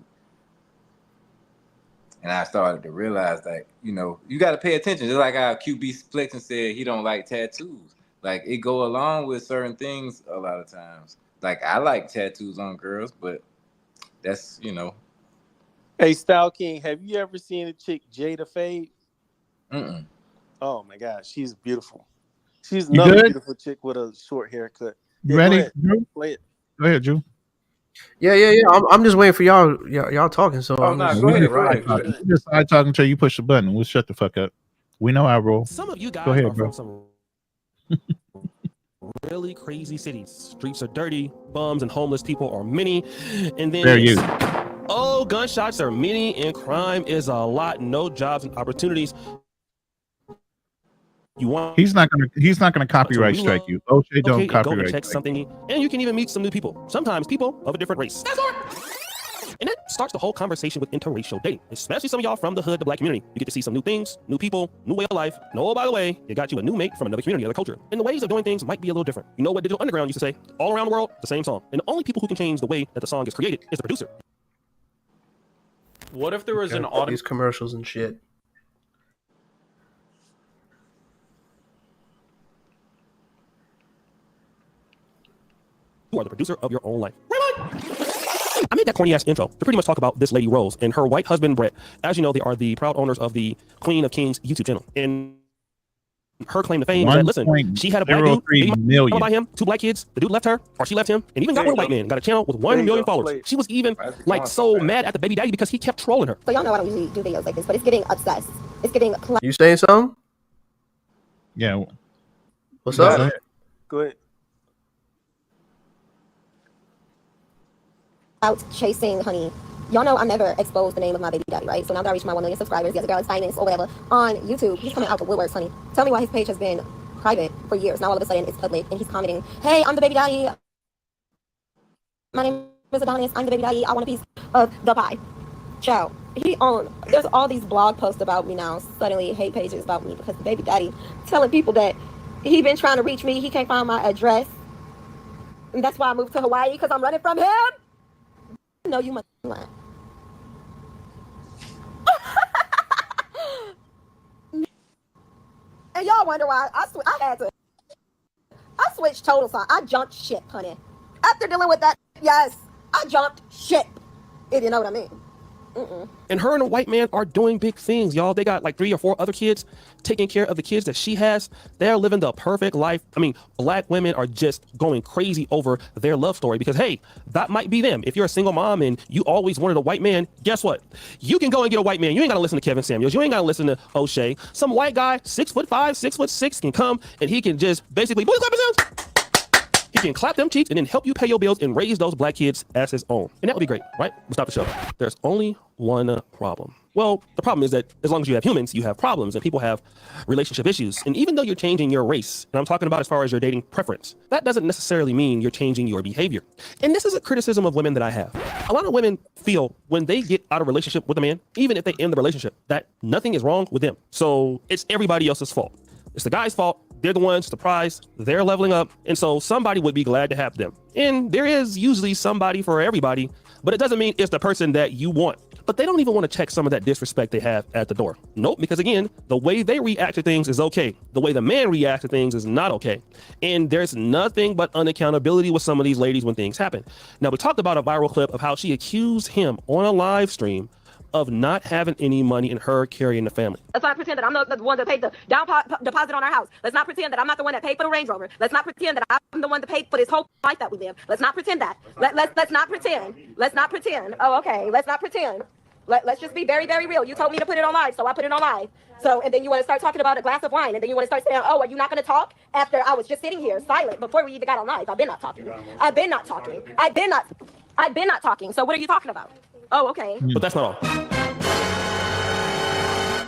And I started to realize that, you know, you got to pay attention. Just like how QB Flexing said he don't like tattoos. Like, it go along with certain things a lot of times. Like, I like tattoos on girls, but that's, you know. Hey, Style King, have you ever seen a chick, Jada Fade? Mm-mm. Oh, my gosh. She's beautiful. She's You another good? beautiful chick with a short haircut. You Yeah, go ready, ahead. Drew? Play it. Go ahead, Drew. Yeah. I'm just waiting for y'all talking. So Oh, I'm no, just go ahead. We just side talking until you push the button. We'll shut the fuck up. We know how I roll. Some of you guys Go ahead, are bro. from some really crazy cities. Streets are dirty, bums and homeless people are many, and then There you. oh, gunshots are many, and crime is a lot. No jobs and opportunities. You want He's not gonna copyright strike you. O'Shea don't and go and copyright check strike. something, and you can even meet some new people. Sometimes people of a different race. And that starts the whole conversation with interracial dating, especially some of y'all from the hood, the black community. You get to see some new things, new people, new way of life. And oh, by the way, you got you a new mate from another community, another culture. And the ways of doing things might be a little different. You know what Digital Underground used to say? All around the world, the same song. And the only people who can change the way that the song is created is the producer. What if there was an audio? These commercials and shit. You are the producer of your own life. I made that corny ass intro to pretty much talk about this lady Rose and her white husband Brett. As you know, they are the proud owners of the Queen of Kings YouTube channel. And her claim to fame is that, listen, she had a black dude, baby mama by him, 2 black kids, the dude left her, or she left him, and even got with a white man, got a channel with 1 million followers. She was even like so mad at the baby daddy because he kept trolling her. So y'all know I don't usually do videos like this, but it's getting obsessed. It's getting You saying something? Yeah. What's up? Go ahead. out chasing honey. Y'all know I never exposed the name of my baby daddy, right? So now that I reached my 1 million subscribers, the other girl is famous or whatever on YouTube. He's coming out the woodworks, honey. Tell me why his page has been private for years. Now all of a sudden it's public, and he's commenting, "Hey, I'm the baby daddy. My name is Adonis. I'm the baby daddy. I want a piece of the pie." Ciao. There's all these blog posts about me now. Suddenly hate pages about me because the baby daddy telling people that he been trying to reach me. He can't find my address, and that's why I moved to Hawaii because I'm running from him. No, you must lie. And y'all wonder why I switched total sign. I jumped ship, honey. After dealing with that, yes, I jumped ship. If you know what I mean. And her and a white man are doing big things, y'all. They got like 3 or 4 other kids, taking care of the kids that she has. They're living the perfect life. I mean, black women are just going crazy over their love story because, hey, that might be them. If you're a single mom and you always wanted a white man, guess what? You can go and get a white man. You ain't got to listen to Kevin Samuels. You ain't got to listen to O'Shea. Some white guy, 6'5", 6'6", can come and he can just basically, he can clap them cheeks and then help you pay your bills and raise those black kids as his own. And that would be great, right? We'll stop the show. There's only one problem. Well, the problem is that as long as you have humans, you have problems, and people have relationship issues. And even though you're changing your race, and I'm talking about as far as your dating preference, that doesn't necessarily mean you're changing your behavior. And this is a criticism of women that I have. A lot of women feel when they get out of a relationship with a man, even if they end the relationship, that nothing is wrong with them. So it's everybody else's fault. It's the guy's fault. They're the ones, the prize, they're leveling up. And so somebody would be glad to have them. And there is usually somebody for everybody, but it doesn't mean it's the person that you want. But they don't even want to check some of that disrespect they have at the door. Nope, because again, the way they react to things is okay. The way the man reacts to things is not okay. And there's nothing but unaccountability with some of these ladies when things happen. Now, we talked about a viral clip of how she accused him on a live stream of not having any money and her carrying the family. Let's not pretend that I'm the one that paid the down deposit on our house. Let's not pretend that I'm not the one that paid for the Range Rover. Let's not pretend that I'm the one that paid for this whole life that we live. Let's not pretend that. Let's not pretend. Let's not pretend. Oh, okay. Let's not pretend. Let's just be very, very real. You told me to put it on live, so I put it on live. So, and then you want to start talking about a glass of wine, and then you want to start saying, "Oh, are you not going to talk?" After I was just sitting here silent before we even got on live. I've been not talking. I've been not talking. So what are you talking about? Oh, okay. But that's not all.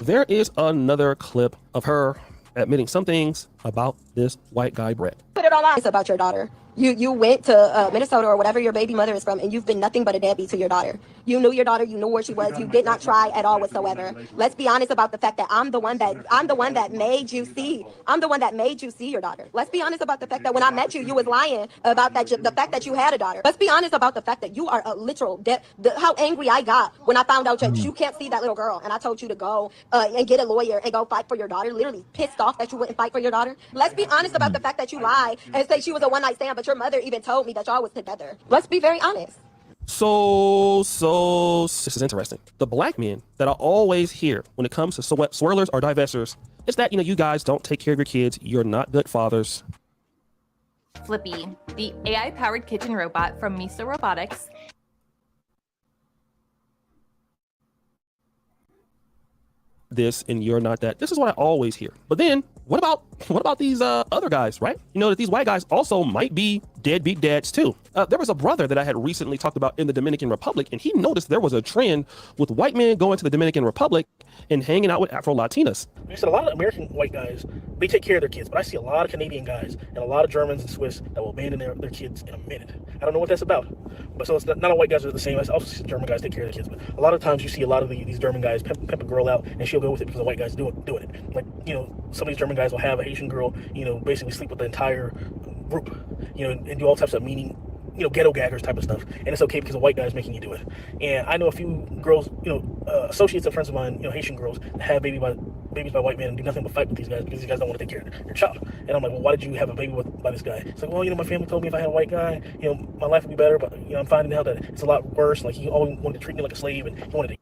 There is another clip of her admitting some things about this white guy, Brett. Put it on live. It's about your daughter. You went to Minnesota or whatever your baby mother is from, and you've been nothing but a deadbeat to your daughter. You knew your daughter, you knew where she was, you did not try at all whatsoever. Let's be honest about the fact that I'm the one that made you see. I'm the one that made you see your daughter. Let's be honest about the fact that when I met you, you was lying about the fact that you had a daughter. Let's be honest about the fact that you are a literal how angry I got when I found out that you can't see that little girl, and I told you to go and get a lawyer and go fight for your daughter. Literally pissed off that you wouldn't fight for your daughter. Let's be honest about the fact that you lied and say she was a one-night stand, but your mother even told me that y'all was together. Let's be very honest. So this is interesting. The black men that I always hear when it comes to swirlers or divestors is that, you guys don't take care of your kids. You're not good fathers. Flippy, the AI-powered kitchen robot from Miso Robotics. This and you're not that. This is what I always hear. But then what about these other guys, right? That these white guys also might be deadbeat dads too. There was a brother that I had recently talked about in the Dominican Republic, and he noticed there was a trend with white men going to the Dominican Republic and hanging out with Afro-Latinas. You said a lot of American white guys, they take care of their kids, but I see a lot of Canadian guys and a lot of Germans and Swiss that will abandon their kids in a minute. I don't know what that's about. But so it's not all white guys are the same. I also see German guys take care of their kids, but a lot of times you see a lot of these German guys pimp a girl out, and she'll go with it because the white guy's doing it. Like, some of these German guys will have a Haitian girl, basically sleep with the entire group, and do all types of meaning, ghetto gaggers type of stuff. And it's okay because a white guy is making you do it. And I know a few girls, associates and friends of mine, Haitian girls that have babies by white men and do nothing but fight with these guys because these guys don't want to take care of their child. And I'm like, well, why did you have a baby by this guy? It's like, well, my family told me if I had a white guy, my life would be better. But, I'm finding out that it's a lot worse. Like, he always wanted to treat me like a slave, and he wanted to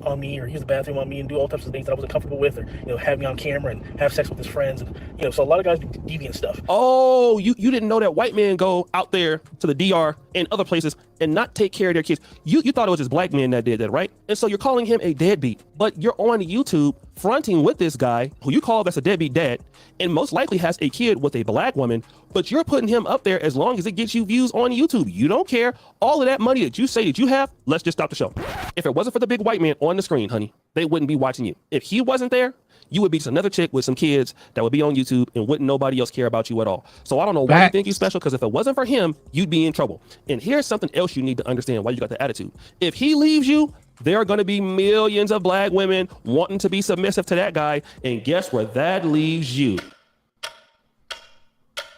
on me or use the bathroom on me and do all types of things that I wasn't comfortable with, or have me on camera and have sex with his friends, and so a lot of guys do deviant stuff. Oh, you didn't know that white men go out there to the DR and other places and not take care of their kids. You thought it was just black men that did that, right? And so you're calling him a deadbeat, but you're on YouTube fronting with this guy who you call that's a deadbeat dad and most likely has a kid with a black woman, but you're putting him up there as long as it gets you views on YouTube. You don't care. All of that money that you say that you have, let's just stop the show. If it wasn't for the big white man on the screen, honey, they wouldn't be watching you. If he wasn't there, you would be just another chick with some kids that would be on YouTube and wouldn't nobody else care about you at all. So I don't know why you think you're special, because if it wasn't for him, you'd be in trouble. And here's something else you need to understand why you got the attitude. If he leaves you, there are going to be millions of black women wanting to be submissive to that guy. And guess where that leaves you?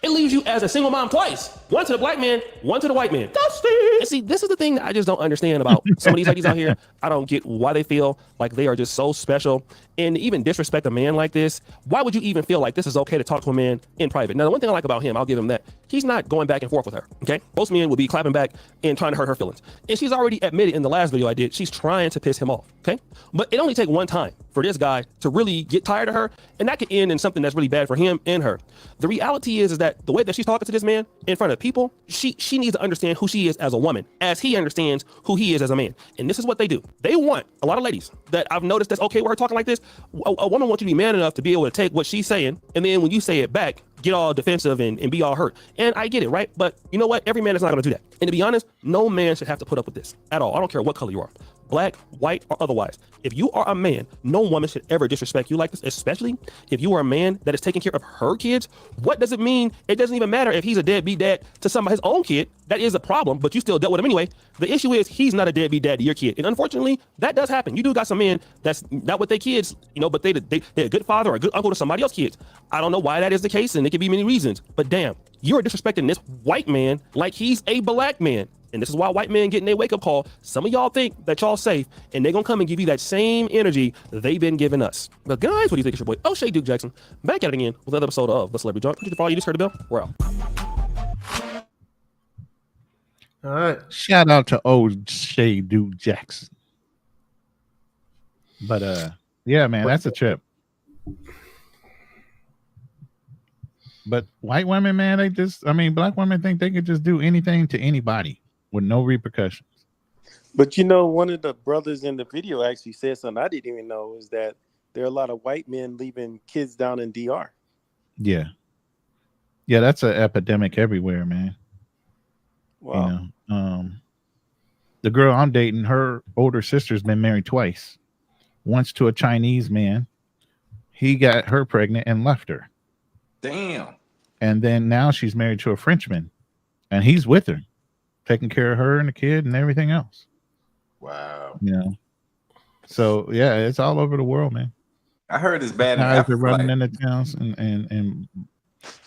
It leaves you as a single mom twice. One to the black man, one to the white man. Dusty! And see, this is the thing that I just don't understand about some of these ladies out here. I don't get why they feel like they are just so special. And even disrespect a man like this, why would you even feel like this is okay to talk to a man in private? Now, the one thing I like about him, I'll give him that, he's not going back and forth with her, okay? Most men would be clapping back and trying to hurt her feelings. And she's already admitted in the last video I did, she's trying to piss him off, okay? But it only takes one time for this guy to really get tired of her, and that could end in something that's really bad for him and her. The reality is that the way that she's talking to this man in front of people, she needs to understand who she is as a woman, as he understands who he is as a man. And this is what they do. They want, a lot of ladies that I've noticed that's okay with her talking like this, a woman wants you to be man enough to be able to take what she's saying, and then when you say it back, get all defensive and be all hurt. And I get it, right? But you know what? Every man is not going to do that. And to be honest, no man should have to put up with this at all. I don't care what color you are, black, white, or otherwise. If you are a man, no woman should ever disrespect you like this, especially if you are a man that is taking care of her kids. What does it mean? It doesn't even matter if he's a deadbeat dad to his own kid. That is a problem, but you still dealt with him anyway. The issue is he's not a deadbeat dad to your kid. And unfortunately, that does happen. You do got some men that's not with their kids, but they're a good father or a good uncle to somebody else's kids. I don't know why that is the case, and it could be many reasons. But damn, you're disrespecting this white man like he's a black man. And this is why white men getting their wake-up call. Some of y'all think that y'all safe, and they're going to come and give you that same energy they've been giving us. But guys, what do you think? It's your boy, O'Shea Duke Jackson, back at it again with another episode of The Celebrity Junk. For all you just heard the bell, we're out. All right. Shout out to O'Shea Duke Jackson. But yeah, man, that's a trip. But white women, man, black women think they could just do anything to anybody with no repercussions. But one of the brothers in the video actually said something I didn't even know, is that there are a lot of white men leaving kids down in DR. Yeah. Yeah, that's an epidemic everywhere, man. Wow. The girl I'm dating, her older sister's been married twice. Once to a Chinese man. He got her pregnant and left her. Damn. And then now she's married to a Frenchman. and he's with her, taking care of her and the kid and everything else. Wow. You know, so yeah, it's all over the world, man. I heard it's bad in Guys are Africa. running Like, into towns and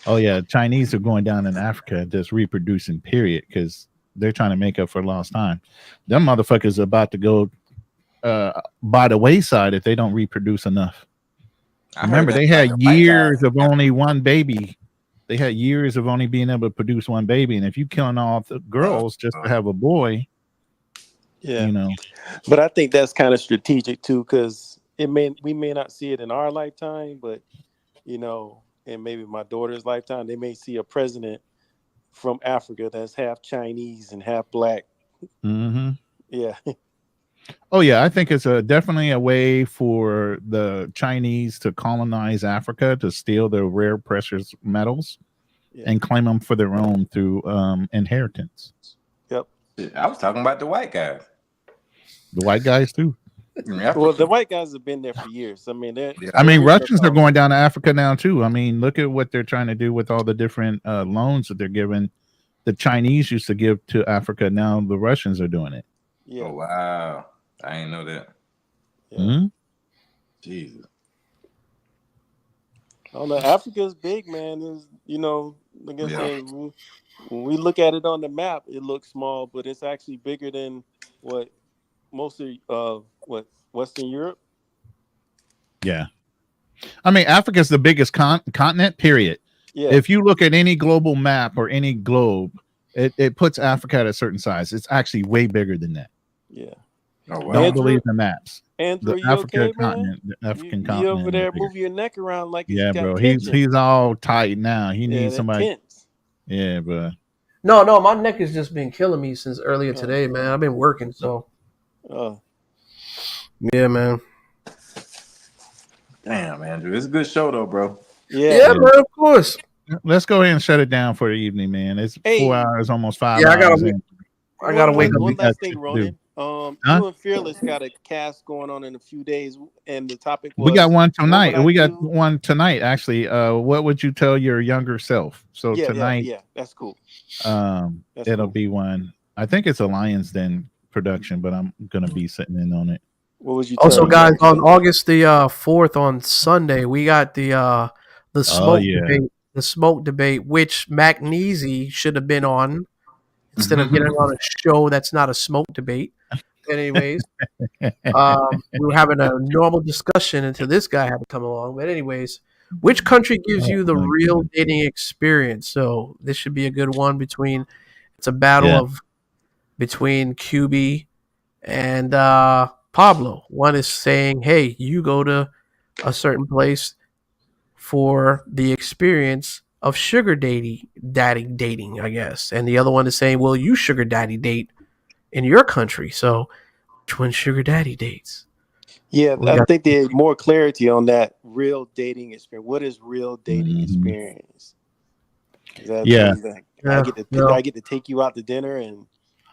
oh yeah, Chinese are going down in Africa just reproducing, period, because they're trying to make up for lost time. Them motherfuckers are about to go by the wayside if they don't reproduce enough. Remember, they had years of only one baby. They had years of only being able to produce one baby, and if you killing off the girls just to have a boy, Yeah. you know. But I think that's kind of strategic too, because we may not see it in our lifetime, but you know, in maybe my daughter's lifetime, they may see a president from Africa that's half Chinese and half black. Mm-hmm. Yeah. Oh yeah, I think it's definitely a way for the Chinese to colonize Africa, to steal their rare precious metals and claim them for their own through inheritance. Yep. I was talking about the white guys. The white guys too. Well, the white guys have been there for years. I mean, Russians are going down to Africa now too. I mean, look at what they're trying to do with all the different loans that they're giving. The Chinese used to give to Africa. Now the Russians are doing it. Yeah. Oh wow, I didn't know that. Yeah. Mm-hmm. Jesus. Oh no, Africa's big, man. Is you know, like I said, when we look at it on the map, it looks small, but it's actually bigger than what most of Western Europe. Yeah, I mean, Africa's the biggest continent. Period. Yeah. If you look at any global map or any globe, it puts Africa at a certain size. It's actually way bigger than that. Yeah. Oh wow. Don't believe the maps. Andrew, The you Africa okay, continent, man? the African You continent. over is there bigger. moving your neck around like Yeah, you got bro. tension. He's all tight now. He Yeah, needs that somebody. tense. Yeah, bro. No, my neck has just been killing me since earlier today, man. I've been working, so. Oh. Yeah, man. Damn, Andrew, it's a good show though, bro. Yeah, man, of course. Let's go ahead and shut it down for the evening, man. It's 4 hours, almost 5 Yeah, hours. I gotta wake up. One last thing, Ronin. Huh? You and Fearless got a cast going on in a few days, and the topic was We got one what would tonight. I We got do? one tonight, actually. What would you tell your younger self? So tonight, yeah, that's cool. That's it'll cool. be one. I think it's a Lions Den production, but I'm gonna be sitting in on it. What would you Also, tell guys, your on August the 4th on Sunday, we got the smoke debate. The smoke debate, which Magnesi should have been on instead of getting on a show that's not a smoke debate. Anyways, we were having a normal discussion until this guy had to come along. But anyways, which country gives you the real dating experience? So this should be a good one. It's a battle between QB and Pablo. One is saying, hey, you go to a certain place for the experience of sugar daddy dating, I guess. And the other one is saying, well, you sugar daddy date in your country. So which one sugar daddy dates? Yeah, I think there's more clarity on that real dating experience. What is real dating experience? Is that I get to take you out to dinner and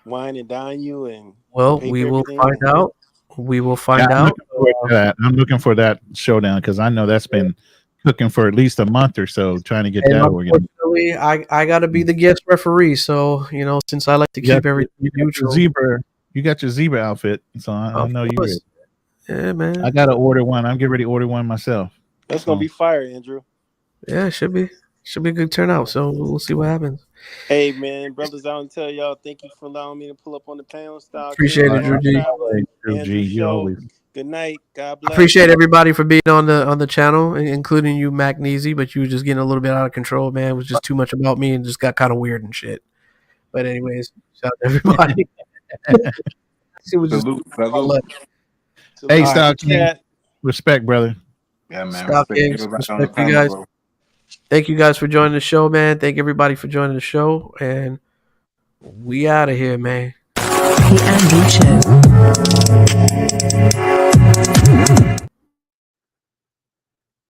wine and dine you and well, pay we for will everything? find out. We will find out. I'm looking for that showdown because I know that's been cooking for at least a month or so, trying to get that organized. Unfortunately, I got to be the guest referee. So, since I like to keep everything neutral. You got your zebra outfit, so I know you ready. Yeah, man. I got to order one. I'm getting ready to order one myself. That's going to be fire, Andrew. Yeah, it should be. Should be a good turnout. So we'll see what happens. Hey, man, brothers, I want to tell y'all, thank you for allowing me to pull up on the panel style. Appreciate it, Drew G. Drew G, you always. Good night. God bless. Appreciate everybody for being on the channel, including you, Magnesi. But you were just getting a little bit out of control, man. It was just too much about me and just got kind of weird and shit. But anyways, shout out to everybody. Hey, Stock King. Respect, brother. Yeah, man. Stock Kings, respect you guys. Thank you guys for joining the show, man. Thank everybody for joining the show. And we out of here, man. The Andy Show.